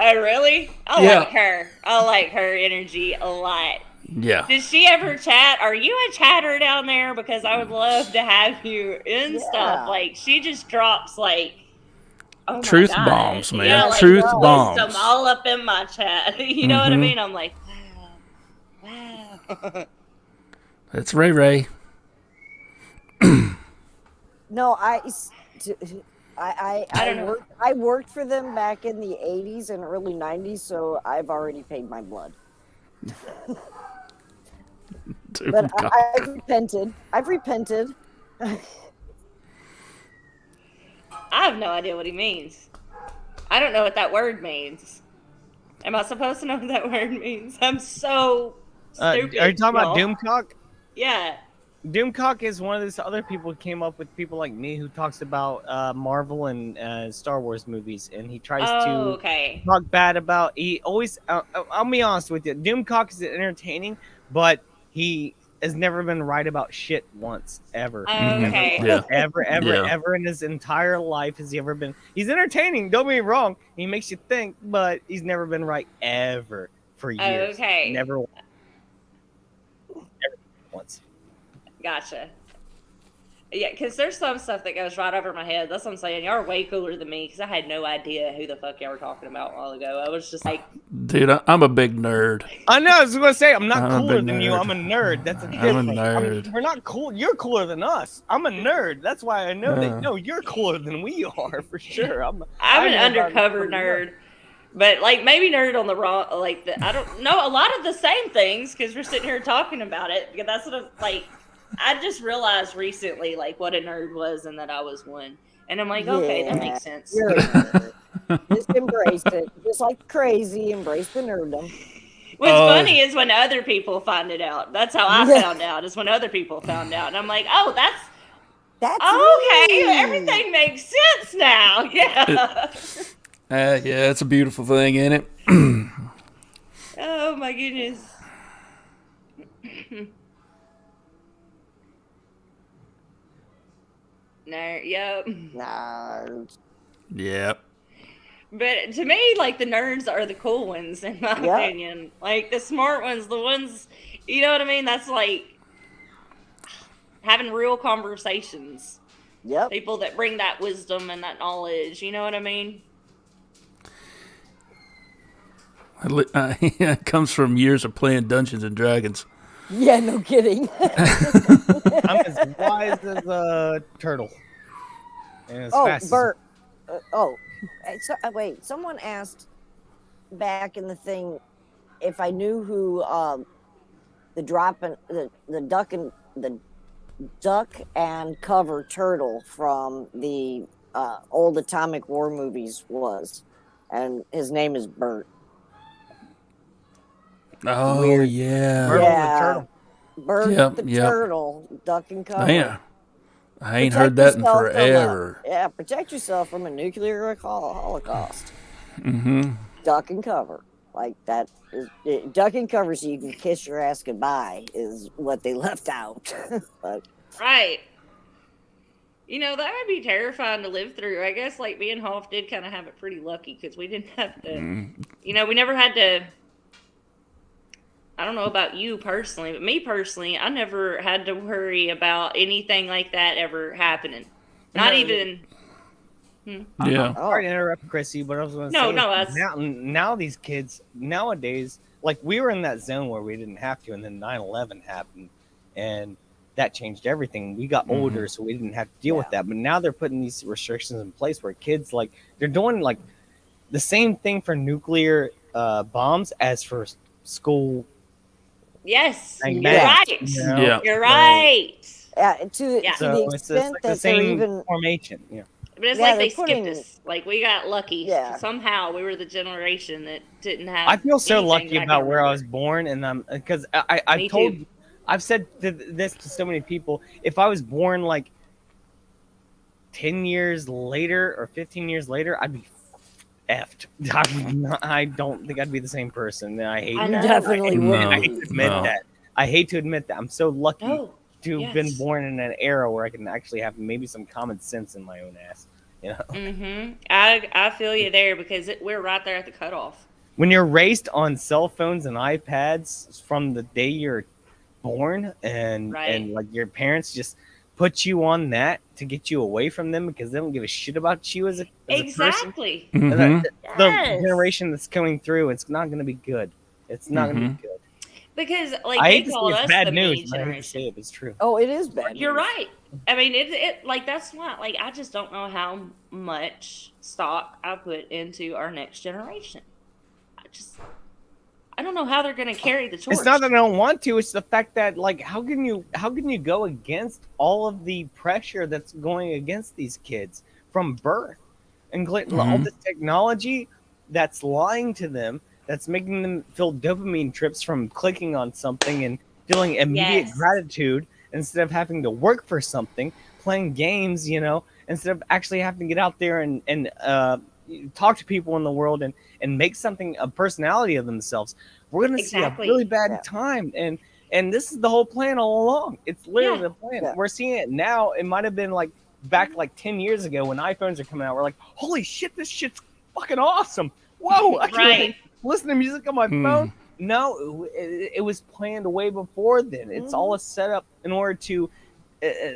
Oh, really? I Yeah. like her. I like her energy a lot. Yeah. Did she ever chat? Are you a chatter down there? Because I would love to have you in Yeah. stuff. Like, she just drops, like, oh my Truth God. bombs, man. Yeah, like, Truth wisdom bombs. all up in my chat. You know what I Mhm. mean? I'm like, wow. That's Ray Ray. No, I don't know. I worked for them back in the 80s and early 90s, so I've already paid my blood. Dude, But God. I've repented. I've repented. I have no idea what he means. I don't know what that word means. Am I supposed to know what that word means? I'm so stupid. Are you talking about y'all. Doomcock? Yeah. Doomcock is one of these other people who came up with people like me who talks about Marvel and Star Wars movies, and he tries Oh, to okay. talk bad about. He always. I'll be honest with you. Doomcock is entertaining, but he has never been right about shit once ever. Okay. Yeah. Ever in his entire life has he ever been. He's entertaining. Don't get me wrong. He makes you think, but he's never been right ever for years. Okay. Never once. Gotcha. Yeah, because there's some stuff that goes right over my head. That's what I'm saying. Y'all are way cooler than me because I had no idea who the fuck y'all were talking about a while ago. I was just like, Dude, I'm a big nerd. I know. I was gonna say I'm not I'm a cooler big than you. nerd. I'm a nerd. That's a I'm a difference. nerd. We're not cool. You're cooler than us. I'm a nerd. That's why I know that. Uh. No, you're cooler than we are for sure. I'm I an know about undercover you. nerd. But like maybe nerd on the wrong, like I don't know a lot of the same things because we're sitting here talking about it. Because that's what I'm like. I just realized recently like what a nerd was and that I was one, and I'm like, okay, that makes sense. You're a nerd. Just embrace it. Just like crazy, embrace the nerddom. What's funny is when other people find it out. That's how I found out. Is when other people found out, and I'm like, oh, that's okay. me. Everything makes sense now. Yeah. Yeah, it's a beautiful thing, ain't it? Oh my goodness. Yep. Nah. Yep. But to me, like the nerds are the cool ones, in my opinion. Like the smart ones, the ones, you know what I mean? That's like having real conversations. Yep. People that bring that wisdom and that knowledge. You know what I mean? It comes from years of playing Dungeons and Dragons. Yeah, no kidding. I'm as wise as a turtle. And as fast as Bert. Wait. Someone asked back in the thing if I knew who the duck and the duck and cover turtle from the old Atomic War movies was, and his name is Bert. Oh Weird. yeah. Myrtle the Yeah, turtle. Bert Yep. the Yep. turtle, duck and cover. Man, I ain't heard Protect that in yourself from forever. protect yourself from a nuclear holocaust. Mm-hmm. Duck and cover, like that is duck and cover, so you can kiss your ass goodbye is what they left out. But Right. That would be terrifying to live through. I guess like me and Hoff did kind of have it pretty lucky because we didn't have to, we never had to. I don't know about you personally, but me personally, I never had to worry about anything like that ever happening. Not No, even. Yeah. Sorry to interrupt, Chrissy, but I was going to say now these kids nowadays, like we were in that zone where we didn't have to, and then 9/11 happened, and that changed everything. We got older, so we didn't have to deal with that. But now they're putting these restrictions in place where kids they're doing like the same thing for nuclear bombs as for school. Yes, Like you're that, right. Yeah. You're right. to the So it's extent like that the same they're even formation. Yeah. But it's Yeah, like they're they skipped putting- us. Like we got lucky. Yeah. Somehow we were the generation that didn't have. I feel so anything lucky that I can about where I remember. was born, and because Me too. I've said this to so many people. If I was born like 10 years later or 15 years later, I'd be effed. I don't think I'd be the same person. I hate I you know. definitely No. would. I hate to admit No. that. I hate to admit that. I'm so lucky No. to have Yes. been born in an era where I can actually have maybe some common sense in my own ass. I feel you there because we're right there at the cutoff. When you're raised on cell phones and iPads from the day you're born, and like your parents just put you on that to get you away from them because they don't give a shit about you as a person. Exactly. And Mm-hmm. the Yes. generation that's coming through, it's not going to be good. It's not going to be good. Because like I they hate to say called it's us bad the news, me but I hate to say generation. it. It's true. Oh, it is bad. You're news. right. I mean, it like that's why like I just don't know how much stock I put into our next generation. I don't know how they're going to carry the torch. It's not that I don't want to. It's the fact that like how can you go against all of the pressure that's going against these kids from birth and all this technology that's lying to them, that's making them feel dopamine trips from clicking on something and feeling immediate Yes. gratitude instead of having to work for something, playing games, instead of actually having to get out there and talk to people in the world and make something a personality of themselves. We're gonna see a really bad time, and this is the whole plan all along. It's literally the plan. Yeah. We're seeing it now. It might have been like back like 10 years ago when iPhones are coming out. We're like, holy shit, this shit's fucking awesome. Whoa, I can Right. listen to music on my phone. No, it was planned way before then. It's all a setup in order to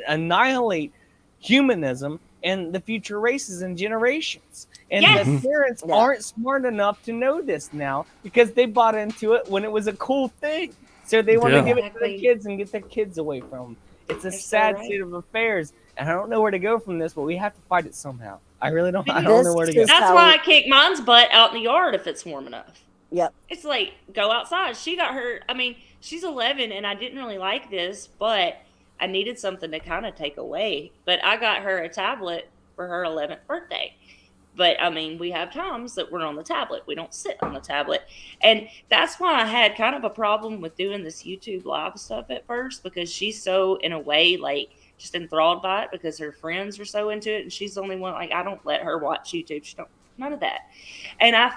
annihilate humanism and the future races and generations. And Yes. the parents aren't smart enough to know this now because they bought into it when it was a cool thing. So they want to give it to their kids and get their kids away from them. It's a sad state of affairs, and I don't know where to go from this, but we have to fight it somehow. I really don't. I don't know where to go. That's why I kick mine's butt out in the yard if it's warm enough. Yep. It's like go outside. She got her. I mean, she's 11, and I didn't really like this, but I needed something to kind of take away. But I got her a tablet for her 11th birthday. But I mean, we have times that we're on the tablet. We don't sit on the tablet. And that's why I had kind of a problem with doing this YouTube live stuff at first, because she's so, in a way, like just enthralled by it because her friends are so into it. And she's the only one, like, I don't let her watch YouTube. She don't, none of that.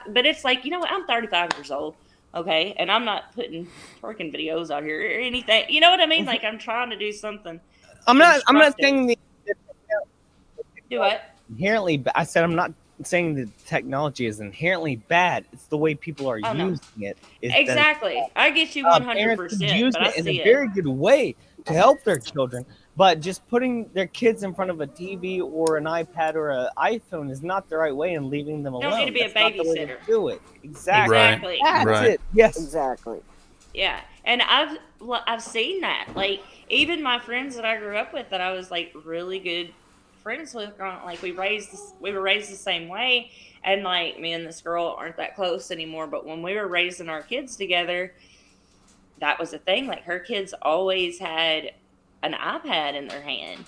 But it's like, you know what? I'm 35 years old. Okay. And I'm not putting twerking videos out here or anything. You know what I mean? Like, I'm trying to do something. I'm not saying Do what? inherently. I said I'm not saying the technology is inherently bad. It's the way people are using it. Exactly. I get you 100%. Parents use but I it in see a very good way to help their children. But just putting their kids in front of a TV or an iPad or an iPhone is not the right way, and leaving them alone. Don't need to be a That's not the way to babysitter. do it. Exactly. Exactly. That's it. Yes. Exactly. Yeah, and I've seen that. Like even my friends that I grew up with, that I was like really good friends with, like we were raised the same way, and like me and this girl aren't that close anymore. But when we were raising our kids together, that was a thing. Like her kids always had an iPad in their hand.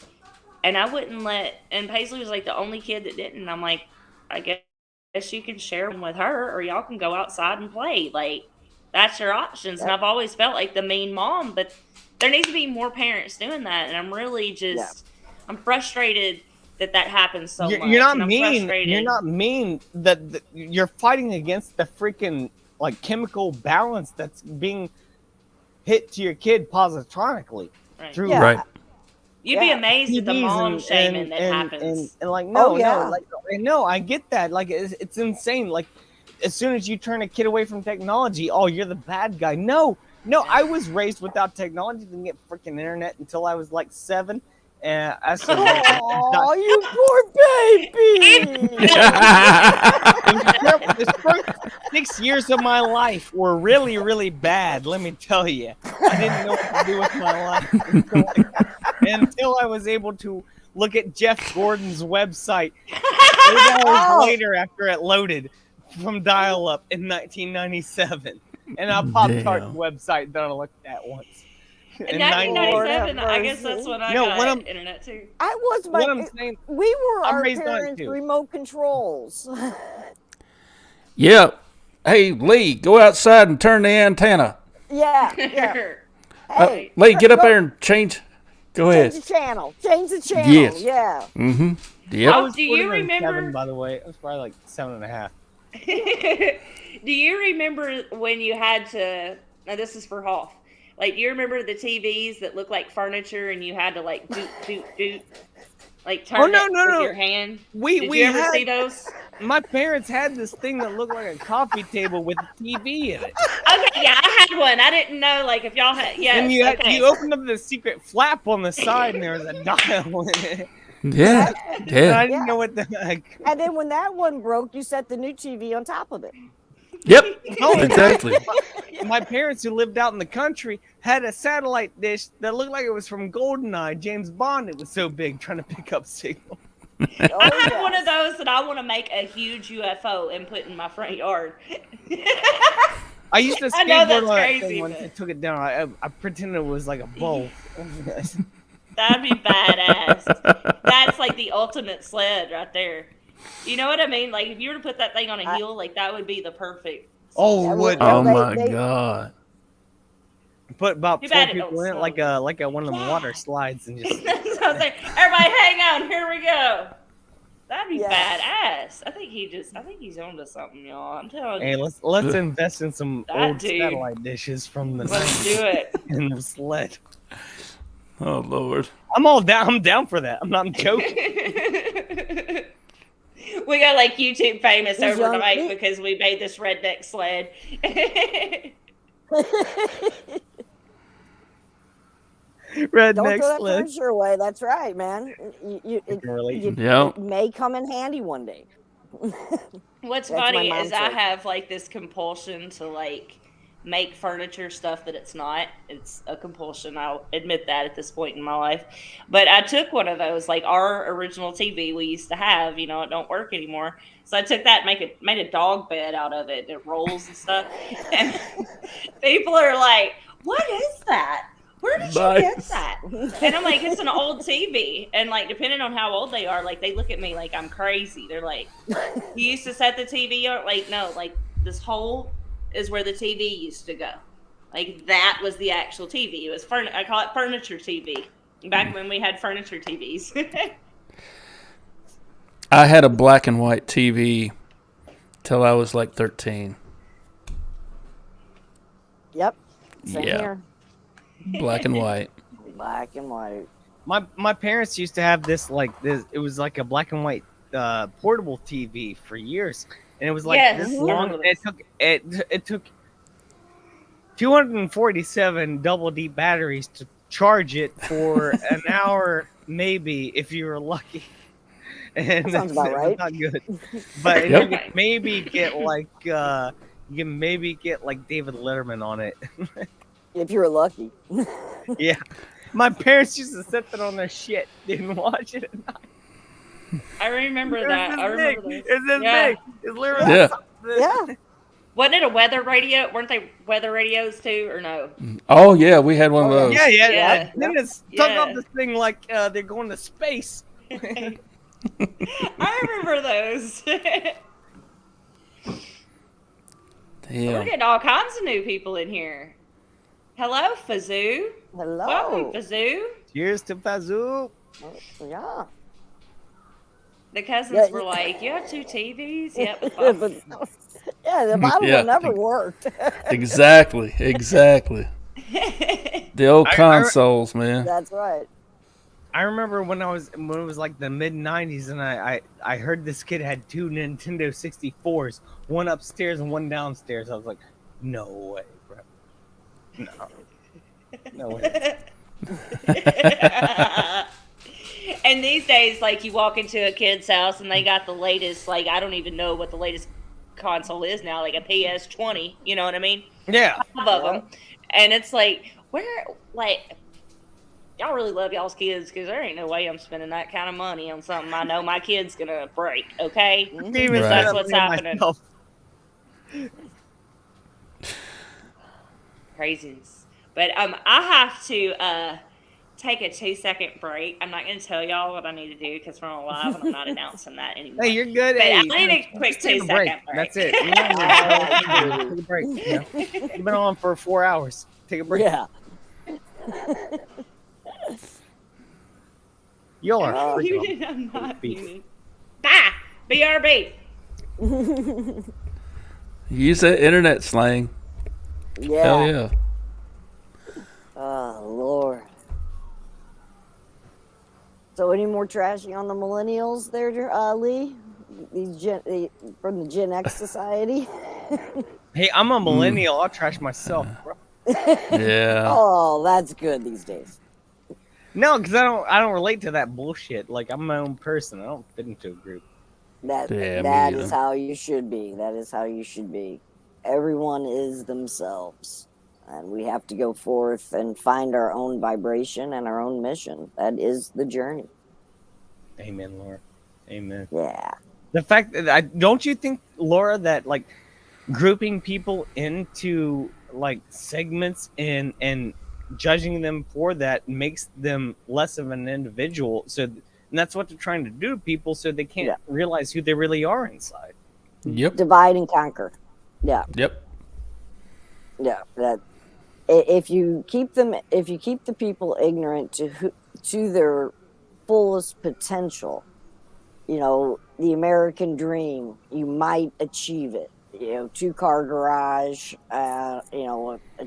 And I wouldn't let, and Paisley was like the only kid that didn't. I'm like, I guess you can share one with her, or y'all can go outside and play. Like, that's your options. And I've always felt like the mean mom, but there needs to be more parents doing that. And I'm really just, I'm frustrated that happens so much. You're not and I'm mean. frustrated. You're not mean. That you're fighting against the freaking like chemical balance that's being hit to your kid positively through Right. You'd be amazed at the TVs mom shaming that happens. And like, no, yeah. like, no, I get that. Like, it's insane. Like, as soon as you turn a kid away from technology, oh, you're the bad guy. No, I was raised without technology. Didn't get freaking internet until I was like 7. And I said, "Oh, you poor baby!" the first 6 years of my life were really, really bad. Let me tell you, I didn't know what to do with my life until I was able to look at Jeff Gordon's website 8 hours later after it loaded from dial-up in 1997, and a Pop-Tart website that I looked at once. In 1997, I guess that's when I got internet too. I was my. What I'm saying, we were I'm our raised on it parents' too. remote controls. Yeah. Hey, Lee, go outside and turn the antenna. Yeah. Hey, Lee, get up there and change. Go ahead. Change the channel. Change the channel. Yes. Yeah. Mm-hmm. Yep. I was Do you 47, remember? by the way, I was probably like 7.5. Do you remember when you had to? Now this is for Hoff. Like, do you remember the TVs that look like furniture, and you had to like doot, like turn it with your hand? Did you ever see those? My parents had this thing that looked like a coffee table with a TV in it. Okay, yeah, I had one. I didn't know, like, if y'all had. Yeah, And you opened up the secret flap on the side, and there was a dial in it. Yeah. And Yeah. I didn't know what the heck. And then when that one broke, you set the new TV on top of it. Yep. No, Exactly. My parents, who lived out in the country, had a satellite dish that looked like it was from GoldenEye, James Bond. It was so big, trying to pick up signal. I have one of those that I want to make a huge UFO and put in my front yard. I used to I know skateboard that's on that crazy, thing once but- I took it down. I pretended it was like a bowl. That'd be badass. That's like the ultimate sled right there. You know what I mean? Like, if you were to put that thing on a hill, like, that would be the perfect. Oh, would Oh They- my they- God. put about Too 4 bad it people don't in it, smell. like a one of them water slides, and just. So I was like, everybody hang on, here we go. That'd be Yeah. badass. I think he's onto something, y'all. I'm telling Hey, you. let's invest in some That old dude. satellite dishes from the Let's do 90s it. in the sled. Oh Lord. I'm all down. I'm down for that. I'm not joking. We got like YouTube famous He's young. overnight because we made this redneck sled. Don't Redneck throw that sled. furniture away. That's right, man. Yeah. It may come in handy one day. What's That's my funny mom is I said. have like this compulsion to like make furniture stuff that it's not. It's a compulsion. I'll admit that at this point in my life. But I took one of those, like our original TV we used to have, you know, it don't work anymore. So I took that and made a dog bed out of it. It rolls and stuff. And people are like, what is that? Where did you get Nice. that? And I'm like, it's an old TV. And like, depending on how old they are, like they look at me like I'm crazy. They're like, you used to set the TV on? Like, no, like this hole is where the TV used to go. Like that was the actual TV. It was I call it furniture TV. Back when we had furniture TVs. I had a black and white TV till I was like 13. Yep. Same Yeah. here. Black and white. Black and white. My parents used to have this it was like a black and white portable TV for years, and it was like Yes. this Mhm. long. It took 247 double D batteries to charge it for an hour, maybe if you were lucky. And That sounds about it was right. not good, but Yep. you could maybe get like David Letterman on it. If you were lucky. Yeah, my parents used to set that on their shit. Didn't watch it. I remember It was that. this I remember big. that. It's this Yeah. big. It's literally Yeah. Yeah. Wasn't it a weather radio? Weren't they weather radios too, or no? Oh yeah, we had one of those. Yeah. Yeah. Then it's talk Yeah. about this thing like they're going to space. I remember those. We're Damn. getting all kinds of new people in here. Hello, Fazoo. Hello. Welcome, Fazoo. Cheers to Fazoo. Yeah. The cousins Yeah, were like, "You have 2 TVs?" Yep. But, yeah, the bottom Yeah. one never worked. Exactly. The old I- consoles, man. That's right. I remember when it was like the mid '90s, and I heard this kid had 2 Nintendo 64s, one upstairs and one downstairs. I was like, no way, bro. No way. And these days, like, you walk into a kid's house and they got the latest, like, I don't even know what the latest console is now, like a PS20, you know what I mean? Yeah. 5 of them. And it's like, y'all really love y'all's kids, because there ain't no way I'm spending that kind of money on something I know my kid's gonna break, okay? Even Right. That's what's happening. myself. Craziness. But I have to take a 2-second break. I'm not going to tell y'all what I need to do because we're on live and I'm not announcing that anymore. Hey, you're good. But Hey, I need a quick just take a 2-second break. That's it. Take a break. Yeah. You've been on for 4 hours. Take a break. Yeah. Y'all are Oh, freaking. I'm not Beef. muted. Bye. BRB. Use that internet slang. Yeah. Hell yeah. Oh Lord. So, any more trashing on the millennials there, Lee? From the Gen X society. Hey, I'm a millennial. I'll trash myself, bro. Yeah. Oh, that's good these days. No, because I don't relate to that bullshit. Like, I'm my own person. I don't fit into a group. That Yeah, me that either. is how you should be. That is how you should be. Everyone is themselves. And we have to go forth and find our own vibration and our own mission. That is the journey. Amen, Laura. Amen. Yeah. The fact that don't you think, Laura, that like grouping people into like segments and judging them for that makes them less of an individual? So, and that's what they're trying to do to people, so they can't Yeah. realize who they really are inside. Yep. Divide and conquer. Yeah. Yep. Yeah. That if you keep the people ignorant to their fullest potential, the American dream, you might achieve it. 2-car garage, a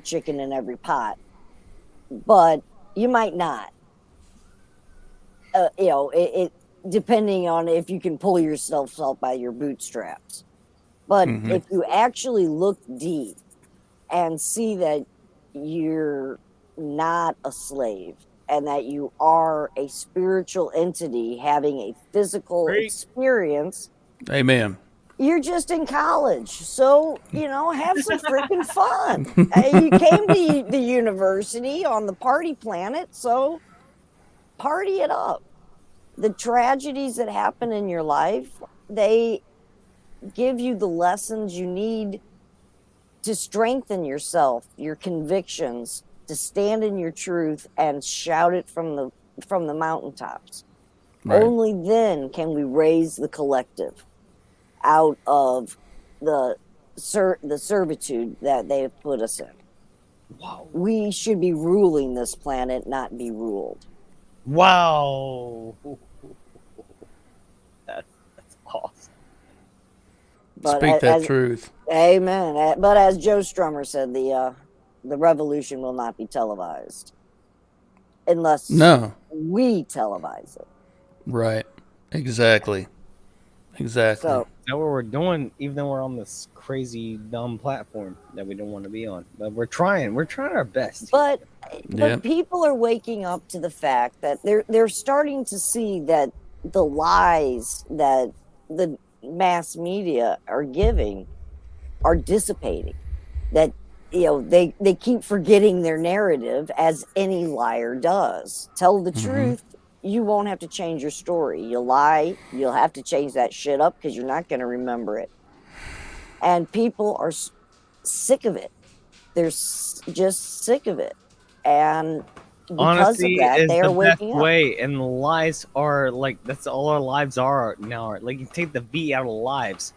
chicken in every pot, but you might not. It depending on if you can pull yourself up by your bootstraps. But if you actually look deep and see that you're not a slave and that you are a spiritual entity having a physical Great. experience, Amen. you're just in college. So, have some freaking fun. You came to the university on the party planet, so party it up. The tragedies that happen in your life, they give you the lessons you need to strengthen yourself, your convictions, to stand in your truth and shout it from the mountaintops. Right. Only then can we raise the collective out of the servitude that they have put us in. Wow. We should be ruling this planet, not be ruled. Wow. That's awesome. But Speak that truth. Amen. But as Joe Strummer said, the revolution will not be televised unless we televise it. Right. Exactly. So That's what we're doing, even though we're on this crazy dumb platform that we don't want to be on. But we're trying our best. But Yep. people are waking up to the fact that they're starting to see that the lies that the mass media are giving are dissipating. That they keep forgetting their narrative, as any liar does. Tell the truth, you won't have to change your story. You lie, you'll have to change that shit up because you're not going to remember it. And people sick of it. Just sick of it. And because of Honesty that, is they the are best waking up. way, and lies are like that's all our lives are now. Like you take the V out of lives,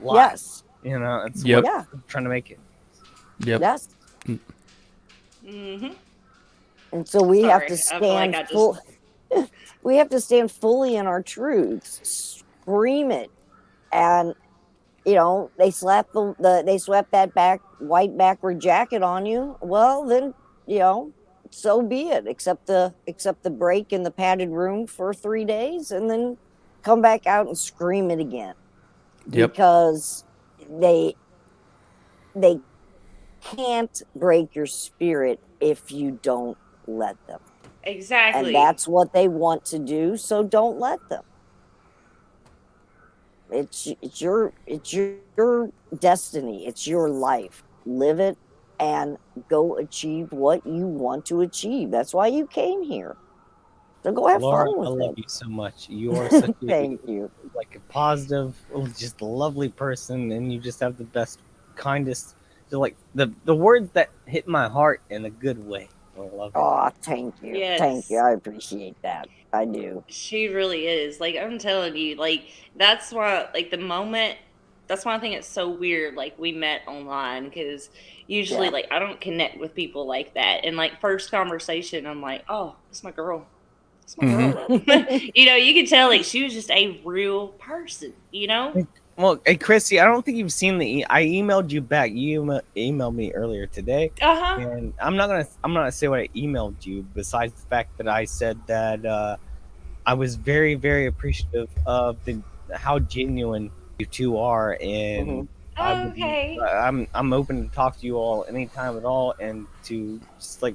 lies. Yes. You know, that's Yep. what Yeah. I'm trying to make it. Yep. Yes. Mm-hmm. And so we have to Sorry, I feel like stand I just. full. We have to stand fully in our truths, scream it, and they they slap that white backward jacket on you. Well, then you know, so be it. Accept the break in the padded room for 3 days, and then come back out and scream it again Yep. because they they can't break your spirit if you don't let them. And Exactly. that's what they want to do, so don't let them. It's your destiny. It's your life. Live it and go achieve what you want to achieve. That's why you came here. So go have Laura, fun I with love it. you so much. You are such a Thank you. like a positive, just lovely person, and you just have the best, kindest, like the words that hit my heart in a good way. I love it. Oh, thank you. Thank you. Yes. I appreciate that. I do. She really is. Like I'm telling you, like that's why like the moment that's why I think it's so weird like we met online cuz usually Yeah. like I don't connect with people like that. And like first conversation I'm like, "Oh, that's my girl. That's my Mm-hmm. girl." You can tell like she was just a real person, you know? Well, hey Chrissy, I don't think you've seen I emailed you back. You emailed me earlier today, Uh-huh. and I'm not gonna say what I emailed you. Besides the fact that I said that I was very very appreciative of the how genuine you two are, and Hmm. I would Okay. I'm open to talk to you all anytime at all, and to just like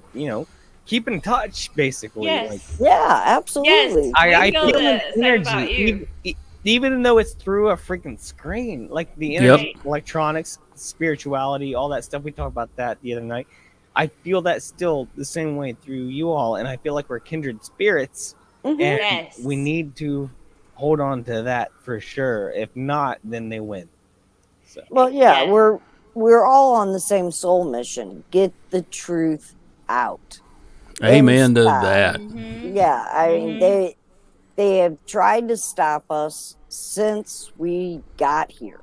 keep in touch basically. Like Yes. Yeah, Yes, absolutely. we I feel feel an the same about energy, you. even though it's through a freaking screen, like the Yep. energy, Right. electronics, spirituality, all that stuff. We talked about that the other night. I feel that still the same way through you all, and I feel like we're kindred spirits, Hmm. and we Yes. need to hold on to that for sure. If not, then they win. So Well, yeah, Yeah. we're all on the same soul mission. Get the truth out. And Amen to stop. that. Mhm. Yeah, I mean Mhm. they have tried to stop us since we got here.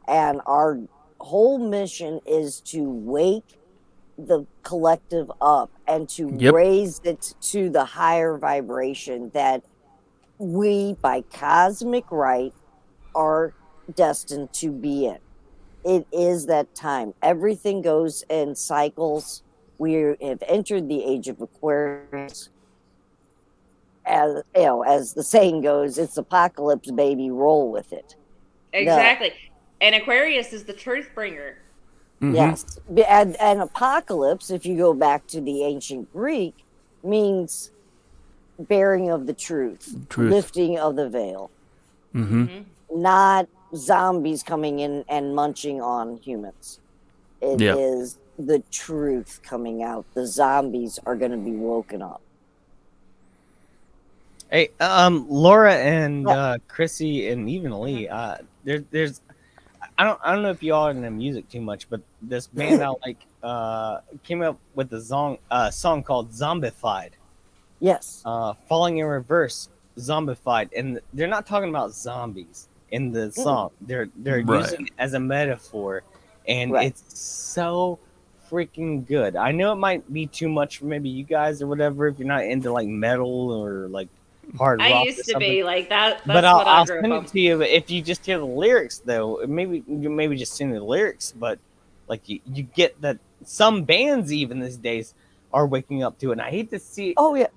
And our whole mission is to wake the collective up and to Yep. raise it to the higher vibration that we, by cosmic right, are destined to be in. It is that time. Everything goes in cycles. We have entered the age of Aquarius. As the saying goes, it's apocalypse, baby. Roll with it. The Exactly. And Aquarius is the truth bringer. Mm-hmm. Yes, and apocalypse, if you go back to the ancient Greek, means bearing of the truth, Truth. lifting of the veil, Mm-hmm. Mhm. not zombies coming in and munching on humans. It Yep. is the truth coming out. The zombies are going to be woken up. hey, Laura and Yeah. Chrissy and even Mhm. Lee, there's I don't know if y'all are into music too much, but this band I like came up with a song called Zombified. Yes. Falling in reverse, Zombified. And they're not talking about zombies in the Mm-mm. song. They're Right. using it as a metaphor, and Right. it's so freaking good. I know it might be too much for maybe you guys or whatever if you're not into like metal or like hard I rock or used to something. be like that. But That's I'll, what I I'll grew up send it on. to you if you just hear the lyrics, though. Maybe you maybe just sing the lyrics, but like you get that some bands even these days are waking up to it. And I hate to see Oh yeah.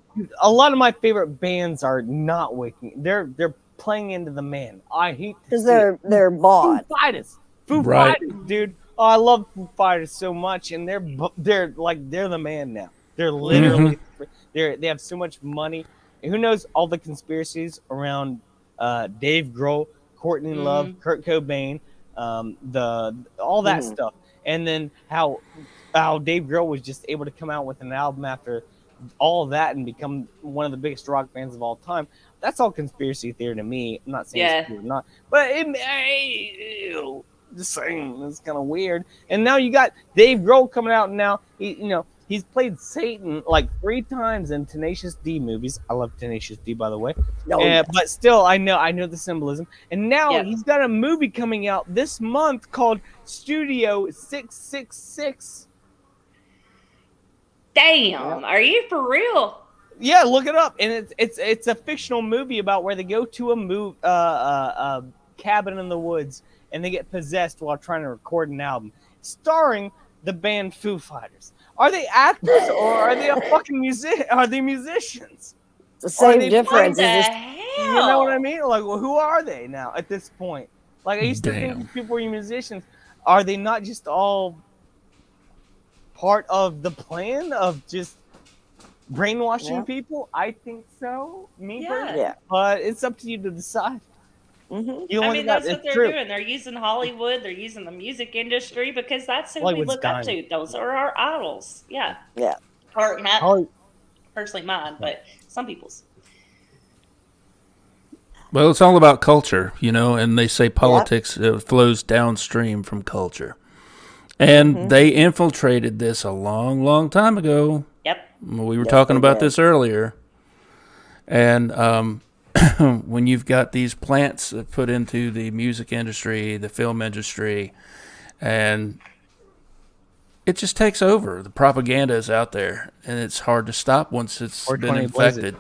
a lot of my favorite bands are not waking. They're playing into the man. I hate to Because see it. they're Foo bought. Fighters, Foo Right. Fighters, dude. Oh, I love Foo Fighters so much, and they're the man now. They're Hmm. Mm-hmm. literally they have so much money. And who knows all the conspiracies around Dave Grohl, Courtney Love, Mhm. Kurt Cobain, the all that Hmm. stuff, and then how Dave Grohl was just able to come out with an album after all of that and become one of the biggest rock bands of all time. That's all conspiracy theory to me. I'm not saying it's Yeah. true or not, but Just saying, it's kind of weird. And now you got Dave Grohl coming out, and now he's played Satan like 3 times in Tenacious D movies. I love Tenacious D, by the way. But still, I know the symbolism. And now he's got a movie coming out this month called Studio 666. Damn, are you for real? Yeah, look it up. And it's a fictional movie about where they go to a cabin in the woods and they get possessed while trying to record an album, starring the band Foo Fighters. Are they actors or are they a fucking Are they musicians? It's the same difference. What the You know what I mean? Like, well, who are they now at this point? Like, I used to think these people were musicians. Are they not just all part of the plan of just brainwashing people? I think so. Personally. But it's up to you to decide. Mm-hmm. That's what they're doing. They're using Hollywood. They're using the music industry because that's who we look up to. Those are our idols. Yeah. Yeah. Or not personally mine, but some people's. Well, it's all about culture, and they say politics flows downstream from culture. And they infiltrated this a long, long time ago. Yep. We were talking about this earlier. And when you've got these plants put into the music industry, the film industry, and it just takes over. The propaganda is out there, and it's hard to stop once it's been infected.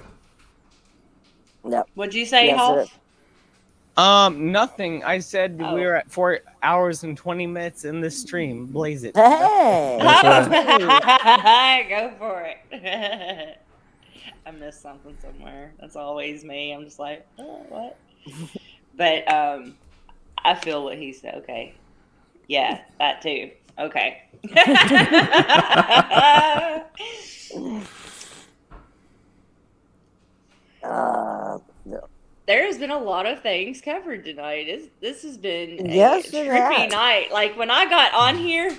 Yep. What'd you say, Hoff? Nothing. I said we were at 4 hours and 20 minutes in this stream. Blaze it. Hey! Go for it. I missed something somewhere. That's always me. I'm just like, oh, what? But I feel what he said. Okay. Yeah, that too. Okay. There has been a lot of things covered tonight. This has been a trippy night. Like, when I got on here,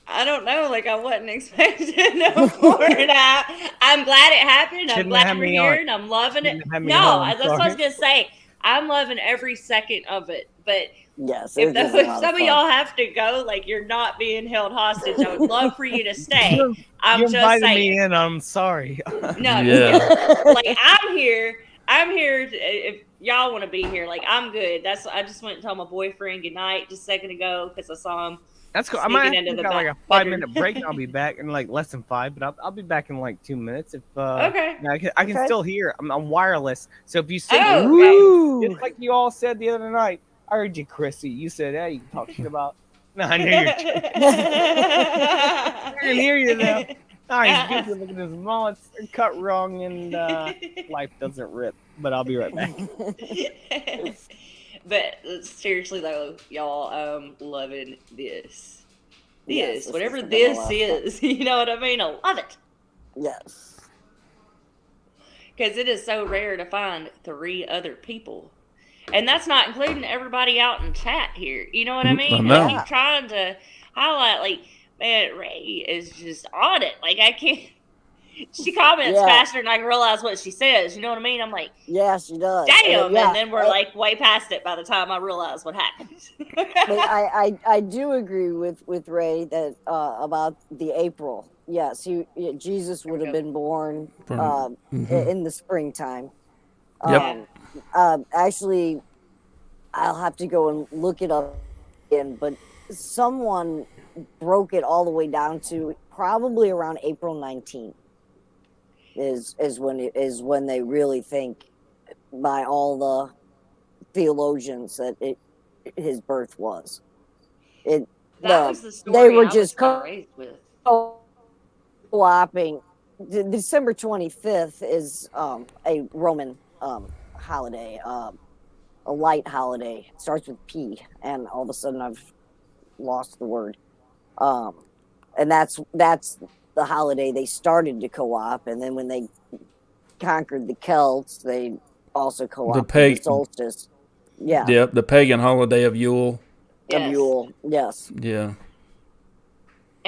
I don't know. Like, I wasn't expecting no more. I'm glad it happened. I'm glad we're here, and I'm loving it. No, that's what I was going to say. I'm loving every second of it. But if some of y'all have to go, like, you're not being held hostage. I would love for you to stay. I'm just invited saying. Me in. I'm sorry. No, like, I'm here. If y'all want to be here. Like, I'm good. I just went and told my boyfriend good night just a second ago because I saw him. That's cool. I might have like a 5-minute break. And I'll be back in like less than 5, but I'll be back in like 2 minutes. If okay, I can still hear. I'm wireless, so if you say just like you all said the other night, I heard you, Krissi. You said, "Hey, you can talk shit about." No, I know you're. I can hear you now. Oh, he's good. Look at his mullets cut wrong, and life doesn't rip. But I'll be right back. But seriously though, y'all, loving this. Yes, Whatever this is, you know what I mean? I love it. Yes. Because it is so rare to find 3 other people. And that's not including everybody out in chat here. You know what I mean? I keep trying to highlight, like, man, Ray is just on it. Like, I can't. She comments faster than I can realize what she says. You know what I mean? I'm like, yeah, she does. Damn, and then we're like way past it by the time I realize what happened. But I do agree with Ray that about the April. Yes, Jesus would have been born in the springtime. Actually, I'll have to go and look it up again, but someone broke it all the way down to probably around April 19th. Is when they really think, by all the theologians, that his birth was. That was the story they were just co-opting. December 25th is a Roman holiday, a light holiday. It starts with P, and all of a sudden I've lost the word. And that's the holiday they started to co-op, and then when they conquered the Celts, they also co-opted the solstice. Yeah. Yep, the pagan holiday of Yule. Yes. Of Yule, yes. Yeah.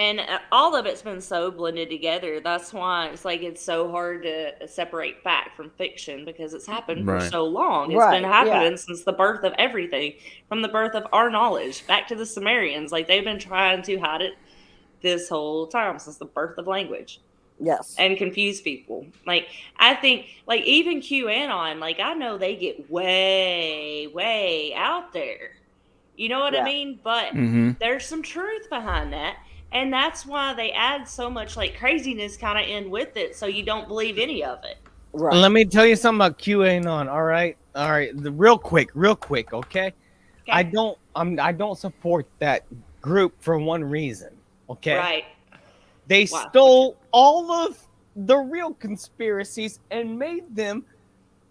And all of it's been so blended together. That's why it's like it's so hard to separate fact from fiction because it's happened for Right. so long. It's Right, been happening yeah. since the birth of everything, from the birth of our knowledge back to the Sumerians. Like they've been trying to hide it this whole time since the birth of language Yes. and confuse people. Like I think, like even QAnon, like I know they get way out there. You know what I Yeah. mean? But Mm-hmm. there's some truth behind that. And that's why they add so much like craziness kind of in with it, so you don't believe any of it. Right. Let me tell you something about QAnon. All right. Real quick. Okay. I don't support that group for one reason. Okay. Right. They Wow. stole all of the real conspiracies and made them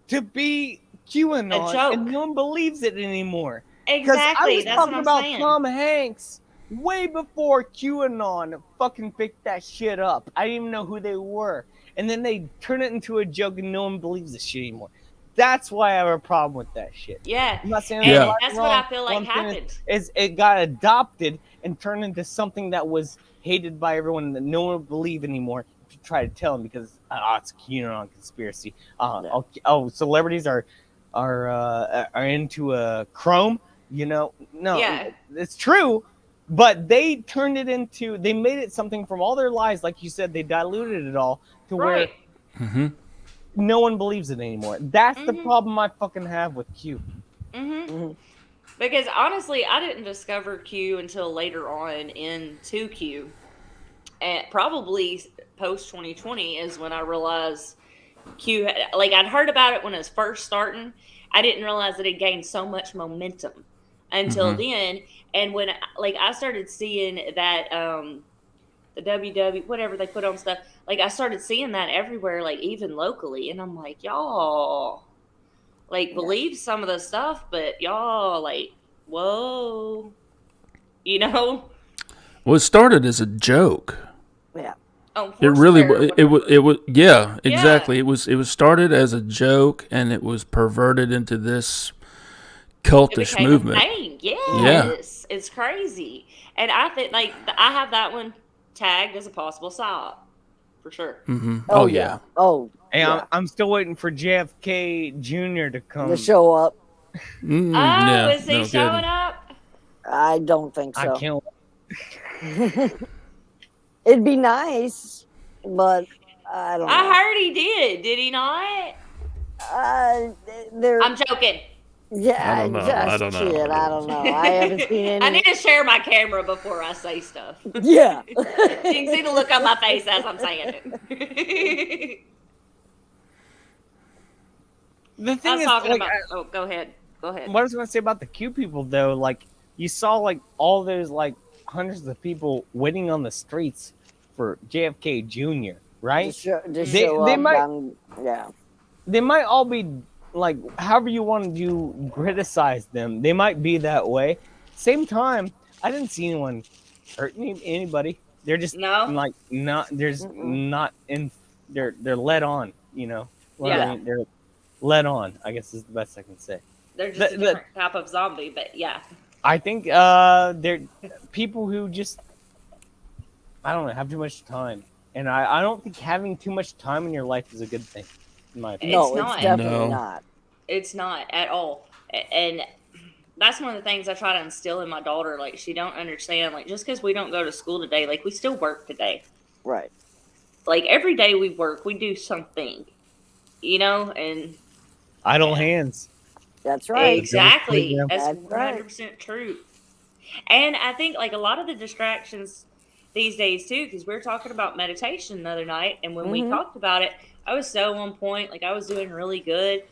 to be QAnon, A joke. and no one believes it anymore. Because I Exactly. was That's what talking I'm about saying. Tom Hanks way before QAnon fucking picked that shit up. I didn't even know who they were. And then they turn it into a joke and no one believes this shit anymore. That's why I have a problem with that shit. Yeah. I'm not saying And Yeah. that's what I feel like What I'm saying happened. is it got adopted and turned into something that was hated by everyone that no one would believe anymore if you try to tell them because it's QAnon conspiracy. Celebrities are into Chrome. You know, no, Yeah. it's true, but they turned it into, they made it something from all their lies, like you said, they diluted it all to where Right. Mm-hmm. no one believes it anymore. That's the Mhm. problem I fucking have with Q. Mm-hmm. Because honestly, I didn't discover Q until later on into Q. And probably post 2020 is when I realized Q, like I'd heard about it when it was first starting. I didn't realize that it gained so much momentum until then. And when like I started seeing that the WW whatever they put on stuff, like I started seeing that everywhere, like even locally, and I'm like, y'all like believe some of the stuff, but y'all like, whoa, you know? Well, it started as a joke. Yeah. Oh, It really Foursquare, it was yeah, Yeah. exactly. It was started as a joke and it was perverted into this cultish became movement. a pain. Yes, it's crazy. And I think like I have that one tagged as a possible psyop for sure. Mm-hmm. Oh, Oh yeah. yeah. Oh, Hey, yeah. I'm still waiting for JFK Jr. to come. To show up. Mm, Oh, yeah. is he No showing kidding. up? I don't think I so. can't. It'd be nice, but I don't know. I heard he did. Did he not? They're I'm joking. yeah, I don't know. just I don't know. shit. I don't know. I haven't seen any. I need to share my camera before I say stuff. Yeah. You can see the look on my face as I'm saying it. The I thing was is, talking like, about. Oh, go ahead. Go ahead. what I was going to say about the Q people, though, like, you saw, like, all those, like, hundreds of people waiting on the streets for JFK Jr., right? to They- show they up. might- Yeah. They might all be, like, however you want to criticize them, they might be that way. Same time, I didn't see anyone hurt anybody. They're just, No? like, not, there's Mm-mm. not in, they're led on, you know? Well, Yeah. I mean, they're led on, I guess is the best I can say. They're just The- a different type of zombie, but yeah. I think they're people who just, I don't know, have too much time, and I don't think having too much time in your life is a good thing, in my opinion. No, It's not. it's definitely No. not. It's not at all. And that's one of the things I try to instill in my daughter. Like, she don't understand, like, just because we don't go to school today, like, we still work today. Right. Like, every day we work, we do something, you know? And Idle Yeah. hands. That's right. exactly. Yeah. That's That's right. 100% true. And I think, like, a lot of the distractions these days, too, because we were talking about meditation the other night, and when we Mhm. talked about it, I was so on point. Like, I was doing really good,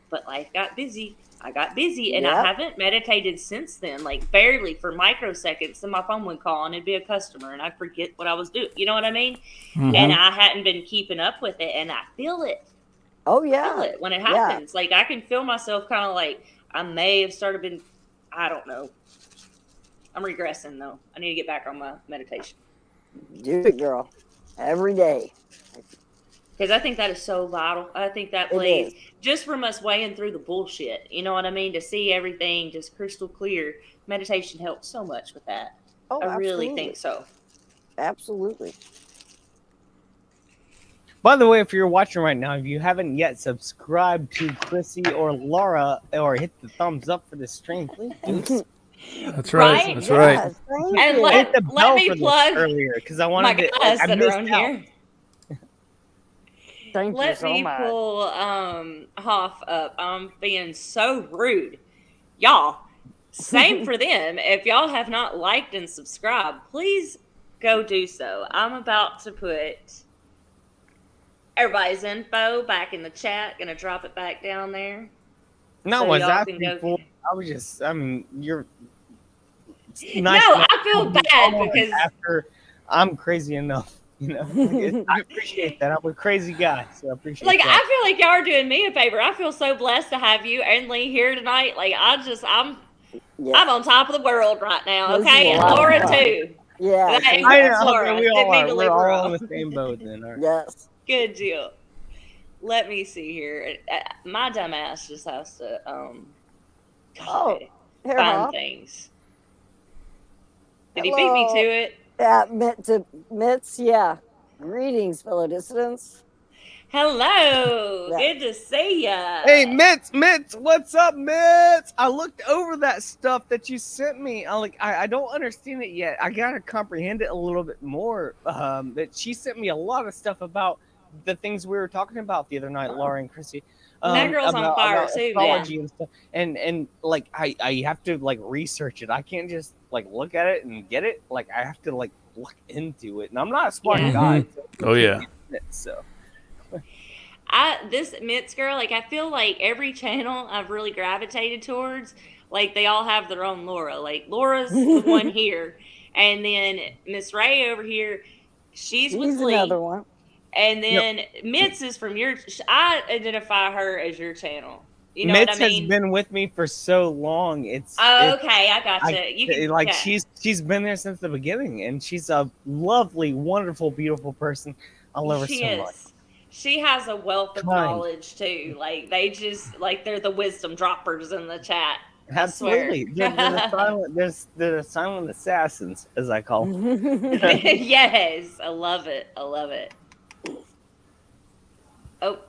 but life got busy. I got busy, and I Yep. haven't meditated since then, like, barely for microseconds. And my phone would call, and it'd be a customer, and I'd forget what I was doing. You know what I mean? Mhm. And I hadn't been keeping up with it, and I feel it. Oh Feel yeah. it when it Yeah. happens. Like, I can feel myself kind of like I may have started been, I don't know. I'm regressing though. I need to get back on my meditation Do it, girl. Every day. because I think that is so vital. I think that It plays is. just from us weighing through the bullshit. You know what I mean? To see everything just crystal clear. Meditation helps so much with that. Oh, I really absolutely. think so. Absolutely. By the way, if you're watching right now, if you haven't yet subscribed to Krissi or Lara or hit the thumbs up for this stream, please do so. That's right. Right? That's right. Yes, thank And you. I hit the let bell me for this plug earlier because I my wanted to. guys I that are missed on out. here. Thank you Let so me much. pull Hoff up. I'm being so rude. Y'all, same for them. If y'all have not liked and subscribed, please go do so. I'm about to put everybody's info back in the chat. Gonna drop it back down there. No, So was y'all that can go before? get I was just. I mean, you're. No, Nice enough I feel to be bad on because after I'm crazy enough, you know. I appreciate that. I'm a crazy guy, so I appreciate like that. I feel like y'all are doing me a favor. I feel so blessed to have you and Lee here tonight. Like I'm Yeah. I'm on top of the world right now, This is okay? a And lot of Laura fun. too. Yeah. That I includes know. Laura. Okay, we Didn't all mean are. to We're leave her all in off. the same boat then. All right. Yes. Good deal. Let me see here. My dumb ass just has to Oh, God, here, find Hop. things. Did he beat me to Hello. it? Yeah, Mitts, yeah. Greetings, fellow dissidents. Hello. Yeah. Good to see ya. Hey, Mitts, what's up, Mitts? I looked over that stuff that you sent me. I don't understand it yet. I gotta comprehend it a little bit more. That she sent me a lot of stuff about the things we were talking about the other night, Laura and Krissi. That girl's on fire about too, astrology and stuff. And like I have to like research it. I can't just like look at it and get it. Like I have to like look into it. And I'm not a smart Yeah. guy. So I Oh, keep yeah. getting it, so. This Mitts girl, like I feel like every channel I've really gravitated towards, like they all have their own Laura. Like Laura's the one here, and then Miss Ray over here, she's with He's Lee, another one. and then Mitts is from your. I identify her as your channel. You know Mitts what I mean? has been with me for so long. Oh, okay, I gotcha. You can like yeah. she's been there since the beginning, and she's a lovely, wonderful, beautiful person. I love her She so is. much. She has a wealth of Kind. knowledge too. Like they just like they're the wisdom droppers in the chat. Absolutely, they're the silent assassins, as I call them. Yes, I love it. I love it. Oh,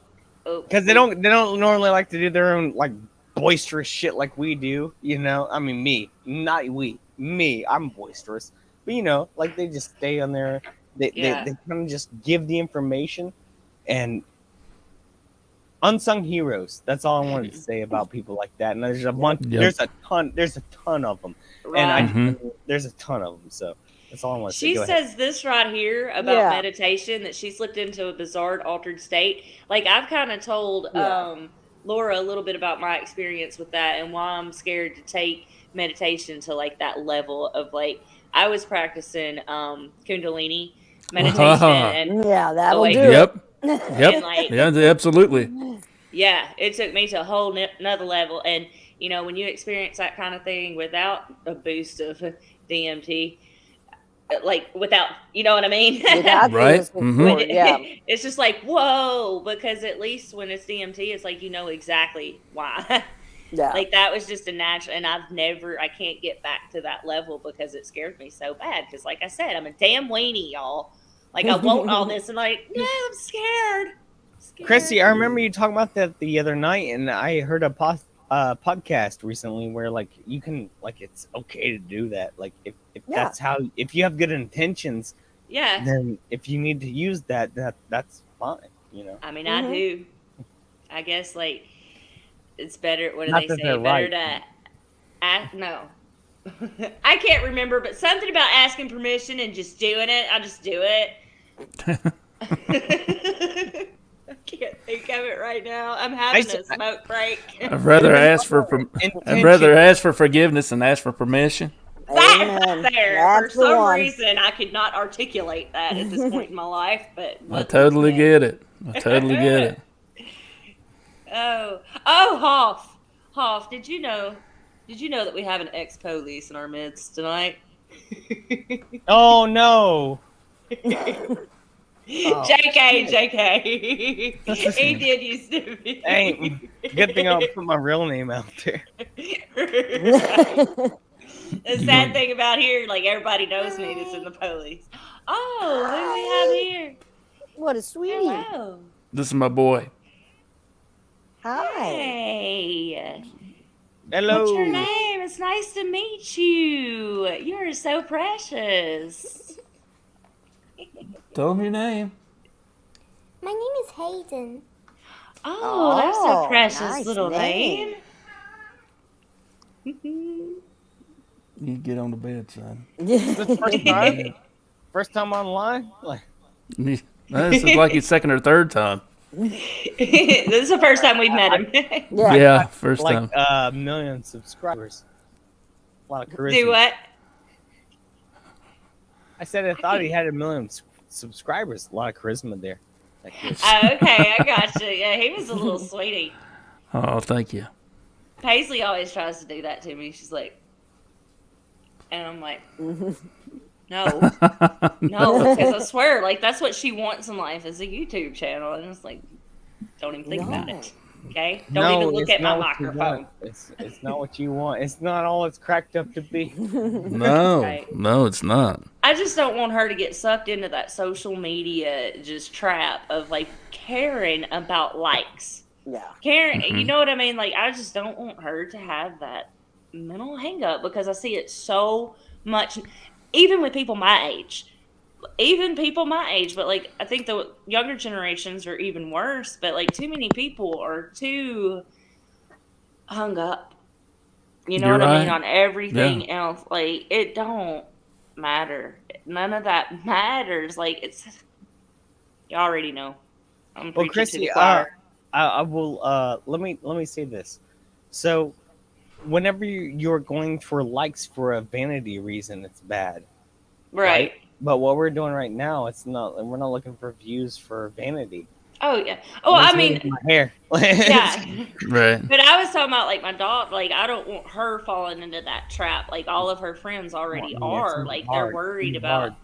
Because they don't normally like to do their own like boisterous shit like we do. You know, I mean me, not we, me. I'm boisterous, but you know, like they just stay on there. They kind of just give the information and unsung heroes. That's all I wanted to say about people like that. And there's a bunch. Yep. There's a ton of them, right. and there's a ton of them. So that's all I want to say. She Go ahead. says this right here about Yeah. meditation that she slipped into a bizarre altered state. Like I've kind of told Yeah. Laura a little bit about my experience with that and why I'm scared to take meditation to like that level of like I was practicing Kundalini meditation and Yeah, that'll do Yep. it. Yep. and like Yeah, absolutely. yeah, it took me to a whole another level. And you know, when you experience that kind of thing without a boost of DMT, like without, you know what I mean? Without Right. this support, yeah. It's just like whoa, because at least when it's DMT, it's like you know exactly why. Yeah. Like that was just a natural, and I can't get back to that level because it scared me so bad. Because like I said, I'm a damn weenie, y'all. Like I want all this, and like no, I'm scared. Krissi, I remember you talking about that the other night, and I heard a podcast recently where like you can like it's okay to do that. Like if that's how if you have good intentions, Yeah. then if you need to use that's fine. You know. I mean, I do. I guess like it's better. What do Not they that say? they're Better right. to no. I can't remember, but something about asking permission and just doing it. I just do it. I can't think of it right now. I'm having a smoke break. I'd rather ask for forgiveness than ask for permission. Amen. That's there. That's For the some one. reason, I could not articulate that at this point in my life, but I totally get it. I totally get it. Oh, Hoff, did you know that we have an ex-police in our midst tonight? Oh no. JK. He did used to be. Hey, good thing I'll put my real name out there. The sad thing about here, like everybody knows me that's in the police. Oh, who do we have here? What a sweetie. Hello. This is my boy. Hi. Hey. Hello. What's your name? It's nice to meet you. You're so precious. Tell him your name. My name is Hayden. Oh, that's a Oh, precious nice little name. name. You get on the bed, son. This first time? First time online? Like, This is like his second or third time. This is the first time we've met him. Yeah. Yeah, first like time. a million subscribers. A lot of charisma. Do what? I said I thought he had a million subscribers. A lot of charisma there. That kid. Oh, okay, I got you. Yeah, he was a little sweetie. Oh, thank you. Paisley always tries to do that to me. She's like, and I'm like, no, because I swear, like that's what she wants in life is a YouTube channel, and it's like, don't even think about it. Okay, don't even look it's at my not what you microphone. want. It's not what you want. It's not all it's cracked up to be. No, Right. no, it's not. I just don't want her to get sucked into that social media just trap of like caring about likes. Yeah. Caring, you know what I mean? Like, I just don't want her to have that mental hang up because I see it so much, even with people my age. But like, I think the younger generations are even worse. But like, too many people are too hung up. You know You're what I mean? right. On everything else. Like, it don't matter. None of that matters. Like, it's, you already know. I'm Well, preaching to the Krissi, choir. I will. Let me say this. So, whenever you're going for likes for a vanity reason, it's bad. Right. But what we're doing right now, it's not. We're not looking for views for vanity. Oh, yeah. Oh, It's I really mean, my hair. yeah. Right. But I was talking about like my dog. Like I don't want her falling into that trap. Like all of her friends already Yeah, it's are. really Like hard. they're worried It's about. hard.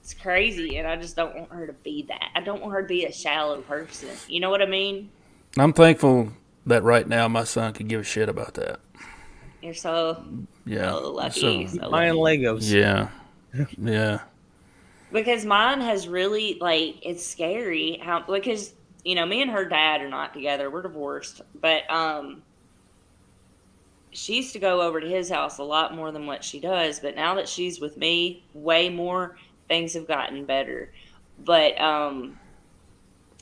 It's crazy, and I just don't want her to be that. I don't want her to be a shallow person. You know what I mean? I'm thankful that right now my son could give a shit about that. You're so Yeah. lucky. So, So Buying lucky. Legos. yeah. Yeah. Because mine has really like it's scary how because you know me and her dad are not together. We're divorced, but she used to go over to his house a lot more than what she does. But now that she's with me, way more things have gotten better. But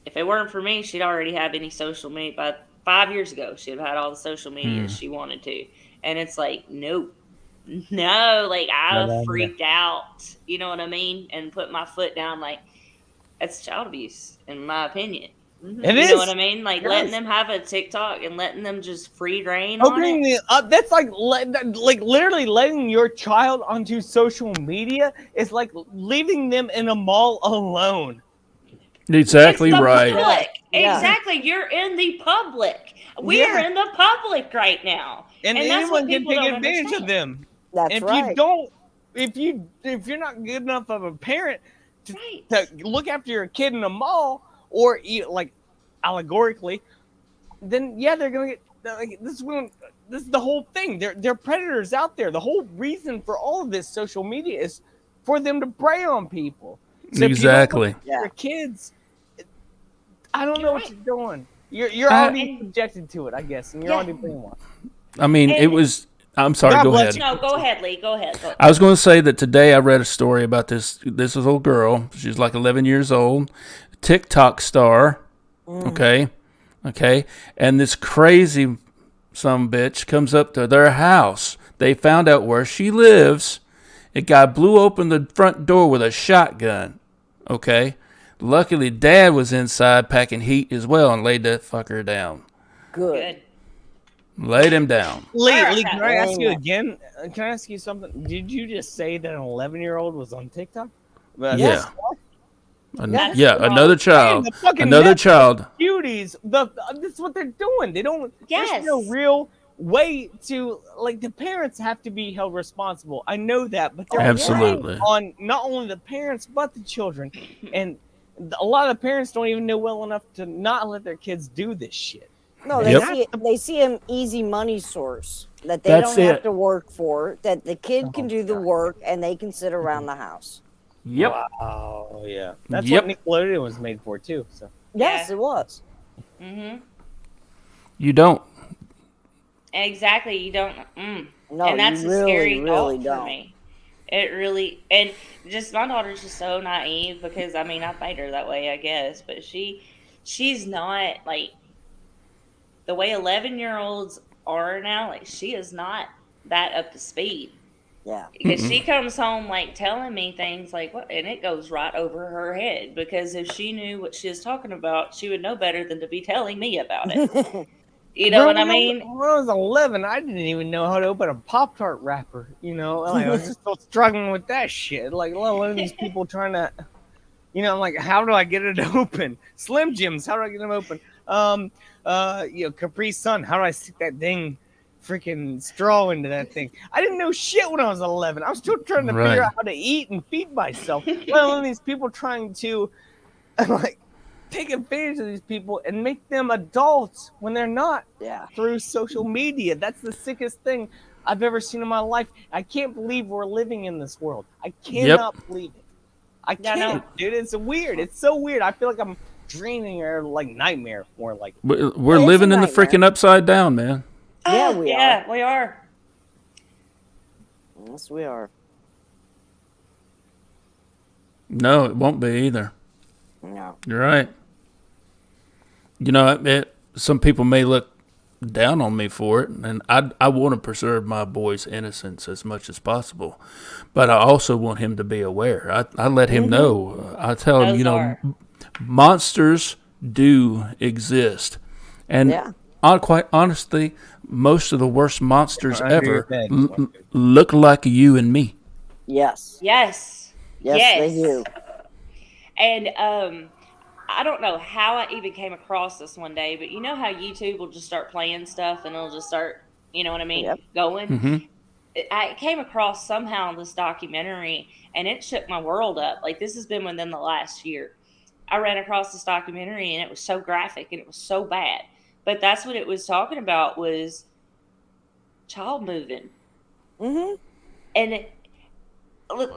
if it weren't for me, she'd already have any social media. By 5 years ago, she'd have had all the social media she wanted to. And it's like, nope. No, like I freaked out, you know what I mean? And put my foot down, like, that's child abuse, in my opinion. It You is. know what I mean? Like Yes. letting them have a TikTok and letting them just free reign on Opening it. that's like literally letting your child onto social media is like leaving them in a mall alone. Exactly It's the right. public. Yeah. Exactly. You're in the public. We're Yeah. in the public right now. And that's what anyone can people take don't advantage understand. of them. That's If right. you don't, if you're not good enough of a parent Right. to look after your kid in a mall or like allegorically, then yeah, they're gonna get like this is the whole thing. They're predators out there. The whole reason for all of this social media is for them to prey on people. So if you don't Exactly. look after your kids, I don't know You're what right. you're doing. You're already subjected to it, I guess, and you're Yeah. already brainwashed. I mean, it And- was. I'm sorry. God Go bless ahead. you. No, go ahead, Lee. Go ahead. Go. I was going to say that today I read a story about this little girl. She's like 11 years old, TikTok star. Okay. And this crazy some bitch comes up to their house. They found out where she lives. A guy blew open the front door with a shotgun. Okay. Luckily, Dad was inside packing heat as well and laid that fucker down. Good. Good. Laid him down. Lee, can I ask you Amen. again? Can I ask you something? Did you just say that an 11-year-old was on TikTok? Yeah. That's Yeah, wrong. another child. the fucking Another Netflix child. Cuties. That's what they're doing. They don't. Yes. There's no real way to like the parents have to be held responsible. I know that, but they're Absolutely. relying on not only the parents but the children, and a lot of parents don't even know well enough to not let their kids do this shit. No, Yep. they see an easy money source that they That's don't have it. to work for, that the kid can do the work and they can sit around the house. Yep. Wow. Yeah. That's Yep. what Nickelodeon was made for too. So. Yes, Yeah. it was. Mm-hmm. You don't. Exactly. You don't. No, And that's you a scary really thought for don't. me. It really, and just my daughter's just so naive because I mean I've made her that way, I guess, but she's not like the way 11-year-olds are now. Like she is not that up to speed Yeah. because she comes home like telling me things like what, and it goes right over her head because if she knew what she was talking about, she would know better than to be telling me about it. You know Bro, what I mean? when I was 11, I didn't even know how to open a Pop Tart wrapper. Like I was just still struggling with that shit. Like, let alone these people trying to, I'm like, how do I get it open? Slim Jims, how do I get them open? Capri Sun, how do I stick that dang freaking straw into that thing? I didn't know shit when I was 11. I was still trying to figure Right. out how to eat and feed myself. Let alone these people trying to, like, take advantage of these people and make them adults when they're not. Yeah. Through social media. That's the sickest thing I've ever seen in my life. I can't believe we're living in this world. I cannot believe it. I Yeah, no. can't, dude. It's weird. It's so weird. I feel like I'm dreaming or like nightmare more like. We're It's a living in the nightmare. freaking upside down, man. Yeah, we Yeah, we are. Yes, we are. No, it won't be either. No. You're right. Some people may look down on me for it, and I want to preserve my boy's innocence as much as possible, but I also want him to be aware. I let him know. I tell him, Those are. monsters do exist, and quite honestly, most of the worst monsters I agree ever with that. look like you and me. Yes. Yes. Yes, they do. And I don't know how I even came across this one day, but you know how YouTube will just start playing stuff and it'll just start, you know what I mean, Yep. going. Mm-hmm. I came across somehow this documentary and it shook my world up. Like this has been within the last year. I ran across this documentary and it was so graphic and it was so bad. But that's what it was talking about was child moving. Mm-hmm. And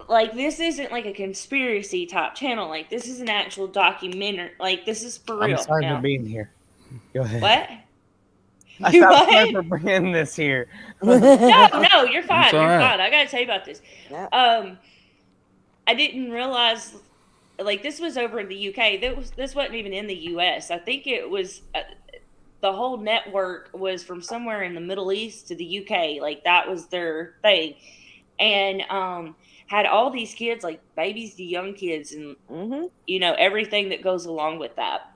like this isn't like a conspiracy type channel. Like this is an actual documentary. Like this is for real. I'm sorry now. for being here. Go ahead. What? I'm sorry for bringing this here. No, you're fine. It's all You're right. fine. I gotta tell you about this. Yeah. I didn't realize like this was over in the UK. This wasn't even in the US. I think it was the whole network was from somewhere in the Middle East to the UK. Like that was their thing, and had all these kids, like babies to young kids, and everything that goes along with that.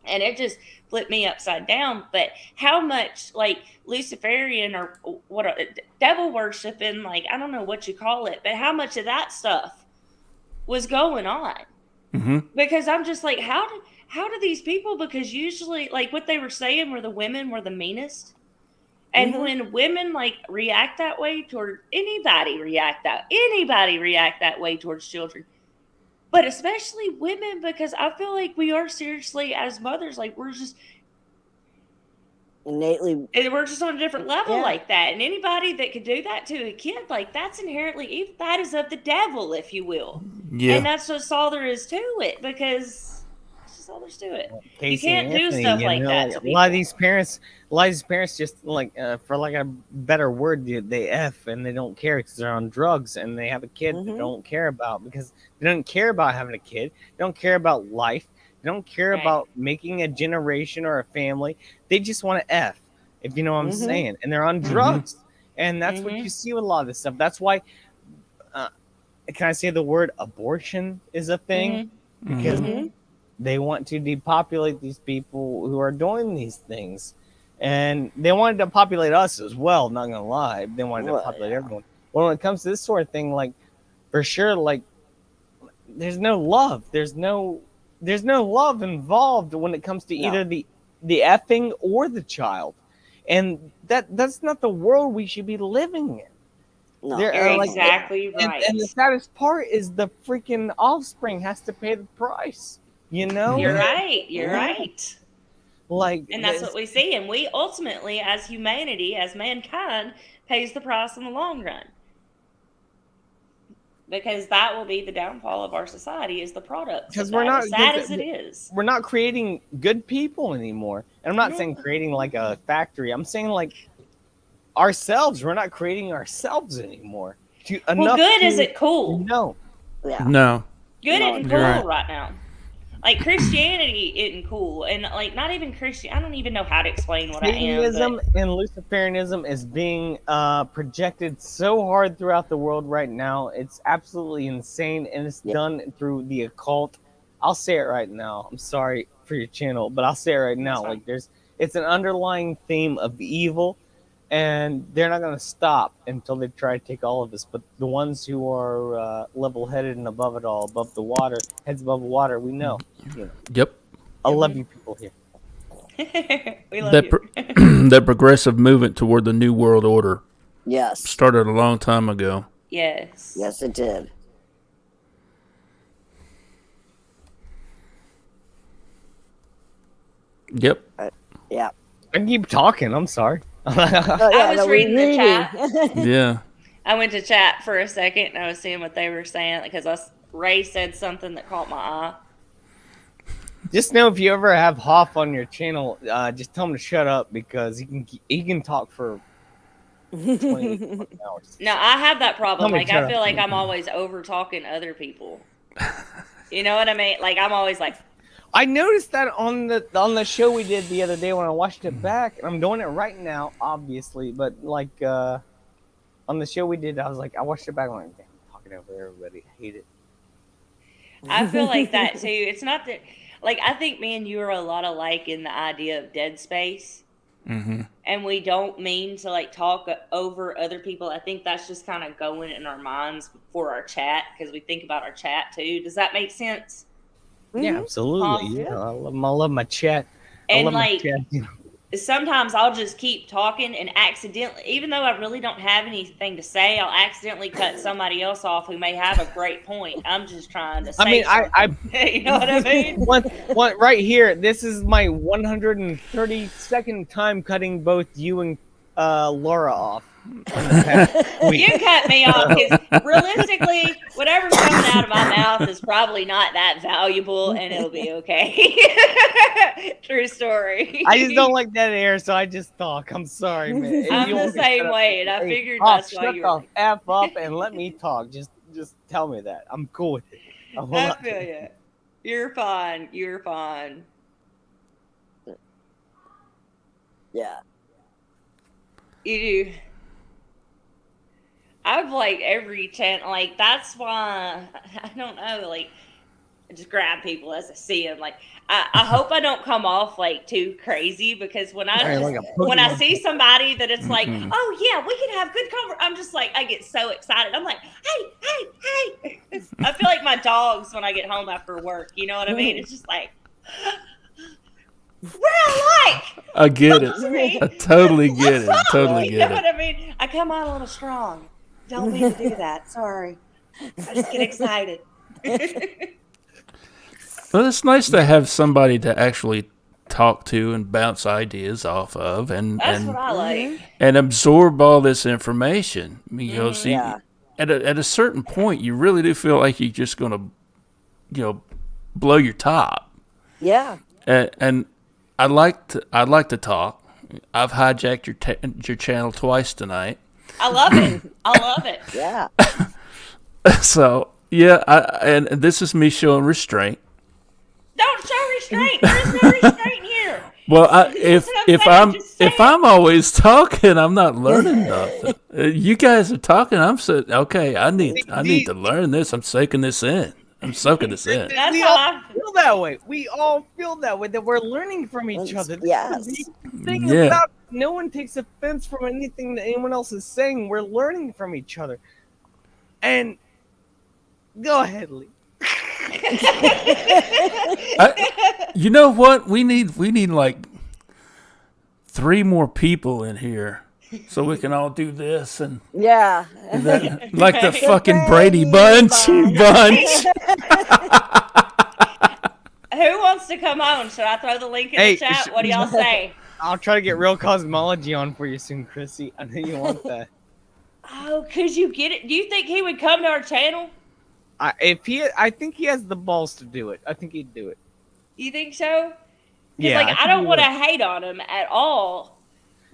And it just flipped me upside down. But how much like Luciferian or devil worshiping, like I don't know what you call it, but how much of that stuff was going on? Mm-hmm. Because I'm just like, how do these people? Because usually, like what they were saying, were the women were the meanest. And when women like react that way toward anybody react that way towards children, but especially women, because I feel like we are seriously as mothers, like we're just innately, we're just on a different level like that. And anybody that could do that to a kid, like that's inherently evil. That is of the devil, if you will. Yeah. And that's just all there is to it, because that's just all there's to it. Casey you can't and do Anthony, stuff like that. Like, To a lot of these parents just like, for like a better word, they F and they don't care because they're on drugs and they have a kid they don't care about because they don't care about having a kid. They don't care about life. They don't care about making a generation or a family. They just want to F, if you know what I'm saying. And they're on drugs. And that's what you see with a lot of this stuff. That's why, can I say the word abortion is a thing? Because they want to depopulate these people who are doing these things. And they wanted to populate us as well, not gonna lie. They wanted to populate everyone. But when it comes to this sort of thing, like for sure, like there's no love. There's no love involved when it comes to either the effing or the child. And that's not the world we should be living in. no. You're exactly right. And the saddest part is the freaking offspring has to pay the price. You know? You're right. You're right. Like, and that's what we see. And we ultimately, as humanity, as mankind, pays the price in the long run. because that will be the downfall of our society is the products. Because Of we're that, not as sad as it is. we're not creating good people anymore. And I'm not saying creating like a factory. I'm saying like ourselves. We're not creating ourselves anymore. Well, good isn't cool. No. Yeah. No. Good No, isn't you're cool right. right now. Like Christianity isn't cool, and like not even Christian. I don't even know how to explain what I am. Satanism But and Luciferianism is being projected so hard throughout the world right now. It's absolutely insane, and it's done through the occult. I'll say it right now. I'm sorry for your channel, but I'll say it right now. Like it's an underlying theme of evil, and they're not going to stop until they try to take all of us. But the ones who are level-headed and above it all, above the water, heads above the water, we know. You know. Yep. I love you people here. we love That you. that progressive movement toward the new world order Yes. started a long time ago. Yes. Yes, it did. Yep. Yeah. I keep talking. I'm sorry. I was reading the chat. Yeah. I went to chat for a second and I was seeing what they were saying because Ray said something that caught my eye. Just know if you ever have Hoff on your channel, just tell him to shut up because he can talk for 20 hours. No, I have that problem. Tell me Like shut I feel up. like I'm always over talking other people. You know what I mean? Like I'm always like, I noticed that on the show we did the other day when I watched it back, and I'm doing it right now, obviously. But like on the show we did, I was like, I watched it back, and I'm like, damn, I'm talking over everybody. I hate it. I feel like that too. It's not that, like, I think me and you are a lot alike in the idea of dead space. Mm-hmm. And we don't mean to like talk over other people. I think that's just kind of going in our minds for our chat because we think about our chat too. Does that make sense? Yeah, absolutely. Yeah, I love my chat. And I love like, my chat. You know. sometimes I'll just keep talking and accidentally, even though I really don't have anything to say, I'll accidentally cut somebody else off who may have a great point. I'm just trying to say I mean, something. You know what I mean? One right here. This is my 132nd time cutting both you and Laura off. You cut me off because realistically, whatever's coming out of my mouth is probably not that valuable, and it'll be okay. True story. I just don't like that air, so I just talk. I'm sorry, man. I'm the same way, and I figured that's why you were. Shut the F up and let me talk. Just tell me that. I'm cool with it. I feel you. You're fine. You're fine. Yeah. You do. I've like every channel, like that's why I don't know, like I just grab people as I see them. Like I hope I don't come off like too crazy because when I see somebody that it's like, oh yeah, we can have good conversation. I'm just like I get so excited. I'm like, hey. I feel like my dogs when I get home after work. You know what I mean? It's just like we're alike. I get it. I totally get it. Totally You get know it. what I mean? I come on a little strong. Don't mean to do that. Sorry. I just get excited. Well, it's nice to have somebody to actually talk to and bounce ideas off of, and That's what I like. and absorb all this information. Because Yeah. at a certain point, you really do feel like you're just going to, blow your top. Yeah. And I like to talk. I've hijacked your channel twice tonight. I love it. I love it. Yeah. So yeah, and this is me showing restraint. Don't show restraint. There's no restraint here. Well, if Just say I'm always talking, I'm not learning nothing. You guys are talking. I'm saying, okay, I need to learn this. I'm soaking this in. That's That's we how all I feel that way. We all feel that way, that we're learning from each other. Yes. The thing Yeah. about no one takes offense from anything that anyone else is saying. We're learning from each other. And go ahead, Lee. You know what? We need like 3 more people in here so we can all do this and Yeah. like the fucking Brady Bunch. Who wants to come on? Should I throw the link in the chat? What do y'all say? I'll try to get real cosmology on for you soon, Krissi. I know you want that. Oh, could you get it? Do you think he would come to our channel? I think he has the balls to do it. I think he'd do it. You think so? Because Yeah, like think I don't he want to would. hate on him at all.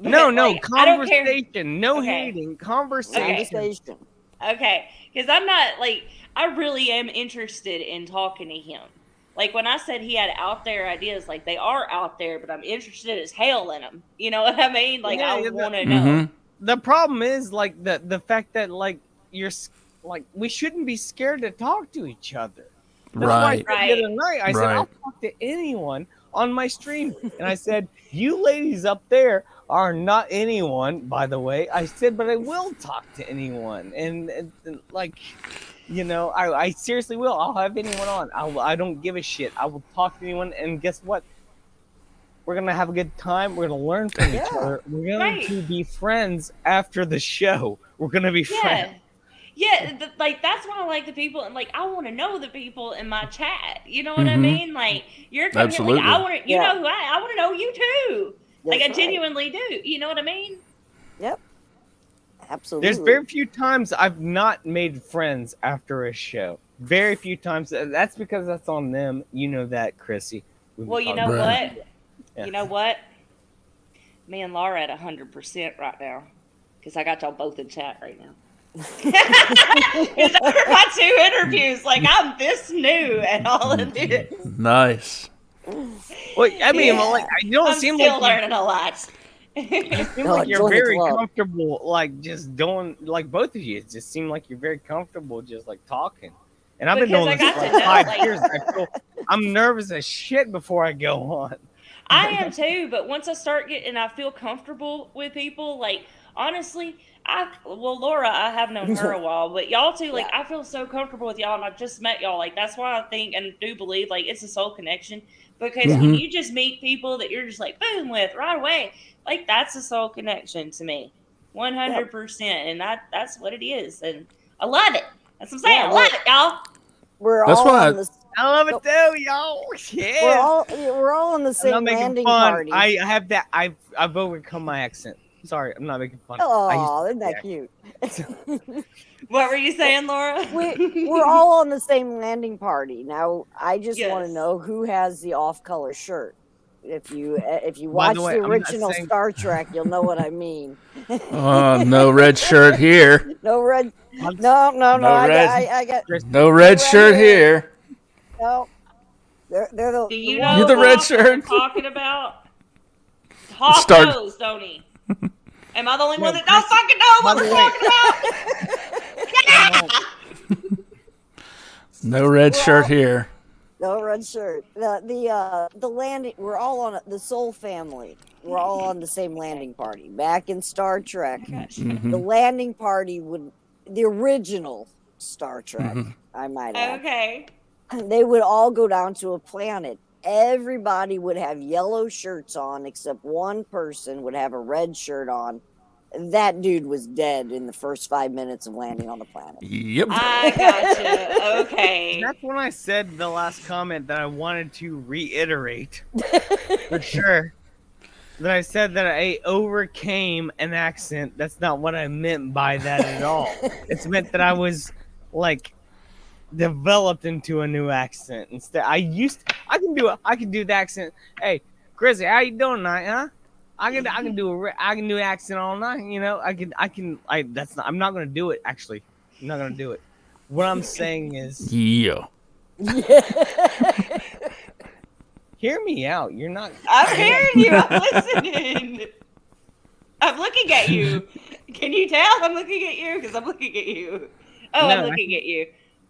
No, but, like, I don't care. conversation. No Okay. hating. Conversation. Conversation. Okay, because I'm not like I really am interested in talking to him. Like when I said he had out there ideas, like they are out there, but I'm interested as hell in them. You know what I mean? Like Yeah, I yeah, want to Mhm. know. The problem is like the fact that like like we shouldn't be scared to talk to each other. That's why I said Right. the other night, I said, Right. I'll talk to anyone on my stream. And I said, you ladies up there are not anyone, by the way. I said, but I will talk to anyone. And like, you know, I seriously will. I'll have anyone on. I don't give a shit. I will talk to anyone. And guess what? We're going to have a good time. We're going to learn from each other. We're going Right. to be friends after the show. We're going to be friends. Yeah, like that's why I like the people, and like I want to know the people in my chat. You know what I Mhm. mean? Like you're coming here, like Absolutely. I want to, you Yeah. know who I want to know you too. Like That's I right. genuinely do. You know what I mean? Yep. Absolutely. There's very few times I've not made friends after a show. Very few times. That's because that's on them. You know that, Krissi. We've been Well, you talking know about Right. what? Yeah. You know what? Me and Lara at 100% right now, because I got y'all both in chat right now. Because after my 2 interviews, like I'm this new and all of this. Nice. Well, I mean, Yeah. like you don't I'm seem still like learning a lot. you seem No, like you're join the very club. comfortable, like just doing like both of you. It just seem like you're very comfortable, just like talking. And I've been Because doing I this got for to like know, 5 like- years. I'm nervous as shit before I go on. I am too, but once I start getting, I feel comfortable with people. Like honestly, Laura, I have known her a while, but y'all too. Like I feel so comfortable with y'all, and I've just met y'all. Like that's why I think and do believe like it's a soul connection. Because when you just meet people that you're just like boom with right away, like that's a soul connection to me, 100%, and that's what it is, and I love it. That's what I'm saying. Yeah, I love it, y'all. We're That's all why on the I love it too, y'all. we're Yeah. all on the I'm same not making landing fun. party. I have that. I've overcome my accent. Sorry, I'm not making fun. I used Oh, to isn't that yeah. cute? What were you saying, Laura? We're all on the same landing party. Now, I just want Yes. to know who has the off-color shirt. If you By watch the way, the I'm not original saying- Star Trek, you'll know what I mean. No red shirt here. No red. I'm- No. No I red. got No red shirt here. no. They're the. Do you the know ones You the who red I'm shirt? talking about? Hawk Start- knows, don't he? Am I the only one No, that don't fucking know by what the we're way- talking about? No red Well- shirt here. No red shirt. The landing. We're all on the Soul family. We're all on the same landing party. Back in Star Trek, the landing party the original Star Trek. I might add. Okay. They would all go down to a planet. Everybody would have yellow shirts on, except one person would have a red shirt on. That dude was dead in the first 5 minutes of landing on the planet. Yep. I gotcha. Okay. That's when I said the last comment that I wanted to reiterate for sure. That I said that I overcame an accent. That's not what I meant by that at all. It's meant that I was like developed into a new accent. Instead, I can do the accent. Hey, Krissi, how you doing tonight, huh? I can do an accent all night. You know, I'm not gonna do it. Actually, I'm not gonna do it. What I'm saying is, Yeah. hear me out. You're not. I'm hearing you. I'm listening. I'm looking at you. Can you tell I'm looking at you? Because I'm looking at you. Oh, No, I'm looking at you.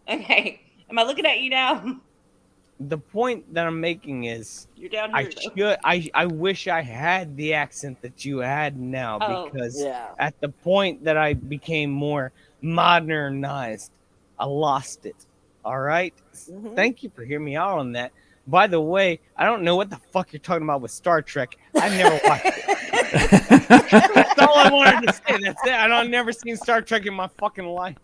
Okay. Am I looking at you now? The point that I'm making is, You're down I here. Though. I wish I had the accent that you had now, Oh. because Yeah. at the point that I became more modernized, I lost it. All right? Mhm. Thank you for hearing me out on that. By the way, I don't know what the fuck you're talking about with Star Trek. I never watched it. That's all I wanted to say. That's it. I've never seen Star Trek in my fucking life.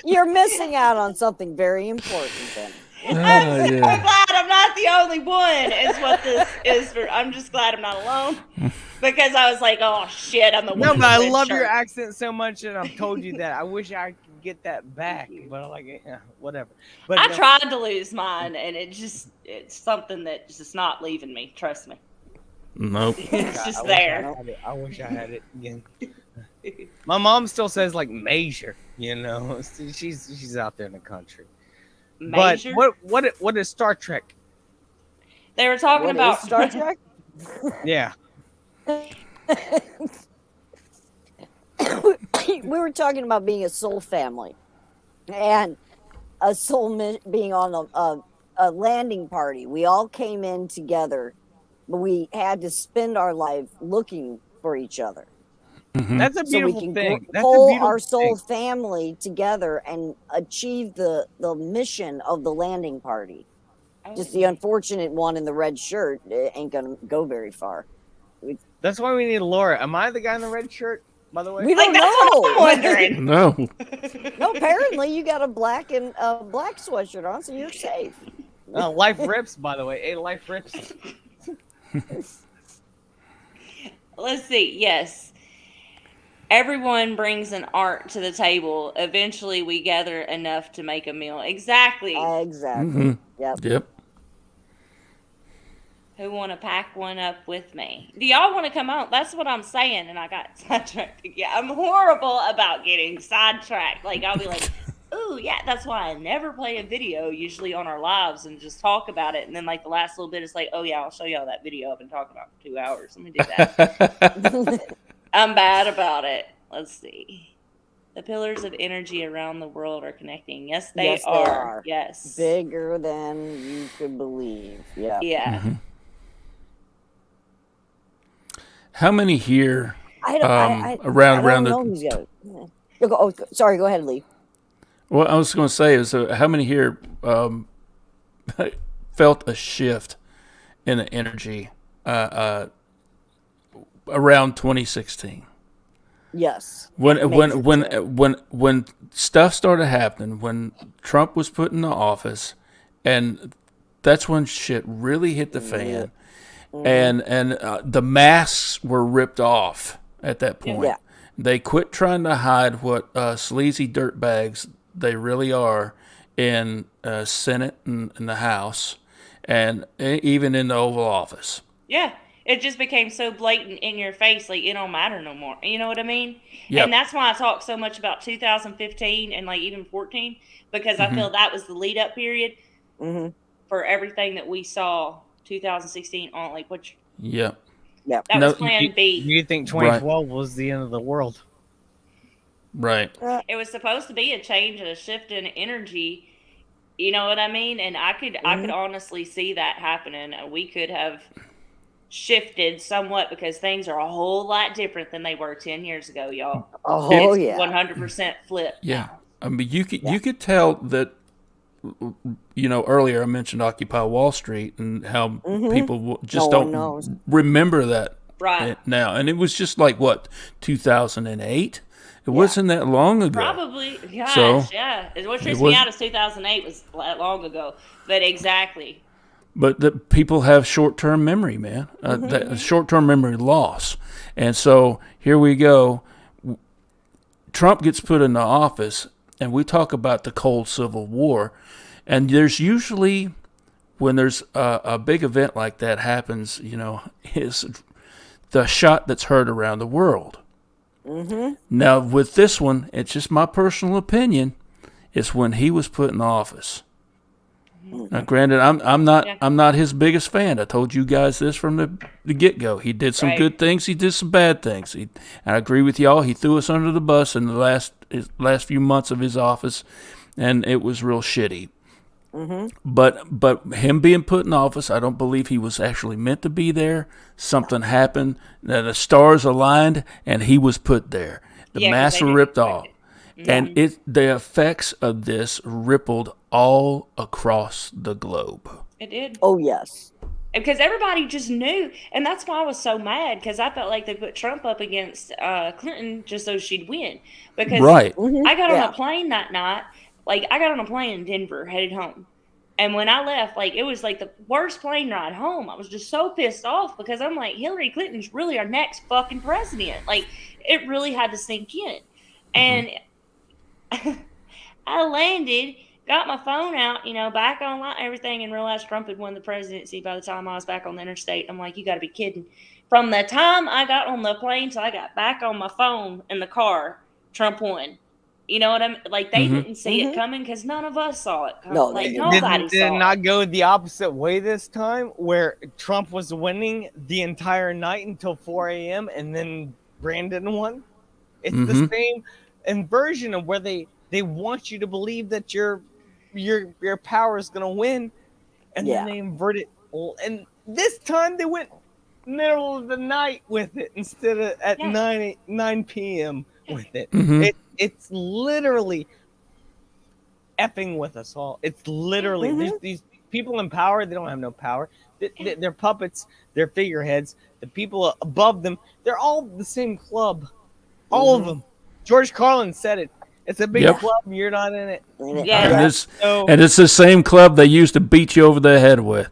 You're missing out on something very important then. I'm yeah. glad I'm not the only one. Is what this is for. I'm just glad I'm not alone because I was like, oh shit, I'm the one. No, in but the I red love your shirt. accent so much, and I've told you that. I wish I could get that back, but I'm like, yeah, whatever. But I no, tried to lose mine, and it's something that just not leaving me. Trust me, Nope. it's just I there. I wish I had it again. My mom still says like major, you know. She's out there in the country. Major. But what is Star Trek? They were talking What is about Star Trek? Yeah. We were talking about being a soul family, and a soul being on a landing party. We all came in together, but we had to spend our life looking for each other. That's a So we beautiful can thing. That's a pull beautiful our soul thing. family together and achieve the mission of the landing party. Just the unfortunate one in the red shirt ain't gonna go very far. That's why we need Laura. Am I the guy in the red shirt, by the way? We don't that's what I'm know. wondering. No. No, apparently you got a black sweatshirt on, so you're safe. Life rips, by the way. Hey, life rips. Let's see. Yes. Everyone brings an art to the table. Eventually, we gather enough to make a meal. Exactly. Exactly. Yep. Yep. Who want to pack one up with me? Do y'all want to come on? That's what I'm saying, and I got sidetracked. Yeah, I'm horrible about getting sidetracked. Like, I'll be like, ooh, yeah, that's why I never play a video usually on our lives and just talk about it. And then, like, the last little bit is like, oh, yeah, I'll show y'all that video I've been talking about for 2 hours. Let me do that. I'm bad about it. Let's see. The pillars of energy around the world are connecting. Yes, they are. Yes. Bigger than you could believe. Yeah. Yeah. How many here I around don't know the? who's got it. Yeah. Oh, sorry. Go ahead, Lee. What I was going to say is, how many here felt a shift in the energy around 2016? Yes. When stuff started happening, when Trump was put in the office, and that's when shit really hit the fan, and the masks were ripped off at that point. Yeah. They quit trying to hide what sleazy dirtbags they really are in Senate and the House, and even in the Oval Office. Yeah. It just became so blatant in your face, like it don't matter no more. You know what I mean? Yep. And that's why I talk so much about 2015 and like even 14, because I feel that was the lead up period for everything that we saw 2016 on. Like, which Yep. Yep. that was Plan B. You think 2012 was the end of the world? Right. It was supposed to be a change and a shift in energy. You know what I mean? And I could honestly see that happening. We could have shifted somewhat because things are a whole lot different than they were 10 years ago, y'all. Oh, It's yeah. 100% flip. Yeah. I mean, you could tell that. Earlier I mentioned Occupy Wall Street and how people just don't remember that Right. now. And it was just like, what, 2008? It wasn't that long ago. Probably. Gosh, So, yeah. What trips me out is 2008 was that long ago. But exactly. But the people have short-term memory, man. Short-term memory loss. And so here we go. Trump gets put in the office, and we talk about the cold Civil War. And there's usually, when there's a big event like that happens, is the shot that's heard around the world. Now, with this one, it's just my personal opinion. It's when he was put in office. Now, granted, I'm not his biggest fan. I told you guys this from the get-go. He did some good things. He did some bad things. And I agree with y'all. He threw us under the bus in the last few months of his office, and it was real shitty. But him being put in office, I don't believe he was actually meant to be there. Something happened. The stars aligned, and he was put there. The masks were ripped off. And the effects of this rippled all across the globe. It did. Oh, yes. Because everybody just knew. And that's why I was so mad, because I felt like they put Trump up against Clinton just so she'd win. Because I got on a plane that night. Like, I got on a plane in Denver, headed home. And when I left, like, it was like the worst plane ride home. I was just so pissed off because I'm like, Hillary Clinton's really our next fucking president. Like, it really had to sink in. And I landed, got my phone out, back online, everything, and realized Trump had won the presidency by the time I was back on the interstate. I'm like, you got to be kidding. From the time I got on the plane till I got back on my phone in the car, Trump won. You know what I mean? Like, they didn't see it coming because none of us saw it coming. No, like, they nobody Did it saw not it. go the opposite way this time, where Trump was winning the entire night until 4 a.m. and then Brandon won? It's the same inversion of where they want you to believe that your power is gonna win, and then they invert it. And this time they went middle of the night with it instead of at 9 p.m. with it. It's literally effing with us all. It's literally these people in power. They don't have no power. They're puppets. They're figureheads. The people above them, they're all the same club. All of them. George Carlin said it. It's a big club. You're not in it. Yeah. And it's the same club they used to beat you over the head with.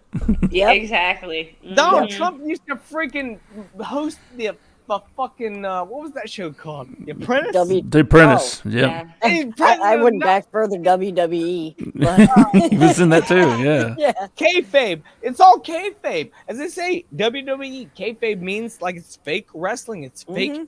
Exactly. Donald Trump used to freaking host the fucking what was that show called? The Apprentice. The Apprentice. Yeah. I wouldn't back further WWE. But He was in that too. Yeah. Kayfabe. It's all kayfabe. As I say, WWE kayfabe means like it's fake wrestling. It's fake.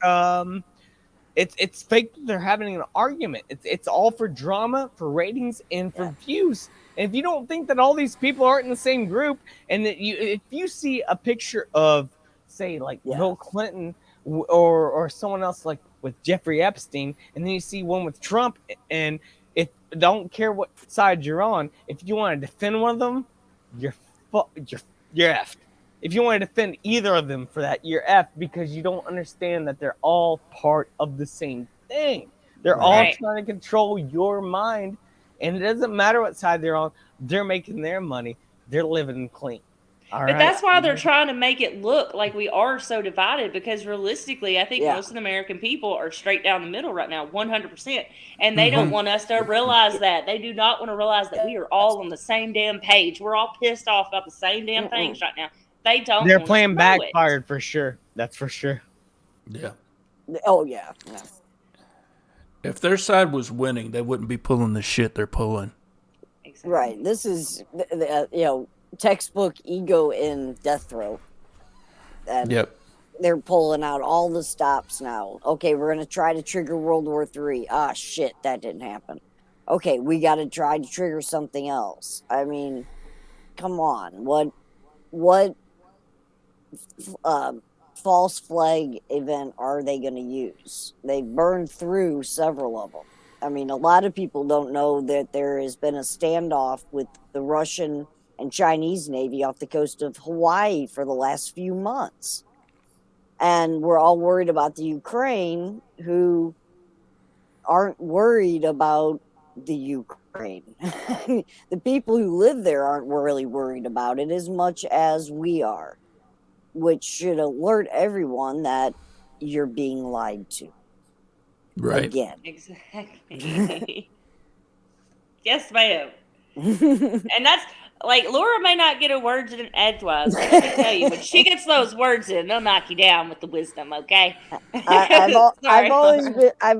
It's fake. They're having an argument. It's all for drama, for ratings, and for views. And if you don't think that all these people aren't in the same group, and that if you see a picture of, say, like Bill Clinton or someone else like with Jeffrey Epstein, and then you see one with Trump, and if don't care what side you're on, if you want to defend one of them, you're effed. If you want to defend either of them for that, you're effed, because you don't understand that they're all part of the same thing. They're all trying to control your mind, and it doesn't matter what side they're on. They're making their money. They're living clean. But that's why they're trying to make it look like we are so divided, because realistically, I think most of the American people are straight down the middle right now, 100%. And they don't want us to realize that. They do not want to realize that we are all on the same damn page. We're all pissed off about the same damn things right now. They don't. They're playing backfired for sure. That's for sure. Yeah. Oh, yeah. If their side was winning, they wouldn't be pulling the shit they're pulling. Exactly. Right. This is, textbook ego in death throw. And they're pulling out all the stops now. Okay, we're going to try to trigger World War III. Ah, shit, that didn't happen. Okay, we got to try to trigger something else. I mean, come on. What false flag event are they going to use? They burned through several of them. I mean, a lot of people don't know that there has been a standoff with the Russian and Chinese Navy off the coast of Hawaii for the last few months. And we're all worried about the Ukraine, who aren't worried about the Ukraine. The people who live there aren't really worried about it as much as we are, which should alert everyone that you're being lied to. Right. Again. Exactly. Yes, ma'am. And that's like, Laura may not get her words in edgewise, but I can tell you, when she gets those words in, they'll knock you down with the wisdom. Okay. I've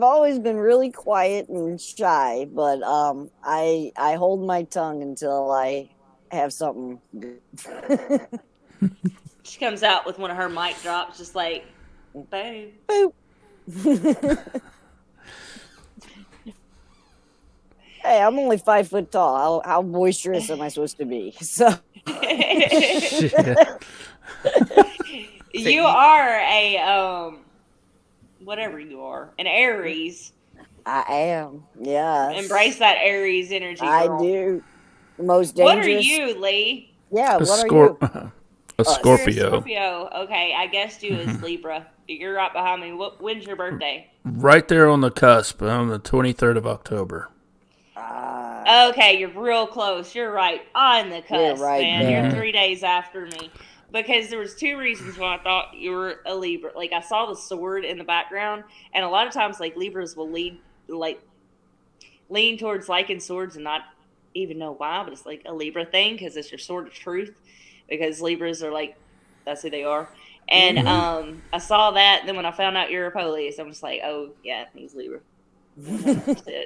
always been really quiet and shy, but I hold my tongue until I have something. She comes out with one of her mic drops, just like, boom. Boop. Hey, I'm only 5 foot tall. How boisterous am I supposed to be? So you are a whatever you are, an Aries. I am. Yeah. Embrace that Aries energy, girl. I do. The most dangerous. What are you, Lee? Yeah. What are you? A Scorpio. You're a Scorpio. Okay, I guessed you as Libra. You're right behind me. When's your birthday? Right there on the cusp, on the 23rd of October. Okay, you're real close. You're right on the cusp, man. there. You're 3 days after me. Because there was two reasons why I thought you were a Libra. Like, I saw the sword in the background, and a lot of times, like, Libras will lean towards liking swords and not even know why, but it's like a Libra thing because it's your sword of truth. Because Libras are like, that's who they are. And I saw that. Then when I found out you're a police, I'm just like, oh yeah, he's Libra. 100%.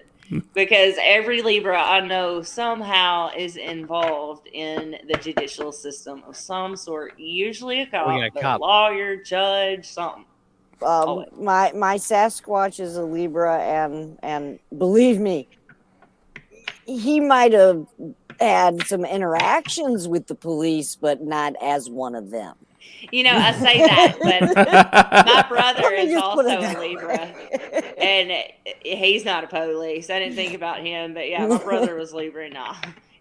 Because every Libra I know somehow is involved in the judicial system of some sort. Usually a cop, yeah, but cop. lawyer, judge, something. Always. My Sasquatch is a Libra, and believe me, he might have had some interactions with the police, but not as one of them. You know, I say that, but my brother Let me is just put it also a that Libra, way. and he's not a police. I didn't think about him, but yeah, my brother was Libra. Nah,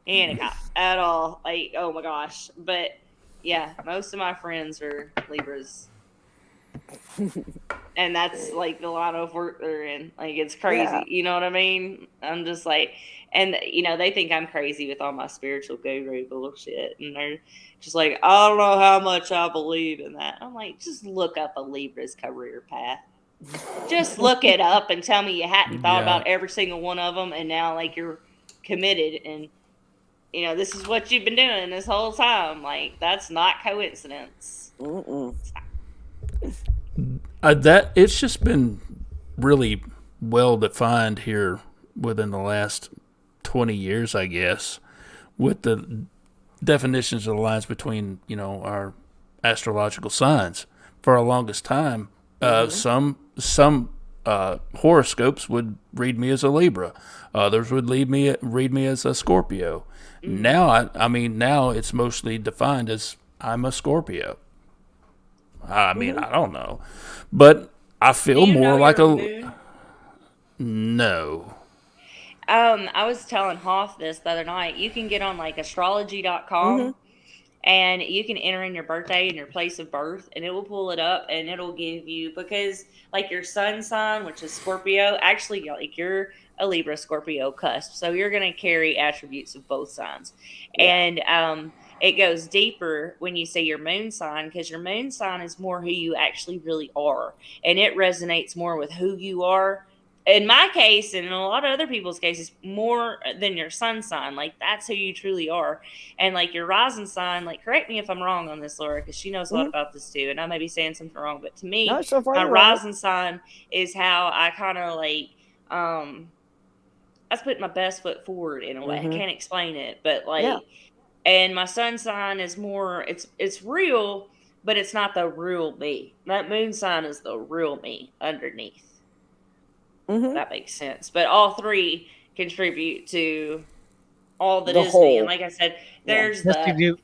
he ain't a cop at all. Like, oh my gosh. But yeah, most of my friends are Libras. And that's like the line of work they're in. Like, it's crazy. Yeah. You know what I mean? I'm just like, and you know, they think I'm crazy with all my spiritual guru bullshit. And they're just like, I don't know how much I believe in that. I'm like, just look up a Libra's career path. Just look it up and tell me you hadn't thought about every single one of them. And now, like, you're committed. And, you know, this is what you've been doing this whole time. Like, that's not coincidence. That it's just been really well defined here within the last 20 years, I guess, with the definitions of the lines between, you know, our astrological signs. For our longest time, some horoscopes would read me as a Libra, others would read me as a Scorpio. Now, I mean, now it's mostly defined as I'm a Scorpio. I mean, I don't know, but I feel more like a moon? No. I was telling Hoff this the other night. You can get on like astrology.com and you can enter in your birthday and your place of birth, and it will pull it up and it'll give you, because like your sun sign, which is Scorpio, actually like you're a Libra Scorpio cusp, so you're going to carry attributes of both signs. And it goes deeper when you say your moon sign, because your moon sign is more who you actually really are, and it resonates more with who you are. In my case, and in a lot of other people's cases, more than your sun sign. Like, that's who you truly are. And like your rising sign, like, correct me if I'm wrong on this, Laura, because she knows a lot about this too, and I may be saying something wrong, but to me, No, so far my you're right. rising sign is how I kind of like I put my best foot forward in a way. I can't explain it, but like, and my sun sign is more, it's real, but it's not the real me. That moon sign is the real me underneath. That makes sense. But all three contribute to all that The is whole. me. And like I said, there's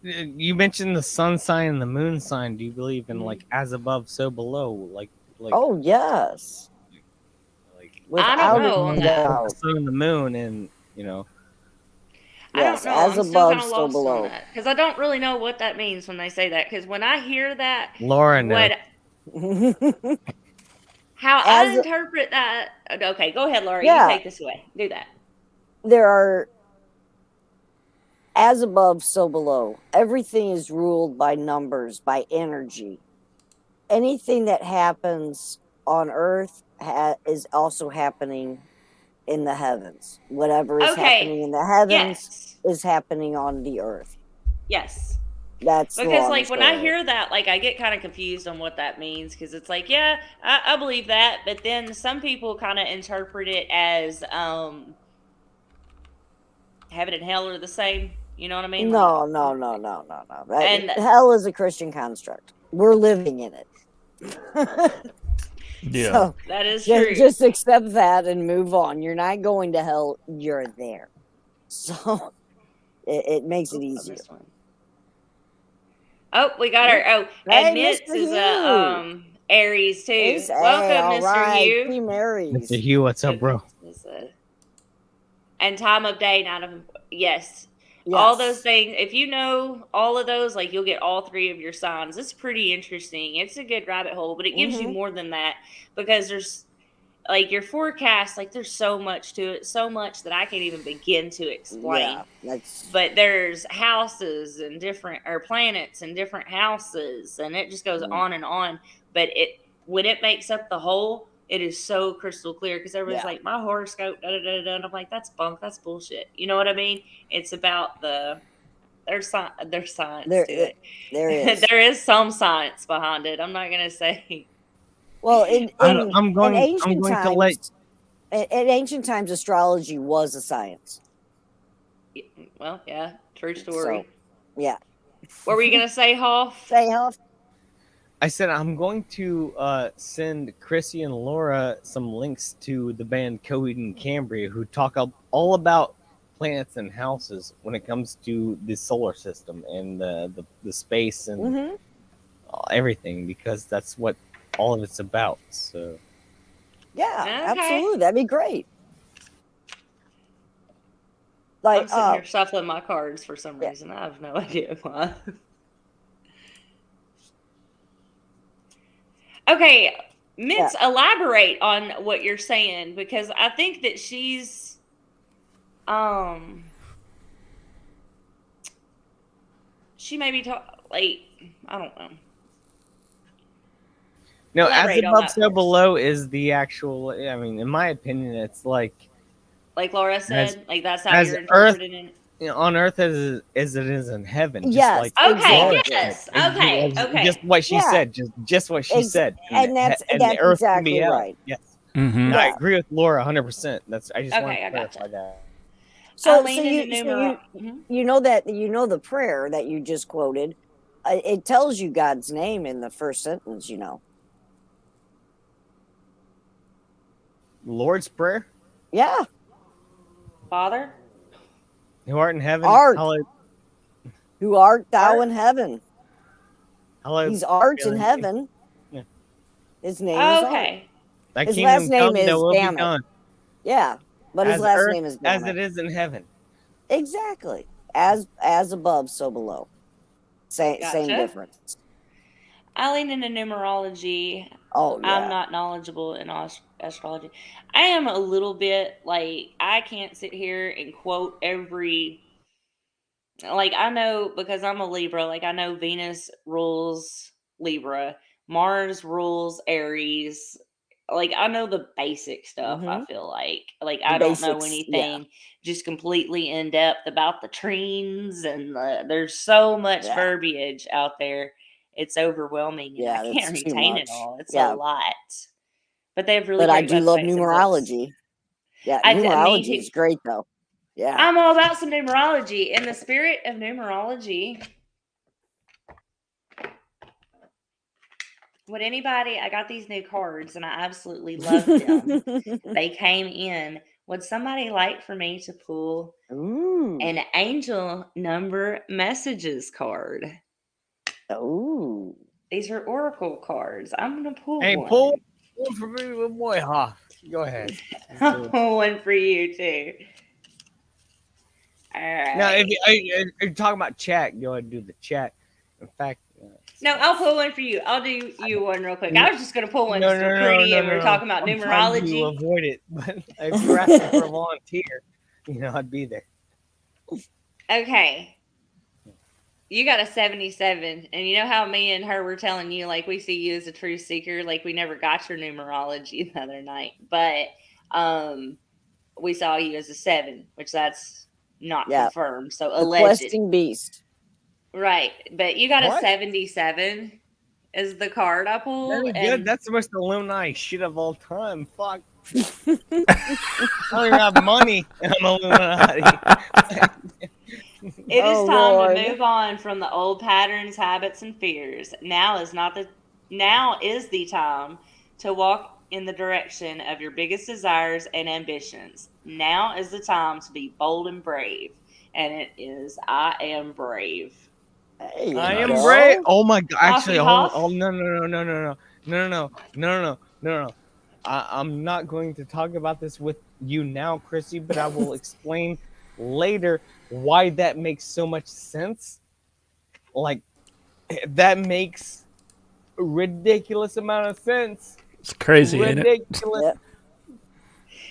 You mentioned the sun sign and the moon sign. Do you believe in like as above, so below? Like Oh yes. like I don't know a on that. the sun and the moon, and you know. I don't Yes, know. as I'm still above, kind of so lost below. on that because I don't really know what that means when they say that. Because when I hear that, Laura knows. How As I a- interpret that. Okay, go ahead, Laura. Yeah. You take this away. Do that. There are as above, so below. Everything is ruled by numbers, by energy. Anything that happens on Earth is also happening in the heavens. Whatever is happening in the heavens is happening on the Earth. Yes. That's because like when I hear that, like I get kind of confused on what that means, because it's like, yeah, I believe that, but then some people kind of interpret it as heaven and hell are the same. You know what I mean? No. And hell is a Christian construct. We're living in it. Yeah. So that is true. Just accept that and move on. You're not going to hell. You're there. So it makes it easier. Oh, we got her. Oh, hey, and Mitz Mr. is a Aries too. Welcome, Mr. right. Hugh. Team Aries. Mr. Hugh, what's up, bro? And time of day, night of yes. All those things. If you know all of those, like you'll get all three of your signs. It's pretty interesting. It's a good rabbit hole, but it gives you more than that, because there's like your forecast. Like there's so much to it, so much that I can't even begin to explain. Yeah, but there's houses and different, or planets and different houses, and it just goes on and on. But when it makes up the whole, It is so crystal clear because everybody's Yeah. like, my horoscope, da da da da. And I'm like, that's bunk, that's bullshit. You know what I mean? It's about there's science to There, it. there is. There is some science behind it. I'm not gonna say. Well, in I'm going ancient to let times, in ancient times, astrology was a science. Well, yeah, true story. So, yeah. What were you gonna say, Hoff? Say, Huff. I said I'm going to send Krissi and Laura some links to the band Coheed and Cambria, who talk all about planets and houses when it comes to the solar system and the space and Mm-hmm. everything, because that's what all of it's about. So Yeah, Okay. absolutely. That'd be great. I'm Like, sitting here shuffling my cards for some yeah. reason. I have no idea why. Okay, Mitz, elaborate on what you're saying, because I think that she's she may be like, I don't know. no, as Elaborate on above, that so for us. below is the actual. I mean, in my opinion, it's like Laura said, like that's how as you're Earth, interpreting it. on Earth as it is in heaven. Yes, just like Okay, Laura exactly. said. yes. Okay. Just what she Yeah. said. Just what she said. And that's the Earth can be exactly hell. right. Yes. Mm-hmm. I Yeah. agree with Laura 100%. I just want Okay, to I clarify gotcha. that. So Mhm. you know that the prayer that you just quoted, it tells you God's name in the first sentence. Lord's Prayer. Yeah, Father? Who art in heaven, art. hallowed. Who art thou Art? in heaven? Hallowed He's art be in thy name. heaven. Yeah. His name is Art. Okay. Thy His last kingdom name come, thy is will be Damn It. done, Yeah, but his as last earth name is as Damn it It. is in heaven. Exactly. As above, so below. Same Gotcha. difference. I lean into numerology. Oh I'm yeah. not knowledgeable in astrology. I am a little bit like, I can't sit here and quote every, like, I know because I'm a Libra, like I know Venus rules Libra, Mars rules Aries. Like I know the basic stuff, I Mm-hmm. feel like The I don't know basics. Yeah. anything just completely in depth about the trees, and there's so much Yeah. verbiage out there. It's overwhelming and I Yeah. can't That's too retain it much. all. It's a Yeah. lot. But they have really But I great do love websites and books. numerology. Yeah, Me numerology too. is great though. Yeah. I'm all about some numerology. In the spirit of numerology, would anybody, I got these new cards and I absolutely love them. They came in. Would somebody like for me to pull Ooh. an angel number messages card? Ooh. These are oracle cards. I'm going to pull Hey, one. pull one for me, little boy. Go ahead. I'll pull one for you too. All right. Now, if you're talking about chat, go ahead and do the chat. In fact, No, I'll pull one for you. I'll do you one real quick. I was just going to pull one no, just for pretty, and we were talking about I'm trying to numerology. avoid it, but if you're asking for a volunteer, I'd be there. Okay. You got a 77, and you know how me and her were telling you, like, we see you as a true seeker, like we never got your numerology the other night, but we saw you as a 7, which that's not confirmed, so the alleged. questing beast. Right, but you got What? a 77 is the card I pulled. Very and good. That's the most Illuminati shit of all time. Fuck. I don't even have money, and I'm Illuminati. It is Oh, time Lord. to move on from the old patterns, habits, and fears. Now is the time to walk in the direction of your biggest desires and ambitions. Now is the time to be bold and brave. And it is I am brave. Hey, I you am go. brave. Oh my god! Hoffy Actually, Hoff? No. I'm not going to talk about this with you now, Krissi, but I will explain later why that makes so much sense. Like, that makes a ridiculous amount of sense. It's crazy, ain't it? Ridiculous. Yep.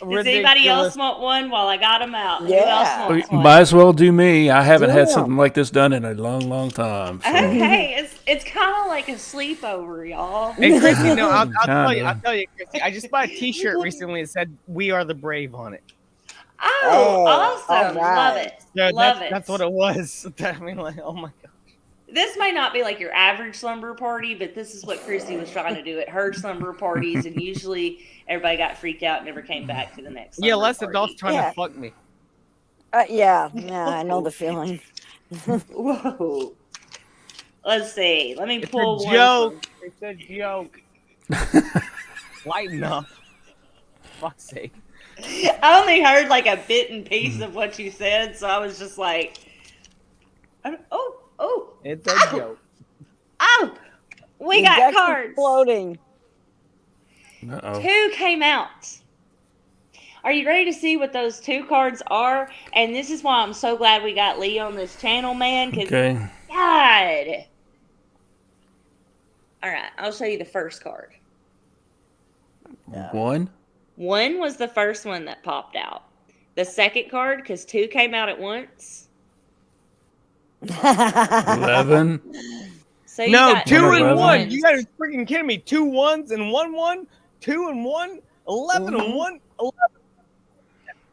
Does anybody else want one while I got them out? Who Yeah. else wants one? Might as well do me. I haven't had Yeah. something like this done in a long, long time. So. Okay, it's kind of like a sleepover, y'all. Hey, Krissi, no, I'll Kinda. tell you, Krissi. I just bought a T-shirt recently that said "We Are the Brave" on it. Oh, Hey, awesome! all right. Love it. Yeah, Love it. That's what it was. I mean, like, oh my god. This may not be like your average slumber party, but this is what Krissi was trying to do at her slumber parties, and usually everybody got freaked out and never came back to the next. Yeah, slumber less party. adults trying Yeah. to fuck me. Yeah, I know the feeling. Whoa. Let's see. Let me It's pull a one. joke. It's a joke. Lighten up. Fuck's sake. I only heard like a bit and piece of what you said, so I was just like, oh, It's a joke. oh, we The got deck's cards. exploding. Uh-oh. 2 came out. Are you ready to see what those 2 cards are? And this is why I'm so glad we got Lee on this channel, man. Because Okay. God. All right, I'll show you the first card. One. 1 was the first one that popped out. The second card, because 2 came out at once. 11. So you No, got 2 and 11. 1. You guys are freaking kidding me. 2 1s and 1 1. 2 and 1. 11 and 1. 11.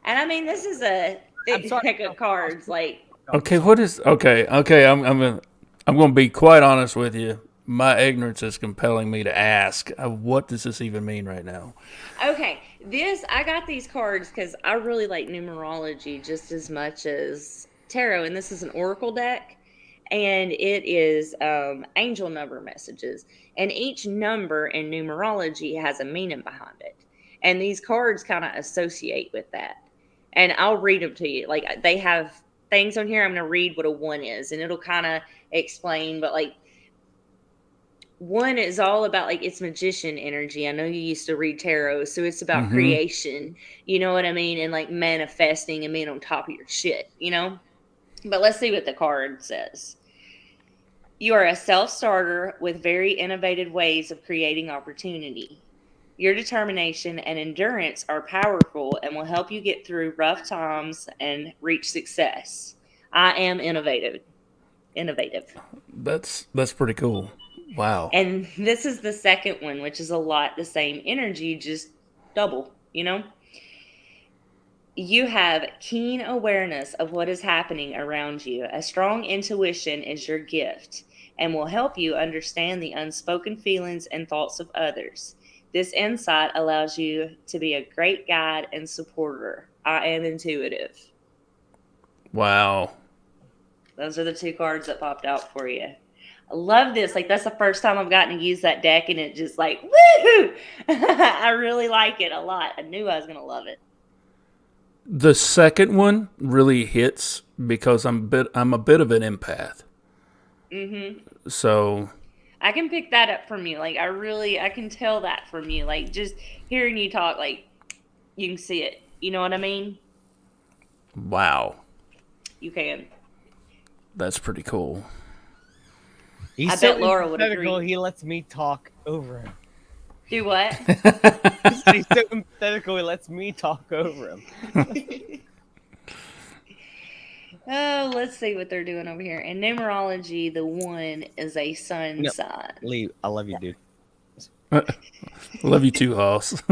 And I mean, this is a thick deck of cards. Like, Okay. What is? Okay. I'm gonna be quite honest with you. My ignorance is compelling me to ask. What does this even mean right now? okay, I got these cards because I really like numerology just as much as tarot, and this is an oracle deck, and it is angel number messages, and each number in numerology has a meaning behind it, and these cards kind of associate with that. And I'll read them to you. Like, they have things on here. I'm going to read what a 1 is, and it'll kind of explain, but like, 1 is all about like it's magician energy. I know you used to read tarot, so it's about creation, you know what I mean, and like manifesting and being on top of your shit, you know. But let's see what the card says. You are a self-starter with very innovative ways of creating opportunity. Your determination and endurance are powerful and will help you get through rough times and reach success. I am innovative. That's pretty cool. Wow. And this is the second one, which is a lot the same energy, just double, you know? You have keen awareness of what is happening around you. A strong intuition is your gift and will help you understand the unspoken feelings and thoughts of others. This insight allows you to be a great guide and supporter. I am intuitive. Wow. Those are the 2 cards that popped out for you. I love this. Like, that's the first time I've gotten to use that deck, and it just like, woohoo! I really like it a lot. I knew I was going to love it. The second one really hits because I'm a bit of an empath. Mm-hmm. So I can pick that up from you. Like, I can tell that from you. Like, just hearing you talk, like, you can see it. You know what I mean? wow, You can. that's pretty cool. He's I so bet Lara would empathetical, agree. He lets me talk over him. Do what? He's so empathetical. He lets me talk over him. Oh, let's see what they're doing over here. In numerology, the 1 is a sun No. sign. Lee, I love you, dude. Love you too, Hoss.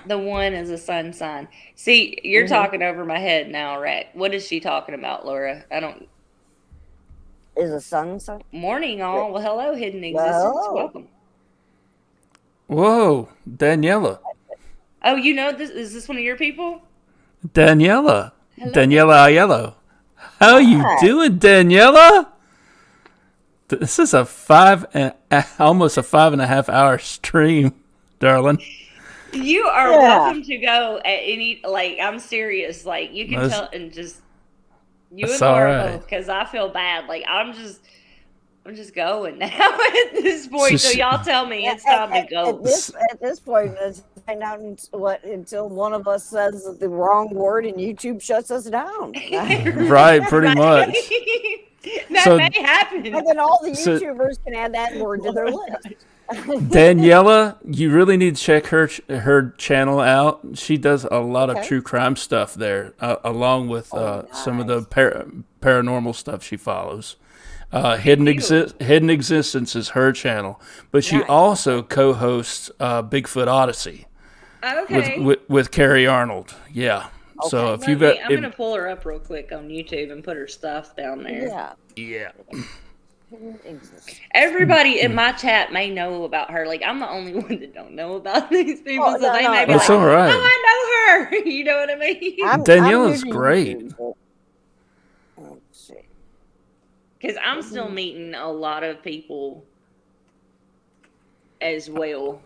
The 1 is a sun sign. See, you're talking over my head now, Rex. What is she talking about, Laura? I don't. Is a sun sign? Morning, all. Well, hello, hidden existence. Well. Welcome. Whoa, Daniela. Oh, you know this? Is this one of your people? Daniela. Hello. Daniela Aiello. How you Hi. doing, Daniela? This is almost a 5.5 hour stream, darling. You are Yeah. welcome to go at any. Like, I'm serious. Like, you can That's- tell and just you that's and Laura all right. both, because I feel bad. Like, I'm just going now at this point. So y'all tell me it's time to go. At this point, let's find out until one of us says the wrong word and YouTube shuts us down. Right, pretty much. That So- may happen. And then all the So- YouTubers can add that word to their list. Daniela, you really need to check her channel out. She does a lot of Okay. true crime stuff there, along with some of the paranormal stuff she follows. Hidden Existence is her channel, but she Nice. also co-hosts Bigfoot Odyssey Okay. with Carrie Arnold. Yeah. So if you've I'm gonna pull her up real quick on YouTube and put her stuff down there. Yeah. yeah. Everybody in my chat may know about her. Like I'm the only one that don't know about these people, Oh, so no, they no, may be That's like, all right. "Oh, I know her." You know what I mean? Daniela's new to great. YouTube, but- let's see. Because I'm still meeting a lot of people as well.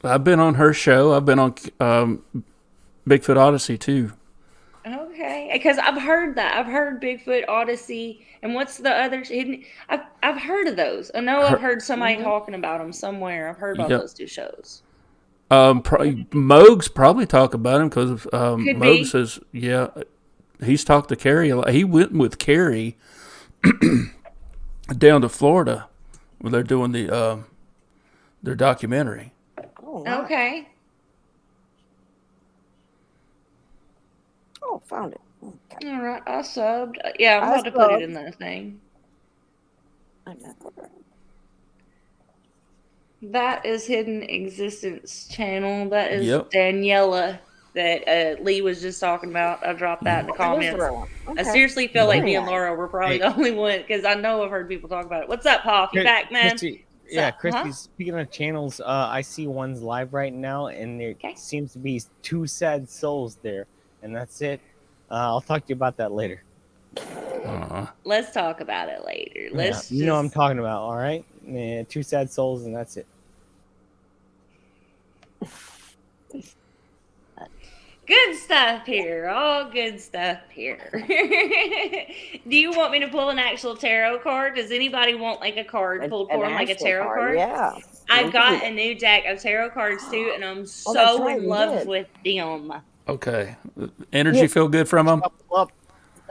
I've been on her show. I've been on Bigfoot Odyssey too. Okay, because I've heard that. I've heard Bigfoot Odyssey, and what's the other hidden? I've heard of those. I know I've heard somebody talking about them somewhere. I've heard about Yep. those two shows. Mogs probably talk about him because Could Mogs be. says, yeah, he's talked to Carrie a lot. He went with Carrie down to Florida where they're doing their documentary. Oh, nice. Okay. Oh, found it. Okay. All right, I subbed. Yeah, I'm I about to put it subbed. in that thing. That is Hidden Existence channel. That is Yep. Daniela that Lee was just talking about. I dropped that in the That is the comments. right one. I Okay. seriously feel like Very me and nice. Laura were probably Hey. the only one because I know I've heard people talk about it. What's up, Paul? You back, man? Krissi, yeah, So, huh? Krissi, speaking of channels, I see one's live right now, and there Okay. seems to be two sad souls there, and that's it. I'll talk to you about that later. Let's talk about it later. Let's You know what I'm just- talking about, all right? Yeah, two sad souls, and that's it. Good stuff here. All good stuff here. Do you want me to pull an actual tarot card? Does anybody want like a card pulled for them, like a actual tarot card? Yeah. I've got a new deck of tarot cards too, and I'm so that's right, in you love did. with them. Okay. Energy Yeah. feel good from him? Up.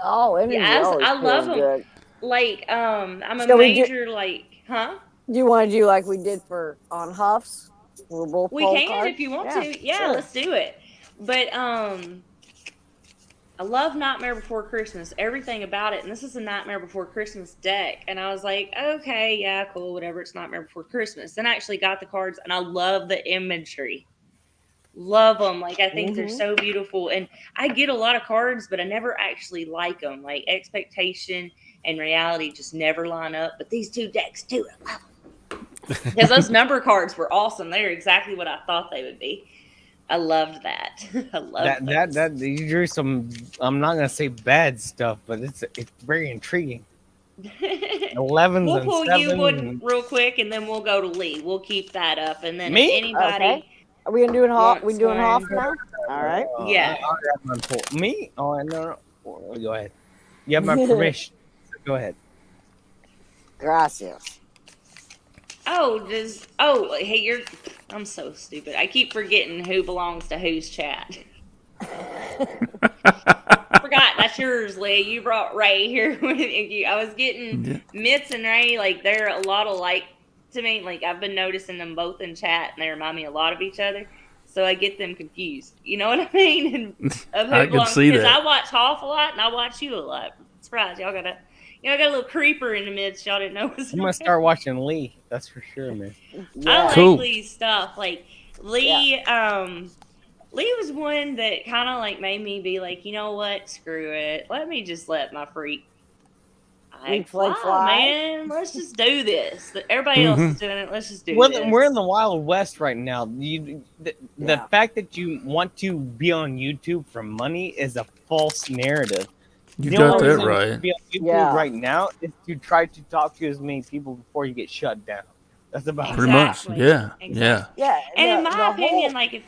Oh, energy Yes, always I love feels 'em. good. Like, I'm a Shall we do- major like, huh? Do you want to do like we did for on Huffs? We'll both We pull can cards? if you want Yeah, to. Yeah, sure. let's do it. But I love Nightmare Before Christmas, everything about it. And this is a Nightmare Before Christmas deck. And I was like, okay, yeah, cool, whatever. It's Nightmare Before Christmas. Then I actually got the cards and I love the imagery. Love them. Like, I think they're so beautiful. And I get a lot of cards, but I never actually like them. Like, expectation and reality just never line up. But these two decks, too, I love them. Because those number cards were awesome. They're exactly what I thought they would be. I loved that. I love That you drew some. I'm not gonna say bad stuff, but it's very intriguing. 11s We'll and pull 7s you one and- real quick, and then we'll go to Lee. We'll keep that up, and then Me? if anybody, Okay. Are we doing Hoff? We wants doing Hoff one. now? All right. Yeah. I'll grab my pull. Me? Oh no. Go ahead. You have my permission. Go ahead. Gracias. hey, I'm so stupid. I keep forgetting who belongs to whose chat. Forgot that's yours, Lee. You brought Ray here. I was getting Mitts and Ray, like they're a lot alike to me. Like I've been noticing them both in chat, and they remind me a lot of each other. So I get them confused. You know what I mean? And of who I can belongs, see because that. I watch Hoff a lot, and I watch you a lot. Surprise, y'all got a little creeper in the midst. Y'all didn't know was. I'm gonna start watching Lee. That's for sure, man. I Yeah. like Cool. Lee's stuff. Like Lee, Lee was one that kind of like made me be like, you know what? Screw it. Let me just let my freak fly, man. Let's just do this. Everybody else is doing it. Let's just do this. We're in the Wild West right now. The Yeah. fact that you want to be on YouTube for money is a false narrative. You The got only that reason right. to be on YouTube Yeah. right now is to try to talk to as many people before you get shut down. That's about Pretty much. Exactly. Yeah. Exactly. Yeah. Yeah. And in the my opinion, whole, like,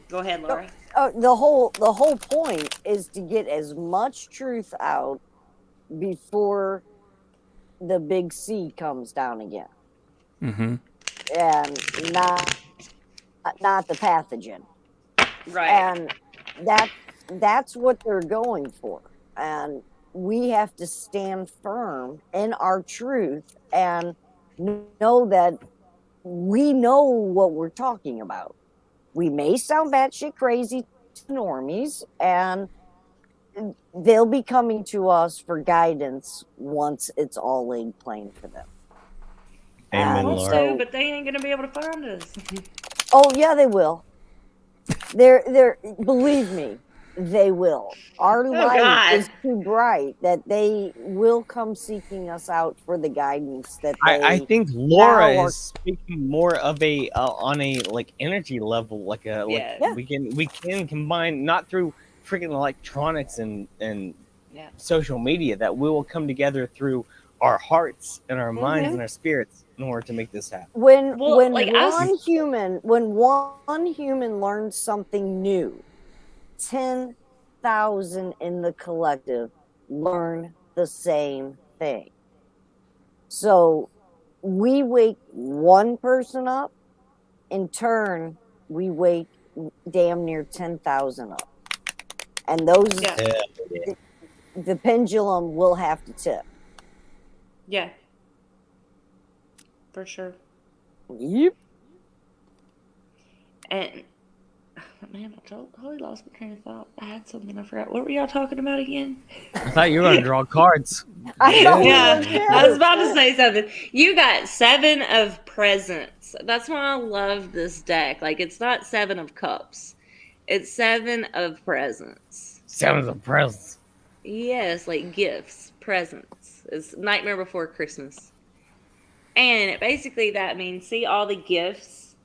go ahead, Laura. the whole point is to get as much truth out before the big C comes down again, Mm-hmm. and not the pathogen. Right. And that's what they're going for. And we have to stand firm in our truth and know that we know what we're talking about. We may sound batshit crazy to normies, and they'll be coming to us for guidance once it's all laid plain for them. Amen, And Wants Laura. to, so, but they ain't gonna be able to find us. oh yeah, they will. They're believe me, they will. Our Oh light God. is too bright that they will come seeking us out for the guidance that I they think Laura now are. is speaking more of a on a like energy level, like a like Yeah. Yeah. we can combine not through freaking electronics and Yeah. social media, that we will come together through our hearts and our minds Mhm. and our spirits in order to make this happen. When Well, like when one human learns something new, 10,000 in the collective learn the same thing. So we wake one person up, in turn, we wake damn near 10,000 up. And those, yeah, the pendulum will have to tip. yeah, for sure. Yep. And man, I totally lost my train of thought. I had something I forgot. What were y'all talking about again? I thought you were gonna draw cards. I know we Yeah, were I was too. about to say something. You got 7 of presents. That's why I love this deck. Like, it's not 7 of cups. It's 7 of presents. Sounds of presents. Yes, like gifts, presents. It's Nightmare Before Christmas. And basically that means see all the gifts.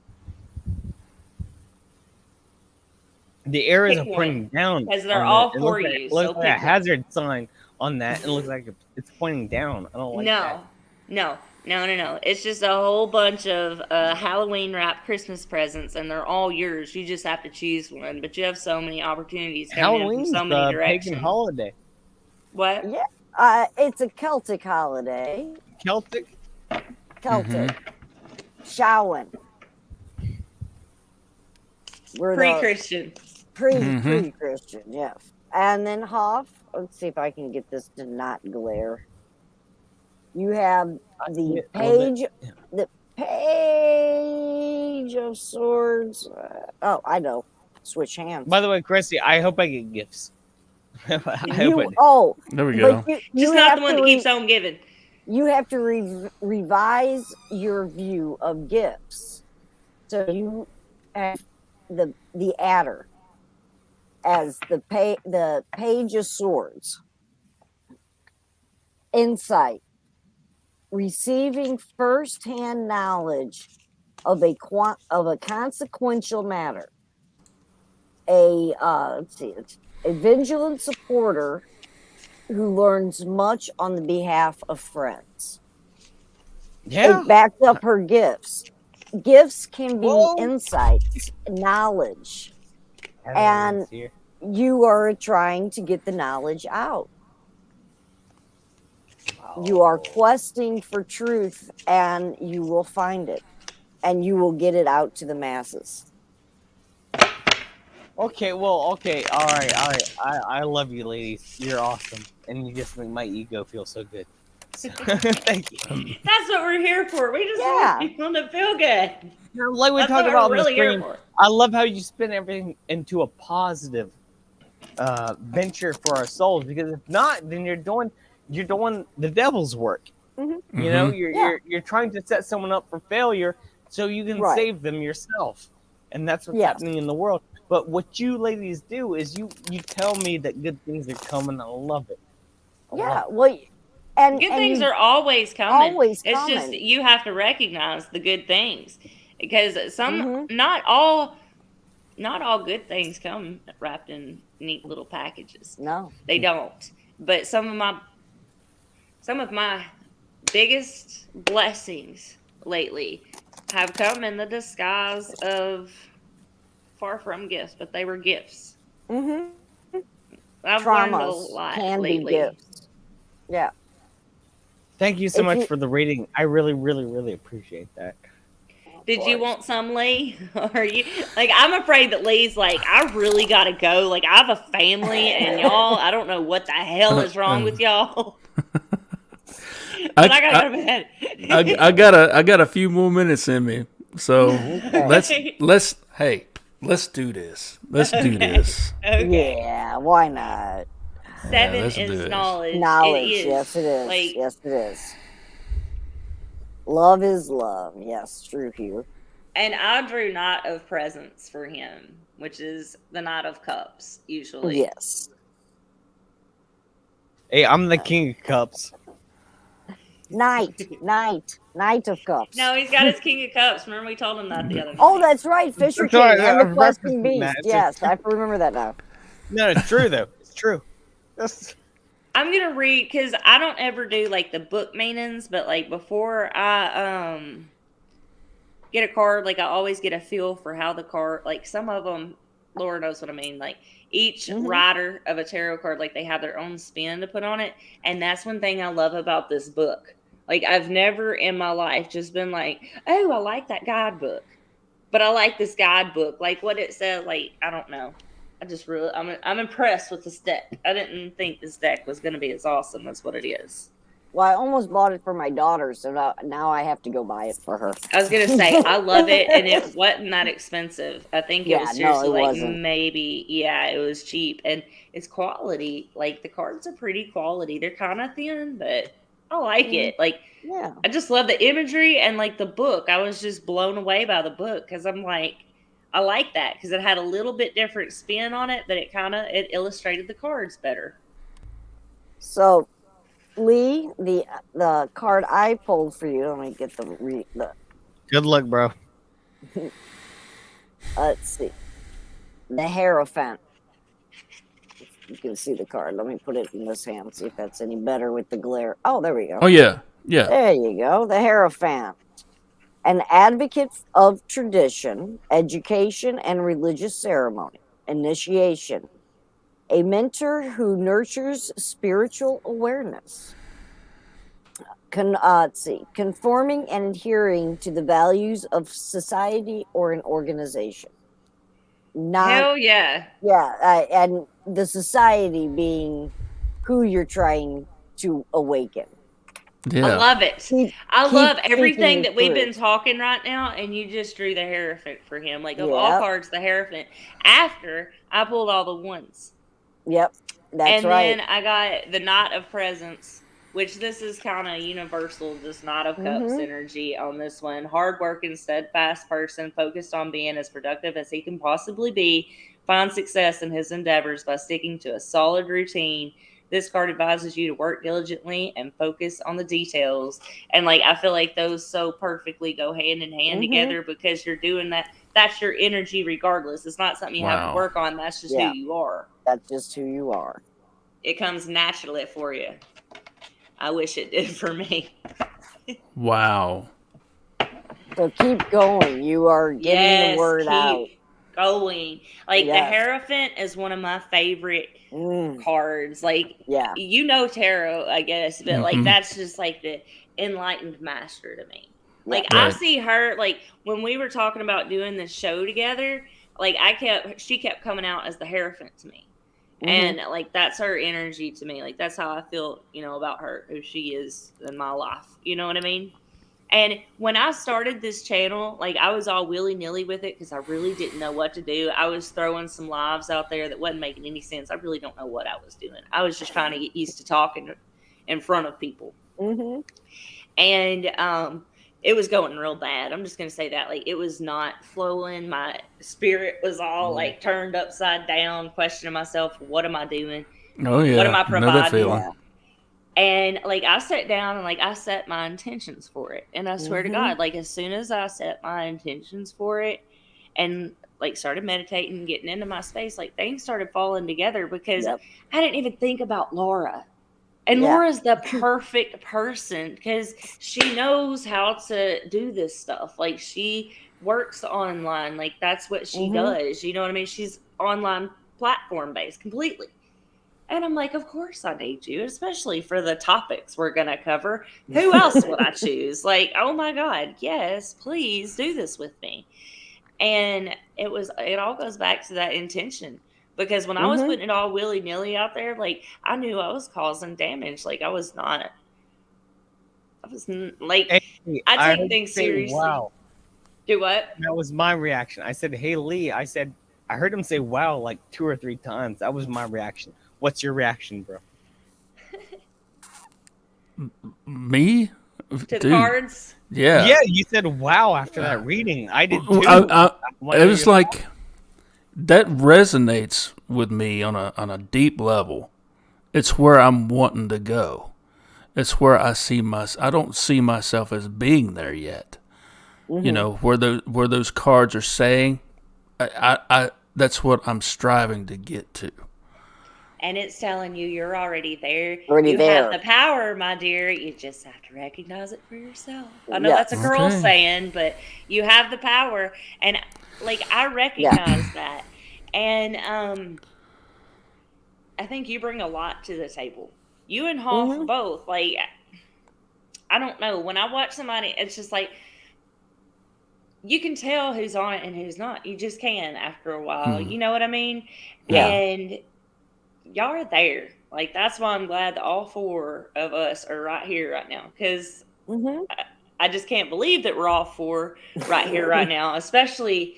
The arrows Pick are one. pointing down Because they're on the. all for you. It So looks like a pick one. hazard sign on that, and it looks like it's pointing down. I don't like that. No. It's just a whole bunch of Halloween wrapped Christmas presents, and they're all yours. You just have to choose one. But you have so many opportunities coming in from Halloween's so many the pagan directions. holiday. What? Yeah. It's a Celtic holiday. Celtic. Celtic. Samhain. We're the Pre-Christian. pre-Christian, yes. And then Hoff, let's see if I can get this to not glare. You have the page of swords. Oh, I know. Switch hands. By the way, Krissi, I hope I get gifts. I hope I do. There we but go. you Just not have the one to that keeps on giving. you have to revise your view of gifts. So you have the adder as the page of swords. Insight, receiving first-hand knowledge of a consequential matter. Let's see, it's a vigilant supporter who learns much on the behalf of friends. Yeah. It backs up her gifts. Gifts can be Whoa. insights, knowledge, and you are trying to get the knowledge out. You are questing for truth, and you will find it, and you will get it out to the masses. Okay, all right. I love you, ladies. You're awesome, and you just make my ego feel so good. So, thank you. That's what we're here for. We just want people to feel good. Like we That's talked what about we're in the really here stream, for. I love how you spin everything into a positive venture for our souls. Because if not, then you're doing the devil's work. Mm-hmm. You know, you're trying to set someone up for failure so you can save them yourself, and that's what's happening in the world. But what you ladies do is you tell me that good things are coming. I love it. Well, and good things are always coming. Always it's coming. just you have to recognize the good things, because some Mm-hmm. not all good things come wrapped in neat little packages. No, they don't. But some of my biggest blessings lately have come in the disguise of far from gifts, but they were gifts. Mm-hmm. I've learned a lot lately. Be gifts. Yeah. Thank you so much for the reading. I really, really, really appreciate that. Did you course. want some, Lee? Or you like? I'm afraid that Lee's like, I really gotta go. Like, I have a family, and y'all, I don't know what the hell is wrong with y'all. But I gotta go to bed. I got a few more minutes in me, so Okay. let's do this. Let's do Okay. this. Okay. Yeah, why not? Yeah, 7 let's do is this. knowledge. It Knowledge, is. yes, it is. Like, Yes, it is. Love is love. Yes, true here. and I drew Knight of Presents for him, which is the Knight of Cups, usually. Yes. Hey, I'm the King of Cups. Knight of Cups. No, he's got his King of Cups. Remember we told him that the other night. Oh, that's right, Fisher That's right, King and the I'm Questing referencing Beast. that. Yes, I remember that now. No, it's true though. It's true. That's, I'm gonna read because I don't ever do like the book meanings, but like before I get a card, like I always get a feel for how the card, like some of them, Laura knows what I mean. Like each writer of a tarot card, like they have their own spin to put on it, and that's one thing I love about this book. Like I've never in my life just been like, oh, I like that guidebook, but I like this guidebook. Like what it said, like I don't know. I just really, I'm impressed with this deck. I didn't think this deck was going to be as awesome as what it is. Well, I almost bought it for my daughter, so now I have to go buy it for her. I was going to say, I love it, and it wasn't that expensive. I think it was seriously wasn't. maybe, it was cheap, and it's quality. Like, the cards are pretty quality. They're kind of thin, but I like it. Like, Yeah. I just love the imagery and, like, the book. I was just blown away by the book, because I'm like, I like that, because it had a little bit different spin on it, but it illustrated the cards better. So, Lee, the card I pulled for you, let me get the good luck, bro. let's see. The Hierophant. You can see the card. Let me put it in this hand, see if that's any better with the glare. Oh, there we go. Oh yeah. There you go. The Hierophant. An advocate of tradition, education, and religious ceremony, initiation. A mentor who nurtures spiritual awareness. Conforming and adhering to the values of society or an organization. Hell yeah. Yeah, and the society being who you're trying to awaken. Yeah. I love it. I keep love speaking everything the that we've truth. been talking right now, and you just drew the Hierophant for him. Like, of Yep. all cards, the Hierophant. After I pulled all the ones. Yep, that's and right. then I got the Knight of Presents, which this is kind of universal, this Knight of Cups energy on this one. Hardworking, steadfast person focused on being as productive as he can possibly be, find success in his endeavors by sticking to a solid routine. This card advises you to work diligently and focus on the details. And like I feel like those so perfectly go hand in hand together because you're doing that. That's your energy regardless. It's not something you have to work on. That's just who you are. That's just who you are. It comes naturally for you. I wish it did for me. Wow. So keep going. You are getting the word out. Going. Like the Hierophant is one of my favorite cards. Like you know tarot, I guess, but like that's just like the enlightened master to me. Like I see her like when we were talking about doing this show together, like she kept coming out as the Hierophant to me. And like that's her energy to me. Like that's how I feel, about her, who she is in my life. You know what I mean? And when I started this channel, like I was all willy-nilly with it because I really didn't know what to do. I was throwing some lives out there that wasn't making any sense. I really don't know what I was doing. I was just trying to get used to talking in front of people. And it was going real bad. I'm just going to say that. Like, it was not flowing. My spirit was all, like, turned upside down, questioning myself. What am I doing? Oh, yeah. What am I providing? That feeling. And, like, I sat down and, like, I set my intentions for it. And I swear to God, like, as soon as I set my intentions for it and, like, started meditating, getting into my space, like, things started falling together because I didn't even think about Lara. And Laura's the perfect person because she knows how to do this stuff. Like, she works online. Like, that's what she does. You know what I mean? She's online platform based completely. And I'm like, of course I need you, especially for the topics we're going to cover. Who else would I choose? Like, oh my God, yes, please do this with me. And it all goes back to that intention. Because when I was putting it all willy nilly out there, like, I knew I was causing damage. Like, I was like, Hey, I heard take you things say, seriously. wow. Do what? That was my reaction. I said, "Hey, Lee." I said, I heard him say "wow" like 2 or 3 times. That was my reaction. What's your reaction, bro? Me? To the Dude. cards? Yeah. Yeah, you said "wow" after that reading. I did too. It was like that resonates with me on a deep level. It's where I'm wanting to go. It's where I don't see myself as being there yet. You know, where those cards are saying, I that's what I'm striving to get to. And it's telling you you're already there. Already you there. have the power, my dear. You just have to recognize it for yourself. I know that's a girl Okay. saying, but you have the power. And like I recognize that. And I think you bring a lot to the table. You and Hoff both. Like I don't know. When I watch somebody, it's just like you can tell who's on it and who's not. You just can after a while. You know what I mean? Yeah. And y'all are there. Like that's why I'm glad that all 4 of us are right here right now. Because I just can't believe that we're all 4 right here right now, especially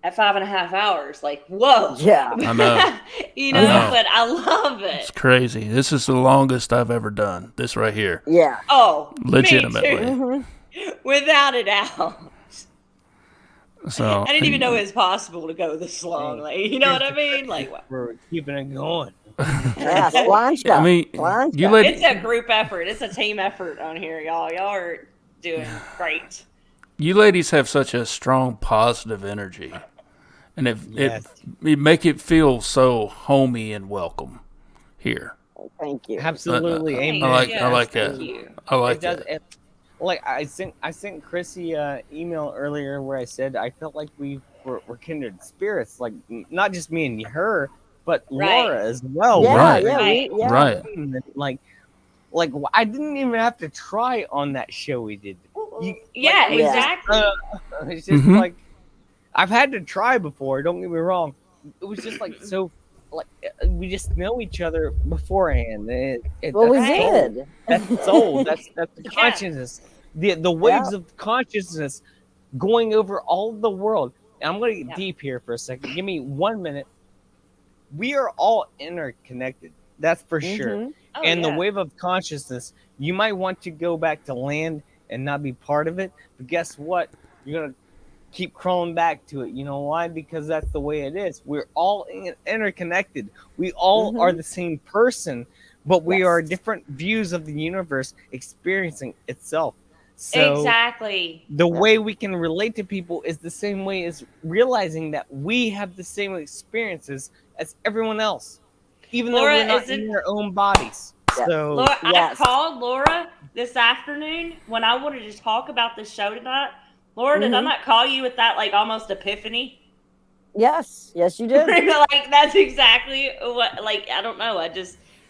at 5.5 hours. Like, whoa. Yeah. I know. You I know, know. but I love it. It's crazy. This is the longest I've ever done. This right here. Yeah. Oh, Legitimately. me too. Without a doubt. So I didn't even know it was possible to go this long. Like, you know what I mean? Like, wow. We're keeping it going. Yeah. Slancha. I mean, Slancha. you let It's a group effort. It's a team effort on here, y'all. Y'all are doing great. you ladies have such a strong positive energy, and Yes. it make it feel so homey and welcome here. Thank you. Absolutely. Thanks. Amen. I like Thank that. you. I like It does. that. Like I sent Krissi email earlier where I said I felt like we're kindred spirits, like not just me and her, but Right. Laura as well. Yeah. Right. Yeah. Right. Yeah. Right. Like I didn't even have to try on that show we did. Yeah, it was just, exactly. it's just Mhm. like I've had to try before. Don't get me wrong. It was just like so. Like we just know each other beforehand. Well, we that's soul. did. That's soul. That's the Yeah. consciousness. The waves of consciousness going over all of the world. And I'm going to get deep here for a second. Give me 1 minute. We are all interconnected. That's for sure. Oh, And the yeah. wave of consciousness, you might want to go back to land and not be part of it. But guess what? You're going to keep crawling back to it. You know why? Because that's the way it is. We're all interconnected. We all are the same person, but we are different views of the universe experiencing itself. So Exactly. the way we can relate to people is the same way as realizing that we have the same experiences as everyone else, even Laura, though we're not isn't- in our own bodies. Yeah. So Laura, Yes. I called Laura this afternoon when I wanted to talk about the show tonight. Laura, did I not call you with that like almost epiphany? Yes. Yes, you did. Like that's exactly what. Like I don't know.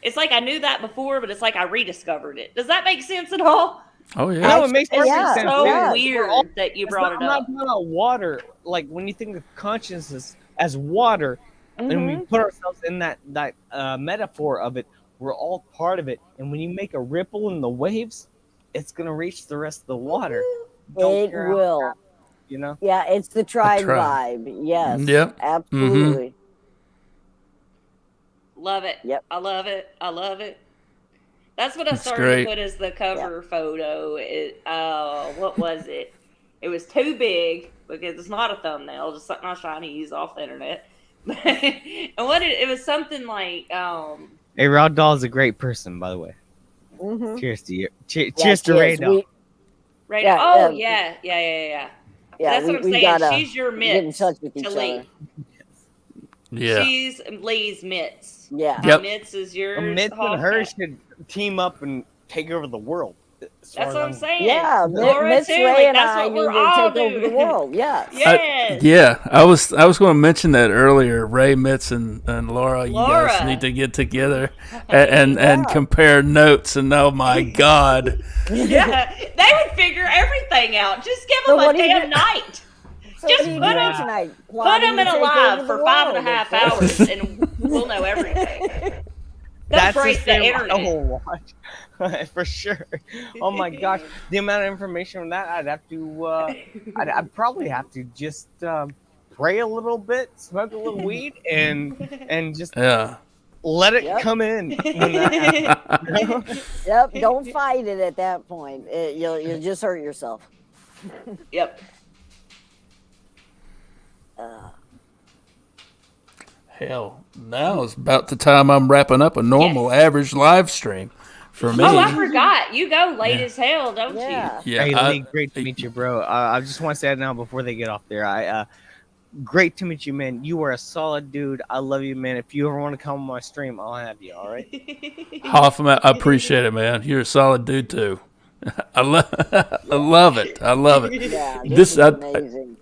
It's like I knew that before, but it's like I rediscovered it. Does that make sense at all? Oh yeah. no, it makes perfect Yeah. sense. So Yeah. weird We're all- that you It's brought not- it I'm up. not talking about water. Like when you think of consciousness as water, and we put ourselves in that metaphor of it, we're all part of it. And when you make a ripple in the waves, it's gonna reach the rest of the water. Don't It care how will. fast, you know. Yeah, it's the tribe tribe. vibe. Yes. Yep. Absolutely. Love it. Yep. I love it. I love it. That's what I That's started great. to put as the cover photo. What was it? It was too big because it's not a thumbnail, just something I was trying to use off the internet. And it was something like Hey, Rod Doll is a great person, by the way. Mhm. Cheers to you. Yeah, Cheers to she Ray is. Doll. right. Yeah, Oh yeah. yeah. Yeah, That's what I'm we saying. gotta She's your get in mitts touch with to each Lee. other. Yeah. She's Lee's mitts. Yeah. My Yep. mitts is yours. Mitts and Hawk. her should team up and take over the world. As far That's as what I'm saying. Yeah, Laura Mitch, too. Ray, Like and that's I what need we're to all take over the doing. world. Yes. Yes. Yeah, I was going to mention that earlier. Ray, Mitz, and Laura, you guys Laura. need to get together and Yeah. compare notes. And oh my God, Yeah, they would figure everything out. Just give So them what a do you damn do- night. So Just what are you put doing 'em- tonight? Put Plotting them in to a take live over for the 5.5 world. hours, and we'll know everything. They'll That's the break the stream I internet. will watch for sure. Oh my gosh, the amount of information from that, I'd have to. I'd probably have to just pray a little bit, smoke a little weed, and just yeah. let it Yep. come in when that happens. Yep. Don't fight it at that point. You'll just hurt yourself. Yep. Hell, now is about the time I'm wrapping up a normal average live stream for me. Oh, I forgot. You go late Yeah. as hell, don't Yeah. Yeah, Hey, I- Lee, great to meet you, bro. I just want to say it now before they get off there. Great to meet you, man. You are a solid dude. I love you, man. If you ever want to come on my stream, I'll have you. All right. you? Hoffman, I appreciate it, man. You're a solid dude too. I love it. I love it. Yeah. This- This is I- amazing.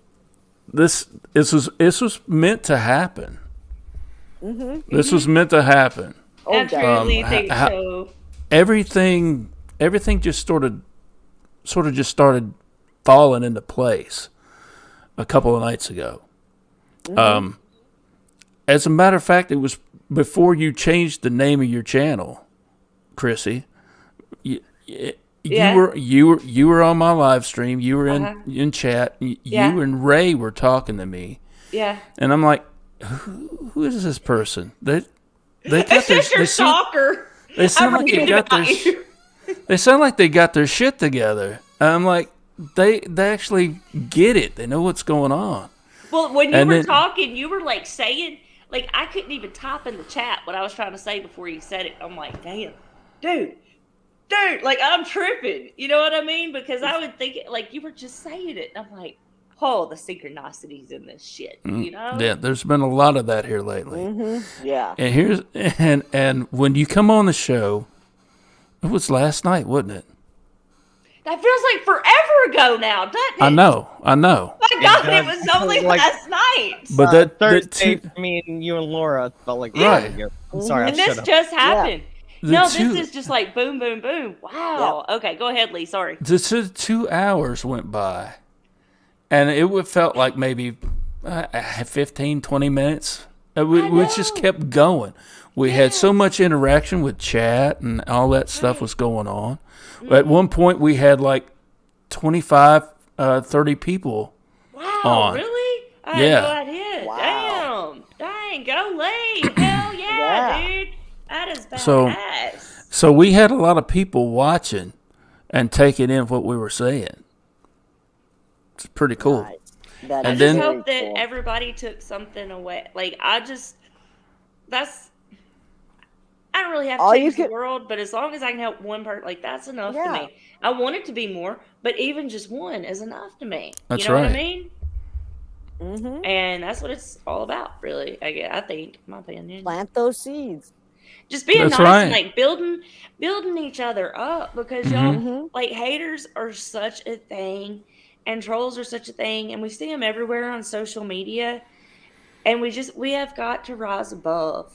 This was meant to happen. This was meant to happen. I Okay. truly Um, think ha- so. Everything just sort of just started falling into place a couple of nights ago. As a matter of fact, it was before you changed the name of your channel, Krissi. You Yeah. you were on my live stream. You were Uh-huh. in chat. Yeah. You and Ray were talking to me, Yeah. and I'm like, who is this person? They got It's their, just your stalker. they sound I'm like they reading got their about you. they sound like they got their shit together. And I'm like, they actually get it. They know what's going on. Well, when you And were then- talking, you were like saying, like, I couldn't even type in the chat what I was trying to say before you said it. I'm like, damn, dude, like, I'm tripping. You know what I mean? Because I would think, like, you were just saying it. And I'm like, oh, the synchronicities in this shit, you know? Yeah, there's been a lot of that here lately. Yeah. And when you come on the show, it was last night, wasn't it? That feels like forever ago now, doesn't it? I know. My God, does. it was only Like- last night. But that Thursday two- for me and you and Laura felt like Right. I'm sorry, I And this shut up. just happened. The No, two- this is just like boom, boom, boom. Wow. Okay, go ahead, Lee. Sorry. the 2 hours went by, and felt like maybe 15, 20 minutes. We just kept going. We had so much interaction with chat and all that stuff was going on. At one point, we had like 25, 30 people. Wow, on. really? I Yeah. had no idea. Wow. Damn. Dang, go Lee. Hell yeah, dude. That is badass. So we had a lot of people watching and taking in what we were saying. It's pretty cool. Nice. That And is I then- just very hope that cool. everybody took something away. Like, I don't really have to All you change the could- world, but as long as I can help one person, like, that's enough to Yeah. me. I want it to be more, but even just one is enough to me. That's you know what I right. mean? Mhm. And that's what it's all about, really. I think, in my opinion. Plant those seeds. Just being That's nice and right. like building each other up, because y'all, like, haters are such a thing and trolls are such a thing, and we see them everywhere on social media, and we have got to rise above.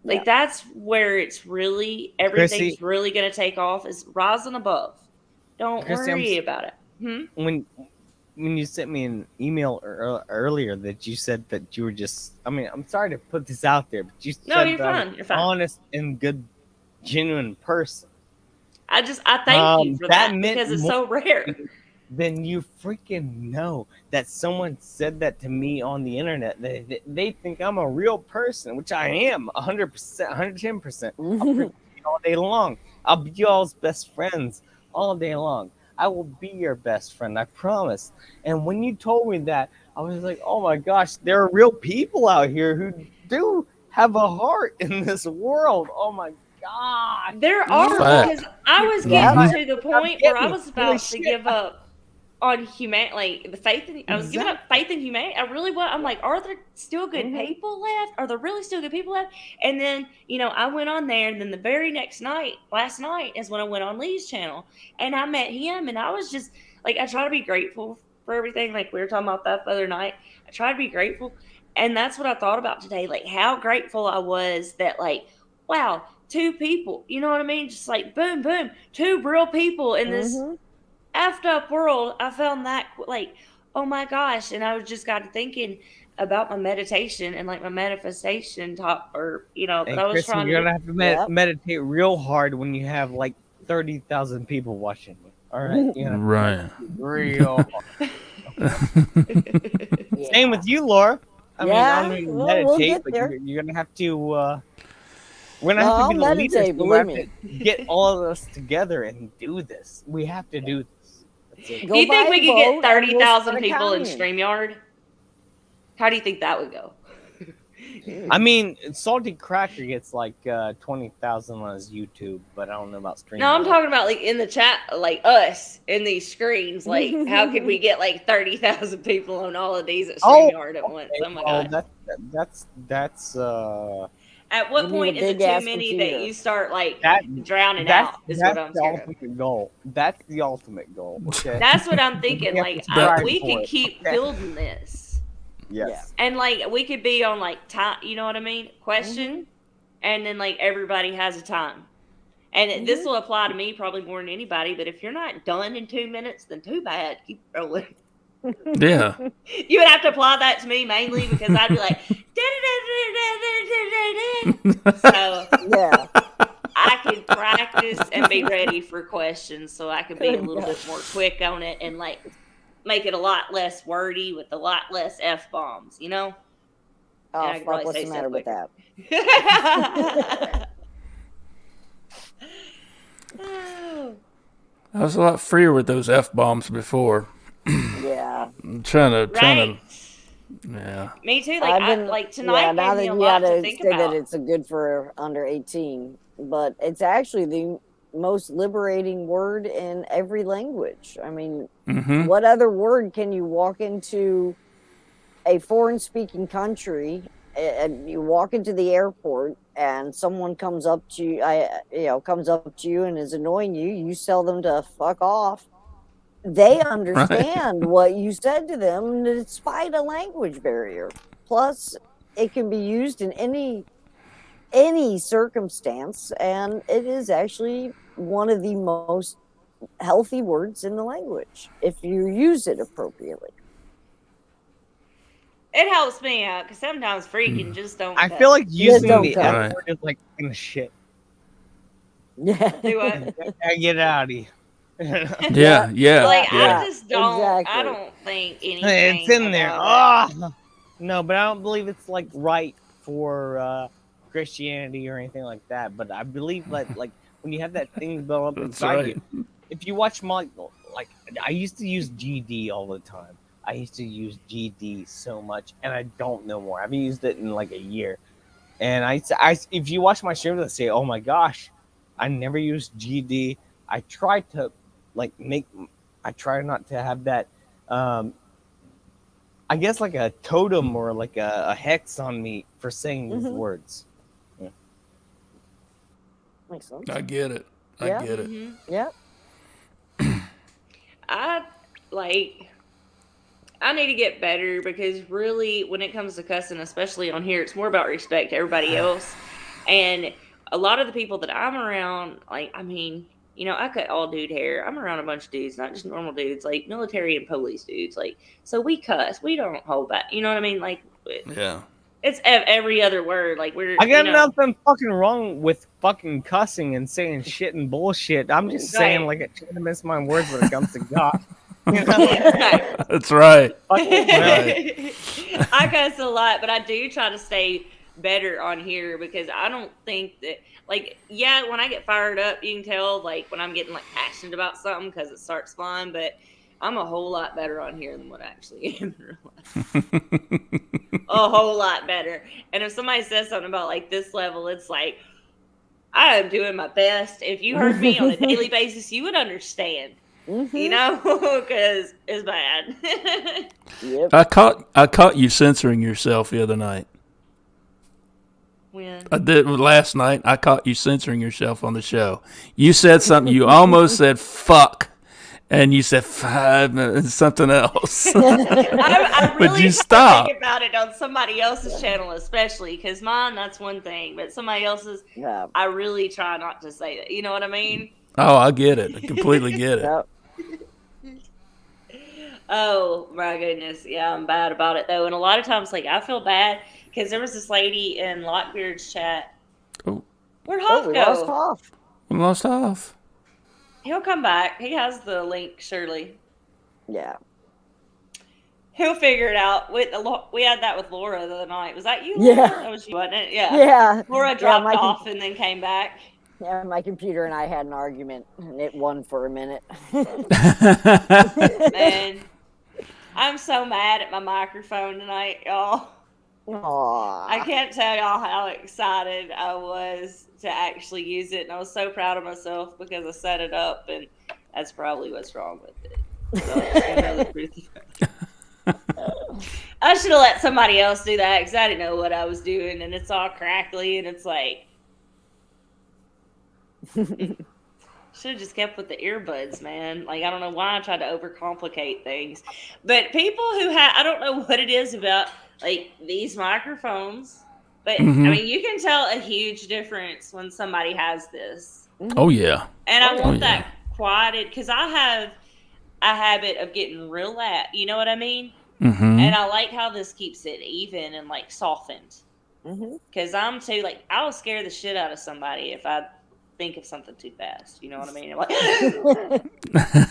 Like, that's where it's really everything's Krissi- really going to take off, is rising above. Don't Krissi, worry about it. When you sent me an email earlier that you said that you were just, I mean, I'm sorry to put this out there, but you No, said you're that I'm fine. an You're fine. honest and good, genuine person. I thank you for that that, meant because it's more- so rare. Then you freaking know that someone said that to me on the internet. They think I'm a real person, which I am 100%, 110%. I'll pretend all day long. I'll be y'all's best friends all day long. I will be your best friend, I promise. And when you told me that, I was like, oh my gosh, there are real people out here who do have a heart in this world. Oh my God. There are, Fact. because I was Yeah. getting to the point where I was Holy about to shit. give up. on like the faith in, I was giving up faith in humanity. I really was. I'm like, are there still good people left? Are there really still good people left? And then, I went on there, and then the very next night, last night, is when I went on Lee's channel, and I met him, and I was just like, I try to be grateful for everything. Like we were talking about that the other night. I try to be grateful, and that's what I thought about today. Like how grateful I was that, like, wow, 2 people. You know what I mean? Just like boom, boom, 2 real people in this effed up world. I found that like, oh my gosh. And I just got to thinking about my meditation and like my manifestation talk, or that I was Krissi, trying you're to gonna have to meditate real hard when you have like 30,000 people watching you. All right, Right. real hard. Same with you, Laura. I mean, we'll meditate, get but there. you're gonna have to. We're gonna have to be the I'll leaders. meditate, So we have believe to get all of us together and do this. We have to do this. That's it. Do you think we could get 30,000 people people in StreamYard? How do you think that would go? I mean, Salty Cracker gets like 20,000 on his YouTube, but I don't know about streaming. No, I'm talking about like in the chat, like us in these screens. Like, how could we get like 30,000 people on all of these at StreamYard at once? Oh my god! That's. At what point is it too many that you start like drowning out? Is what I'm scared of. Ultimate goal. That's the ultimate goal. Okay. That's what I'm thinking. Like, we could keep building this. Yes. And like we could be on like time, you know what I mean? Question, and then like everybody has a time, and this will apply to me probably more than anybody. But if you're not done in 2 minutes, then too bad. Keep rolling. Yeah. You would have to apply that to me mainly because I'd be like, so Yeah. I could practice and be ready for questions, so I could be a little bit more quick on it and like make it a lot less wordy with a lot less F-bombs, you know? Oh, fuck, what's the matter with that? I was a lot freer with those F-bombs before. Yeah. I'm trying to. Yeah. Me too. Like tonight. Yeah, now gave that me you a lot gotta to think say about. that it's a good for under 18, but it's actually the most liberating word in every language. I mean, what other word can you walk into a foreign speaking country and you walk into the airport and someone comes up to you, and is annoying you, you tell them to fuck off. They understand what you said to them despite a language barrier. Plus, it can be used in any circumstance, and it is actually one of the most healthy words in the language if you use it appropriately. It helps me out because sometimes freaking just don't. I feel like using the cut. F word is like in shit. Yeah. Do what? I get out of here. Yeah. Like yeah. I just don't. Exactly. I don't think anything. It's in there. about it. Oh no, but I don't believe it's like right for Christianity or anything like that. But I believe that like when you have that thing built up inside you, if you watch my like, I used to use GD all the time. I used to use GD so much, and I don't know more. I haven't used it in like a year. And I if you watch my streams, I say, oh my gosh, I never used GD. I try to I try not to have that, I guess like a totem or like a hex on me for saying these words. Yeah. Makes sense. I get it. I Yeah. get it. Yeah. I need to get better because really when it comes to cussing, especially on here, it's more about respect to everybody else. And a lot of the people that I'm around, like, I mean, I cut all dude hair. I'm around a bunch of dudes, not just normal dudes, like military and police dudes. Like, so we cuss. We don't hold back. You know what I mean? Like, Yeah. it's every other word. Like, I got nothing fucking wrong with fucking cussing and saying shit and bullshit. I'm just saying, like, I try to miss my words when it comes to God. That's right. I cuss a lot, but I do try to stay better on here because I don't think that, like, yeah, when I get fired up, you can tell, like, when I'm getting, like, passionate about something because it starts flying, but I'm a whole lot better on here than what I actually am in real life. A whole lot better. And if somebody says something about, like, this level, it's like, I am doing my best. If you heard me on a daily basis, you would understand. You know, because it's bad. Yep. I caught you censoring yourself the other night. When? I did last night. I caught you censoring yourself on the show. You said something. You almost said "fuck," and you said something else. I But really you try to stop. think about it on somebody else's channel, especially because mine, that's one thing, but somebody else's, Yeah. I really try not to say that. You know what I mean? Oh, I get it. I completely get it. Yep. Oh my goodness, yeah, I'm bad about it though, and a lot of times, like I feel bad because there was this lady in Lockbeard's chat. Oh. Where'd Oh, Hoff we go? lost Hoff. I lost off. He'll come back. He has the link, surely. Yeah. He'll figure it out. We had that with Laura the other night. Was that you, Yeah. Laura? That was you, wasn't it? Yeah. Yeah. Laura dropped off and then came back. Yeah, my computer and I had an argument, and it won for a minute. Man, I'm so mad at my microphone tonight, y'all. Aww. I can't tell y'all how excited I was to actually use it, and I was so proud of myself because I set it up, and that's probably what's wrong with it. So, you know the truth. I should have let somebody else do that because I didn't know what I was doing, and it's all crackly, and it's like should have just kept with the earbuds, man. Like I don't know why I tried to overcomplicate things, but people who have I don't know what it is about like these microphones, but I mean you can tell a huge difference when somebody has this. Oh yeah. And I want that quieted because I have a habit of getting real loud. You know what I mean? Mm-hmm. And I like how this keeps it even and like softened. Because I'm too like I'll scare the shit out of somebody if I think of something too fast. You know what I mean? I'm like,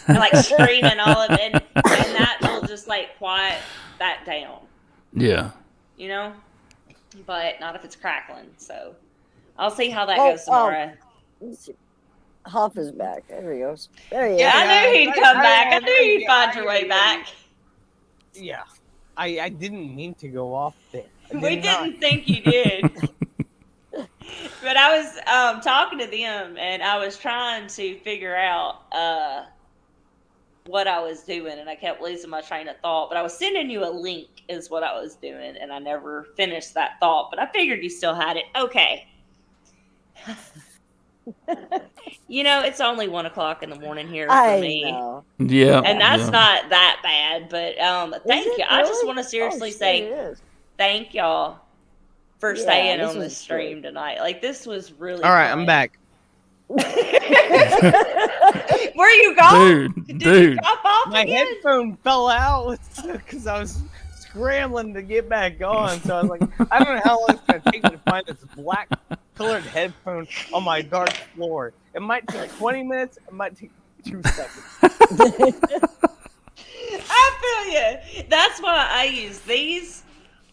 I'm like screaming all of it, and that will just like quiet that down. Yeah. You know, but not if it's crackling. So I'll see how that goes tomorrow. Huff is back. There he goes. There he is. Yeah, I knew he'd come back. I knew you'd find your way back. Yeah, I didn't mean to go off there. We didn't think you did. But I was talking to them, and I was trying to figure out what I was doing, and I kept losing my train of thought. But I was sending you a link is what I was doing, and I never finished that thought. But I figured you still had it. Okay. You know, it's only 1 o'clock in the morning here for me. Know. Yeah. And that's yeah. not that bad, but thank you. Really? I just want to seriously say thank y'all for staying on this stream tonight. Like, this was really all right. fun. I'm back. Where you going? Dude, Did you drop off My again? headphone fell out because I was scrambling to get back on. So I was like, I don't know how long it's going to take me to find this black colored headphone on my dark floor. It might take 20 minutes. It might take 2 seconds. I feel you. That's why I use these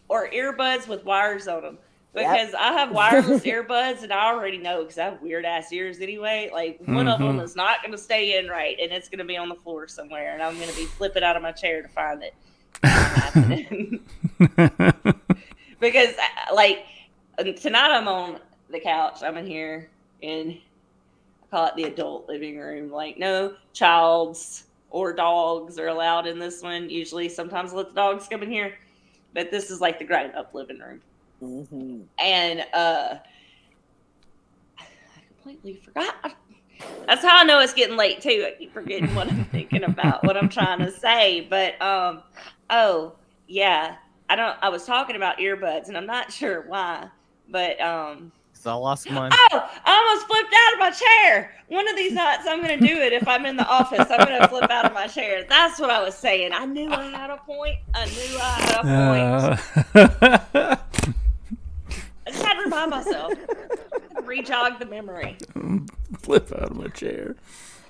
or earbuds with wires on them. Because I have wireless earbuds, and I already know because I have weird ass ears anyway. Like one of them is not going to stay in right, and it's going to be on the floor somewhere, and I'm going to be flipping out of my chair to find it. Because like tonight, I'm on the couch. I'm in here, and I call it the adult living room. Like no childs or dogs are allowed in this one. Usually, sometimes I let the dogs come in here, but this is like the grown-up living room. And I completely forgot. That's how I know it's getting late too. I keep forgetting what I'm thinking about, what I'm trying to say. But oh yeah, I was talking about earbuds, and I'm not sure why, but So I lost mine. Oh, I almost flipped out of my chair. One of these nights I'm going to do it if I'm in the office. I'm going to flip out of my chair. That's what I was saying. I knew I had a point. I just had to remind myself. Re-jog the memory. Flip out of my chair.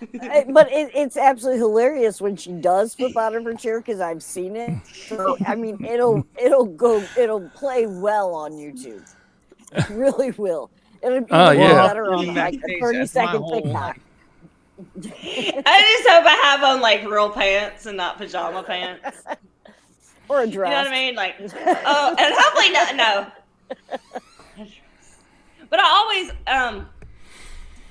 But it's absolutely hilarious when she does flip out of her chair because I've seen it. So I mean, it'll play well on YouTube. It really will. It'll be better on like a 30-second TikTok. I just hope I have on like real pants and not pajama pants. Or a dress. You know what I mean? Like, oh, and hopefully no. But I always,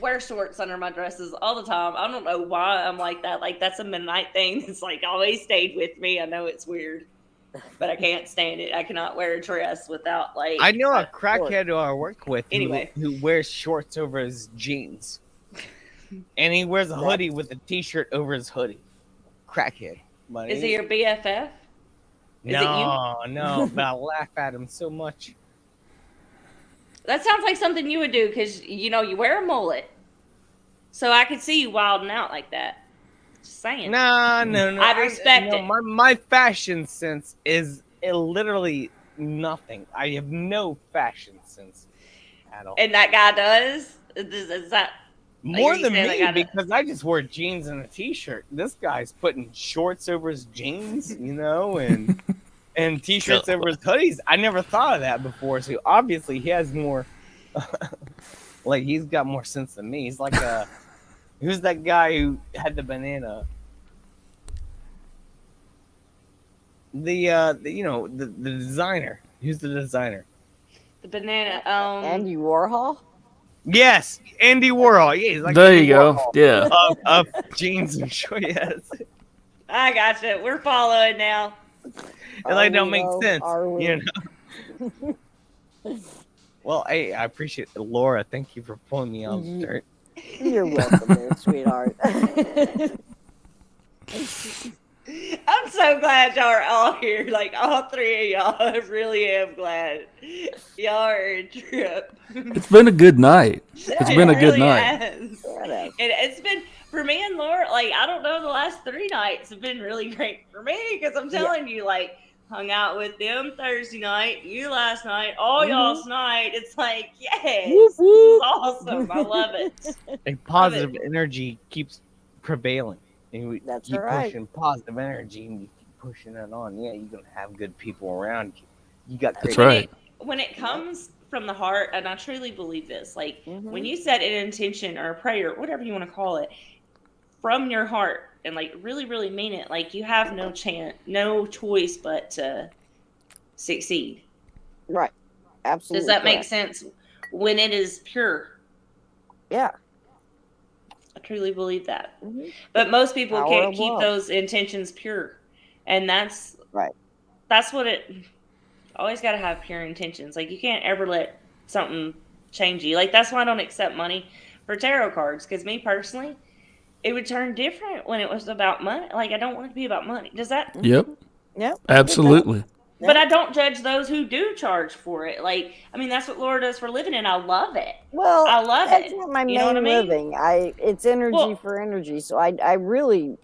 wear shorts under my dresses all the time. I don't know why I'm like that. Like that's a midnight thing that's like always stayed with me. I know it's weird, but I can't stand it. I cannot wear a dress without like. I know a crackhead who I work with Anyway. who wears shorts over his jeans. And he wears a hoodie with a t-shirt over his hoodie. Crackhead. Buddy. Is he your BFF? Is it you? No, but I laugh at him so much. That sounds like something you would do because, you wear a mullet. So I could see you wilding out like that. Just saying. No. I'd respect it. My fashion sense is literally nothing. I have no fashion sense at all. And that guy does? Is that... More than me, because I just wear jeans and a t-shirt. This guy's putting shorts over his jeans, and t-shirts over his hoodies. I never thought of that before. So obviously he has more, like he's got more sense than me. He's like who's that guy who had the banana? The designer. Who's the designer? The banana. Andy Warhol. Yes, Andy Warhol. Yeah, he's like there Andy you go. Warhol Yeah. Of jeans and shorts. Yes. I gotcha. We're following now. It don't make sense. Well, hey, I appreciate it. Laura, thank you for pulling me out of the dirt. You're welcome, there, sweetheart. I'm so glad y'all are all here. Like all three of y'all. I really am glad. Y'all are a trip. It's been a good night. It's been a good night. Has. It's been for me and Laura. Like I don't know, the last 3 nights have been really great for me because I'm telling you, like hung out with them Thursday night, you last night, all y'all's night. It's like yes, this is awesome. I love it. And positive energy keeps prevailing. And we That's keep right. pushing positive energy and you keep pushing it on. Yeah, you're gonna have good people around you. You got That's great right. When it comes from the heart, and I truly believe this, like when you set an intention or a prayer, whatever you want to call it, from your heart and like really, really mean it, like you have no choice but to succeed. Right. Absolutely. Does that make correct. sense? When it is pure. Yeah. I truly believe that. But most people Power can't of keep love. those intentions pure. And that's Right. That's what it always got to have pure intentions. Like you can't ever let something change you. Like that's why I don't accept money for tarot cards because me personally, it would turn different when it was about money. Like I don't want it to be about money. Does that? Yep. Yep. Absolutely. But I don't judge those who do charge for it. Like, I mean, that's what Laura does for a living, and I love it. Well, I love that's it. not my You know what main I mean? living. It's energy for energy. So I really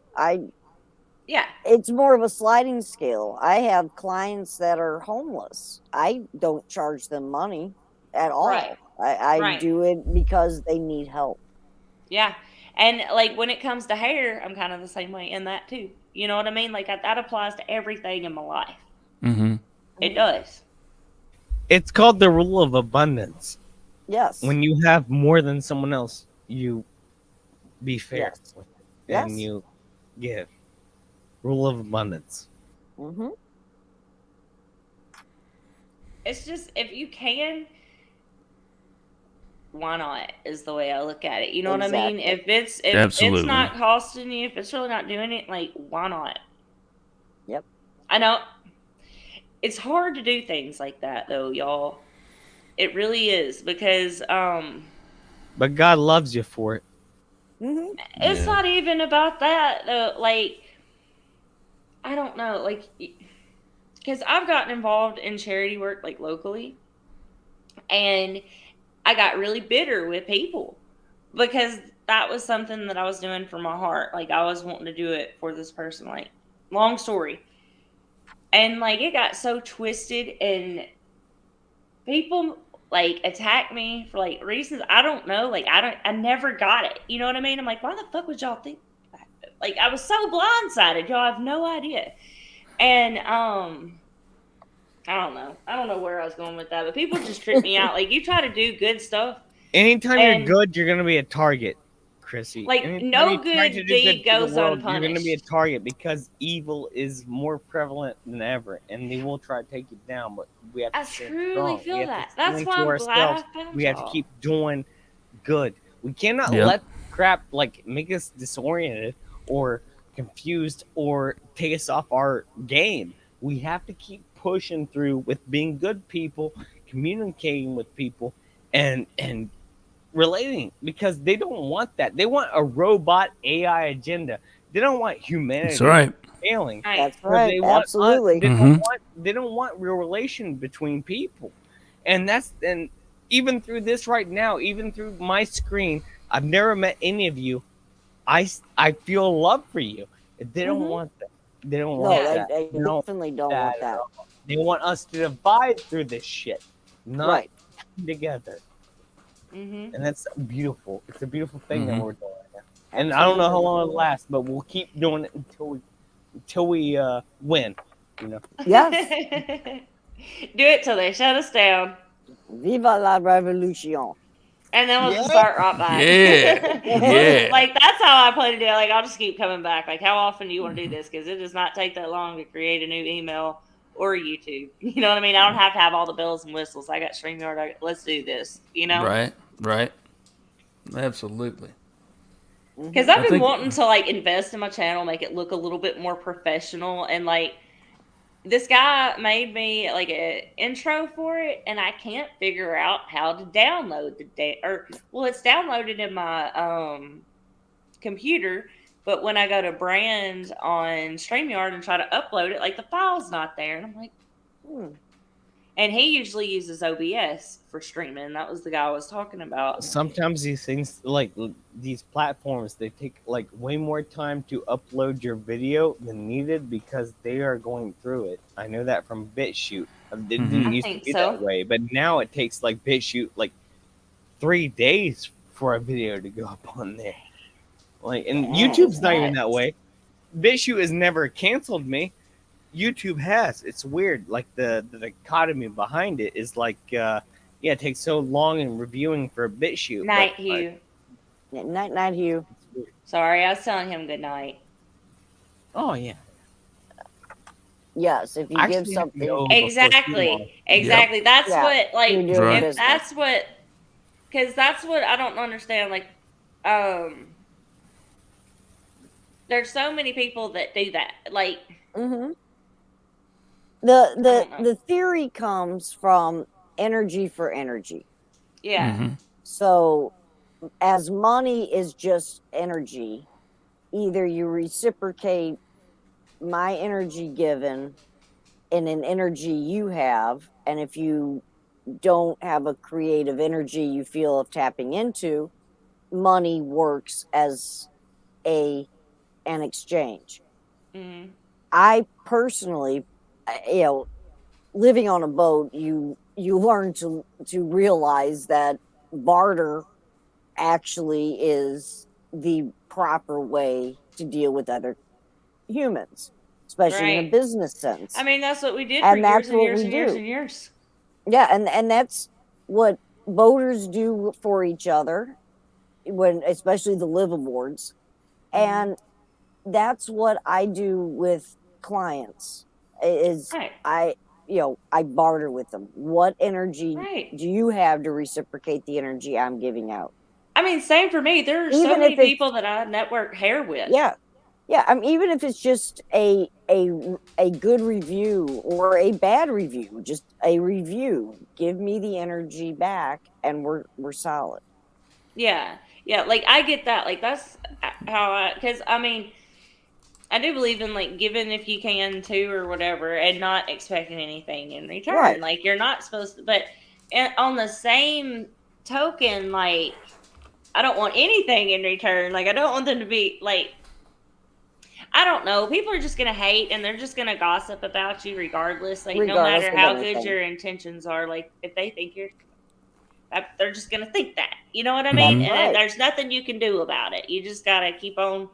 Yeah. it's more of a sliding scale. I have clients that are homeless. I don't charge them money at all. Right. I Right. do it because they need help. Yeah. And like when it comes to hair, I'm kind of the same way in that too. You know what I mean? Like that applies to everything in my life. Mm-hmm. It does. It's called the rule of abundance. Yes. When you have more than someone else, you be fair. Yes. And Yes. you give. Rule of abundance. Mm-hmm. It's just if you can, why not? Is the way I look at it. You know what I mean? If it's Absolutely. not costing you, if it's really not doing it, like why not? Yep. I know it's hard to do things like that though, y'all. It really is because But God loves you for it. Mm-hmm. it's not even about that though. Like I don't know, like because I've gotten involved in charity work like locally, and I got really bitter with people because that was something that I was doing for my heart. Like I was wanting to do it for this person. Like long story, and like it got so twisted, and people like attack me for like reasons I don't know. Like I never got it. You know what I mean? I'm like, why the fuck would y'all think that? Like I was so blindsided. Y'all have no idea. And I don't know where I was going with that, but people just trip me out. Like you try to do good stuff. Anytime And- you're good, you're gonna be a target, Chrissy. Like, Anytime no you try good to do deed for the goes world, You're gonna be a unpunished. target because evil is more prevalent than ever, and they will try to take you down. But we have to I stand truly strong. feel We have that. to That's stand why to I'm glad ourselves. I found We have to y'all. keep doing good. We cannot Yep. let crap like make us disoriented or confused or take us off our game. We have to keep pushing through with being good people, communicating with people, and relating, because they don't want that. They want a robot AI agenda. They don't want That's humanity right. failing. Right. That's But right. they want us. Absolutely. They don't want real relation between people, and even through this right now, even through my screen, I've never met any of you. I feel love for you. They don't Mhm. want that. They don't No, want Yeah. that. they They don't definitely want don't that want at that. all. They want us to divide through this shit, not Right. come together. Mm-hmm. And that's beautiful. It's a beautiful thing that Mhm. we're doing right now. And I don't know how Absolutely. long it'll last, but we'll keep doing it until we win. You know. Yes. Do it till they shut us down. Viva la revolution. And then we'll Yeah. just start right back. Yeah. Yeah. Like, that's how I plan to do it. Like, I'll just keep coming back. Like, how often do you want to do this? Because it does not take that long to create a new email or YouTube. You know what I mean? I don't have to have all the bells and whistles. I got StreamYard. Let's do this, you know? Right. Right. Absolutely. Because Mhm. I've I been think. wanting to, like, invest in my channel, make it look a little bit more professional. And, like, this guy made me, like, an intro for it, and I can't figure out how to download well, it's downloaded in my computer, but when I go to brand on StreamYard and try to upload it, like, the file's not there. And I'm like, Hmm. and he usually uses OBS for streaming. That was the guy I was talking about. Sometimes these things, like these platforms, they take like way more time to upload your video than needed because they are going through it. I know that from BitChute. It didn't Mhm. I used to think be so. that way, but now it takes like BitChute like 3 days for a video to go up on there. Like, and Dang. YouTube's not even Nuts. that way. BitChute has never canceled me. YouTube has. It's weird. Like the dichotomy behind it is like, yeah, it takes so long in reviewing for BitChute. Night, But Hugh. Night, night, Hugh. it's weird. Sorry, I was telling him good night. Oh yeah, Yes, if you I give actually have to something, go before too long. Exactly. That's yeah, what, like, you're doing Right. if business. that's what, because that's what I don't understand. Like, um, there's so many people that do that. Like, Hmm. I The don't know. the theory comes from energy for energy. Yeah. Mm-hmm. So as money is just energy, either you reciprocate my energy given in an energy you have, and if you don't have a creative energy you feel of tapping into, money works as a an exchange. Mm-hmm. I personally, you know, living on a boat, you learn to realize that barter actually is the proper way to deal with other humans, especially in a Right. business sense. I mean, that's what we did for And years that's and what years we and years do. and years. Yeah, and that's what boaters do for each other, when especially the liveaboards. Mm-hmm. And that's what I do with clients is Right. I barter with them. What energy Right. do you have to reciprocate the energy I'm giving out? I mean, same for me. There are so Even many if it's people that I network hair with. yeah, yeah. Even if it's just a good review or a bad review, just a review. Give me the energy back, and we're solid. Yeah. Yeah. Like, I get that. Like, that's how because I mean, I do believe in, like, giving if you can too, or whatever, and not expecting anything in return. Right. Like, you're not supposed to, but on the same token, like, I don't want anything in return. Like, I don't want them to be like, I don't know. People are just gonna hate, and they're just gonna gossip about you regardless. Like, no Regardless matter of how good anything. your intentions are, like, if they think you're, they're just gonna think that. You know what I Mhm. mean? That's And right. there's nothing you can do about it. You just gotta keep on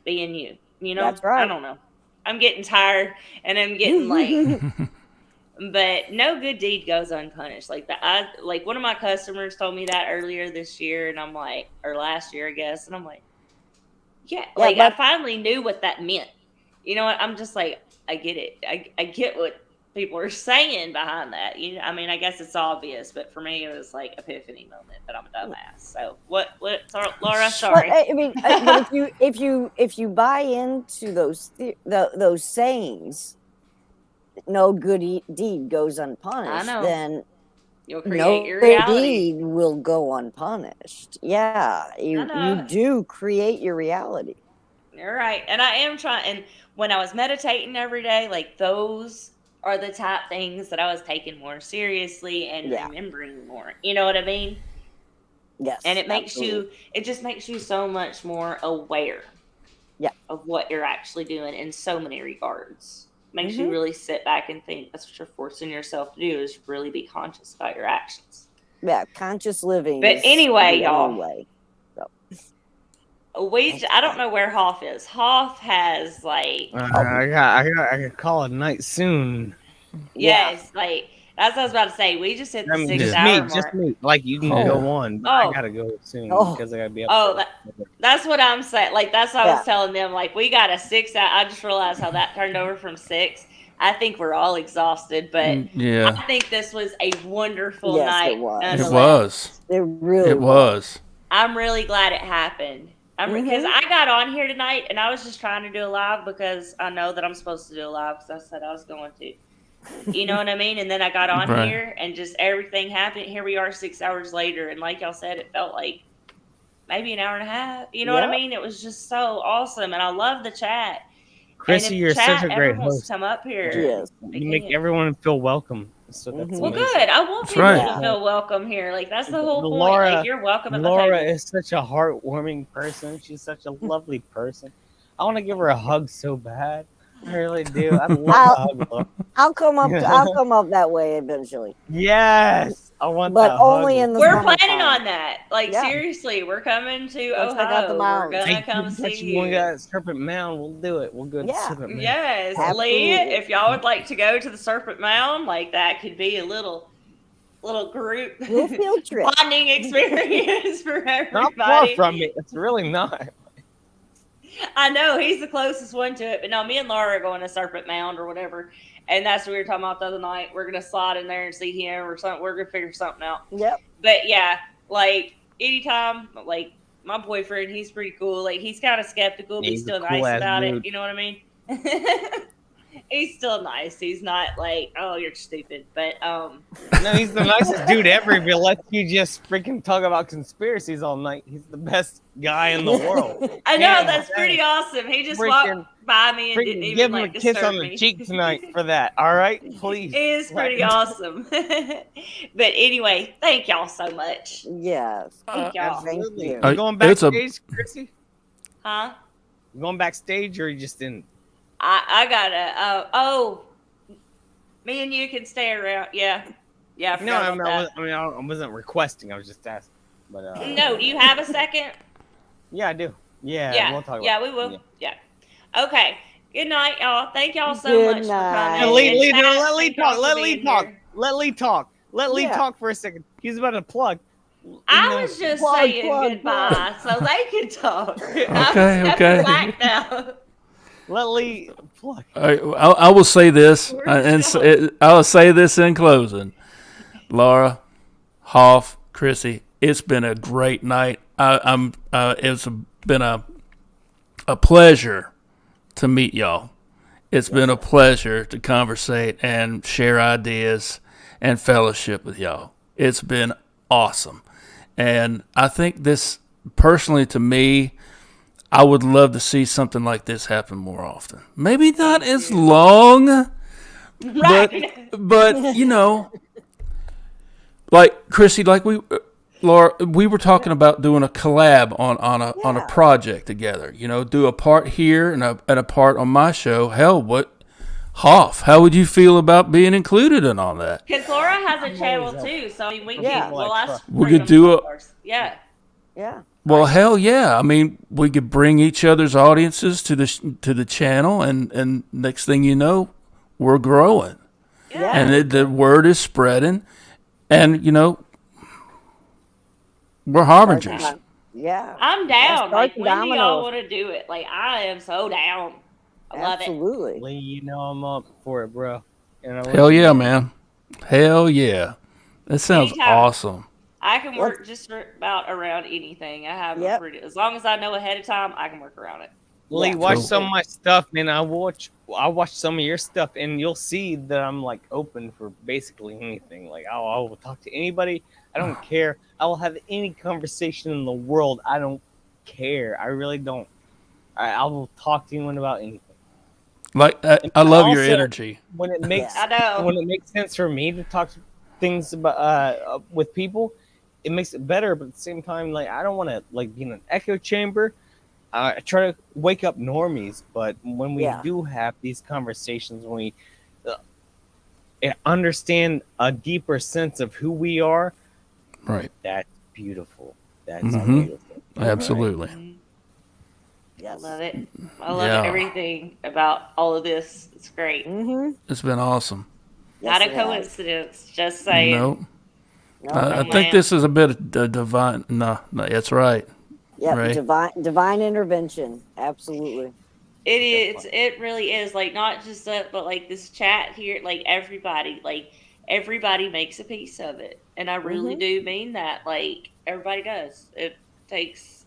being you. You know? That's right. I don't know. I'm getting tired, and I'm getting like, but no good deed goes unpunished. Like like one of my customers told me that earlier this year, and I'm like, or last year, I guess, and I'm like, yeah, Yeah, like, I but finally knew what that meant. You know what? I'm just like, I get it. I get what people are saying behind that. I mean, I guess it's obvious, but for me, it was like epiphany moment that I'm a dumbass. So Laura? Sorry. But I mean, but if you buy into those sayings, no good deed goes I unpunished, know. then You'll create no your good reality. deed will go unpunished. Yeah, I you know. do create your reality. You're right. And I am trying. And when I was meditating every day, like those are the type things that I was taking more seriously and Yeah. remembering more. You know what I mean? Yes, And it absolutely. just makes you so much more aware Yeah. of what you're actually doing in so many regards. Makes you Mhm. really sit back and think. That's what you're forcing yourself to do, is really be conscious about your actions. Yeah, conscious living But is anyway, the only y'all, way. So, I don't know where Hoff is. Hoff has like I got call it night soon. yeah. yes, like that's what I was about to say. We just hit the I mean, six just Yeah. hour me, just mark. me. Like you can Yeah. go on, but I Oh, gotta go soon Oh. because I gotta be up. oh, that's what I'm saying. Like that's what I was Yeah. telling them. Like we got a 6 hour. I just realized how that turned over from 6. I think we're all exhausted, but Yeah. I think this was a wonderful Yes, night. it was. It Nonetheless. was. It really It was. I'm really glad it happened. Because I got on here tonight and I was just trying to do a live because I know that I'm supposed to do a live because I said I was going to. You know what I mean? And then I got on Right. here and just everything happened. Here we are 6 hours later. And like y'all said, it felt like maybe an hour and a half. You know what I Yep. mean? It was just so awesome. And I love the chat. Krissi, and if you're such chat a great ever wants host. to come up She here, is. they You make can. everyone feel welcome. So that's Mhm. Well, amazing. good. I want That's people right. to feel welcome here. Like that's the whole point. Laura, Like you're welcome at my Laura table. is such a heartwarming person. She's such a lovely person. I want to give her a hug so bad. I really do. I love I'll- to hug Laura. I'll come up that way eventually, Yes, I want but that only hug. in the We're summertime. planning on that. Like Yeah. seriously, we're coming to Go check out the Ohio. We're mountains. gonna come see When we you. got Serpent Mound, we'll do it. We'll go to Yeah. Serpent Mound. Yes, Lee. Absolutely. If y'all would like to go to the Serpent Mound, like that could be a little group Little field trip. bonding experience for Not everybody. far from it. It's really not. I know he's the closest one to it, but no, me and Lara are going to Serpent Mound or whatever, and that's what we were talking about the other night. We're gonna slide in there and see him or something. We're gonna figure something out. Yep. But yeah, like anytime, like my boyfriend, he's pretty cool. Like he's kind of skeptical, but he's He's a still cool nice ass about dude. it. You know what I mean? He's still nice. He's not like, oh, you're stupid. But No, he's the nicest dude ever. If he lets you just freaking talk about conspiracies all night, he's the best guy in the world. I know Hands that's down. pretty awesime. He just Freaking- walked by me and didn't Freaking even give him like a kiss disturb on the me. cheek tonight for that. All right, please. It is pretty awesome. But anyway, thank y'all so much. Yes. Thank y'all. Absolutely. you. You going It's a- backstage, Krissi? Huh? You going backstage or you just didn't? I gotta. Oh, me and you can stay around. Yeah. Yeah. I No, forgot about that. I wasn't requesting. I was just asking. But No, do you have a second? yeah, I do. Yeah, Yeah. we'll talk about Yeah, it. we will. Yeah. Okay. Good night, y'all. Thank y'all so Good much night. for coming. Let And Lee chat, talk. thank y'all for Let Lee being talk. here. Let Lee talk. Let Lee Yeah. talk for a second. He's about to plug. I was just Plug, saying plug, goodbye so they can talk. Okay, I'm okay. back now. Let Lee plug. I will say this, I'll say this in closing. Lara, Hoff, Krissi, it's been a great night. It's been a pleasure to meet y'all. It's been a pleasure to conversate and share ideas and fellowship with y'all. It's been awesome. And I think this, personally to me, I would love to see something like this happen more often. Maybe not as long, Right. but you know, like Krissi, Laura, we were talking about doing a collab on a project together. You know, do a part here and a part on my show. Hell, Hoff, how would you feel about being included in all that? Because Laura has a channel too, so I mean, we Yeah. can. Well, that's We could do a- Yeah. Yeah. Well, hell yeah! I mean, we could bring each other's audiences to the channel, and next thing you know, we're growing, Yeah. and the word is spreading, and you know, we're harbingers. Yeah. I'm down. Start Like, the when do y'all dominoes. want to do it? Like, I am so down. I love it. Absolutely. Lee, you know I'm up for it, bro. And I'll let Hell you yeah, know. man. Hell yeah. That sounds Anytime. awesome. I can work just about around anything. I have a Yep. pretty, as long as I know ahead of time, I can work around it. Lee, Yeah. watch Cool. some of my stuff, and I'll watch some of your stuff, and you'll see that I'm like open for basically anything. Like I will talk to anybody. I don't care. I will have any conversation in the world. I don't care. I really don't. I will talk to anyone about anything. Like And I love your also, energy. when it makes I know. when it makes sense for me to talk things about with people, it makes it better. But at the same time, like I don't want to like be in an echo chamber. I try to wake up normies, but when we Yeah. do have these conversations, when we understand a deeper sense of who we are, Right. that's beautiful. That's Mhm. beautiful. Absolutely. I Yes. love it. I love Yeah. everything about all of this. It's great. Mm-hmm. It's been awesome. Yes, Not a it has. coincidence. Just saying. Nope. No, I no, think ma'am. this is a bit of divine. No, that's right. Yep, Right. divine intervention. Absolutely. It is. It really is. Like not just that, but like this chat here. Like everybody makes a piece of it, and I really do mean that. Like everybody does. It takes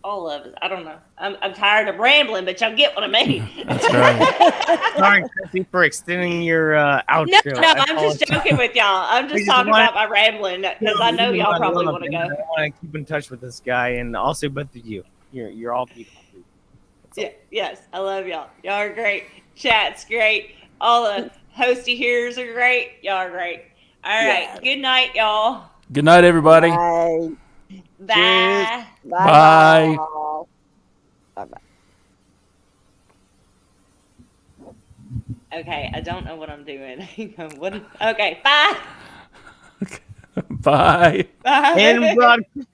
all of us. I don't know. I'm tired of rambling, but y'all get what I mean. That's right. Sorry, Krissi, for extending your outro. No, I I'm just apologize. joking with y'all. I'm We just just talking want- about my rambling because I know y'all probably want to go. I want to keep in touch with this guy, and also both of you. You're all beautiful. Yeah, yes, I love y'all. Y'all are great. Chat's great. All the hosty hearers are great. Y'all are great. All right. Yes. Good night, y'all. Good night, everybody. Bye. Bye. Bye. Bye. Okay, I don't know what I'm doing. Okay, bye. Bye. Bye. And broadcast.